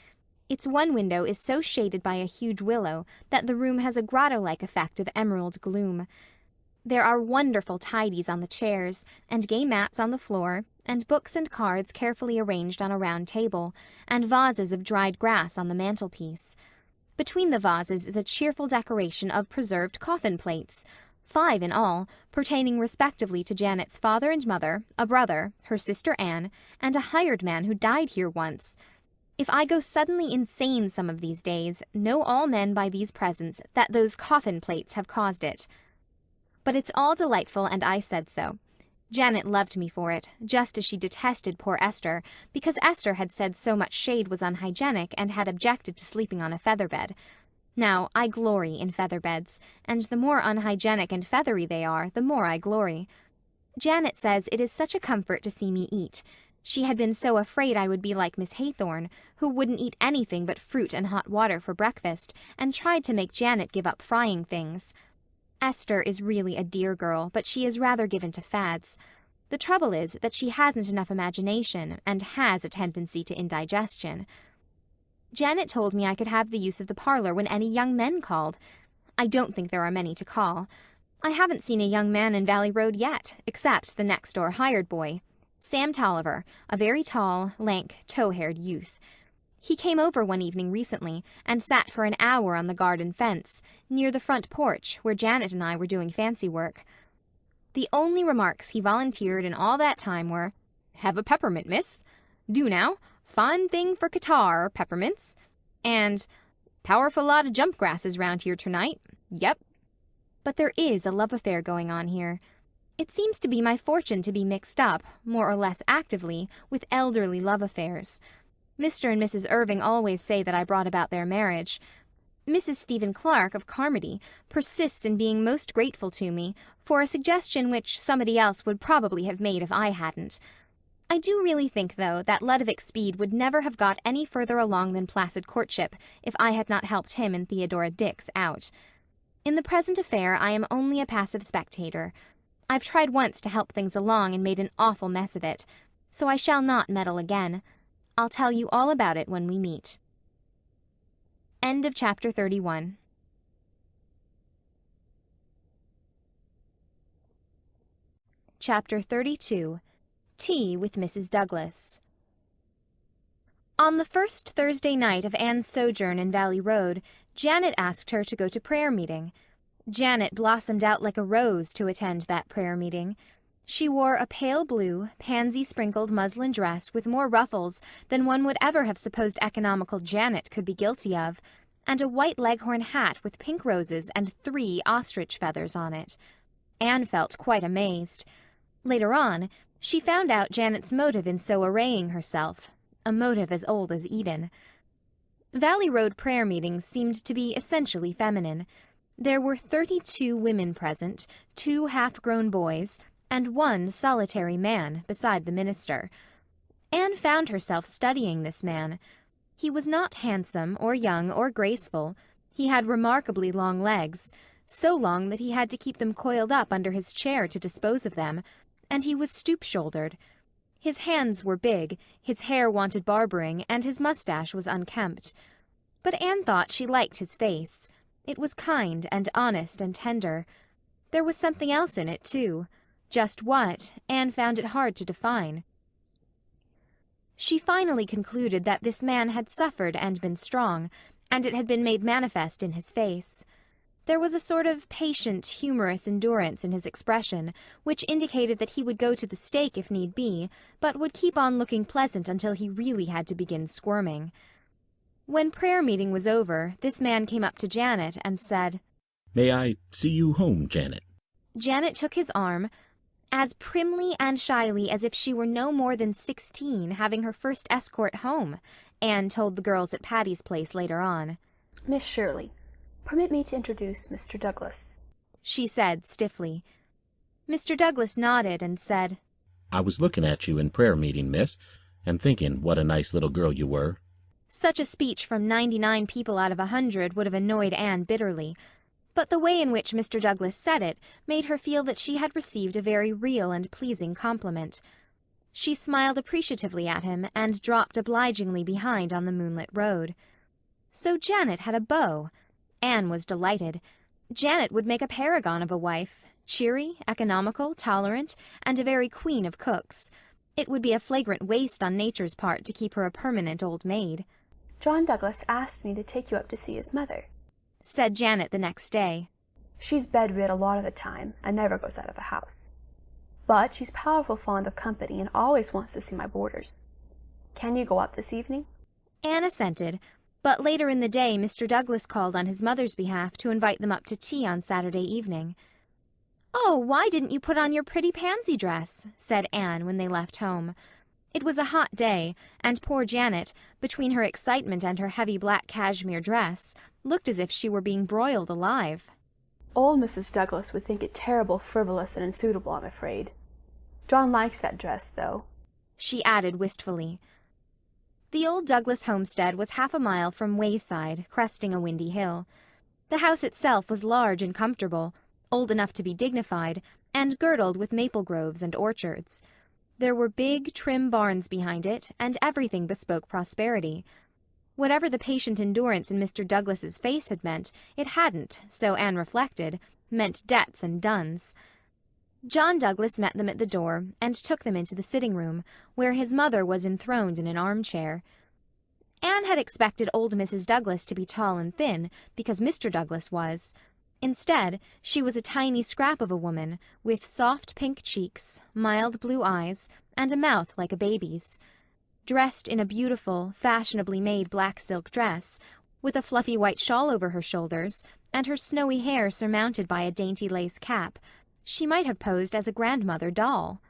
Its one window is so shaded by a huge willow that the room has a grotto-like effect of emerald gloom. There are wonderful tidies on the chairs, and gay mats on the floor, and books and cards carefully arranged on a round table, and vases of dried grass on the mantelpiece. Between the vases is a cheerful decoration of preserved coffin plates, 5 in all, pertaining respectively to Janet's father and mother, a brother, her sister Anne, and a hired man who died here once. If I go suddenly insane some of these days, know all men by these presents that those coffin plates have caused it. But it's all delightful, and I said so. Janet loved me for it, just as she detested poor Esther, because Esther had said so much shade was unhygienic and had objected to sleeping on a feather-bed. Now, I glory in feather-beds, and the more unhygienic and feathery they are, the more I glory. Janet says it is such a comfort to see me eat. She had been so afraid I would be like Miss Haythorn, who wouldn't eat anything but fruit and hot water for breakfast, and tried to make Janet give up frying things. Esther is really a dear girl, but she is rather given to fads. The trouble is that she hasn't enough imagination, and has a tendency to indigestion. Janet told me I could have the use of the parlor when any young men called. I don't think there are many to call. I haven't seen a young man in Valley Road yet, except the next-door hired boy, Sam Tolliver, a very tall, lank, tow-haired youth. He came over one evening recently and sat for an hour on the garden fence, near the front porch where Janet and I were doing fancy work. The only remarks he volunteered in all that time were, "Have a peppermint, miss? Do now. Fine thing for catarrh, peppermints." And, "Powerful lot of jump grasses round here ternight. Yep." But there is a love affair going on here. It seems to be my fortune to be mixed up, more or less actively, with elderly love affairs. Mr. and Mrs. Irving always say that I brought about their marriage. Mrs. Stephen Clark of Carmody persists in being most grateful to me for a suggestion which somebody else would probably have made if I hadn't. I do really think, though, that Ludovic Speed would never have got any further along than placid courtship if I had not helped him and Theodora Dix out. In the present affair I am only a passive spectator. I've tried once to help things along and made an awful mess of it, so I shall not meddle again. I'll tell you all about it when we meet. End of chapter 31. Chapter 32. Tea with Mrs. Douglas. On the first Thursday night of Anne's sojourn in Valley Road, Janet asked her to go to prayer meeting. Janet blossomed out like a rose to attend that prayer meeting. She wore a pale blue, pansy-sprinkled muslin dress with more ruffles than one would ever have supposed economical Janet could be guilty of, and a white leghorn hat with pink roses and 3 ostrich feathers on it. Anne felt quite amazed. Later on, she found out Janet's motive in so arraying herself, a motive as old as Eden. Valley Road prayer meetings seemed to be essentially feminine. There were 32 women present, 2 half-grown boys, and 1 solitary man beside the minister. Anne found herself studying this man. He was not handsome or young or graceful. He had remarkably long legs, so long that he had to keep them coiled up under his chair to dispose of them, and he was stoop-shouldered. His hands were big, his hair wanted barbering, and his mustache was unkempt. But Anne thought she liked his face. It was kind and honest and tender. There was something else in it, too. Just what, Anne found it hard to define. She finally concluded that this man had suffered and been strong, and it had been made manifest in his face. There was a sort of patient, humorous endurance in his expression, which indicated that he would go to the stake if need be, but would keep on looking pleasant until he really had to begin squirming. When prayer meeting was over, this man came up to Janet and said, "May I see you home, Janet?" Janet took his arm, as primly and shyly as if she were no more than 16, having her first escort home, Anne told the girls at Patty's Place later on. "Miss Shirley, permit me to introduce Mr. Douglas," she said stiffly. Mr. Douglas nodded and said, "I was looking at you in prayer meeting, miss, and thinking what a nice little girl you were." Such a speech from 99 people out of 100 would have annoyed Anne bitterly, but the way in which Mr. Douglas said it made her feel that she had received a very real and pleasing compliment. She smiled appreciatively at him and dropped obligingly behind on the moonlit road. So Janet had a beau. Anne was delighted. Janet would make a paragon of a wife, cheery, economical, tolerant, and a very queen of cooks. It would be a flagrant waste on nature's part to keep her a permanent old maid. "John Douglas asked me to take you up to see his mother," said Janet the next day. "She's bedrid a lot of the time and never goes out of the house. But she's powerful fond of company and always wants to see my boarders. Can you go up this evening?" Anne assented, but later in the day Mr. Douglas called on his mother's behalf to invite them up to tea on Saturday evening. "Oh, why didn't you put on your pretty pansy dress?" said Anne when they left home. It was a hot day, and poor Janet, between her excitement and her heavy black cashmere dress, looked as if she were being broiled alive. "Old Mrs. Douglas would think it terrible frivolous and unsuitable, I'm afraid. John likes that dress, though," she added wistfully. The old Douglas homestead was half a mile from Wayside, cresting a windy hill. The house itself was large and comfortable, old enough to be dignified, and girdled with maple groves and orchards. There were big, trim barns behind it, and everything bespoke prosperity. Whatever the patient endurance in Mr. Douglas's face had meant, it hadn't, so Anne reflected, meant debts and duns. John Douglas met them at the door and took them into the sitting-room, where his mother was enthroned in an armchair. Anne had expected old Mrs. Douglas to be tall and thin, because Mr. Douglas was. Instead, she was a tiny scrap of a woman, with soft pink cheeks, mild blue eyes, and a mouth like a baby's. Dressed in a beautiful, fashionably made black silk dress, with a fluffy white shawl over her shoulders, and her snowy hair surmounted by a dainty lace cap, she might have posed as a grandmother doll.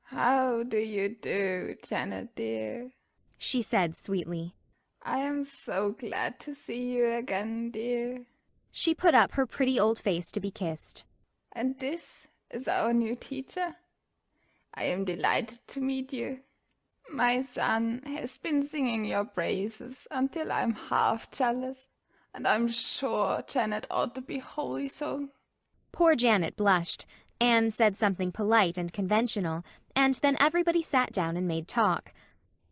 "How do you do, Janet dear?" she said sweetly. "I am so glad to see you again, dear." She put up her pretty old face to be kissed. "And this is our new teacher? I am delighted to meet you. My son has been singing your praises until I'm half jealous, and I'm sure Janet ought to be wholly so." Poor Janet blushed. Anne said something polite and conventional, and then everybody sat down and made talk.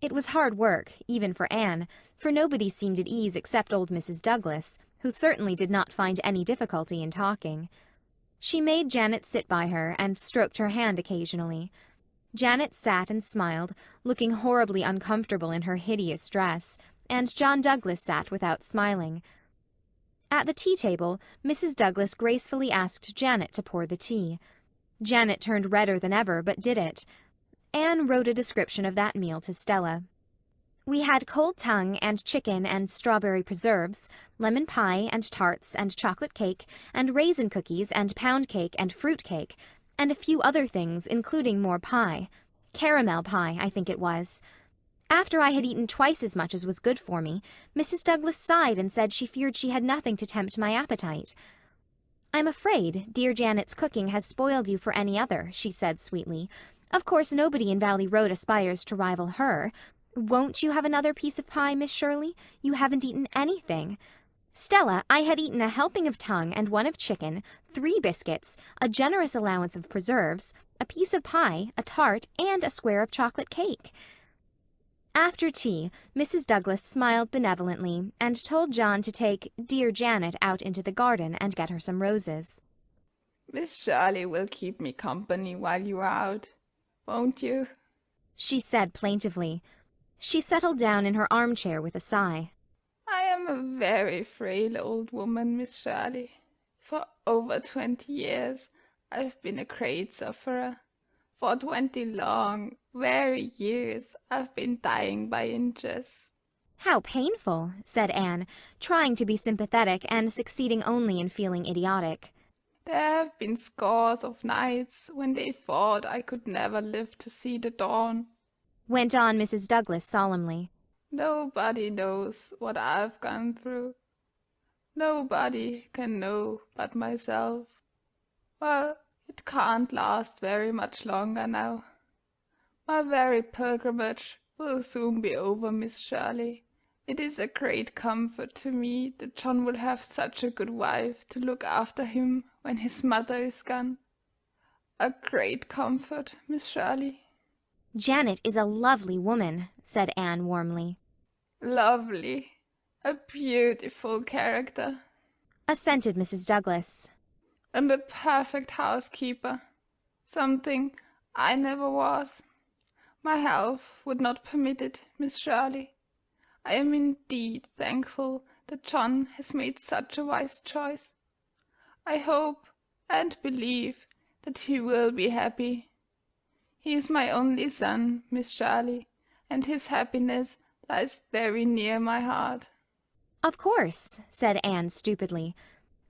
It was hard work, even for Anne, for nobody seemed at ease except old Mrs. Douglas, who certainly did not find any difficulty in talking. She made Janet sit by her and stroked her hand occasionally. Janet sat and smiled, looking horribly uncomfortable in her hideous dress, and John Douglas sat without smiling. At the tea-table, Mrs. Douglas gracefully asked Janet to pour the tea. Janet turned redder than ever, but did it. Anne wrote a description of that meal to Stella. "We had cold tongue and chicken and strawberry preserves, lemon pie and tarts and chocolate cake and raisin cookies and pound cake and fruit cake, and a few other things, including more pie. Caramel pie, I think it was. After I had eaten twice as much as was good for me, Mrs. Douglas sighed and said she feared she had nothing to tempt my appetite. I'm afraid dear Janet's cooking has spoiled you for any other, she said sweetly. Of course nobody in Valley Road aspires to rival her. Won't you have another piece of pie, Miss Shirley? You haven't eaten anything. Stella, I had eaten a helping of tongue and one of chicken, 3 biscuits, a generous allowance of preserves, a piece of pie, a tart, and a square of chocolate cake. After tea, Mrs. Douglas smiled benevolently and told John to take dear Janet out into the garden and get her some roses. Miss Shirley will keep me company while you are out, won't you? She said plaintively. She settled down in her armchair with a sigh. I am a very frail old woman, Miss Shirley. For over 20 years I've been a great sufferer. For 20 long, weary years I've been dying by inches. How painful, said Anne, trying to be sympathetic and succeeding only in feeling idiotic. There have been scores of nights when they thought I could never live to see the dawn, went on Mrs. Douglas solemnly. Nobody knows what I've gone through. Nobody can know but myself. Well, it can't last very much longer now. My very pilgrimage will soon be over, Miss Shirley. It is a great comfort to me that John will have such a good wife to look after him when his mother is gone. A great comfort, Miss Shirley. Janet is a lovely woman, said Anne warmly. Lovely. A beautiful character, assented Mrs. Douglas. And a perfect housekeeper. Something I never was. My health would not permit it, Miss Shirley. I am indeed thankful that John has made such a wise choice. I hope and believe that he will be happy. He is my only son, Miss Shirley, and his happiness lies very near my heart. Of course, said Anne stupidly.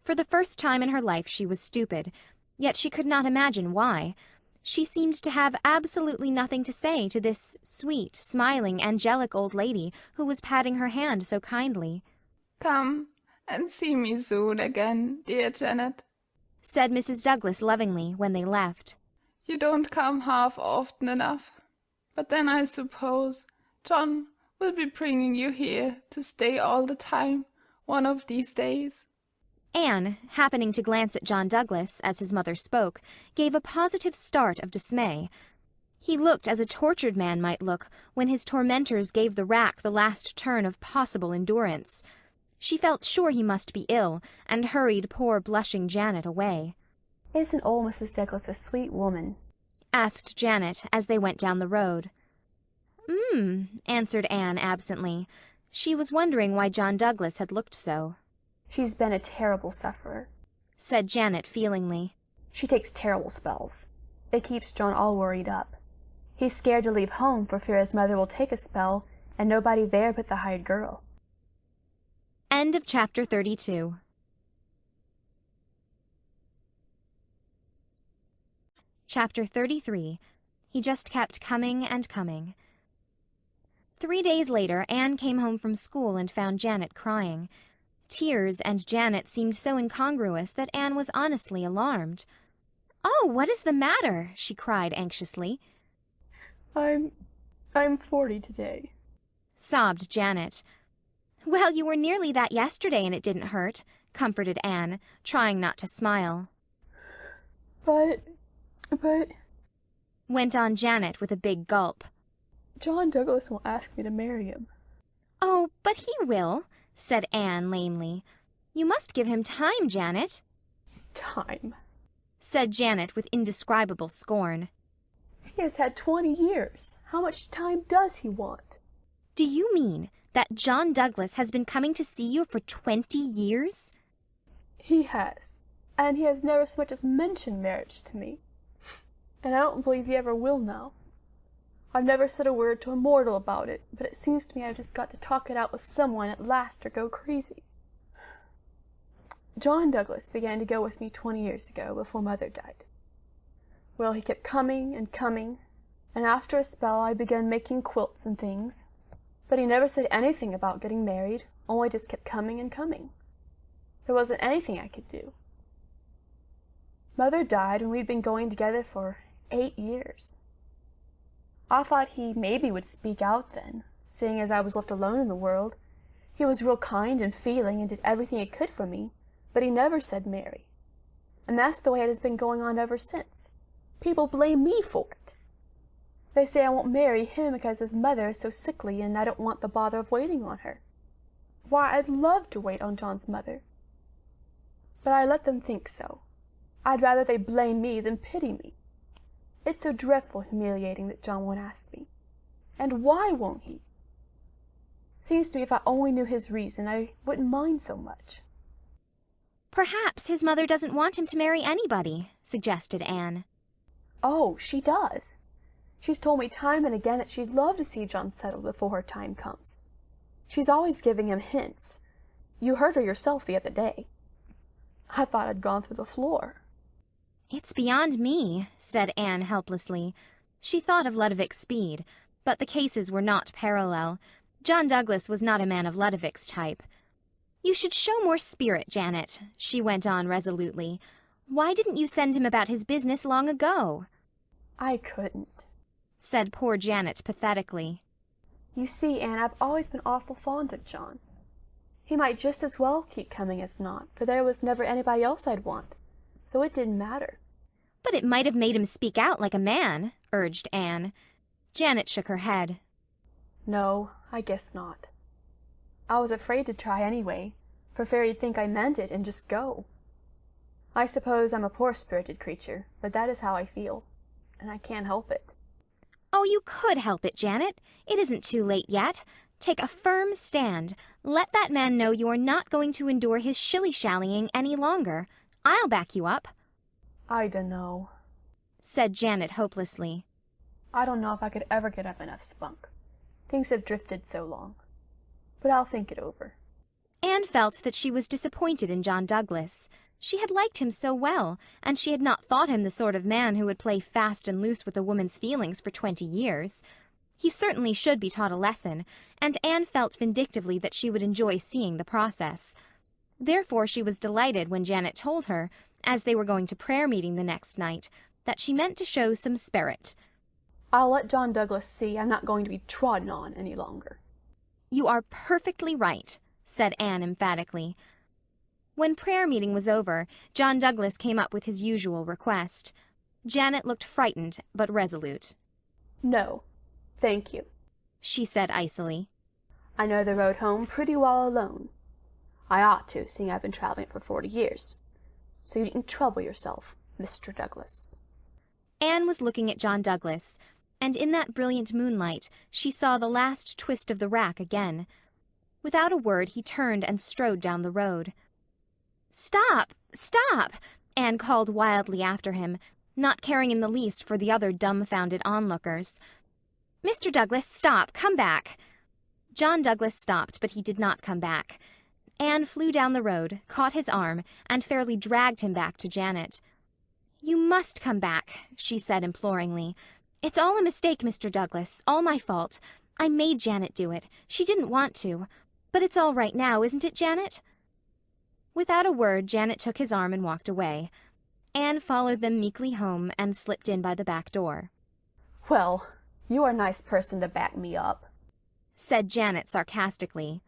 For the first time in her life she was stupid, yet she could not imagine why. She seemed to have absolutely nothing to say to this sweet, smiling, angelic old lady who was patting her hand so kindly. Come and see me soon again, dear Janet, said Mrs. Douglas lovingly when they left. You don't come half often enough, but then I suppose John will be bringing you here to stay all the time, one of these days. Anne, happening to glance at John Douglas as his mother spoke, gave a positive start of dismay. He looked as a tortured man might look when his tormentors gave the rack the last turn of possible endurance. She felt sure he must be ill, and hurried poor blushing Janet away. "Isn't old Mrs. Douglas a sweet woman?" asked Janet as they went down the road. Answered Anne absently. She was wondering why John Douglas had looked so. "She's been a terrible sufferer," said Janet feelingly. "She takes terrible spells. It keeps John all worried up. He's scared to leave home for fear his mother will take a spell, and nobody there but the hired girl." End of chapter 32. Chapter 33. He just kept coming and coming. 3 days later, Anne came home from school and found Janet crying. Tears and Janet seemed so incongruous that Anne was honestly alarmed. "Oh, what is the matter?" she cried anxiously. I'm 40 today," sobbed Janet. "Well, you were nearly that yesterday and it didn't hurt," comforted Anne, trying not to smile. But, went on Janet with a big gulp. "John Douglas won't ask me to marry him." "Oh, but he will," said Anne lamely. "You must give him time, Janet." "Time," said Janet with indescribable scorn. "He has had 20 years. How much time does he want?" "Do you mean that John Douglas has been coming to see you for 20 years? "He has, and he has never so much as mentioned marriage to me. And I don't believe he ever will now. I've never said a word to a mortal about it, but it seems to me I've just got to talk it out with someone at last or go crazy. John Douglas began to go with me 20 years ago, before Mother died. Well, he kept coming and coming, and after a spell I began making quilts and things, but he never said anything about getting married, only just kept coming and coming. There wasn't anything I could do. Mother died when we'd been going together for 8 years. I thought he maybe would speak out then, seeing as I was left alone in the world. He was real kind and feeling and did everything he could for me, but he never said marry. And that's the way it has been going on ever since. People blame me for it. They say I won't marry him because his mother is so sickly and I don't want the bother of waiting on her. Why, I'd love to wait on John's mother. But I let them think so. I'd rather they blame me than pity me. It's so dreadful humiliating that John won't ask me. And why won't he? Seems to me if I only knew his reason, I wouldn't mind so much." "Perhaps his mother doesn't want him to marry anybody," suggested Anne. "Oh, she does. She's told me time and again that she'd love to see John settled before her time comes. She's always giving him hints. You heard her yourself the other day. I thought I'd gone through the floor." "It's beyond me," said Anne helplessly. She thought of Ludovic's speed, but the cases were not parallel. John Douglas was not a man of Ludovic's type. "You should show more spirit, Janet," she went on resolutely. "Why didn't you send him about his business long ago?" "I couldn't," said poor Janet pathetically. "You see, Anne, I've always been awful fond of John. He might just as well keep coming as not, for there was never anybody else I'd want, so it didn't matter." "But it might have made him speak out like a man," urged Anne. Janet shook her head. "No, I guess not. I was afraid to try anyway, for fear he'd think I meant it and just go. I suppose I'm a poor-spirited creature, but that is how I feel, and I can't help it." "Oh, you could help it, Janet. It isn't too late yet. Take a firm stand. Let that man know you are not going to endure his shilly-shallying any longer. I'll back you up." "I dunno," said Janet hopelessly. "I don't know if I could ever get up enough spunk. Things have drifted so long. But I'll think it over." Anne felt that she was disappointed in John Douglas. She had liked him so well, and she had not thought him the sort of man who would play fast and loose with a woman's feelings for 20 years. He certainly should be taught a lesson, and Anne felt vindictively that she would enjoy seeing the process. Therefore she was delighted when Janet told her, as they were going to prayer meeting the next night, that she meant to show some spirit. "I'll let John Douglas see I'm not going to be trodden on any longer." "You are perfectly right," said Anne emphatically. When prayer meeting was over, John Douglas came up with his usual request. Janet looked frightened but resolute. No, thank you, she said icily. I know the road home pretty well alone. I ought to, seeing I've been traveling for 40 years. So you needn't trouble yourself, Mr. Douglas. Anne was looking at John Douglas, and in that brilliant moonlight she saw the last twist of the rack again. Without a word he turned and strode down the road. "Stop! Stop!" Anne called wildly after him, not caring in the least for the other dumbfounded onlookers. "Mr. Douglas, stop! Come back!" John Douglas stopped, but he did not come back. Anne flew down the road, caught his arm, and fairly dragged him back to Janet. "You must come back," she said imploringly. "It's all a mistake, Mr. Douglas, all my fault. I made Janet do it. She didn't want to. But it's all right now, isn't it, Janet?" Without a word, Janet took his arm and walked away. Anne followed them meekly home and slipped in by the back door. Well, you are a nice person to back me up, said Janet sarcastically.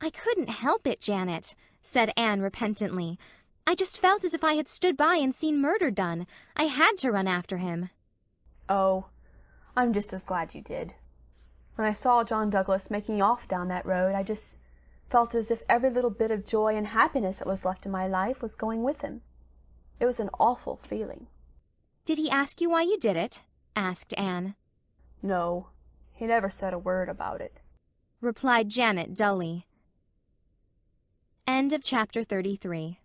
"I couldn't help it, Janet," said Anne repentantly. "I just felt as if I had stood by and seen murder done. I had to run after him." Oh, I'm just as glad you did. When I saw John Douglas making off down that road, I just felt as if every little bit of joy and happiness that was left in my life was going with him. It was an awful feeling. "Did he ask you why you did it?" asked Anne. No, he never said a word about it, replied Janet dully. End of chapter 33.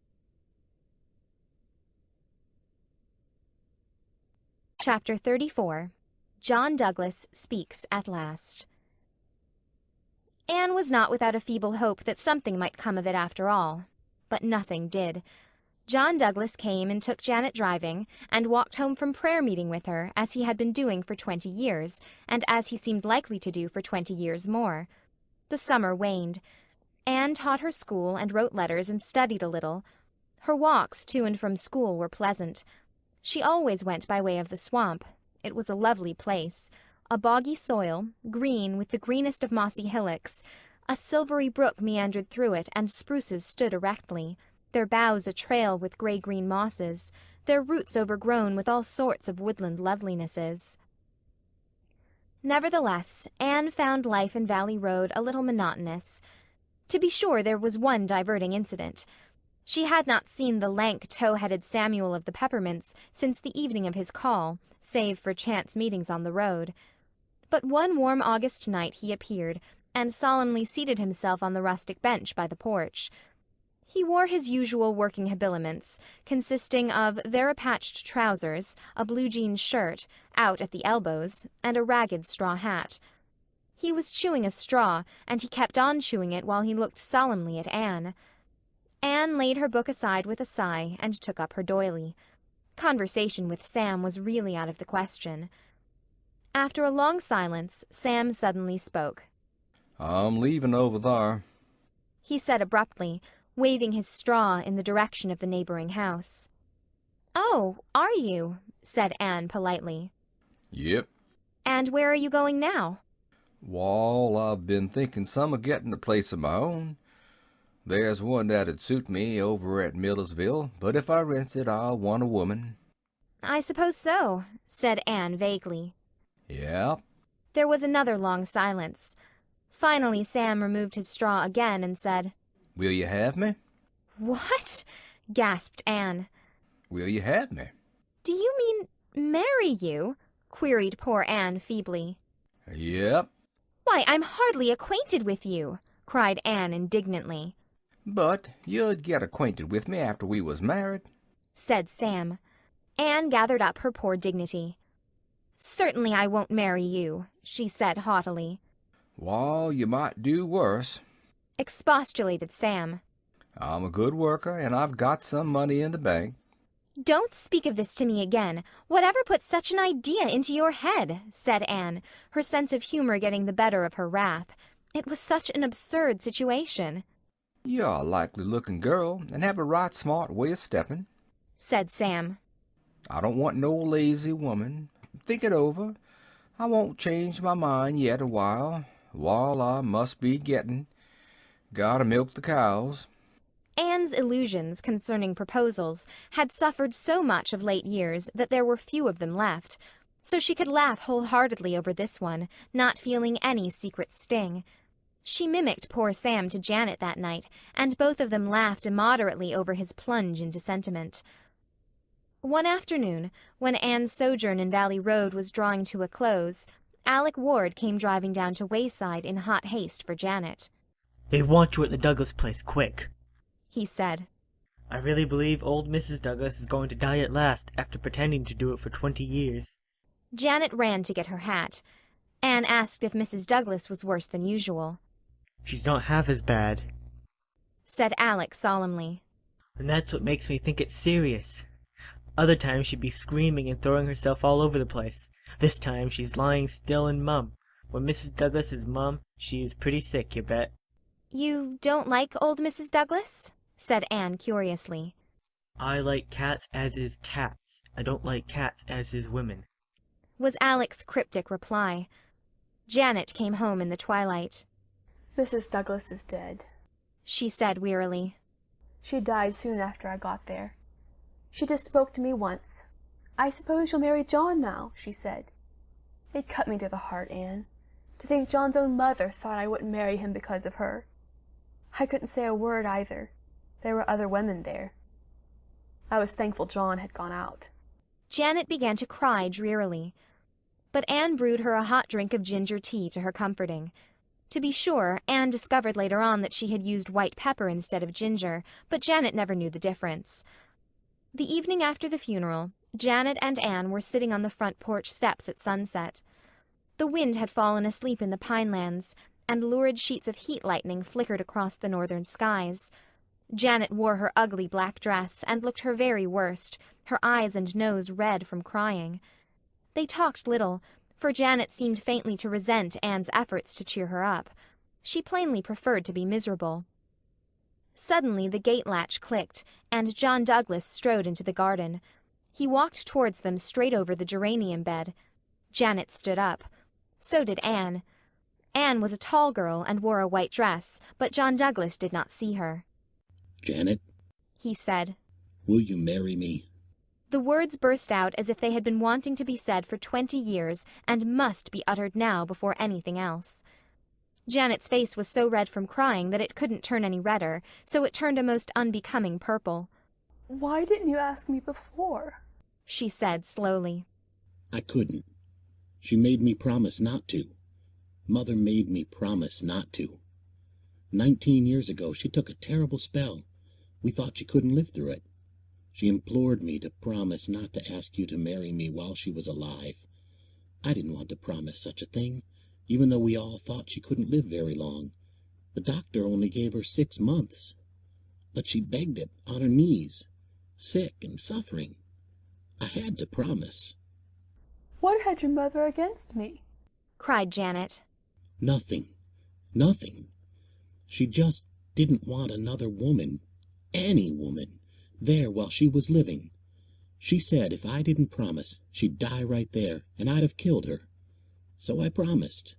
Chapter 34. John Douglas Speaks at Last. Anne was not without a feeble hope that something might come of it after all. But nothing did. John Douglas came and took Janet driving, and walked home from prayer meeting with her, as he had been doing for 20 years, and as he seemed likely to do for 20 years more. The summer waned. Anne taught her school and wrote letters and studied a little. Her walks to and from school were pleasant. She always went by way of the swamp. It was a lovely place. A boggy soil, green with the greenest of mossy hillocks. A silvery brook meandered through it, and spruces stood erectly, their boughs a trail with gray-green mosses, their roots overgrown with all sorts of woodland lovelinesses. Nevertheless, Anne found life in Valley Road a little monotonous. To be sure, there was one diverting incident. She had not seen the lank, tow-headed Samuel of the Peppermints since the evening of his call, save for chance meetings on the road. But one warm August night he appeared, and solemnly seated himself on the rustic bench by the porch. He wore his usual working habiliments, consisting of varipatched trousers, a blue jean shirt, out at the elbows, and a ragged straw hat. He was chewing a straw, and he kept on chewing it while he looked solemnly at Anne. Anne laid her book aside with a sigh, and took up her doily. Conversation with Sam was really out of the question. After a long silence, Sam suddenly spoke. "I'm leaving over there," he said abruptly, waving his straw in the direction of the neighboring house. "Oh, are you?" said Anne politely. "Yep." "And where are you going now?" "Wall, I've been thinking some of getting a place of my own. There's one that'd suit me over at Millersville, but if I rents it, I'll want a woman." "I suppose so," said Anne vaguely. "Yep." There was another long silence. Finally Sam removed his straw again and said, "Will you have me?" "What?" gasped Anne. "Will you have me?" "Do you mean marry you?" queried poor Anne feebly. "Yep." "Why, I'm hardly acquainted with you," cried Anne indignantly. "But you'd get acquainted with me after we was married," said Sam. Anne gathered up her poor dignity. "Certainly I won't marry you," she said haughtily. "Wall, you might do worse," expostulated Sam. "I'm a good worker, and I've got some money in the bank." "Don't speak of this to me again. Whatever put such an idea into your head?" said Anne, her sense of humor getting the better of her wrath. It was such an absurd situation. "You're a likely-looking girl, and have a right smart way of stepping," said Sam. "I don't want no lazy woman. Think it over. I won't change my mind yet awhile. While I must be getting. Gotta milk the cows." Anne's illusions concerning proposals had suffered so much of late years that there were few of them left. so she could laugh wholeheartedly over this one, not feeling any secret sting. She mimicked poor Sam to Janet that night, and both of them laughed immoderately over his plunge into sentiment. One afternoon, when Anne's sojourn in Valley Road was drawing to a close, Alec Ward came driving down to Wayside in hot haste for Janet. "They want you at the Douglas place, quick," he said. "I really believe old Mrs. Douglas is going to die at last, after pretending to do it for 20 years. Janet ran to get her hat. Anne asked if Mrs. Douglas was worse than usual. "She's not half as bad," said Alec solemnly. "and that's what makes me think it's serious. Other times she'd be screaming and throwing herself all over the place. This time she's lying still and mum. When Mrs. Douglas is mum, she is pretty sick, you bet." "You don't like old Mrs. Douglas?" said Anne curiously. "I like cats as is cats. I don't like cats as is women," was Alec's cryptic reply. Janet came home in the twilight. "Mrs. Douglas is dead," she said wearily. "She died soon after I got there. She just spoke to me once. 'I suppose you'll marry John now,' she said. It cut me to the heart, Anne, to think John's own mother thought I wouldn't marry him because of her. I couldn't say a word either. There were other women there. I was thankful John had gone out." Janet began to cry drearily. But Anne brewed her a hot drink of ginger tea to her comforting. To be sure, Anne discovered later on that she had used white pepper instead of ginger, but Janet never knew the difference. The evening after the funeral, Janet and Anne were sitting on the front porch steps at sunset. The wind had fallen asleep in the pinelands, and lurid sheets of heat lightning flickered across the northern skies. Janet wore her ugly black dress and looked her very worst, her eyes and nose red from crying. They talked little, for Janet seemed faintly to resent Anne's efforts to cheer her up. She plainly preferred to be miserable. Suddenly the gate latch clicked, and John Douglas strode into the garden. He walked towards them straight over the geranium bed. Janet stood up. So did Anne. Anne was a tall girl and wore a white dress, but John Douglas did not see her. "Janet," he said, "will you marry me?" The words burst out as if they had been wanting to be said for 20 years and must be uttered now before anything else. Janet's face was so red from crying that it couldn't turn any redder, so it turned a most unbecoming purple. "Why didn't you ask me before?" she said slowly. "I couldn't. She made me promise not to. Mother made me promise not to. 19 years ago she took a terrible spell. We thought she couldn't live through it. She implored me to promise not to ask you to marry me while she was alive. I didn't want to promise such a thing, even though we all thought she couldn't live very long. The doctor only gave her 6 months. But she begged it on her knees, sick and suffering. I had to promise." "What had your mother against me?" cried Janet. Nothing. Nothing. She just didn't want another woman, any woman, there while she was living. She said if I didn't promise, she'd die right there, and I'd have killed her. So I promised.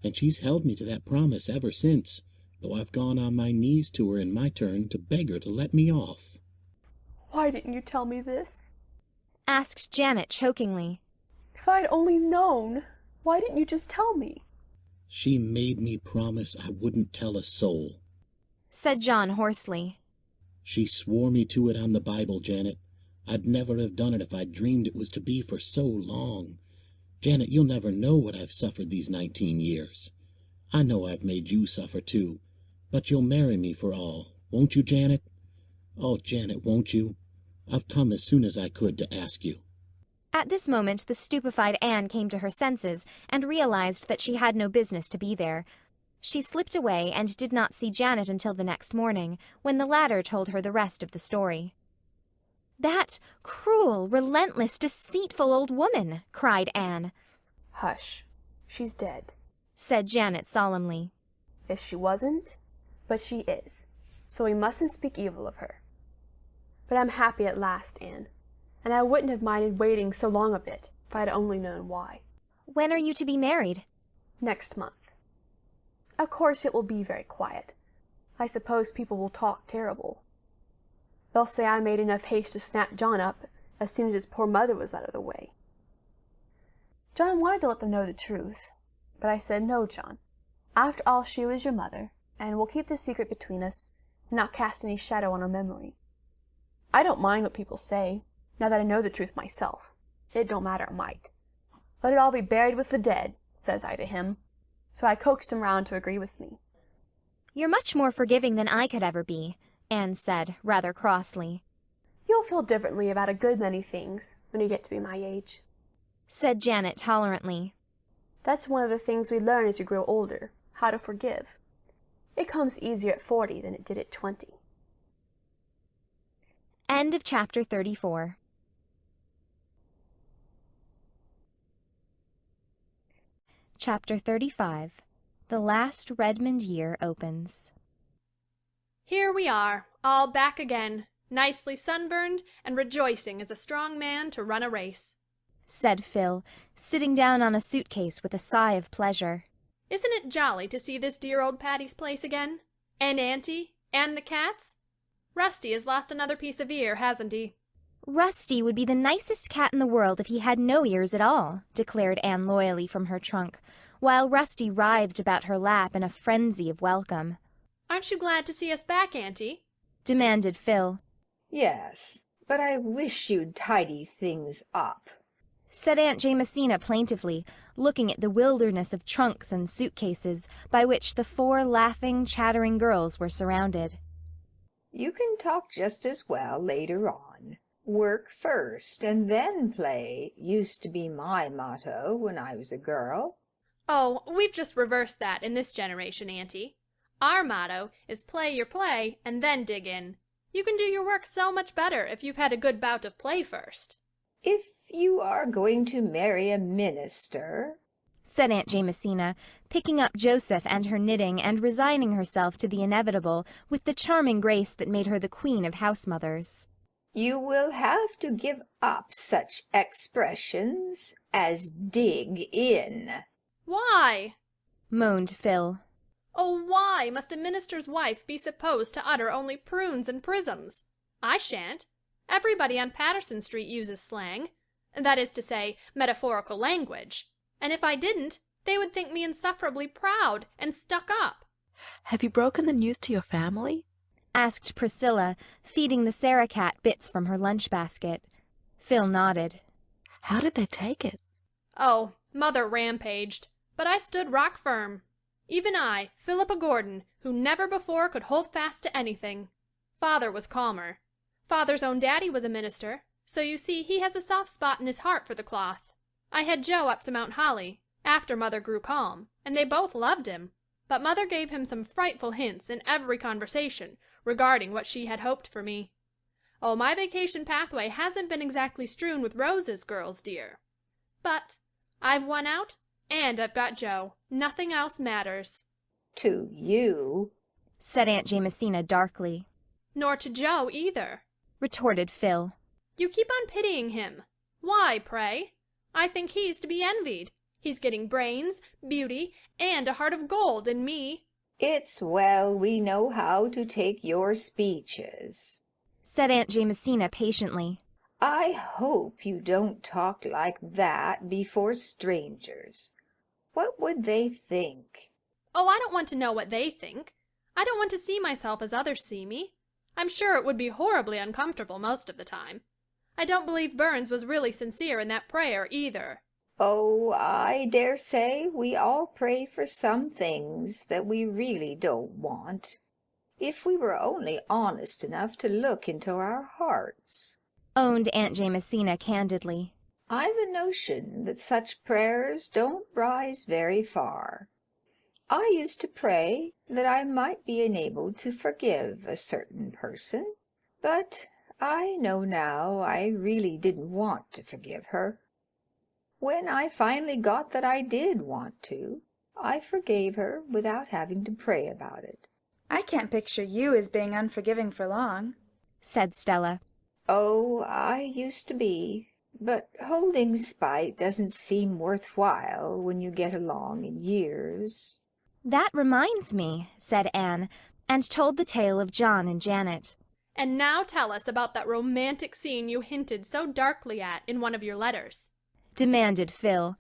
And she's held me to that promise ever since, though I've gone on my knees to her in my turn to beg her to let me off." "Why didn't you tell me this?" asked Janet chokingly. "If I'd only known, why didn't you just tell me?" "She made me promise I wouldn't tell a soul," said John hoarsely. "She swore me to it on the Bible, Janet. I'd never have done it if I'd dreamed it was to be for so long. Janet, you'll never know what I've suffered these 19 years. I know I've made you suffer too, but you'll marry me for all, won't you, Janet? Oh, Janet, won't you? I've come as soon as I could to ask you." At this moment the stupefied Anne came to her senses and realized that she had no business to be there. She slipped away and did not see Janet until the next morning, when the latter told her the rest of the story. "That cruel, relentless, deceitful old woman!" cried Anne. "Hush. She's dead," said Janet solemnly. "If she wasn't, but she is, so we mustn't speak evil of her. But I'm happy at last, Anne, and I wouldn't have minded waiting so long a bit if I'd only known why." "When are you to be married?" "Next month. Of course it will be very quiet. I suppose people will talk terrible. They'll say I made enough haste to snap John up as soon as his poor mother was out of the way. John wanted to let them know the truth, but I said, "No, John. After all, she was your mother, and we'll keep the secret between us and not cast any shadow on her memory. I don't mind what people say, now that I know the truth myself. It don't matter a mite. Let it all be buried with the dead," says I to him. So I coaxed him round to agree with me. "You're much more forgiving than I could ever be," Anne said, rather crossly. "You'll feel differently about a good many things when you get to be my age," said Janet tolerantly. "That's one of the things we learn as you grow older, how to forgive. It comes easier at 40 than it did at 20. End of chapter 34. Chapter 35. The last Redmond year opens. Here we are, all back again, nicely sunburned and rejoicing as a strong man to run a race," said Phil, sitting down on a suitcase with a sigh of pleasure. "Isn't it jolly to see this dear old Patty's Place again? And Auntie? And the cats? Rusty has lost another piece of ear, hasn't he?" "Rusty would be the nicest cat in the world if he had no ears at all," declared Anne loyally from her trunk, while Rusty writhed about her lap in a frenzy of welcome. "Aren't you glad to see us back, Auntie?" demanded Phil. "Yes, but I wish you'd tidy things up," said Aunt Jamesina plaintively, looking at the wilderness of trunks and suitcases by which the 4 laughing, chattering girls were surrounded. "You can talk just as well later on. Work first and then play used to be my motto when I was a girl." "Oh, we've just reversed that in this generation, Auntie. Our motto is play your play and then dig in. You can do your work so much better if you've had a good bout of play first." "If you are going to marry a minister," said Aunt Jamesina, picking up Joseph and her knitting and resigning herself to the inevitable with the charming grace that made her the queen of house-mothers, "you will have to give up such expressions as dig in." "Why?" moaned Phil. "Oh, why must a minister's wife be supposed to utter only prunes and prisms? I shan't. Everybody on Patterson Street uses slang. That is to say, metaphorical language. And if I didn't, they would think me insufferably proud and stuck up." "Have you broken the news to your family?" asked Priscilla, feeding the Sarah cat bits from her lunch basket. Phil nodded. "How did they take it?" "Oh, Mother rampaged, but I stood rock firm. Even I, Philippa Gordon, who never before could hold fast to anything. Father was calmer. Father's own daddy was a minister, so you see he has a soft spot in his heart for the cloth. I had Joe up to Mount Holly, after Mother grew calm, and they both loved him. But Mother gave him some frightful hints in every conversation regarding what she had hoped for me. Oh, my vacation pathway hasn't been exactly strewn with roses, girls dear. But I've won out, and I've got Joe. Nothing else matters." "To you," said Aunt Jamesina darkly. "Nor to Joe either," retorted Phil. "You keep on pitying him. Why, pray? I think he's to be envied. He's getting brains, beauty, and a heart of gold in me." "It's well we know how to take your speeches," said Aunt Jamesina patiently. "I hope you don't talk like that before strangers. What would they think?" "Oh, I don't want to know what they think. I don't want to see myself as others see me. I'm sure it would be horribly uncomfortable most of the time. I don't believe Burns was really sincere in that prayer either." "Oh, I dare say we all pray for some things that we really don't want, if we were only honest enough to look into our hearts," owned Aunt Jamesina candidly. "I've a notion that such prayers don't rise very far. I used to pray that I might be enabled to forgive a certain person, but I know now I really didn't want to forgive her. When I finally got that I did want to, I forgave her without having to pray about it." "I can't picture you as being unforgiving for long," said Stella. "Oh, I used to be, but holding spite doesn't seem worthwhile when you get along in years." "That reminds me," said Anne, and told the tale of John and Janet. "And now tell us about that romantic scene you hinted so darkly at in one of your letters," demanded Phil.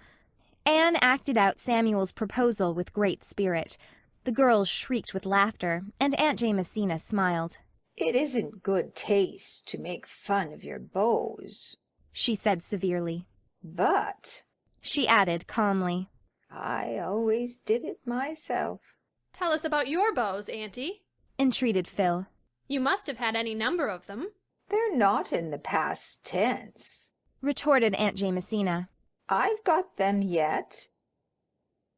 Anne acted out Samuel's proposal with great spirit. The girls shrieked with laughter, and Aunt Jamesina smiled. "It isn't good taste to make fun of your beaux," she said severely. "But," she added calmly, "I always did it myself." Tell us about your beaux, Auntie, entreated Phil. You must have had any number of them. "They're not in the past tense," retorted Aunt Jamesina. "I've got them yet.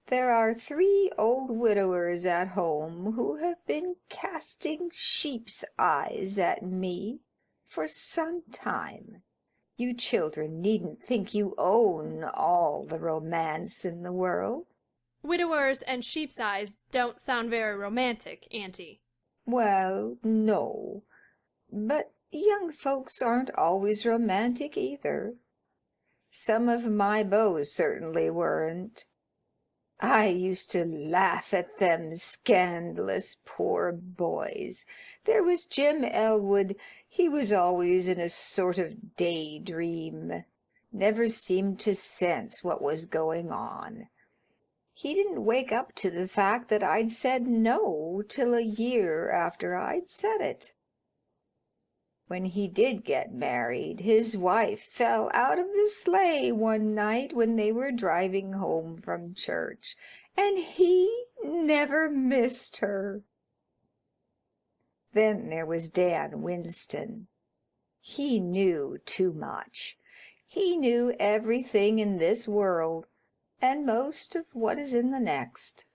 There are 3 old widowers at home who have been casting sheep's eyes at me for some time. You children needn't think you own all the romance in the world." Widowers and sheep's eyes don't sound very romantic, Auntie. "Well, no, but young folks aren't always romantic either. Some of my beaux certainly weren't. I used to laugh at them scandalous poor boys. There was Jim Elwood. He was always in a sort of daydream. Never seemed to sense what was going on. He didn't wake up to the fact that I'd said no till a year after I'd said it. When he did get married, his wife fell out of the sleigh one night when they were driving home from church, and he never missed her. Then there was Dan Winston. He knew too much. He knew everything in this world, and most of what is in the next.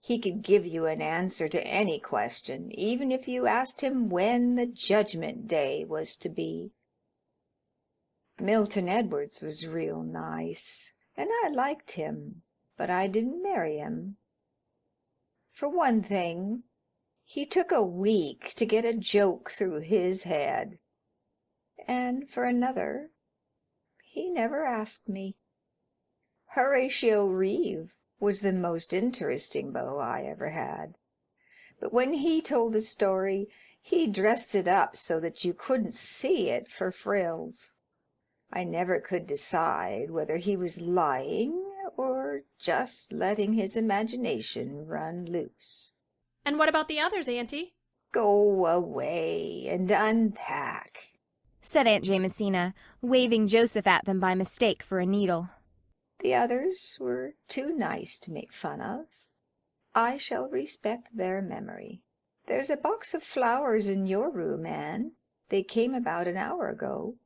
He could give you an answer to any question, even if you asked him when the Judgment Day was to be. Milton Edwards was real nice, and I liked him, but I didn't marry him. For one thing, he took a week to get a joke through his head, and for another, he never asked me. Horatio Reeve was the most interesting beau I ever had, but when he told a story, he dressed it up so that you couldn't see it for frills. I never could decide whether he was lying or just letting his imagination run loose. And what about the others, Auntie? "Go away and unpack," said Aunt Jamesina, waving Joseph at them by mistake for a needle. "The others were too nice to make fun of. I shall respect their memory. There's a box of flowers in your room, Anne. They came about an hour ago."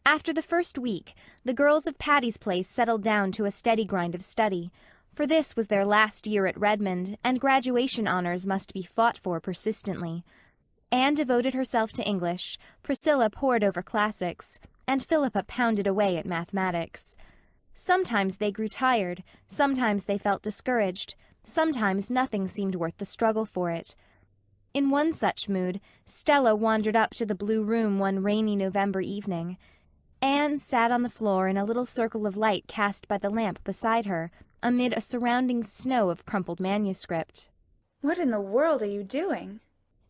After the first week, the girls of Patty's Place settled down to a steady grind of study, for this was their last year at Redmond, and graduation honors must be fought for persistently. Anne devoted herself to English, Priscilla pored over classics, and Philippa pounded away at mathematics. Sometimes they grew tired, sometimes they felt discouraged, sometimes nothing seemed worth the struggle for it. In one such mood, Stella wandered up to the blue room one rainy November evening. Anne sat on the floor in a little circle of light cast by the lamp beside her, amid a surrounding snow of crumpled manuscript. "What in the world are you doing?"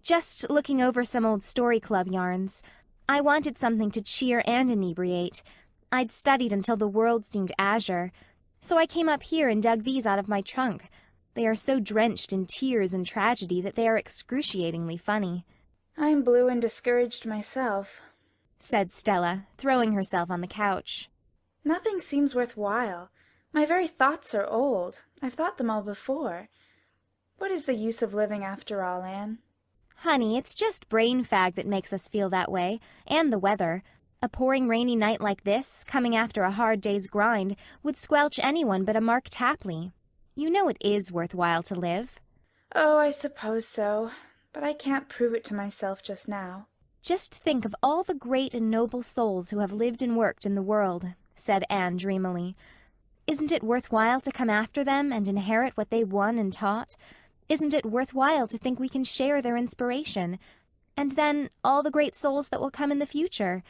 "Just looking over some old story club yarns. I wanted something to cheer and inebriate. I'd studied until the world seemed azure, so I came up here and dug these out of my trunk. They are so drenched in tears and tragedy that they are excruciatingly funny." "I'm blue and discouraged myself," said Stella, throwing herself on the couch. "Nothing seems worth while. My very thoughts are old. I've thought them all before. What is the use of living after all, Anne?" "Honey, it's just brain fag that makes us feel that way, and the weather. A pouring rainy night like this, coming after a hard day's grind, would squelch anyone but a Mark Tapley. You know it is worthwhile to live." "Oh, I suppose so, but I can't prove it to myself just now." "Just think of all the great and noble souls who have lived and worked in the world," said Anne dreamily. "Isn't it worthwhile to come after them and inherit what they won and taught? Isn't it worthwhile to think we can share their inspiration? And then all the great souls that will come in the future.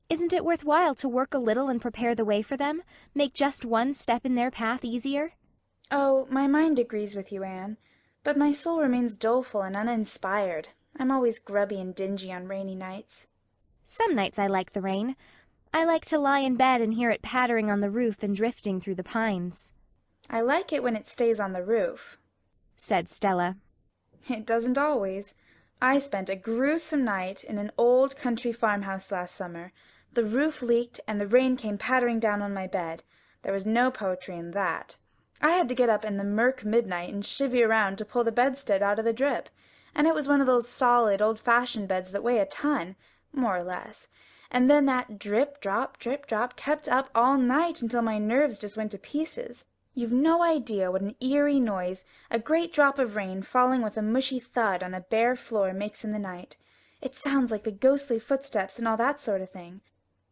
Isn't it worthwhile to work a little and prepare the way for them, make just one step in their path easier?" "Oh, my mind agrees with you, Anne, but my soul remains doleful and uninspired. I'm always grubby and dingy on rainy nights." "Some nights I like the rain. I like to lie in bed and hear it pattering on the roof and drifting through the pines." "I like it when it stays on the roof," said Stella. "It doesn't always. I spent a gruesome night in an old country farmhouse last summer. The roof leaked, and the rain came pattering down on my bed. There was no poetry in that. I had to get up in the mirk midnight and chivvy around to pull the bedstead out of the drip, and it was one of those solid, old-fashioned beds that weigh a ton, more or less. And then that drip drop kept up all night until my nerves just went to pieces. You've no idea what an eerie noise a great drop of rain falling with a mushy thud on a bare floor makes in the night. It sounds like the ghostly footsteps and all that sort of thing.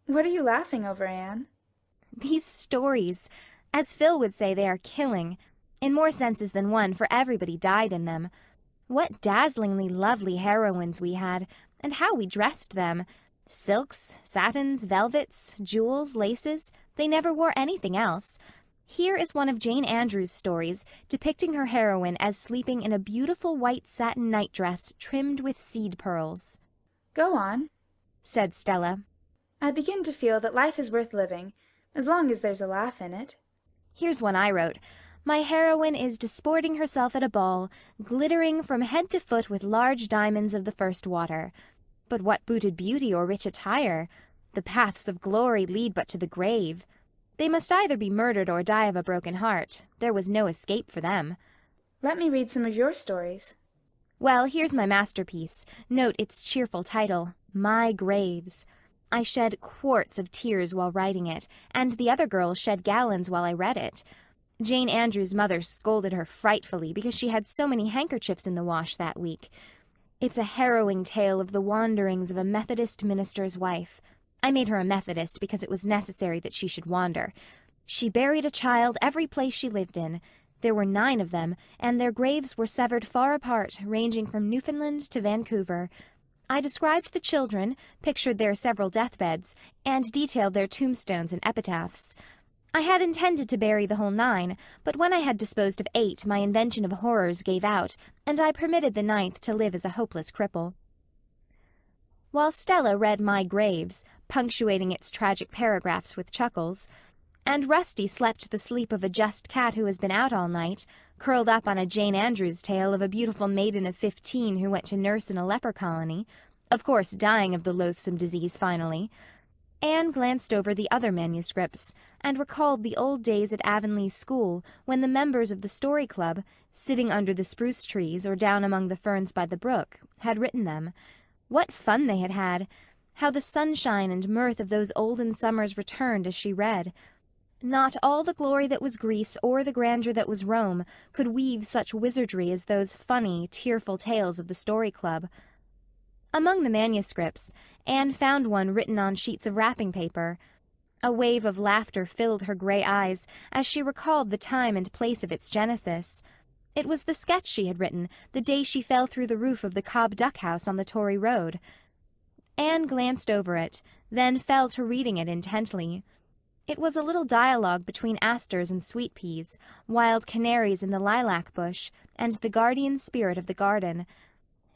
What are you laughing over, Anne?" "These stories. As Phil would say, they are killing. In more senses than one, for everybody died in them. What dazzlingly lovely heroines we had, and how we dressed them. Silks, satins, velvets, jewels, laces. They never wore anything else. Here is one of Jane Andrews' stories, depicting her heroine as sleeping in a beautiful white satin nightdress trimmed with seed pearls." "Go on," said Stella. "I begin to feel that life is worth living, as long as there's a laugh in it." Here's one I wrote. "My heroine is disporting herself at a ball, glittering from head to foot with large diamonds of the first water. But what booted beauty or rich attire? The paths of glory lead but to the grave. They must either be murdered or die of a broken heart. There was no escape for them." "Let me read some of your stories." "Well, here's my masterpiece. Note its cheerful title, My Graves. I shed quarts of tears while writing it, and the other girls shed gallons while I read it. Jane Andrews' mother scolded her frightfully because she had so many handkerchiefs in the wash that week. It's a harrowing tale of the wanderings of a Methodist minister's wife. I made her a Methodist because it was necessary that she should wander. She buried a child every place she lived in. There were 9 of them, and their graves were severed far apart, ranging from Newfoundland to Vancouver. I described the children, pictured their several deathbeds, and detailed their tombstones and epitaphs. I had intended to bury the whole 9, but when I had disposed of 8, my invention of horrors gave out, and I permitted the 9th to live as a hopeless cripple." While Stella read My Graves, punctuating its tragic paragraphs with chuckles, and Rusty slept the sleep of a just cat who has been out all night, curled up on a Jane Andrews tale of a beautiful maiden of 15 who went to nurse in a leper colony, of course dying of the loathsome disease finally, Anne glanced over the other manuscripts, and recalled the old days at Avonlea school when the members of the Story Club, sitting under the spruce trees or down among the ferns by the brook, had written them. What fun they had had! How the sunshine and mirth of those olden summers returned as she read. Not all the glory that was Greece or the grandeur that was Rome could weave such wizardry as those funny, tearful tales of the Story Club. Among the manuscripts, Anne found one written on sheets of wrapping paper. A wave of laughter filled her grey eyes as she recalled the time and place of its genesis. It was the sketch she had written the day she fell through the roof of the Cobb duck house on the Tory road. Anne glanced over it, then fell to reading it intently. It was a little dialogue between asters and sweet peas, wild canaries in the lilac bush, and the guardian spirit of the garden.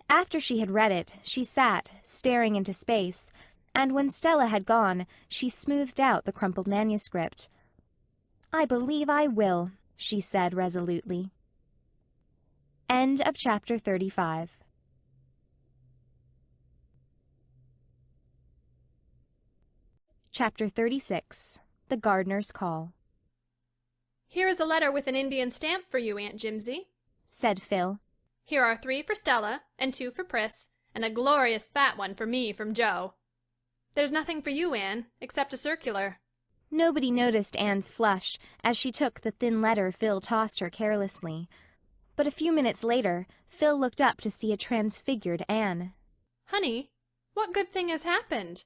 After she had read it, she sat, staring into space, and when Stella had gone, she smoothed out the crumpled manuscript. "I believe I will," she said resolutely. End of chapter 35. Chapter 36. The Gardener's Call. "Here is a letter with an Indian stamp for you, Aunt Jimsy," said Phil. "Here are 3 for Stella, and 2 for Priss, and a glorious fat one for me from Joe. There's nothing for you, Anne, except a circular." Nobody noticed Anne's flush as she took the thin letter Phil tossed her carelessly. But a few minutes later, Phil looked up to see a transfigured Anne. "Honey, what good thing has happened?"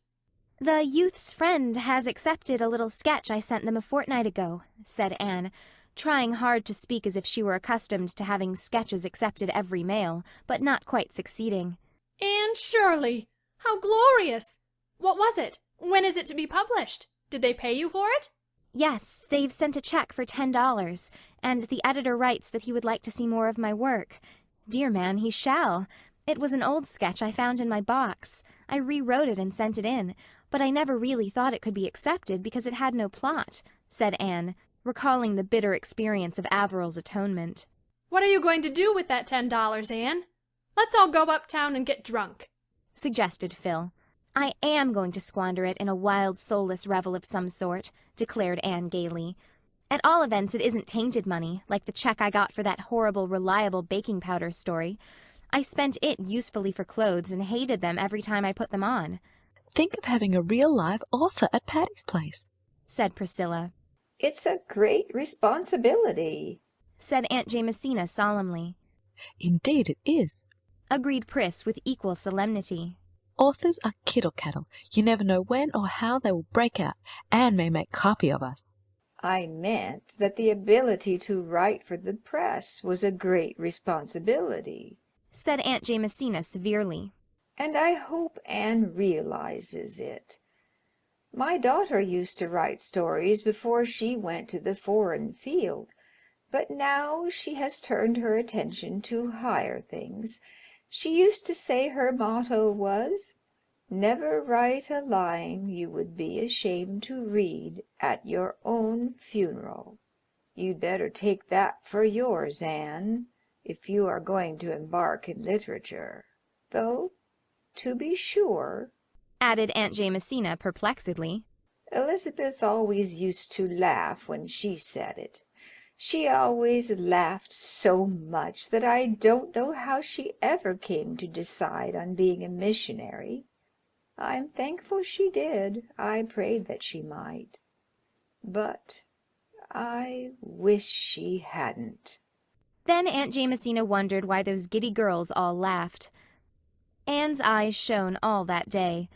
"The youth's friend has accepted a little sketch I sent them a fortnight ago," said Anne, trying hard to speak as if she were accustomed to having sketches accepted every mail, but not quite succeeding. "Anne Shirley! How glorious! What was it? When is it to be published? Did they pay you for it?" "Yes, they've sent a check for $10, and the editor writes that he would like to see more of my work. Dear man, he shall. It was an old sketch I found in my box. I rewrote it and sent it in. but I never really thought it could be accepted because it had no plot," said Anne, recalling the bitter experience of Averil's atonement. What are you going to do with that $10, Anne? Let's all go uptown and get drunk," suggested Phil. "I am going to squander it in a wild, soulless revel of some sort," declared Anne gaily. "At all events, it isn't tainted money, like the check I got for that horrible Reliable baking powder story. I spent it usefully for clothes and hated them every time I put them on." "Think of having a real live author at Patty's Place," said Priscilla. "It's a great responsibility," said Aunt Jamesina solemnly. "Indeed it is," agreed Pris with equal solemnity. "Authors are kittle-cattle. You never know when or how they will break out. Anne may make copy of us." "I meant that the ability to write for the press was a great responsibility," said Aunt Jamesina severely. "and I hope Anne realizes it. My daughter used to write stories before she went to the foreign field, but now she has turned her attention to higher things. She used to say her motto was, 'Never write a line you would be ashamed to read at your own funeral.' You'd better take that for yours, Anne, if you are going to embark in literature. Though, to be sure," added Aunt Jamesina perplexedly, "Elizabeth always used to laugh when she said it. She always laughed so much that I don't know how she ever came to decide on being a missionary. I'm thankful she did. I prayed that she might. But I wish she hadn't." Then Aunt Jamesina wondered why those giddy girls all laughed. Anne's eyes shone all that day.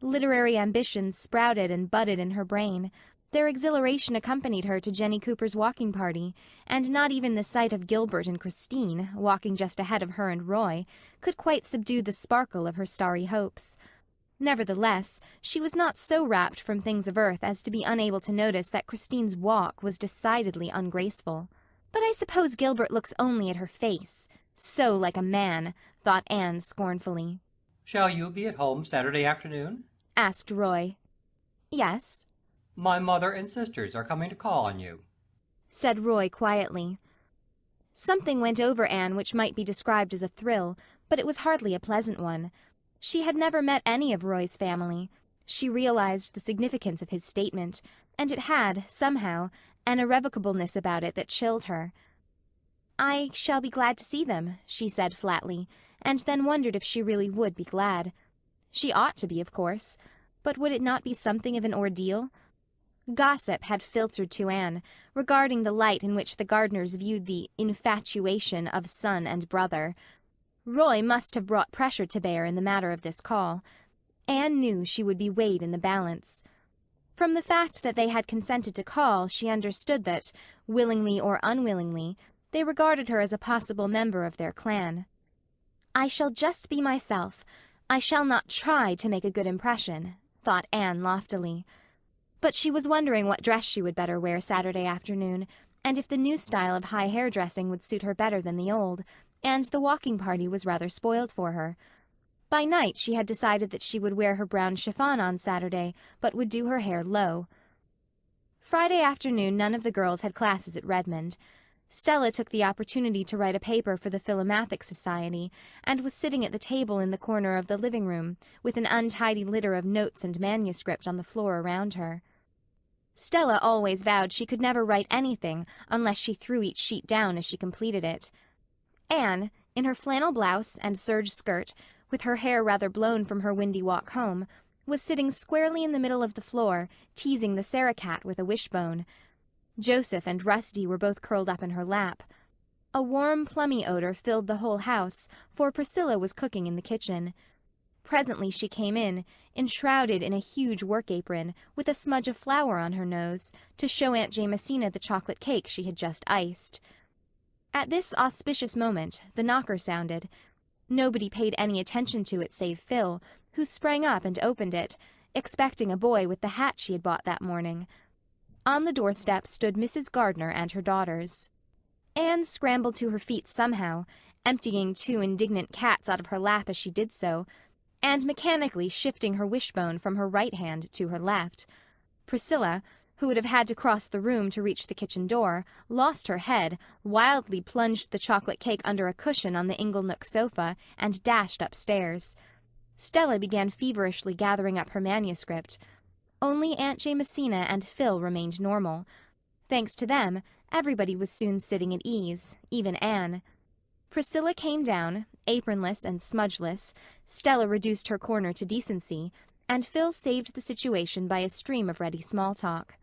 Literary ambitions sprouted and budded in her brain. Their exhilaration accompanied her to Jenny Cooper's walking party, and not even the sight of Gilbert and Christine, walking just ahead of her and Roy, could quite subdue the sparkle of her starry hopes. Nevertheless, she was not so rapt from things of earth as to be unable to notice that Christine's walk was decidedly ungraceful. "But I suppose Gilbert looks only at her face. So like a man," thought Anne scornfully. "Shall you be at home Saturday afternoon?" asked Roy. "Yes," "My mother and sisters are coming to call on you," said Roy quietly. Something went over Anne which might be described as a thrill, but it was hardly a pleasant one. She had never met any of Roy's family. She realized the significance of his statement, and it had, somehow, an irrevocableness about it that chilled her. "I shall be glad to see them," she said flatly, and then wondered if she really would be glad. She ought to be, of course, but would it not be something of an ordeal? Gossip had filtered to Anne, regarding the light in which the Gardners viewed the infatuation of son and brother. Roy must have brought pressure to bear in the matter of this call. Anne knew she would be weighed in the balance. From the fact that they had consented to call, she understood that, willingly or unwillingly, they regarded her as a possible member of their clan. "I shall just be myself. I shall not try to make a good impression," thought Anne loftily. But she was wondering what dress she would better wear Saturday afternoon, and if the new style of high hair-dressing would suit her better than the old, and the walking party was rather spoiled for her. By night she had decided that she would wear her brown chiffon on Saturday, but would do her hair low. Friday afternoon none of the girls had classes at Redmond. Stella took the opportunity to write a paper for the Philomathic Society, and was sitting at the table in the corner of the living-room, with an untidy litter of notes and manuscript on the floor around her. Stella always vowed she could never write anything unless she threw each sheet down as she completed it. Anne, in her flannel blouse and serge skirt, with her hair rather blown from her windy walk home, was sitting squarely in the middle of the floor, teasing the Sarah-cat with a wishbone. Joseph and Rusty were both curled up in her lap. A warm, plummy odor filled the whole house, for Priscilla was cooking in the kitchen. Presently she came in, enshrouded in a huge work-apron, with a smudge of flour on her nose, to show Aunt Jamesina the chocolate cake she had just iced. At this auspicious moment the knocker sounded. Nobody paid any attention to it save Phil, who sprang up and opened it, expecting a boy with the hat she had bought that morning. On the doorstep stood Mrs. Gardner and her daughters. Anne scrambled to her feet somehow, emptying 2 indignant cats out of her lap as she did so, and mechanically shifting her wishbone from her right hand to her left. Priscilla, who would have had to cross the room to reach the kitchen door, lost her head, wildly plunged the chocolate cake under a cushion on the Inglenook sofa, and dashed upstairs. Stella began feverishly gathering up her manuscript. Only Aunt Jamesina and Phil remained normal. Thanks to them, everybody was soon sitting at ease, even Anne. Priscilla came down, apronless and smudgeless, Stella reduced her corner to decency, and Phil saved the situation by a stream of ready small talk.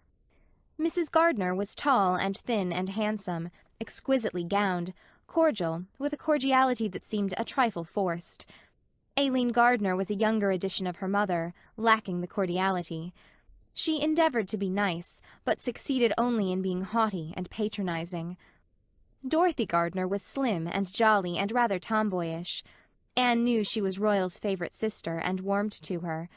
Mrs. Gardner was tall and thin and handsome, exquisitely gowned, cordial, with a cordiality that seemed a trifle forced. Aileen Gardner was a younger edition of her mother, lacking the cordiality. She endeavoured to be nice, but succeeded only in being haughty and patronizing. Dorothy Gardner was slim and jolly and rather tomboyish. Anne knew she was Royal's favourite sister and warmed to her.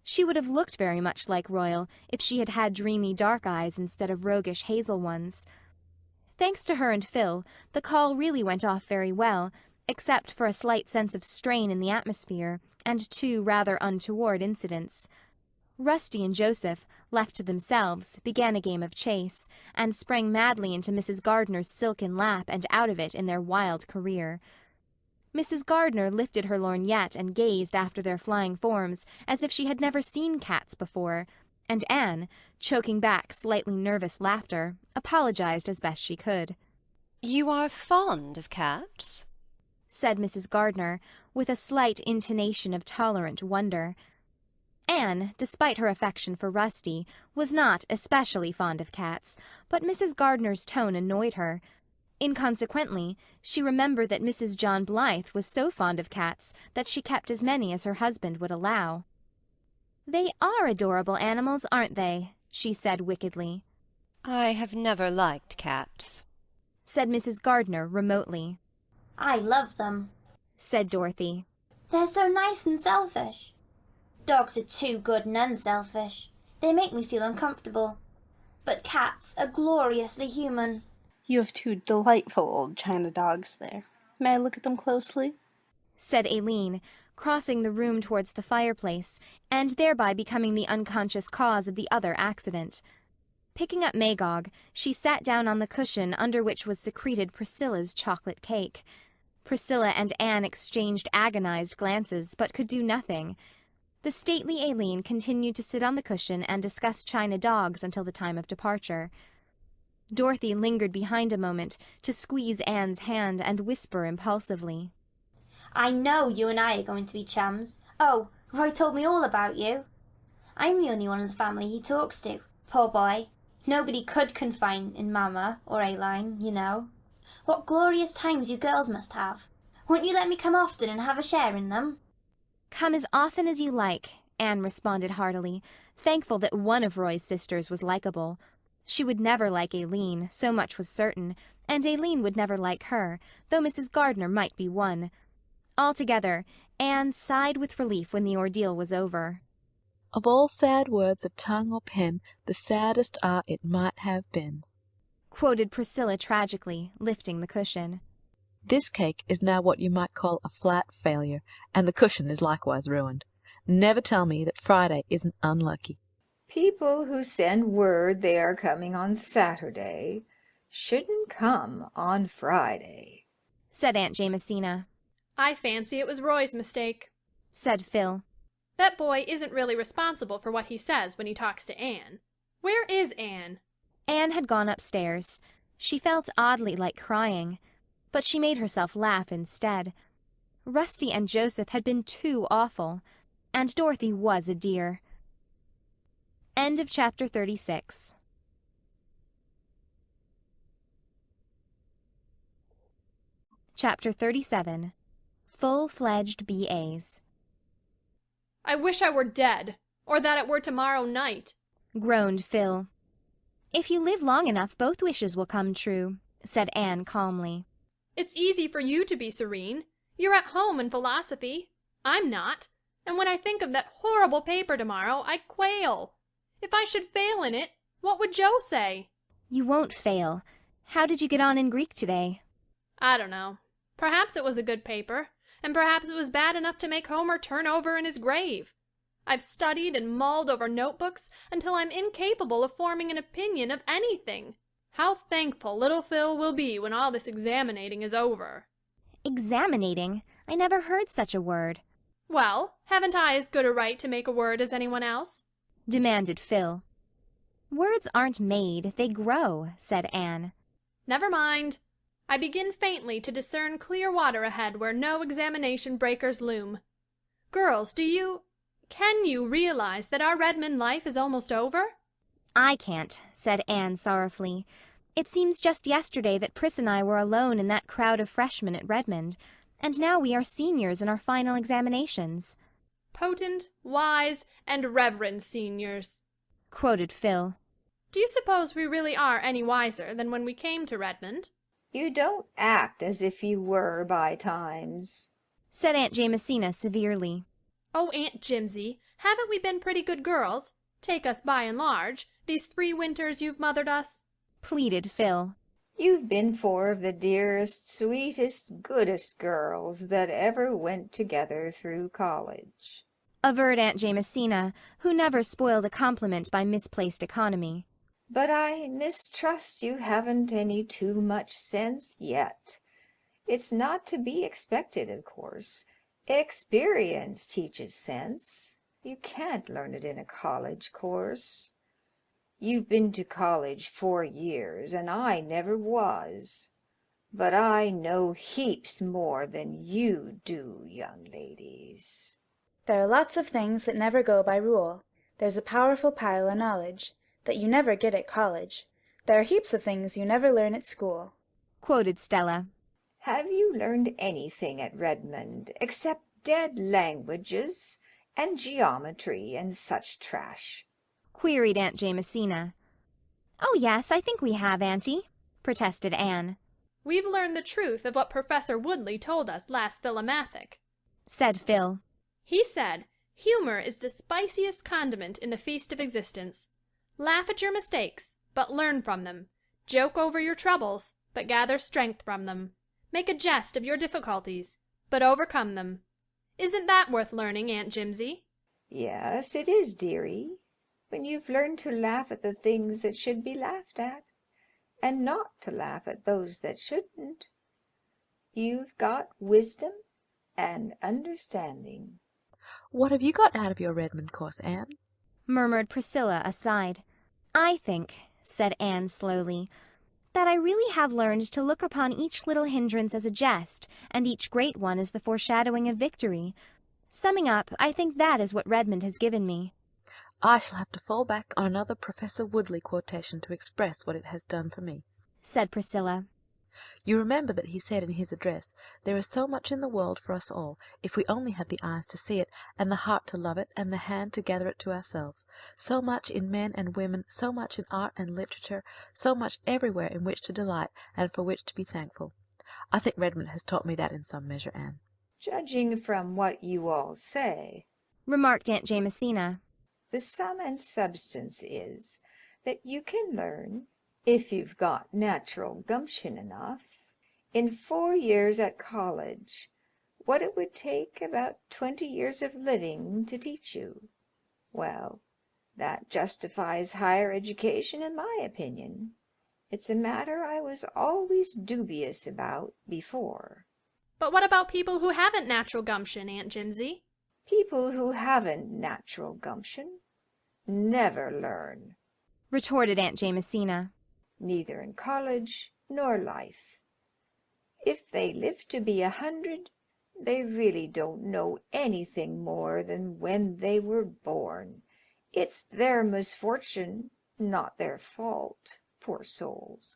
She would have looked very much like Royal if she had had dreamy dark eyes instead of roguish hazel ones. Thanks to her and Phil, the call really went off very well, except for a slight sense of strain in the atmosphere, and 2 rather untoward incidents. Rusty and Joseph, left to themselves, began a game of chase, and sprang madly into Mrs. Gardner's silken lap and out of it in their wild career. Mrs. Gardner lifted her lorgnette and gazed after their flying forms as if she had never seen cats before, and Anne, choking back slightly nervous laughter, apologized as best she could. "You are fond of cats?" said Mrs. Gardner, with a slight intonation of tolerant wonder. Anne, despite her affection for Rusty, was not especially fond of cats, but Mrs. Gardner's tone annoyed her. Inconsequently, she remembered that Mrs. John Blythe was so fond of cats that she kept as many as her husband would allow. "They are adorable animals, aren't they?" she said wickedly. "I have never liked cats," said Mrs. Gardner remotely. "I love them," said Dorothy. "They're so nice and selfish. Dogs are too good and unselfish. They make me feel uncomfortable. But cats are gloriously human." "You have 2 delightful old china dogs there. May I look at them closely?" said Aileen, crossing the room towards the fireplace, and thereby becoming the unconscious cause of the other accident. Picking up Magog, she sat down on the cushion under which was secreted Priscilla's chocolate cake. Priscilla and Anne exchanged agonized glances, but could do nothing. The stately Aileen continued to sit on the cushion and discuss china dogs until the time of departure. Dorothy lingered behind a moment to squeeze Anne's hand and whisper impulsively. "I know you and I are going to be chums. Oh, Roy told me all about you. I'm the only one in the family he talks to. Poor boy. Nobody could confide in Mama or Aileen, you know. What glorious times you girls must have. Won't you let me come often and have a share in them?" "Come as often as you like," Anne responded heartily, thankful that one of Roy's sisters was likable. She would never like Aileen, so much was certain, and Aileen would never like her, though Mrs. Gardner might be won. Altogether, Anne sighed with relief when the ordeal was over. "Of all sad words of tongue or pen, the saddest are it might have been," quoted Priscilla tragically, lifting the cushion. "This cake is now what you might call a flat failure, and the cushion is likewise ruined. Never tell me that Friday isn't unlucky." People who send word they are coming on Saturday shouldn't come on Friday, said Aunt Jamesina. "I fancy it was Roy's mistake," said Phil. "That boy isn't really responsible for what he says when he talks to Anne. Where is Anne?" Anne had gone upstairs. She felt oddly like crying, but she made herself laugh instead. Rusty and Joseph had been too awful, and Dorothy was a dear. End of chapter 36. Chapter 37. Full-fledged B.A.'s. "I wish I were dead, or that it were tomorrow night," groaned Phil. "If you live long enough, both wishes will come true," said Anne calmly. "It's easy for you to be serene. You're at home in philosophy. I'm not, and when I think of that horrible paper tomorrow, I quail. If I should fail in it, what would Joe say?" "You won't fail. How did you get on in Greek today?" "I don't know. Perhaps it was a good paper. and perhaps it was bad enough to make Homer turn over in his grave. I've studied and mulled over notebooks until I'm incapable of forming an opinion of anything. How thankful little Phil will be when all this examinating is over." Examinating? I never heard such a word. "Well, haven't I as good a right to make a word as anyone else?" demanded Phil. Words aren't made, they grow, said Anne. Never mind. I begin faintly to discern clear water ahead where no examination breakers loom. Girls, can you realize that our Redmond life is almost over? I can't, said Anne sorrowfully. It seems just yesterday that Priss and I were alone in that crowd of freshmen at Redmond, and now we are seniors in our final examinations. Potent, wise, and reverend seniors, quoted Phil. Do you suppose we really are any wiser than when we came to Redmond? You don't act as if you were by times, said Aunt Jamesina severely. Oh, Aunt Jimsy, haven't we been pretty good girls? Take us by and large, these 3 winters you've mothered us, pleaded Phil. You've been 4 of the dearest, sweetest, goodest girls that ever went together through college, averred Aunt Jamesina, who never spoiled a compliment by misplaced economy. But I mistrust you haven't any too much sense yet. It's not to be expected, of course. Experience teaches sense. You can't learn it in a college course. You've been to college 4 years, and I never was. But I know heaps more than you do, young ladies. There are lots of things that never go by rule. There's a powerful pile of knowledge that you never get at college. There are heaps of things you never learn at school, quoted Stella. Have you learned anything at Redmond except dead languages and geometry and such trash? Queried Aunt Jamesina. Oh, yes, I think we have, Auntie, protested Anne. We've learned the truth of what Professor Woodley told us last Philomathic, said Phil. He said, humor is the spiciest condiment in the feast of existence. Laugh at your mistakes, but learn from them. Joke over your troubles, but gather strength from them. Make a jest of your difficulties, but overcome them. Isn't that worth learning, Aunt Jimsy? Yes, it is, dearie, when you've learned to laugh at the things that should be laughed at, and not to laugh at those that shouldn't. You've got wisdom and understanding. What have you got out of your Redmond course, Anne? Murmured Priscilla aside. I think, said Anne slowly, that I really have learned to look upon each little hindrance as a jest, and each great one as the foreshadowing of victory. Summing up, I think that is what Redmond has given me. I shall have to fall back on another Professor Woodley quotation to express what it has done for me, said Priscilla. You remember that he said in his address, there is so much in the world for us all, if we only have the eyes to see it, and the heart to love it, and the hand to gather it to ourselves. So much in men and women, so much in art and literature, so much everywhere in which to delight, and for which to be thankful. I think Redmond has taught me that in some measure, Anne. Judging from what you all say, remarked Aunt Jamesina, the sum and substance is that you can learn, if you've got natural gumption enough, in 4 years at college, what it would take about 20 years of living to teach you. Well, that justifies higher education in my opinion. It's a matter I was always dubious about before. But what about people who haven't natural gumption, Aunt Jimsy? People who haven't natural gumption never learn, retorted Aunt Jamesina. Neither in college nor life. If they live to be 100, they really don't know anything more than when they were born. It's their misfortune, not their fault, poor souls.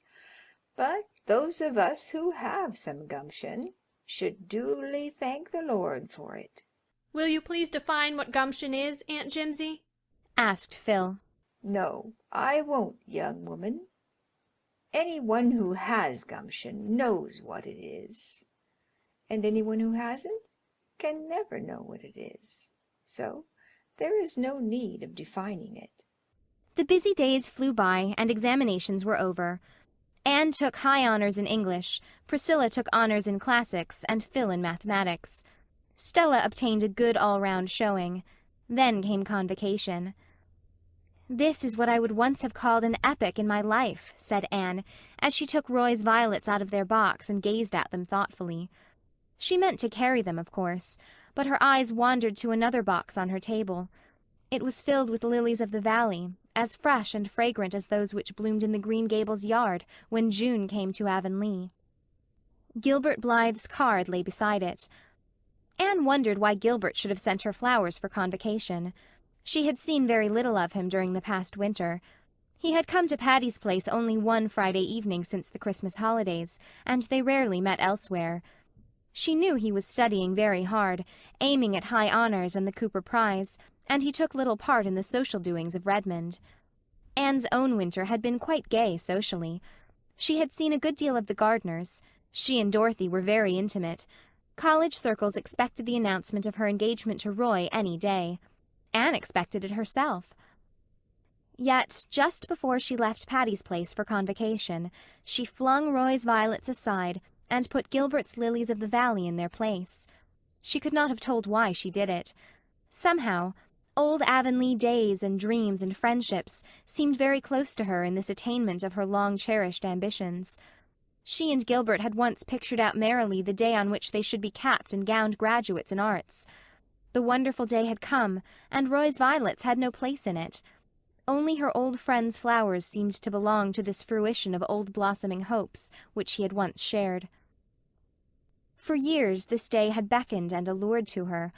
But those of us who have some gumption should duly thank the Lord for it. Will you please define what gumption is, Aunt Jimsy? Asked Phil. No, I won't, young woman. Anyone who has gumption knows what it is, and anyone who hasn't can never know what it is. So there is no need of defining it. The busy days flew by, and examinations were over. Anne took high honors in English, Priscilla took honors in classics, and Phil in mathematics. Stella obtained a good all-round showing. Then came convocation. "This is what I would once have called an epoch in my life," said Anne, as she took Roy's violets out of their box and gazed at them thoughtfully. She meant to carry them, of course, but her eyes wandered to another box on her table. It was filled with lilies of the valley, as fresh and fragrant as those which bloomed in the Green Gables yard when June came to Avonlea. Gilbert Blythe's card lay beside it. Anne wondered why Gilbert should have sent her flowers for convocation. She had seen very little of him during the past winter. He had come to Patty's Place only one Friday evening since the Christmas holidays, and they rarely met elsewhere. She knew he was studying very hard, aiming at high honors and the Cooper Prize, and he took little part in the social doings of Redmond. Anne's own winter had been quite gay socially. She had seen a good deal of the Gardners. She and Dorothy were very intimate. College circles expected the announcement of her engagement to Roy any day. Anne expected it herself. Yet, just before she left Patty's Place for convocation, she flung Roy's violets aside and put Gilbert's lilies of the valley in their place. She could not have told why she did it. Somehow, old Avonlea days and dreams and friendships seemed very close to her in this attainment of her long-cherished ambitions. She and Gilbert had once pictured out merrily the day on which they should be capped and gowned graduates in arts. The wonderful day had come, and Roy's violets had no place in it. Only her old friend's flowers seemed to belong to this fruition of old blossoming hopes which he had once shared. For years this day had beckoned and allured to her,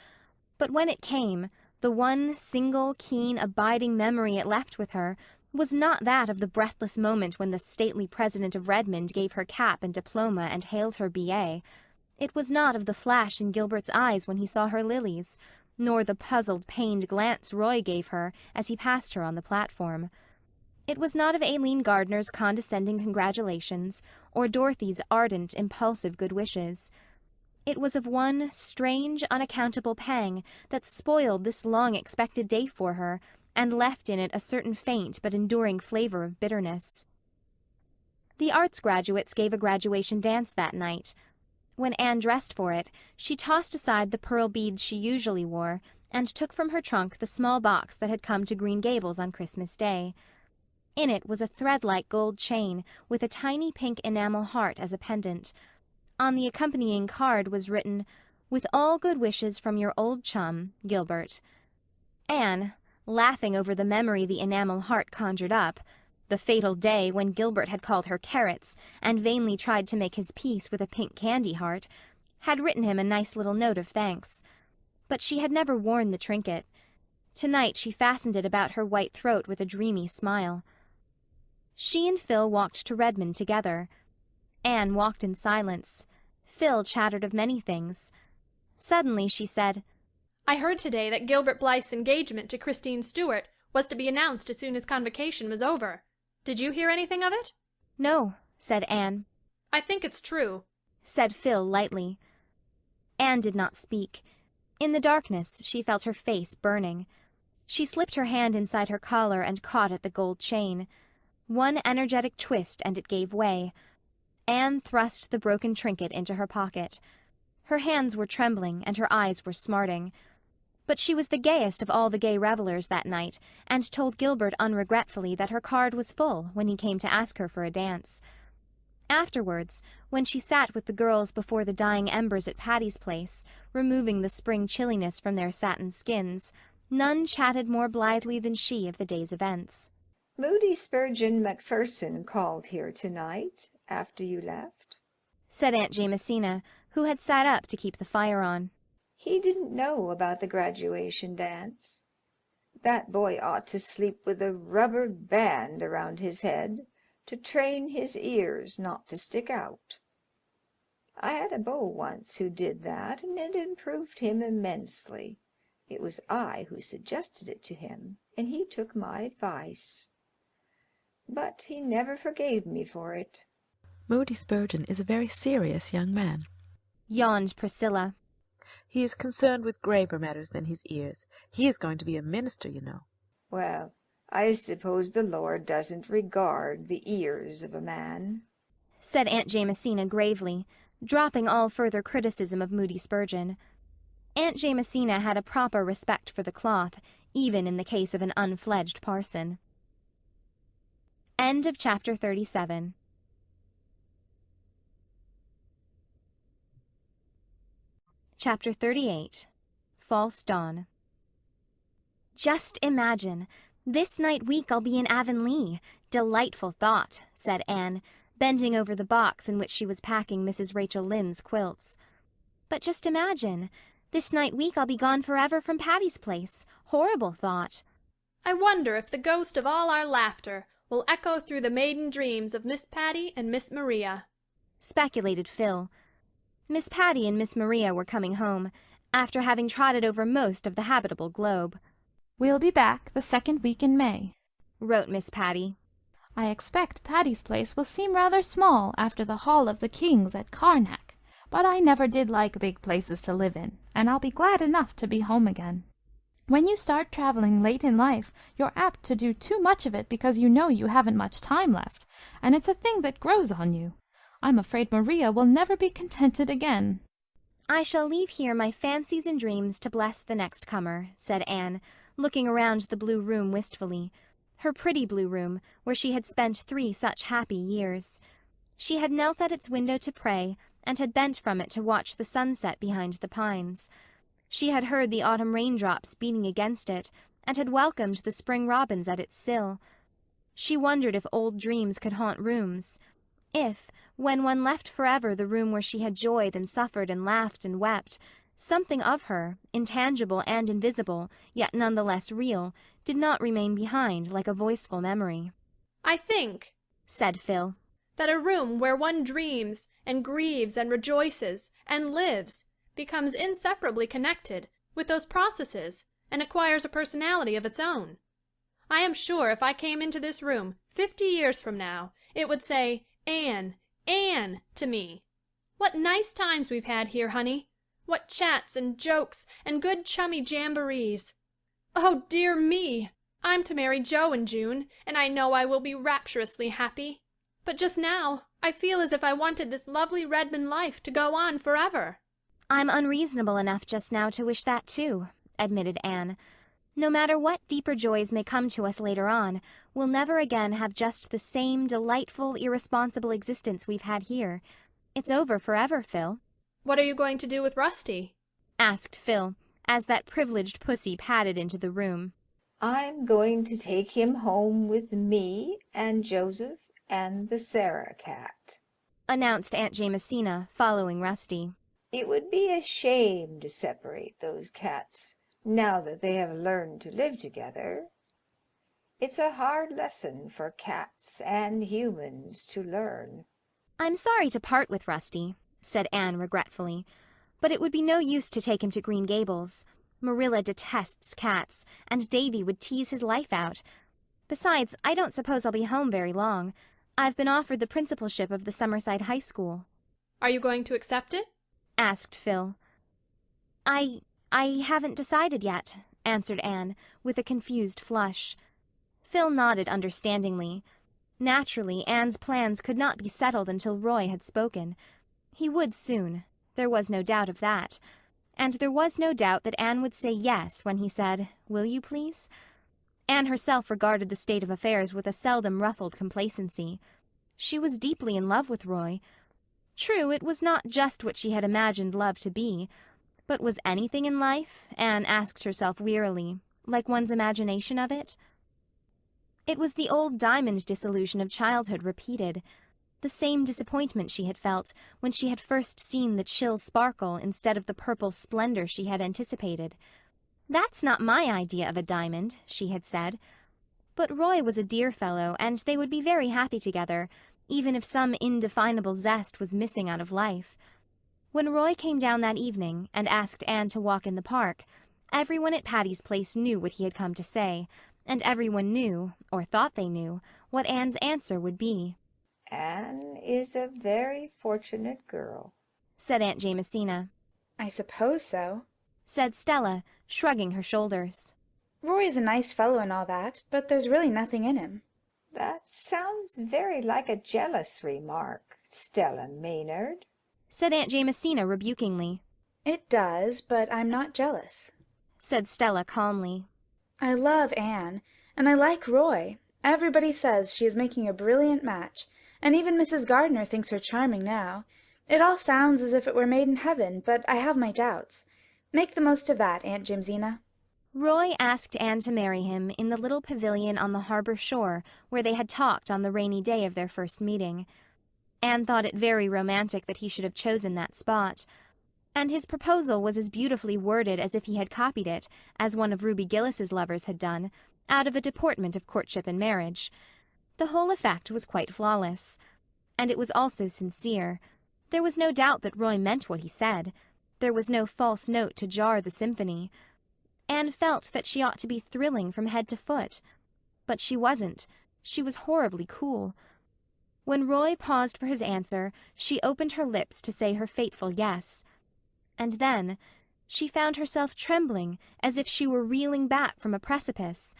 but when it came, the one single, keen, abiding memory it left with her was not that of the breathless moment when the stately president of Redmond gave her cap and diploma and hailed her B.A. It was not of the flash in Gilbert's eyes when he saw her lilies, nor the puzzled, pained glance Roy gave her as he passed her on the platform. It was not of Aileen Gardner's condescending congratulations, or Dorothy's ardent, impulsive good wishes. It was of one strange, unaccountable pang that spoiled this long-expected day for her, and left in it a certain faint but enduring flavor of bitterness. The arts graduates gave a graduation dance that night. When Anne dressed for it, she tossed aside the pearl beads she usually wore, and took from her trunk the small box that had come to Green Gables on Christmas Day. In it was a thread-like gold chain, with a tiny pink enamel heart as a pendant. On the accompanying card was written, "With all good wishes from your old chum, Gilbert." Anne, laughing over the memory the enamel heart conjured up, the fatal day when Gilbert had called her carrots and vainly tried to make his peace with a pink candy heart, had written him a nice little note of thanks. But she had never worn the trinket. Tonight she fastened it about her white throat with a dreamy smile. She and Phil walked to Redmond together. Anne walked in silence. Phil chattered of many things. Suddenly she said, "I heard today that Gilbert Blythe's engagement to Christine Stuart was to be announced as soon as convocation was over. Did you hear anything of it?" "No," said Anne. "I think it's true," said Phil lightly. Anne did not speak. In the darkness she felt her face burning. She slipped her hand inside her collar and caught at the gold chain. One energetic twist and it gave way. Anne thrust the broken trinket into her pocket. Her hands were trembling and her eyes were smarting. But she was the gayest of all the gay revellers that night, and told Gilbert unregretfully that her card was full when he came to ask her for a dance. Afterwards, when she sat with the girls before the dying embers at Patty's Place, removing the spring chilliness from their satin skins, none chatted more blithely than she of the day's events. "Moody Spurgeon Macpherson called here tonight, after you left," said Aunt Jamesina, who had sat up to keep the fire on. "He didn't know about the graduation dance. That boy ought to sleep with a rubber band around his head to train his ears not to stick out. I had a beau once who did that, and it improved him immensely. It was I who suggested it to him, and he took my advice. But he never forgave me for it." Moody Spurgeon is a very serious young man, yawned Priscilla. "He is concerned with graver matters than his ears. He is going to be a minister, you know." "Well, I suppose the Lord doesn't regard the ears of a man." said Aunt Jamesina gravely, dropping all further criticism of Moody Spurgeon. Aunt Jamesina had a proper respect for the cloth, even in the case of an unfledged parson. End of chapter 37. Chapter 38. False Dawn. Just imagine! This night week I'll be in Avonlea. Delightful thought, said Anne, bending over the box in which she was packing Mrs. Rachel Lynde's quilts. But just imagine! This night week I'll be gone forever from Patty's Place. Horrible thought. I wonder if the ghost of all our laughter will echo through the maiden dreams of Miss Patty and Miss Maria, speculated Phil. Miss Patty and Miss Maria were coming home, after having trotted over most of the habitable globe. "We'll be back the second week in May," wrote Miss Patty. "I expect Patty's Place will seem rather small after the Hall of the Kings at Karnak, but I never did like big places to live in, and I'll be glad enough to be home again. When you start traveling late in life, you're apt to do too much of it because you know you haven't much time left, and it's a thing that grows on you. I'm afraid Maria will never be contented again." "I shall leave here my fancies and dreams to bless the next comer," said Anne, looking around the blue room wistfully, her pretty blue room, where she had spent 3 such happy years. She had knelt at its window to pray, and had bent from it to watch the sunset behind the pines. She had heard the autumn raindrops beating against it, and had welcomed the spring robins at its sill. She wondered if old dreams could haunt rooms. If, when one left forever the room where she had joyed and suffered and laughed and wept, something of her, intangible and invisible, yet none the less real, did not remain behind like a voiceful memory. "I think," said Phil, "that a room where one dreams and grieves and rejoices and lives becomes inseparably connected with those processes and acquires a personality of its own. I am sure if I came into this room 50 years from now, it would say, 'Anne, Anne,' to me. What nice times we've had here, honey! What chats and jokes and good chummy jamborees! Oh, dear me! I'm to marry Joe in June, and I know I will be rapturously happy. But just now I feel as if I wanted this lovely Redmond life to go on forever." "I'm unreasonable enough just now to wish that too," admitted Anne. "No matter what deeper joys may come to us later on, we'll never again have just the same delightful, irresponsible existence we've had here. It's over forever, Phil." "What are you going to do with Rusty?" asked Phil, as that privileged pussy padded into the room. "I'm going to take him home with me and Joseph and the Sarah cat," announced Aunt Jamesina, following Rusty. "It would be a shame to separate those cats now that they have learned to live together. It's a hard lesson for cats and humans to learn." "I'm sorry to part with Rusty," said Anne regretfully, "but it would be no use to take him to Green Gables. Marilla detests cats, and Davy would tease his life out. Besides, I don't suppose I'll be home very long. I've been offered the principalship of the Summerside High School." "Are you going to accept it?" asked Phil. I haven't decided yet," answered Anne, with a confused flush. Phil nodded understandingly. Naturally, Anne's plans could not be settled until Roy had spoken. He would soon. There was no doubt of that. And there was no doubt that Anne would say yes when he said, "Will you, please?" Anne herself regarded the state of affairs with a seldom ruffled complacency. She was deeply in love with Roy. True, it was not just what she had imagined love to be. But was anything in life, Anne asked herself wearily, like one's imagination of it? It was the old diamond disillusion of childhood repeated. The same disappointment she had felt when she had first seen the chill sparkle instead of the purple splendor she had anticipated. "That's not my idea of a diamond," she had said. But Roy was a dear fellow, and they would be very happy together, even if some indefinable zest was missing out of life. When Roy came down that evening and asked Anne to walk in the park, everyone at Patty's Place knew what he had come to say, and everyone knew, or thought they knew, what Anne's answer would be. "Anne is a very fortunate girl," said Aunt Jamesina. "I suppose so," said Stella, shrugging her shoulders. "Roy is a nice fellow and all that, but there's really nothing in him." That sounds very like a jealous remark, Stella Maynard, said Aunt Jamesina rebukingly. It does, but I'm not jealous, said Stella calmly. I love Anne, and I like Roy. Everybody says she is making a brilliant match, and even Mrs. Gardner thinks her charming now. It all sounds as if it were made in heaven, but I have my doubts. Make the most of that, Aunt Jamesina. Roy asked Anne to marry him in the little pavilion on the harbour shore where they had talked on the rainy day of their first meeting. Anne thought it very romantic that he should have chosen that spot, and his proposal was as beautifully worded as if he had copied it, as one of Ruby Gillis's lovers had done, out of a deportment of courtship and marriage. The whole effect was quite flawless, and it was also sincere. There was no doubt that Roy meant what he said. There was no false note to jar the symphony. Anne felt that she ought to be thrilling from head to foot. But she wasn't. She was horribly cool. When Roy paused for his answer, she opened her lips to say her fateful yes. And then she found herself trembling as if she were reeling back from a precipice.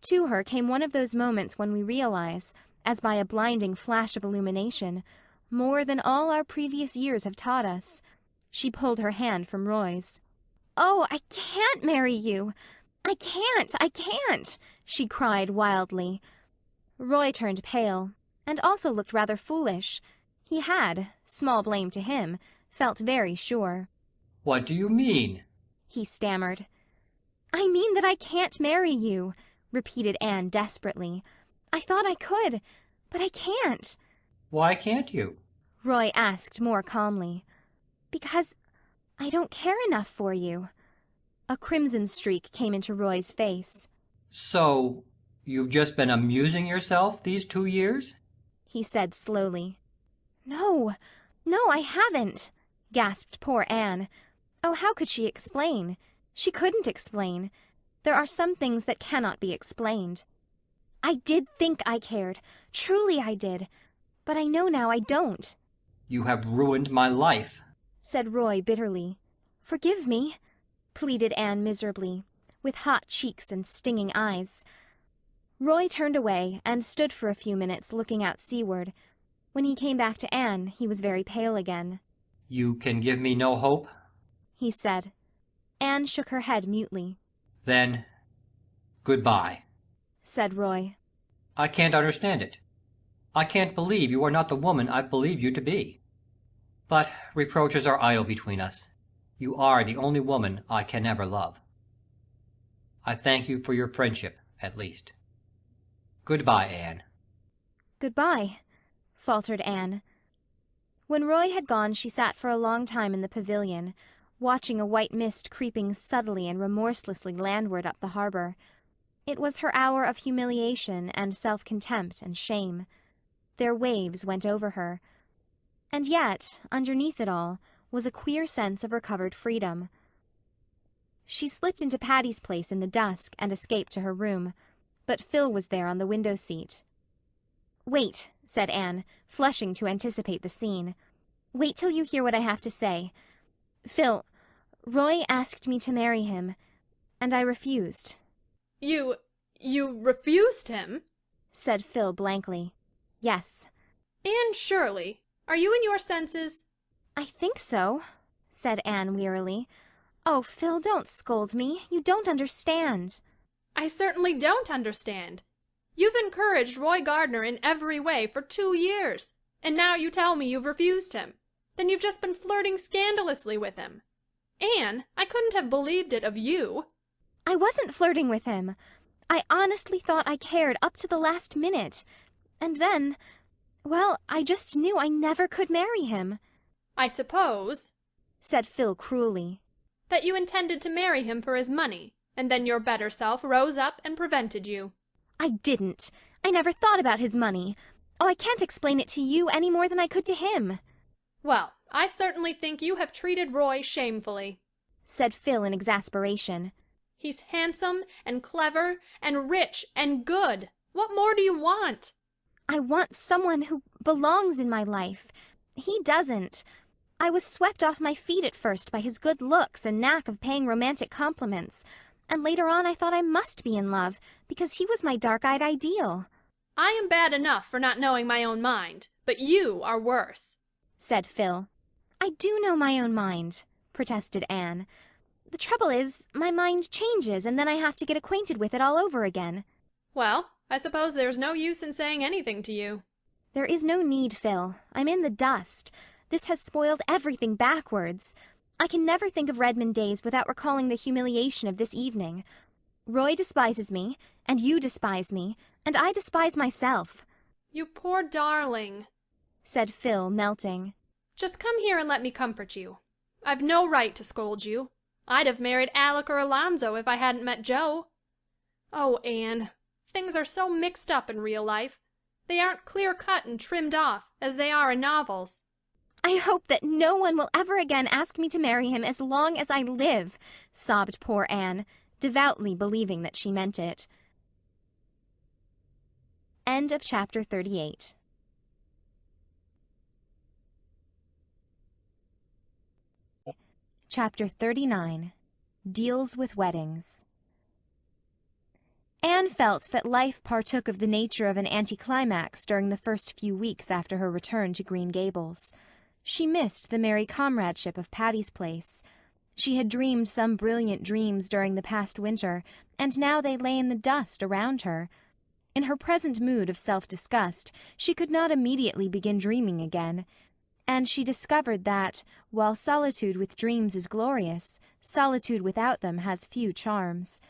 To her came one of those moments when we realize, as by a blinding flash of illumination, more than all our previous years have taught us. She pulled her hand from Roy's. "Oh, I can't marry you! I can't!" she cried wildly. Roy turned pale, and also looked rather foolish. He had, small blame to him, felt very sure. "What do you mean?" he stammered. "I mean that I can't marry you," repeated Anne desperately. "I thought I could, but I can't." "Why can't you?" Roy asked more calmly. "Because I don't care enough for you." A crimson streak came into Roy's face. "So you've just been amusing yourself these 2 years?" he said slowly. No, I haven't," gasped poor Anne. Oh, how could she explain? She couldn't explain. There are some things that cannot be explained. "I did think I cared. Truly I did. But I know now I don't," "You have ruined my life," said Roy bitterly. "Forgive me," pleaded Anne miserably, with hot cheeks and stinging eyes. Roy turned away and stood for a few minutes looking out seaward. When he came back to Anne, he was very pale again. "You can give me no hope?" he said. Anne shook her head mutely. "Then, goodbye," said Roy. "I can't understand it. I can't believe you are not the woman I've believed you to be. But reproaches are idle between us. You are the only woman I can ever love. I thank you for your friendship, at least. Goodbye, Anne." "Goodbye," faltered Anne. When Roy had gone, she sat for a long time in the pavilion, watching a white mist creeping subtly and remorselessly landward up the harbour. It was her hour of humiliation and self-contempt and shame. Their waves went over her. And yet, underneath it all, was a queer sense of recovered freedom. She slipped into Patty's Place in the dusk and escaped to her room, but Phil was there on the window-seat. "Wait," said Anne, flushing to anticipate the scene. "Wait till you hear what I have to say. Phil, Roy asked me to marry him, and I refused." You refused him?" said Phil blankly. "Yes." "Anne Shirley, are you in your senses?" "I think so," said Anne wearily. "Oh, Phil, don't scold me. You don't understand." "I certainly don't understand. You've encouraged Roy Gardner in every way for 2 years, and now you tell me you've refused him. Then you've just been flirting scandalously with him. Anne, I couldn't have believed it of you." "I wasn't flirting with him. I honestly thought I cared up to the last minute. And then, well, I just knew I never could marry him." "I suppose," said Phil cruelly, "that you intended to marry him for his money, and then your better self rose up and prevented you." "I didn't. I never thought about his money. Oh, I can't explain it to you any more than I could to him." "Well, I certainly think you have treated Roy shamefully," said Phil in exasperation. "He's handsome and clever and rich and good. What more do you want?" "I want someone who belongs in my life. He doesn't. I was swept off my feet at first by his good looks and knack of paying romantic compliments, and later on I thought I must be in love, because he was my dark-eyed ideal." I am bad enough for not knowing my own mind, but you are worse," said Phil. "I do know my own mind," protested Anne. "The trouble is, my mind changes, and then I have to get acquainted with it all over again." "Well, I suppose there's no use in saying anything to you." "There is no need, Phil. I'm in the dust. This has spoiled everything backwards. I can never think of Redmond days without recalling the humiliation of this evening. Roy despises me, and you despise me, and I despise myself." "You poor darling," said Phil, melting. "Just come here and let me comfort you. I've no right to scold you. I'd have married Alec or Alonzo if I hadn't met Joe. Oh, Anne, things are so mixed up in real life. They aren't clear-cut and trimmed off, as they are in novels." "I hope that no one will ever again ask me to marry him as long as I live," sobbed poor Anne, devoutly believing that she meant it. End of chapter 38. Chapter 39. Deals with Weddings. Anne felt that life partook of the nature of an anticlimax during the first few weeks after her return to Green Gables. She missed the merry comradeship of Patty's Place. She had dreamed some brilliant dreams during the past winter, and now they lay in the dust around her. In her present mood of self-disgust, she could not immediately begin dreaming again, and she discovered that, while solitude with dreams is glorious, solitude without them has few charms.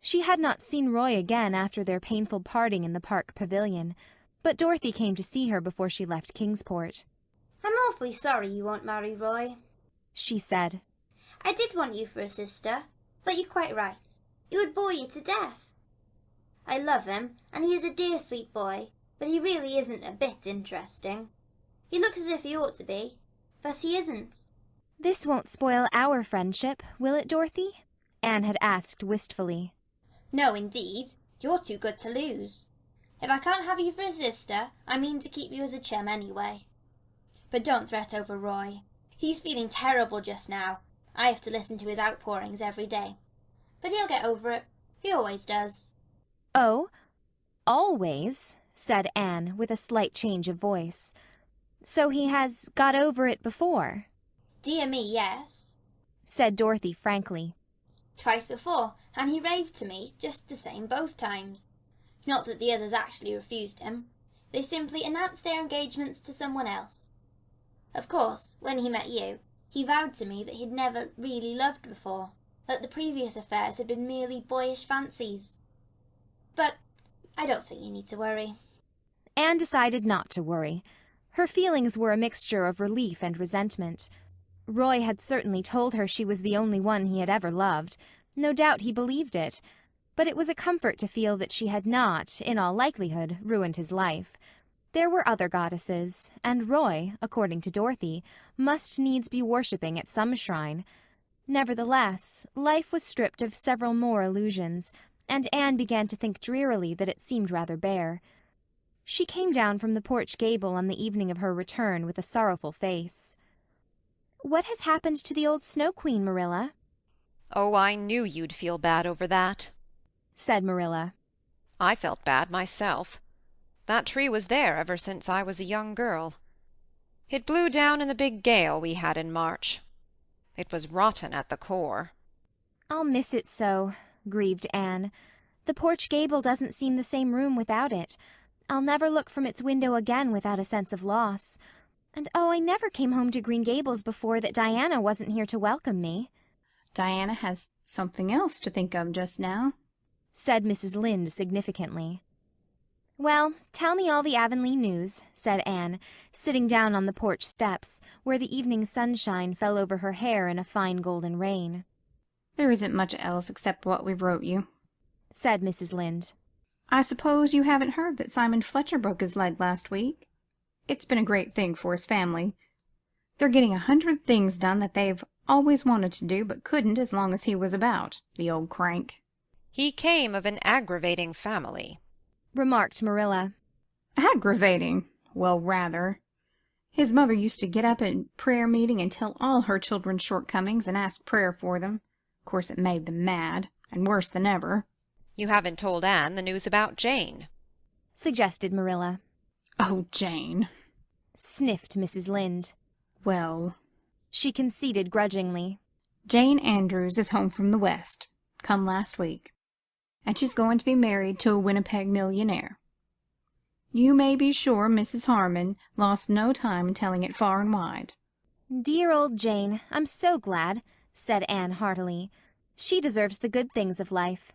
She had not seen Roy again after their painful parting in the park pavilion, but Dorothy came to see her before she left Kingsport. "I'm awfully sorry you won't marry Roy," she said. "I did want you for a sister, but you're quite right. It would bore you to death. I love him, and he is a dear sweet boy, but he really isn't a bit interesting. He looks as if he ought to be, but he isn't." "This won't spoil our friendship, will it, Dorothy?" Anne had asked wistfully. "No, indeed. You're too good to lose. If I can't have you for a sister, I mean to keep you as a chum anyway. But don't fret over Roy. He's feeling terrible just now. I have to listen to his outpourings every day. But he'll get over it. He always does." "Oh, always?" said Anne, with a slight change of voice. "So he has got over it before?" "Dear me, yes," said Dorothy frankly. "Twice before, and he raved to me just the same both times. Not that the others actually refused him. They simply announced their engagements to someone else. Of course, when he met you, he vowed to me that he'd never really loved before, that the previous affairs had been merely boyish fancies. But I don't think you need to worry." Anne decided not to worry. Her feelings were a mixture of relief and resentment. Roy had certainly told her she was the only one he had ever loved. No doubt he believed it, but it was a comfort to feel that she had not, in all likelihood, ruined his life. There were other goddesses, and Roy, according to Dorothy, must needs be worshipping at some shrine. Nevertheless, life was stripped of several more illusions, and Anne began to think drearily that it seemed rather bare. She came down from the porch gable on the evening of her return with a sorrowful face. "What has happened to the old Snow Queen, Marilla?" "Oh, I knew you'd feel bad over that," said Marilla. "I felt bad myself. That tree was there ever since I was a young girl. It blew down in the big gale we had in March. It was rotten at the core." "I'll miss it so," grieved Anne. "The porch gable doesn't seem the same room without it. I'll never look from its window again without a sense of loss. And oh, I never came home to Green Gables before that Diana wasn't here to welcome me." "Diana has something else to think of just now," said Mrs. Lynde significantly. "Well, tell me all the Avonlea news," said Anne, sitting down on the porch steps, where the evening sunshine fell over her hair in a fine golden rain. "There isn't much else except what we wrote you," said Mrs. Lynde. "I suppose you haven't heard that Simon Fletcher broke his leg last week? It's been a great thing for his family. They're getting 100 things done that they've always wanted to do but couldn't as long as he was about, the old crank." "He came of an aggravating family," remarked Marilla. "Aggravating? Well, rather. His mother used to get up at prayer meeting and tell all her children's shortcomings and ask prayer for them. Of course it made them mad, and worse than ever." "You haven't told Anne the news about Jane," suggested Marilla. Oh, Jane, sniffed Mrs. Lynde. Well, she conceded grudgingly. Jane Andrews is home from the West, come last week, and she's going to be married to a Winnipeg millionaire. You may be sure Mrs. Harmon lost no time in telling it far and wide. Dear old Jane, I'm so glad, said Anne heartily. She deserves the good things of life.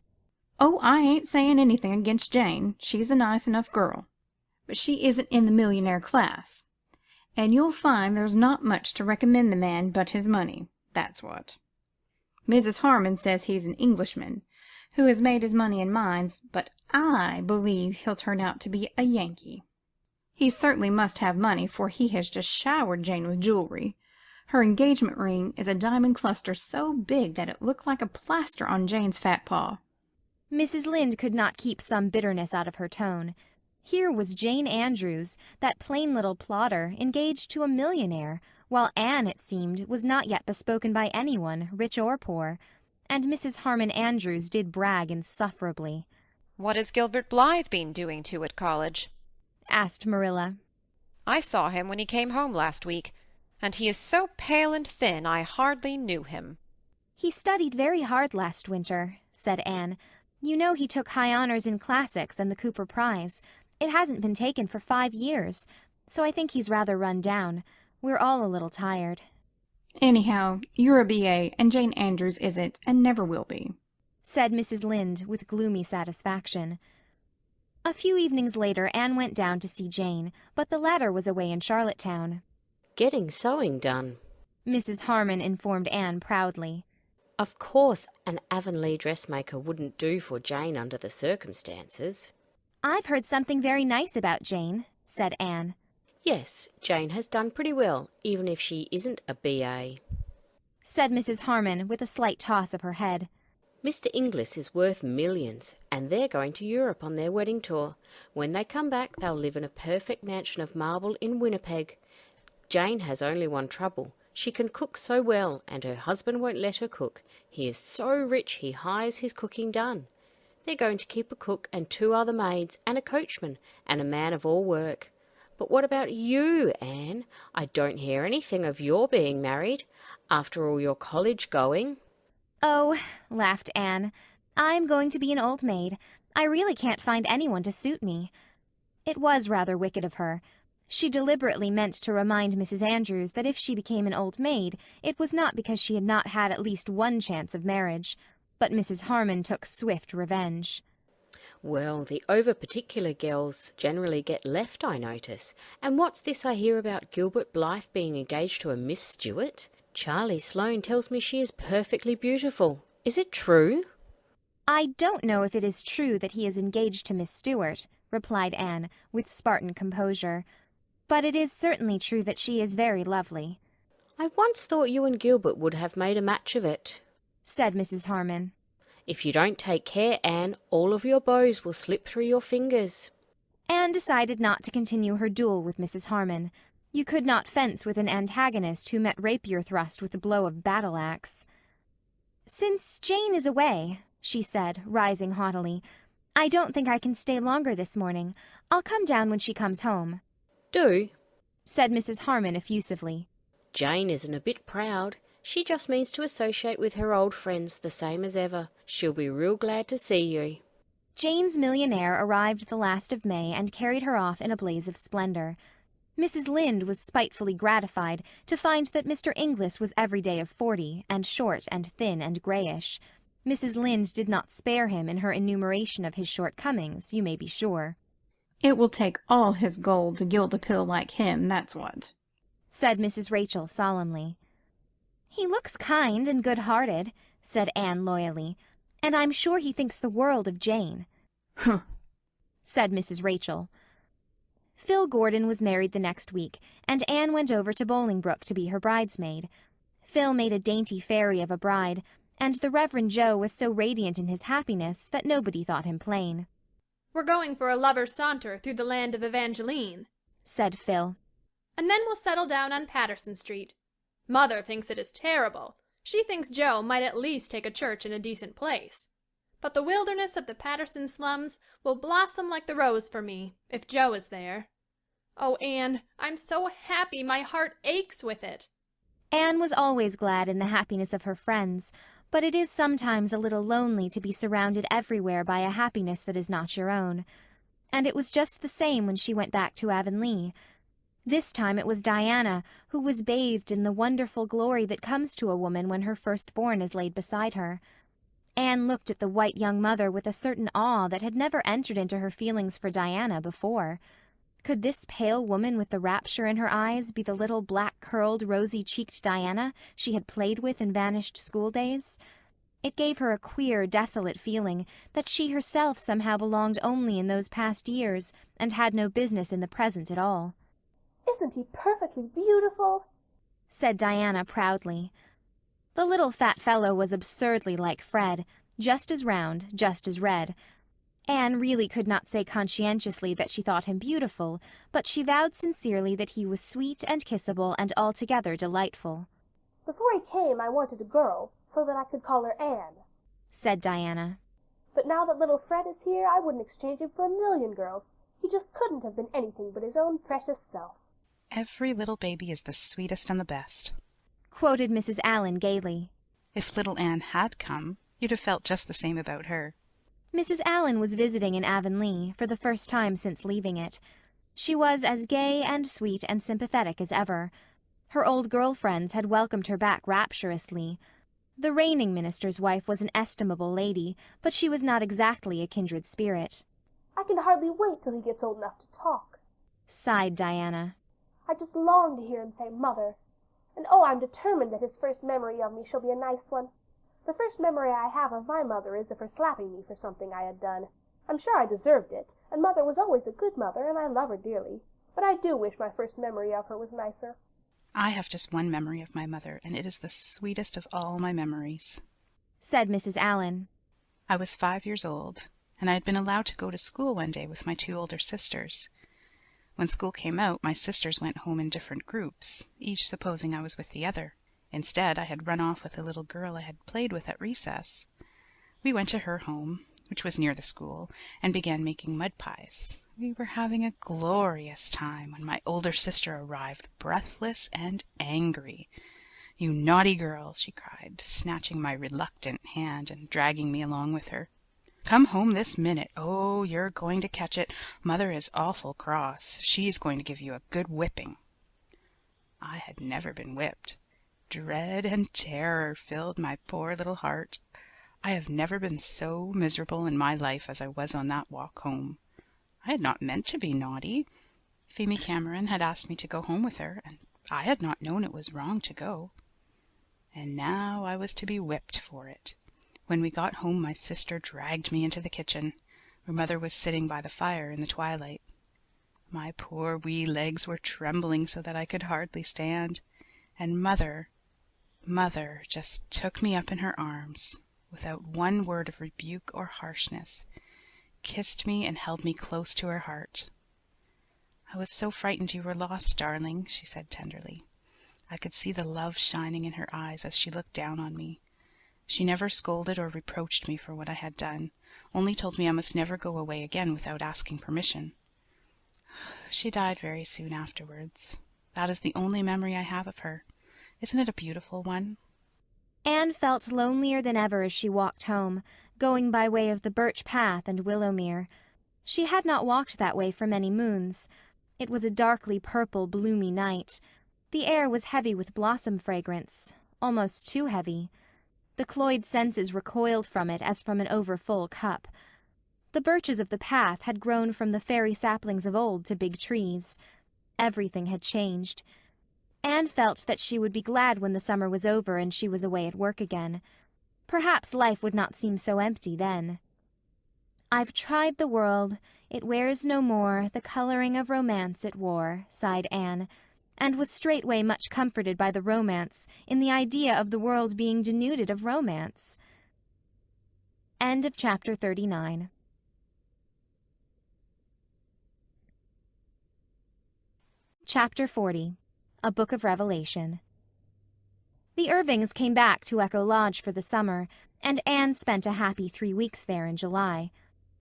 Oh, I ain't saying anything against Jane. She's a nice enough girl. But she isn't in the millionaire class. And you'll find there's not much to recommend the man but his money, that's what. Mrs. Harmon says he's an Englishman, who has made his money in mines, but I believe he'll turn out to be a Yankee. He certainly must have money, for he has just showered Jane with jewelry. Her engagement ring is a diamond cluster so big that it looked like a plaster on Jane's fat paw. Mrs. Lynde could not keep some bitterness out of her tone. Here was Jane Andrews, that plain little plodder, engaged to a millionaire, while Anne, it seemed, was not yet bespoken by anyone, rich or poor. And Mrs. Harmon Andrews did brag insufferably. "What has Gilbert Blythe been doing to at college?" asked Marilla. "I saw him when he came home last week, and he is so pale and thin I hardly knew him." "He studied very hard last winter," said Anne. "You know he took high honors in classics and the Cooper Prize. It hasn't been taken for 5 years, so I think he's rather run down. We're all a little tired." "Anyhow, you're a B.A., and Jane Andrews isn't, and never will be," said Mrs. Lynde with gloomy satisfaction. A few evenings later Anne went down to see Jane, but the latter was away in Charlottetown. "Getting sewing done," Mrs. Harmon informed Anne proudly. "Of course an Avonlea dressmaker wouldn't do for Jane under the circumstances." "I've heard something very nice about Jane," said Anne. "Yes, Jane has done pretty well, even if she isn't a B.A.," said Mrs. Harmon with a slight toss of her head. "Mr. Inglis is worth millions, and they're going to Europe on their wedding tour. When they come back they'll live in a perfect mansion of marble in Winnipeg. Jane has only one trouble. She can cook so well, and her husband won't let her cook. He is so rich he hires his cooking done. They're going to keep a cook and 2 other maids and a coachman and a man of all work. But what about you, Anne? I don't hear anything of your being married, after all your college going." "Oh," laughed Anne, "I'm going to be an old maid. I really can't find anyone to suit me." It was rather wicked of her. She deliberately meant to remind Mrs. Andrews that if she became an old maid, it was not because she had not had at least one chance of marriage. But Mrs. Harmon took swift revenge. "Well, the over-particular girls generally get left, I notice. And what's this I hear about Gilbert Blythe being engaged to a Miss Stewart? Charlie Sloane tells me she is perfectly beautiful. Is it true?" "I don't know if it is true that he is engaged to Miss Stewart," replied Anne, with Spartan composure. "But it is certainly true that she is very lovely." "I once thought you and Gilbert would have made a match of it," said Mrs. Harmon. "If you don't take care, Anne, all of your bows will slip through your fingers." Anne decided not to continue her duel with Mrs. Harmon. You could not fence with an antagonist who met rapier thrust with a blow of battle-axe. "Since Jane is away," she said, rising haughtily, "I don't think I can stay longer this morning. I'll come down when she comes home." "Do," said Mrs. Harmon effusively. "Jane isn't a bit proud. She just means to associate with her old friends the same as ever. She'll be real glad to see you." Jane's millionaire arrived the last of May and carried her off in a blaze of splendor. Mrs. Lynde was spitefully gratified to find that Mr. Inglis was every day of 40, and short and thin and grayish. Mrs. Lynde did not spare him in her enumeration of his shortcomings, you may be sure. "It will take all his gold to gild a pill like him, that's what," said Mrs. Rachel solemnly. "He looks kind and good-hearted," said Anne loyally, "and I'm sure he thinks the world of Jane." "Humph," said Mrs. Rachel. Phil Gordon was married the next week, and Anne went over to Bolingbroke to be her bridesmaid. Phil made a dainty fairy of a bride, and the Reverend Joe was so radiant in his happiness that nobody thought him plain. "We're going for a lover's saunter through the land of Evangeline," said Phil. "and then we'll settle down on Patterson Street. Mother thinks it is terrible. She thinks Joe might at least take a church in a decent place. but the wilderness of the Patterson slums will blossom like the rose for me, if Joe is there. Oh, Anne, I'm so happy my heart aches with it. Anne was always glad in the happiness of her friends, but it is sometimes a little lonely to be surrounded everywhere by a happiness that is not your own. And it was just the same when she went back to Avonlea. This time it was Diana who was bathed in the wonderful glory that comes to a woman when her firstborn is laid beside her. Anne looked at the white young mother with a certain awe that had never entered into her feelings for Diana before. Could this pale woman with the rapture in her eyes be the little black-curled, rosy-cheeked Diana she had played with in vanished schooldays? It gave her a queer, desolate feeling that she herself somehow belonged only in those past years and had no business in the present at all. "Isn't he perfectly beautiful?" said Diana proudly. The little fat fellow was absurdly like Fred, just as round, just as red. Anne really could not say conscientiously that she thought him beautiful, but she vowed sincerely that he was sweet and kissable and altogether delightful. "Before he came I wanted a girl, so that I could call her Anne," said Diana. "but now that little Fred is here I wouldn't exchange him for a million girls. He just couldn't have been anything but his own precious self." "Every little baby is the sweetest and the best," quoted Mrs. Allen gaily. "If little Anne had come, you'd have felt just the same about her." Mrs. Allen was visiting in Avonlea for the first time since leaving it. She was as gay and sweet and sympathetic as ever. Her old girl-friends had welcomed her back rapturously. The reigning minister's wife was an estimable lady, but she was not exactly a kindred spirit. "I can hardly wait till he gets old enough to talk," sighed Diana. "I just long to hear him say 'Mother.' And oh, I'm determined that his first memory of me shall be a nice one. The first memory I have of my mother is of her slapping me for something I had done. I'm sure I deserved it, and Mother was always a good mother, and I love her dearly. But I do wish my first memory of her was nicer." "I have just one memory of my mother, and it is the sweetest of all my memories," said Mrs. Allen. "I was 5 years old, and I had been allowed to go to school one day with my 2 older sisters. When school came out, my sisters went home in different groups, each supposing I was with the other. Instead, I had run off with a little girl I had played with at recess. We went to her home, which was near the school, and began making mud pies. We were having a glorious time when my older sister arrived, breathless and angry. "You naughty girl," she cried, snatching my reluctant hand and dragging me along with her. "Come home this minute. Oh, you're going to catch it. Mother is awful cross. She's going to give you a good whipping." I had never been whipped. Dread and terror filled my poor little heart. I have never been so miserable in my life as I was on that walk home. I had not meant to be naughty. Feemy Cameron had asked me to go home with her, and I had not known it was wrong to go. And now I was to be whipped for it. When we got home, my sister dragged me into the kitchen, where Mother was sitting by the fire in the twilight. My poor wee legs were trembling so that I could hardly stand, and Mother just took me up in her arms, without one word of rebuke or harshness, kissed me and held me close to her heart. "I was so frightened you were lost, darling," she said tenderly. I could see the love shining in her eyes as she looked down on me. She never scolded or reproached me for what I had done, only told me I must never go away again without asking permission. She died very soon afterwards. That is the only memory I have of her. Isn't it a beautiful one? Anne felt lonelier than ever as she walked home, going by way of the Birch Path and Willowmere. She had not walked that way for many moons. It was a darkly purple, bloomy night. The air was heavy with blossom fragrance, almost too heavy. The cloyed senses recoiled from it as from an over-full cup. The birches of the path had grown from the fairy saplings of old to big trees. Everything had changed. Anne felt that she would be glad when the summer was over and she was away at work again. Perhaps life would not seem so empty then. "I've tried the world, it wears no more the colouring of romance it wore," sighed Anne, and was straightway much comforted by the romance in the idea of the world being denuded of romance. End of chapter 39. Chapter 40. A Book of Revelation. The Irvings came back to Echo Lodge for the summer, and Anne spent a happy 3 weeks there in July.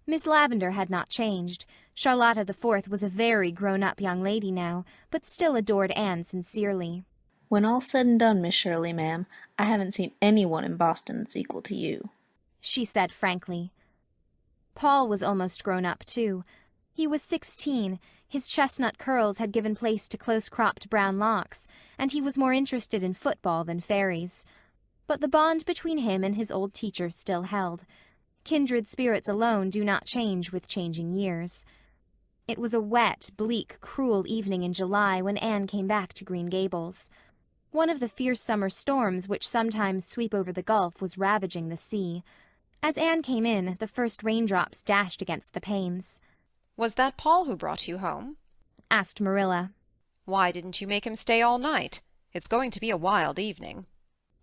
Miss Lavendar had not changed. Charlotta the Fourth was a very grown-up young lady now, but still adored Anne sincerely. When all's said and done, Miss Shirley, ma'am, I haven't seen anyone in Boston that's equal to you, she said frankly. Paul was almost grown up, too. He was 16, his chestnut curls had given place to close-cropped brown locks, and he was more interested in football than fairies. But the bond between him and his old teacher still held. Kindred spirits alone do not change with changing years. It was a wet, bleak, cruel evening in July when Anne came back to Green Gables. One of the fierce summer storms which sometimes sweep over the Gulf was ravaging the sea. As Anne came in, the first raindrops dashed against the panes. "Was that Paul who brought you home?" asked Marilla. "Why didn't you make him stay all night? It's going to be a wild evening."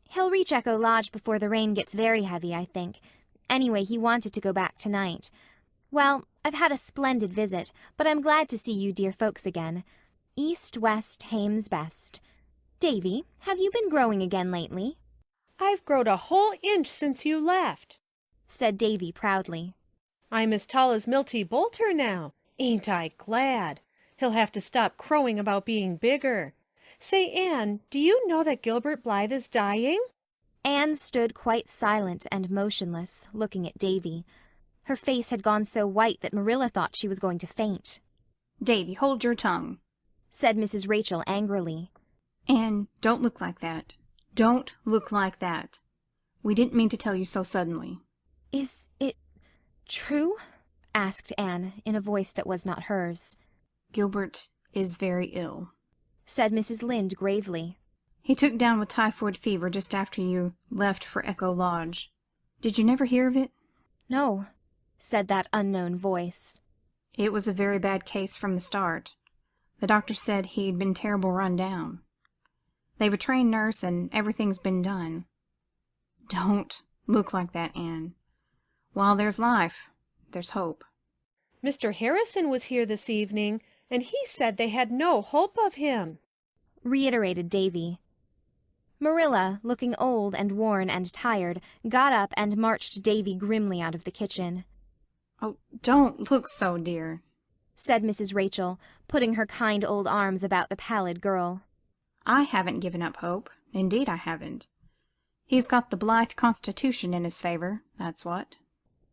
"He'll reach Echo Lodge before the rain gets very heavy, I think. Anyway, he wanted to go back tonight. Well, I've had a splendid visit, but I'm glad to see you dear folks again. East, west, hame's best. Davy, have you been growing again lately?" "I've growed a whole inch since you left," said Davy proudly. "I'm as tall as Milty Boulter now. Ain't I glad? He'll have to stop crowing about being bigger. Say, Anne, do you know that Gilbert Blythe is dying?" Anne stood quite silent and motionless, looking at Davy. Her face had gone so white that Marilla thought she was going to faint. "Davy, hold your tongue," said Mrs. Rachel angrily. "Anne, don't look like that. Don't look like that. We didn't mean to tell you so suddenly." "Is it true?" asked Anne in a voice that was not hers. "Gilbert is very ill," said Mrs. Lynde gravely. "He took down with typhoid fever just after you left for Echo Lodge. Did you never hear of it?" "No," said that unknown voice. "It was a very bad case from the start. The doctor said he'd been terrible run down. They've a trained nurse and everything's been done. Don't look like that, Anne. While there's life, there's hope." "Mr. Harrison was here this evening, and he said they had no hope of him," reiterated Davy. Marilla, looking old and worn and tired, got up and marched Davy grimly out of the kitchen. "Oh, don't look so, dear," said Mrs. Rachel, putting her kind old arms about the pallid girl. "I haven't given up hope. Indeed I haven't. He's got the Blythe constitution in his favor, that's what."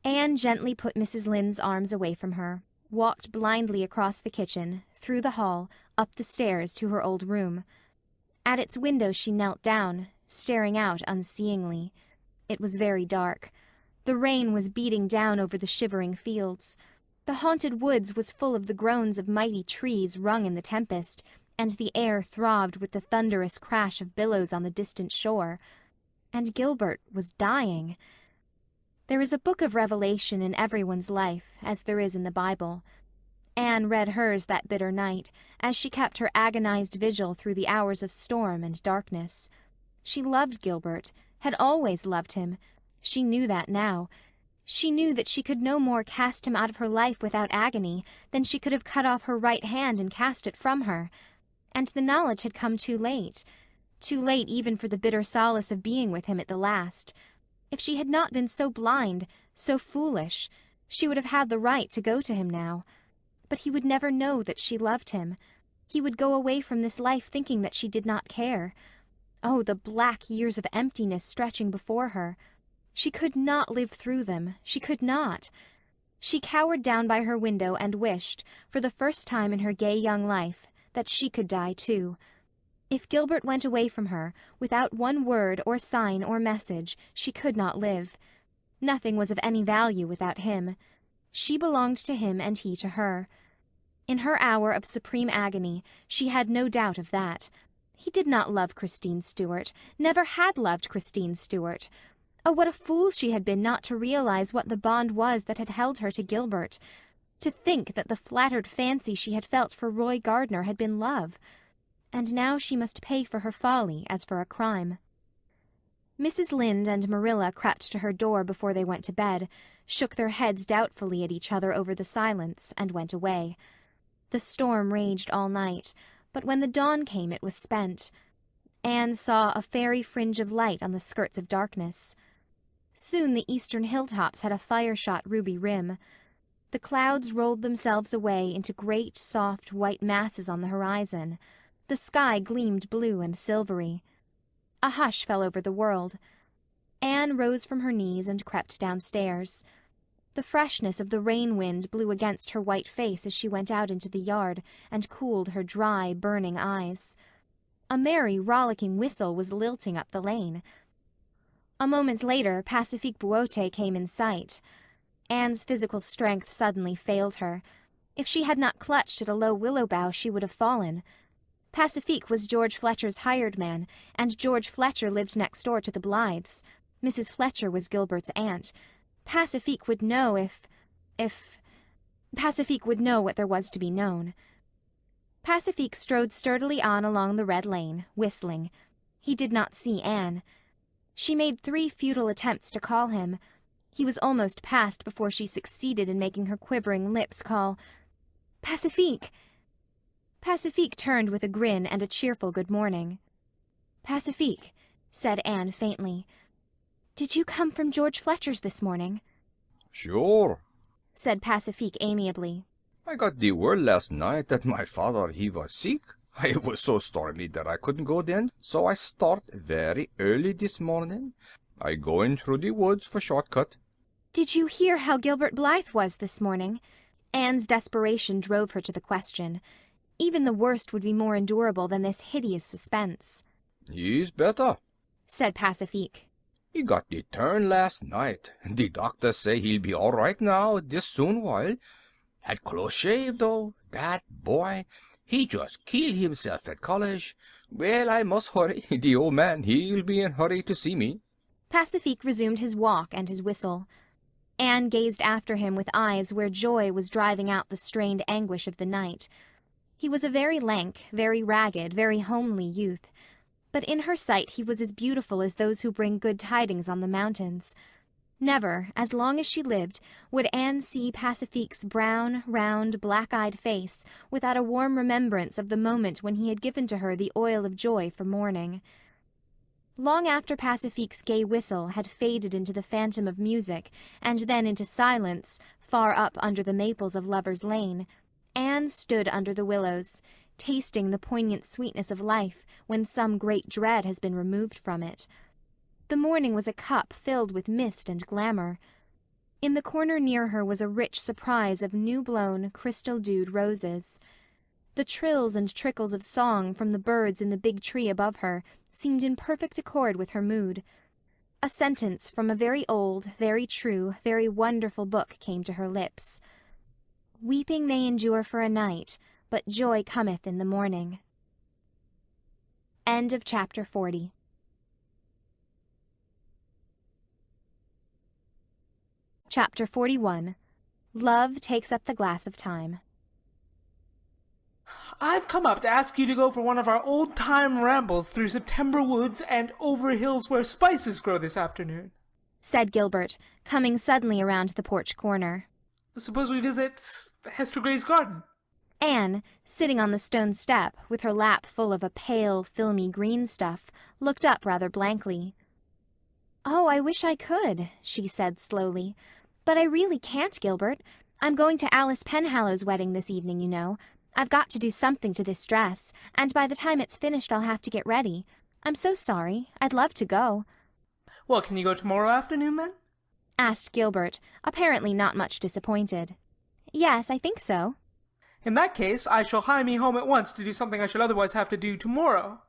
Anne gently put Mrs. Lynde's arms away from her, walked blindly across the kitchen, through the hall, up the stairs to her old room. At its window she knelt down, staring out unseeingly. It was very dark. The rain was beating down over the shivering fields. The haunted woods was full of the groans of mighty trees wrung in the tempest, and the air throbbed with the thunderous crash of billows on the distant shore. And Gilbert was dying. There is a book of Revelation in everyone's life, as there is in the Bible. Anne read hers that bitter night, as she kept her agonized vigil through the hours of storm and darkness. She loved Gilbert, had always loved him. She knew that now. She knew that she could no more cast him out of her life without agony than she could have cut off her right hand and cast it from her. And the knowledge had come too late even for the bitter solace of being with him at the last. If she had not been so blind, so foolish, she would have had the right to go to him now. But he would never know that she loved him. He would go away from this life thinking that she did not care. Oh, the black years of emptiness stretching before her. She could not live through them. She could not. She cowered down by her window and wished, for the first time in her gay young life, that she could die too. If Gilbert went away from her, without one word or sign or message, she could not live. Nothing was of any value without him. She belonged to him and he to her. In her hour of supreme agony, she had no doubt of that. He did not love Christine Stuart, never had loved Christine Stuart. Oh, what a fool she had been not to realize what the bond was that had held her to Gilbert. To think that the flattered fancy she had felt for Roy Gardner had been love. And now she must pay for her folly as for a crime. Mrs. Lynde and Marilla crept to her door before they went to bed, shook their heads doubtfully at each other over the silence, and went away. The storm raged all night, but when the dawn came it was spent. Anne saw a fairy fringe of light on the skirts of darkness. Soon the eastern hilltops had a fire-shot ruby rim. The clouds rolled themselves away into great, soft, white masses on the horizon. The sky gleamed blue and silvery. A hush fell over the world. Anne rose from her knees and crept downstairs. The freshness of the rain-wind blew against her white face as she went out into the yard and cooled her dry, burning eyes. A merry, rollicking whistle was lilting up the lane. A moment later, Pacifique Buote came in sight. Anne's physical strength suddenly failed her. If she had not clutched at a low willow bough, she would have fallen. Pacifique was George Fletcher's hired man, and George Fletcher lived next door to the Blythes. Mrs. Fletcher was Gilbert's aunt. Pacifique would know Pacifique would know what there was to be known. Pacifique strode sturdily on along the red lane, whistling. He did not see Anne. She made 3 futile attempts to call him. He was almost past before she succeeded in making her quivering lips call, "Pacifique!" Pacifique turned with a grin and a cheerful good morning. "Pacifique," said Anne faintly, "did you come from George Fletcher's this morning?" Sure, said Pacifique amiably. I got the word last night that my father, he was sick. It was so stormy that I couldn't go then, so I start very early this morning. I go in through the woods for shortcut. Did you hear how Gilbert Blythe was this morning? Anne's desperation drove her to the question. Even the worst would be more endurable than this hideous suspense. He's better, said Pacifique. He got the turn last night. The doctors say he'll be all right now, this soon while. Had close shave, though. That boy, he just killed himself at college. Well, I must hurry. The old man, he'll be in hurry to see me. Pacifique resumed his walk and his whistle. Anne gazed after him with eyes where joy was driving out the strained anguish of the night. He was a very lank, very ragged, very homely youth, but in her sight he was as beautiful as those who bring good tidings on the mountains. Never, as long as she lived, would Anne see Pacifique's brown, round, black-eyed face without a warm remembrance of the moment when he had given to her the oil of joy for mourning. Long after Pacifique's gay whistle had faded into the phantom of music and then into silence far up under the maples of Lover's Lane, Anne stood under the willows, tasting the poignant sweetness of life when some great dread has been removed from it. The morning was a cup filled with mist and glamour. In the corner near her was a rich surprise of new-blown, crystal-dewed roses. The trills and trickles of song from the birds in the big tree above her seemed in perfect accord with her mood. A sentence from a very old, very true, very wonderful book came to her lips. "Weeping may endure for a night, but joy cometh in the morning." End of chapter 40. Chapter 41. Love Takes Up the Glass of Time. I've come up to ask you to go for one of our old-time rambles through September woods and over hills where spices grow this afternoon, said Gilbert, coming suddenly around the porch corner. Suppose we visit Hester Gray's garden? Anne, sitting on the stone step, with her lap full of a pale, filmy green stuff, looked up rather blankly. "Oh, I wish I could," she said slowly. "But I really can't, Gilbert. I'm going to Alice Penhallow's wedding this evening, you know. I've got to do something to this dress, and by the time it's finished I'll have to get ready. I'm so sorry. I'd love to go." Well, can you go tomorrow afternoon, then? asked Gilbert, apparently not much disappointed. "Yes, I think so." In that case, I shall hie me home at once to do something I should otherwise have to do tomorrow.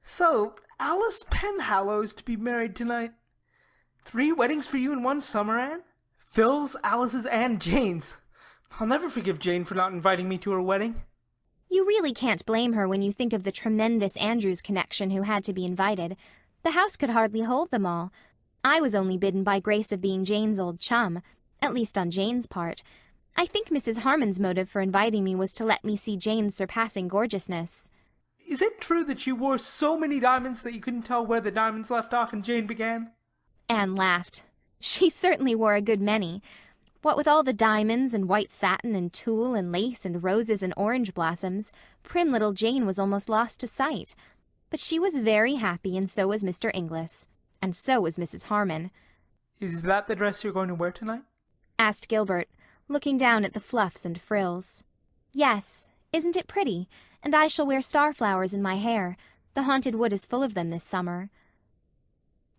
So, Alice Penhallow's to be married tonight. 3 weddings for you in one summer, Anne? Phil's, Alice's, and Jane's. I'll never forgive Jane for not inviting me to her wedding. You really can't blame her when you think of the tremendous Andrews connection who had to be invited. The house could hardly hold them all. I was only bidden by grace of being Jane's old chum, at least on Jane's part. I think Mrs. Harmon's motive for inviting me was to let me see Jane's surpassing gorgeousness. Is it true that you wore so many diamonds that you couldn't tell where the diamonds left off and Jane began? Anne laughed. She certainly wore a good many. What with all the diamonds and white satin and tulle and lace and roses and orange blossoms, prim little Jane was almost lost to sight. But she was very happy, and so was Mr. Inglis. And so was Mrs. Harmon. Is that the dress you're going to wear tonight? asked Gilbert, looking down at the fluffs and frills. Yes, isn't it pretty? And I shall wear starflowers in my hair. The haunted wood is full of them this summer.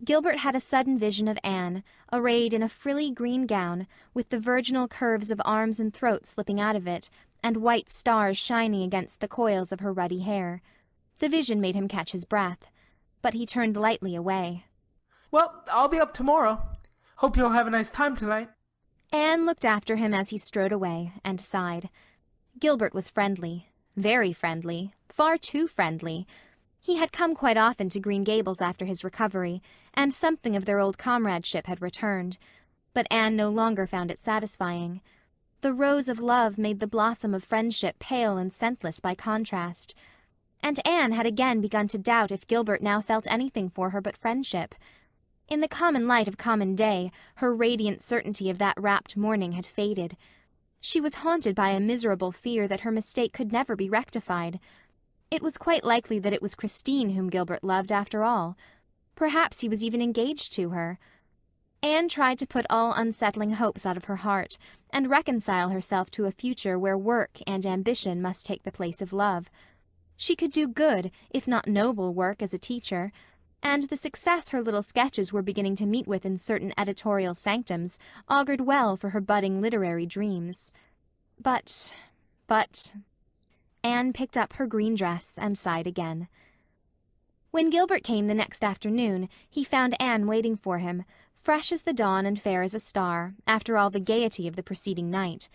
Gilbert had a sudden vision of Anne, arrayed in a frilly green gown, with the virginal curves of arms and throat slipping out of it, and white stars shining against the coils of her ruddy hair. The vision made him catch his breath, but he turned lightly away. Well, I'll be up tomorrow. Hope you'll have a nice time tonight. Anne looked after him as he strode away, and sighed. Gilbert was friendly, very friendly, far too friendly. He had come quite often to Green Gables after his recovery, and something of their old comradeship had returned. But Anne no longer found it satisfying. The rose of love made the blossom of friendship pale and scentless by contrast. And Anne had again begun to doubt if Gilbert now felt anything for her but friendship. In the common light of common day, her radiant certainty of that rapt morning had faded. She was haunted by a miserable fear that her mistake could never be rectified. It was quite likely that it was Christine whom Gilbert loved after all. Perhaps he was even engaged to her. Anne tried to put all unsettling hopes out of her heart, and reconcile herself to a future where work and ambition must take the place of love. She could do good, if not noble, work as a teacher, and the success her little sketches were beginning to meet with in certain editorial sanctums augured well for her budding literary dreams. But... Anne picked up her green dress and sighed again. When Gilbert came the next afternoon, he found Anne waiting for him, fresh as the dawn and fair as a star, after all the gaiety of the preceding night.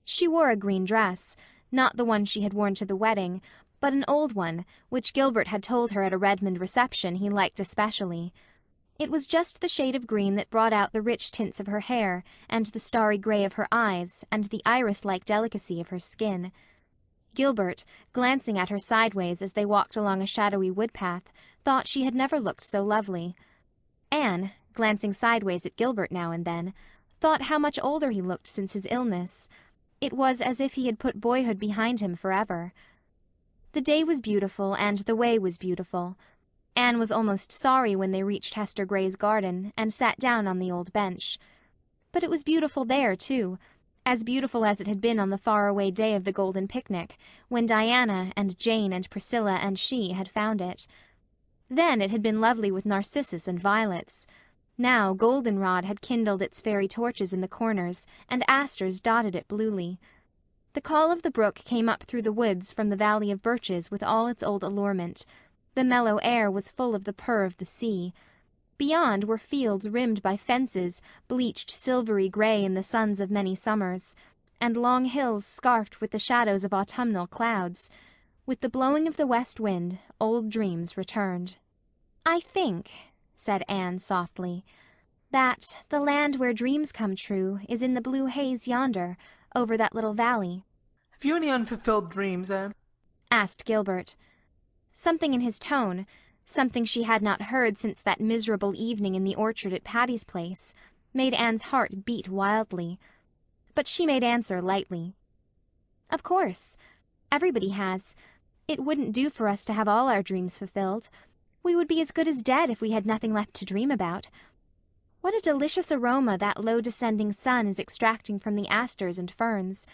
She wore a green dress, not the one she had worn to the wedding, but an old one, which Gilbert had told her at a Redmond reception he liked especially. It was just the shade of green that brought out the rich tints of her hair, and the starry grey of her eyes, and the iris-like delicacy of her skin. Gilbert, glancing at her sideways as they walked along a shadowy wood-path, thought she had never looked so lovely. Anne, glancing sideways at Gilbert now and then, thought how much older he looked since his illness. It was as if he had put boyhood behind him forever. The day was beautiful, and the way was beautiful. Anne was almost sorry when they reached Hester Gray's garden and sat down on the old bench. But it was beautiful there, too, as beautiful as it had been on the far-away day of the golden picnic, when Diana and Jane and Priscilla and she had found it. Then it had been lovely with narcissus and violets. Now goldenrod had kindled its fairy torches in the corners, and asters dotted it bluely. The call of the brook came up through the woods from the valley of birches with all its old allurement. The mellow air was full of the purr of the sea. Beyond were fields rimmed by fences, bleached silvery grey in the suns of many summers, and long hills scarfed with the shadows of autumnal clouds. With the blowing of the west wind, old dreams returned. "I think," said Anne softly, "that the land where dreams come true is in the blue haze yonder, over that little valley." Have you any unfulfilled dreams, Anne? asked Gilbert. Something in his tone, something she had not heard since that miserable evening in the orchard at Patty's Place, made Anne's heart beat wildly. But she made answer lightly. "Of course. Everybody has. It wouldn't do for us to have all our dreams fulfilled. We would be as good as dead if we had nothing left to dream about. What a delicious aroma that low-descending sun is extracting from the asters and ferns.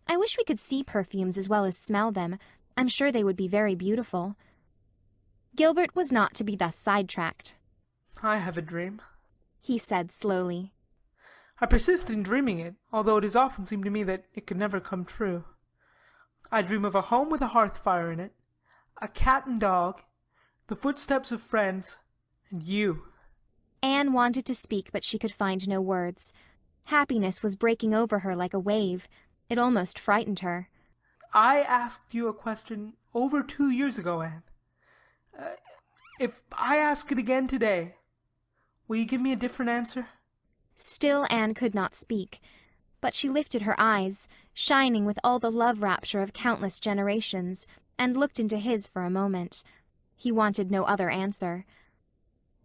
I wish we could see perfumes as well as smell them. I'm sure they would be very beautiful." Gilbert was not to be thus sidetracked. I have a dream, he said slowly. I persist in dreaming it, although it has often seemed to me that it could never come true. I dream of a home with a hearth fire in it, a cat and dog, the footsteps of friends, and you. Anne wanted to speak, but she could find no words. Happiness was breaking over her like a wave. It almost frightened her. I asked you a question over 2 years ago, Anne. If I ask it again today, will you give me a different answer? Still Anne could not speak, but she lifted her eyes, shining with all the love-rapture of countless generations, and looked into his for a moment. He wanted no other answer.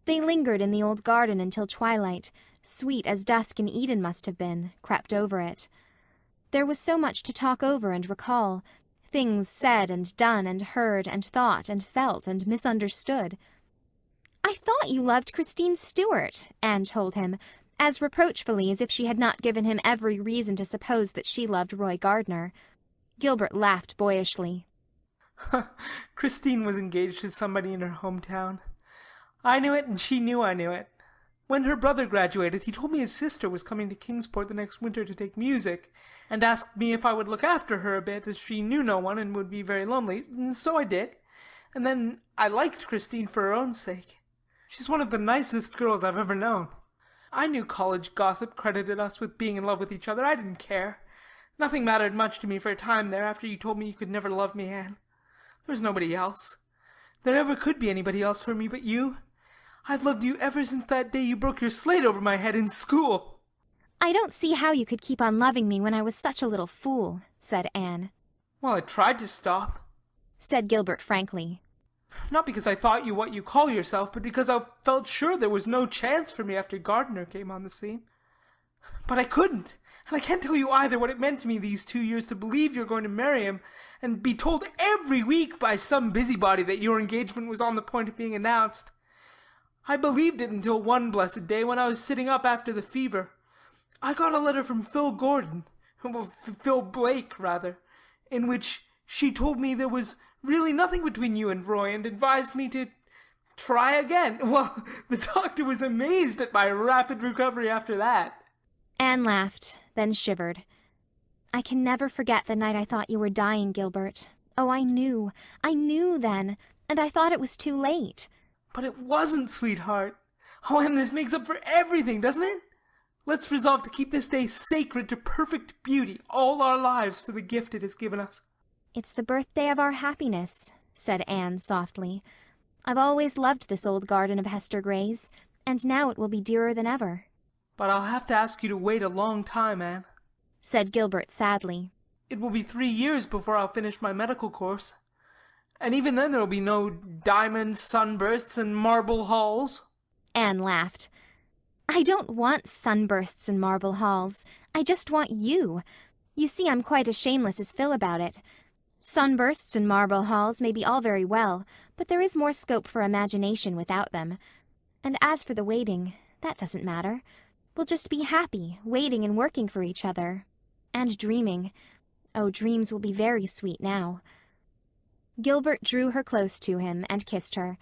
They lingered in the old garden until twilight, sweet as dusk in Eden must have been, crept over it. There was so much to talk over and recall, things said and done and heard and thought and felt and misunderstood. "I thought you loved Christine Stuart," Anne told him, as reproachfully as if she had not given him every reason to suppose that she loved Roy Gardner. Gilbert laughed boyishly. Christine was engaged to somebody in her hometown. I knew it, and she knew I knew it. When her brother graduated, he told me his sister was coming to Kingsport the next winter to take music, and asked me if I would look after her a bit, as she knew no one and would be very lonely, and so I did. And then I liked Christine for her own sake. She's one of the nicest girls I've ever known. I knew college gossip credited us with being in love with each other. I didn't care. Nothing mattered much to me for a time there after you told me you could never love me, Anne. There was nobody else. There never could be anybody else for me but you. I've loved you ever since that day you broke your slate over my head in school. I don't see how you could keep on loving me when I was such a little fool, said Anne. Well, I tried to stop, said Gilbert frankly. Not because I thought you what you call yourself, but because I felt sure there was no chance for me after Gardner came on the scene. But I couldn't, and I can't tell you either what it meant to me these 2 years to believe you're going to marry him, and be told every week by some busybody that your engagement was on the point of being announced. I believed it until one blessed day when I was sitting up after the fever. I got a letter from Phil Gordon, Phil Blake, rather, in which she told me there was really nothing between you and Roy, and advised me to try again. Well, the doctor was amazed at my rapid recovery after that. Anne laughed, then shivered. I can never forget the night I thought you were dying, Gilbert. Oh, I knew then, and I thought it was too late. But it wasn't, sweetheart. Oh, and this makes up for everything, doesn't it? Let's resolve to keep this day sacred to perfect beauty all our lives for the gift it has given us. It's the birthday of our happiness, said Anne softly. I've always loved this old garden of Hester Gray's, and now it will be dearer than ever. But I'll have to ask you to wait a long time, Anne, said Gilbert sadly. It will be 3 years before I'll finish my medical course. And even then there'll be no diamonds, sunbursts, and marble halls. Anne laughed. I don't want sunbursts and marble halls. I just want you. You see, I'm quite as shameless as Phil about it. Sunbursts and marble halls may be all very well, but there is more scope for imagination without them. And as for the waiting, that doesn't matter. We'll just be happy, waiting and working for each other. And dreaming. Oh, dreams will be very sweet now. Gilbert drew her close to him and kissed her.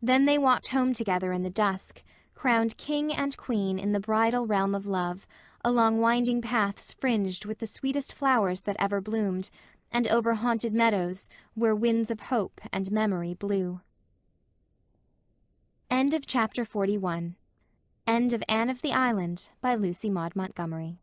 Then they walked home together in the dusk, crowned king and queen in the bridal realm of love, along winding paths fringed with the sweetest flowers that ever bloomed, and over haunted meadows where winds of hope and memory blew. End of chapter 41. End of Anne of the Island by Lucy Maud Montgomery.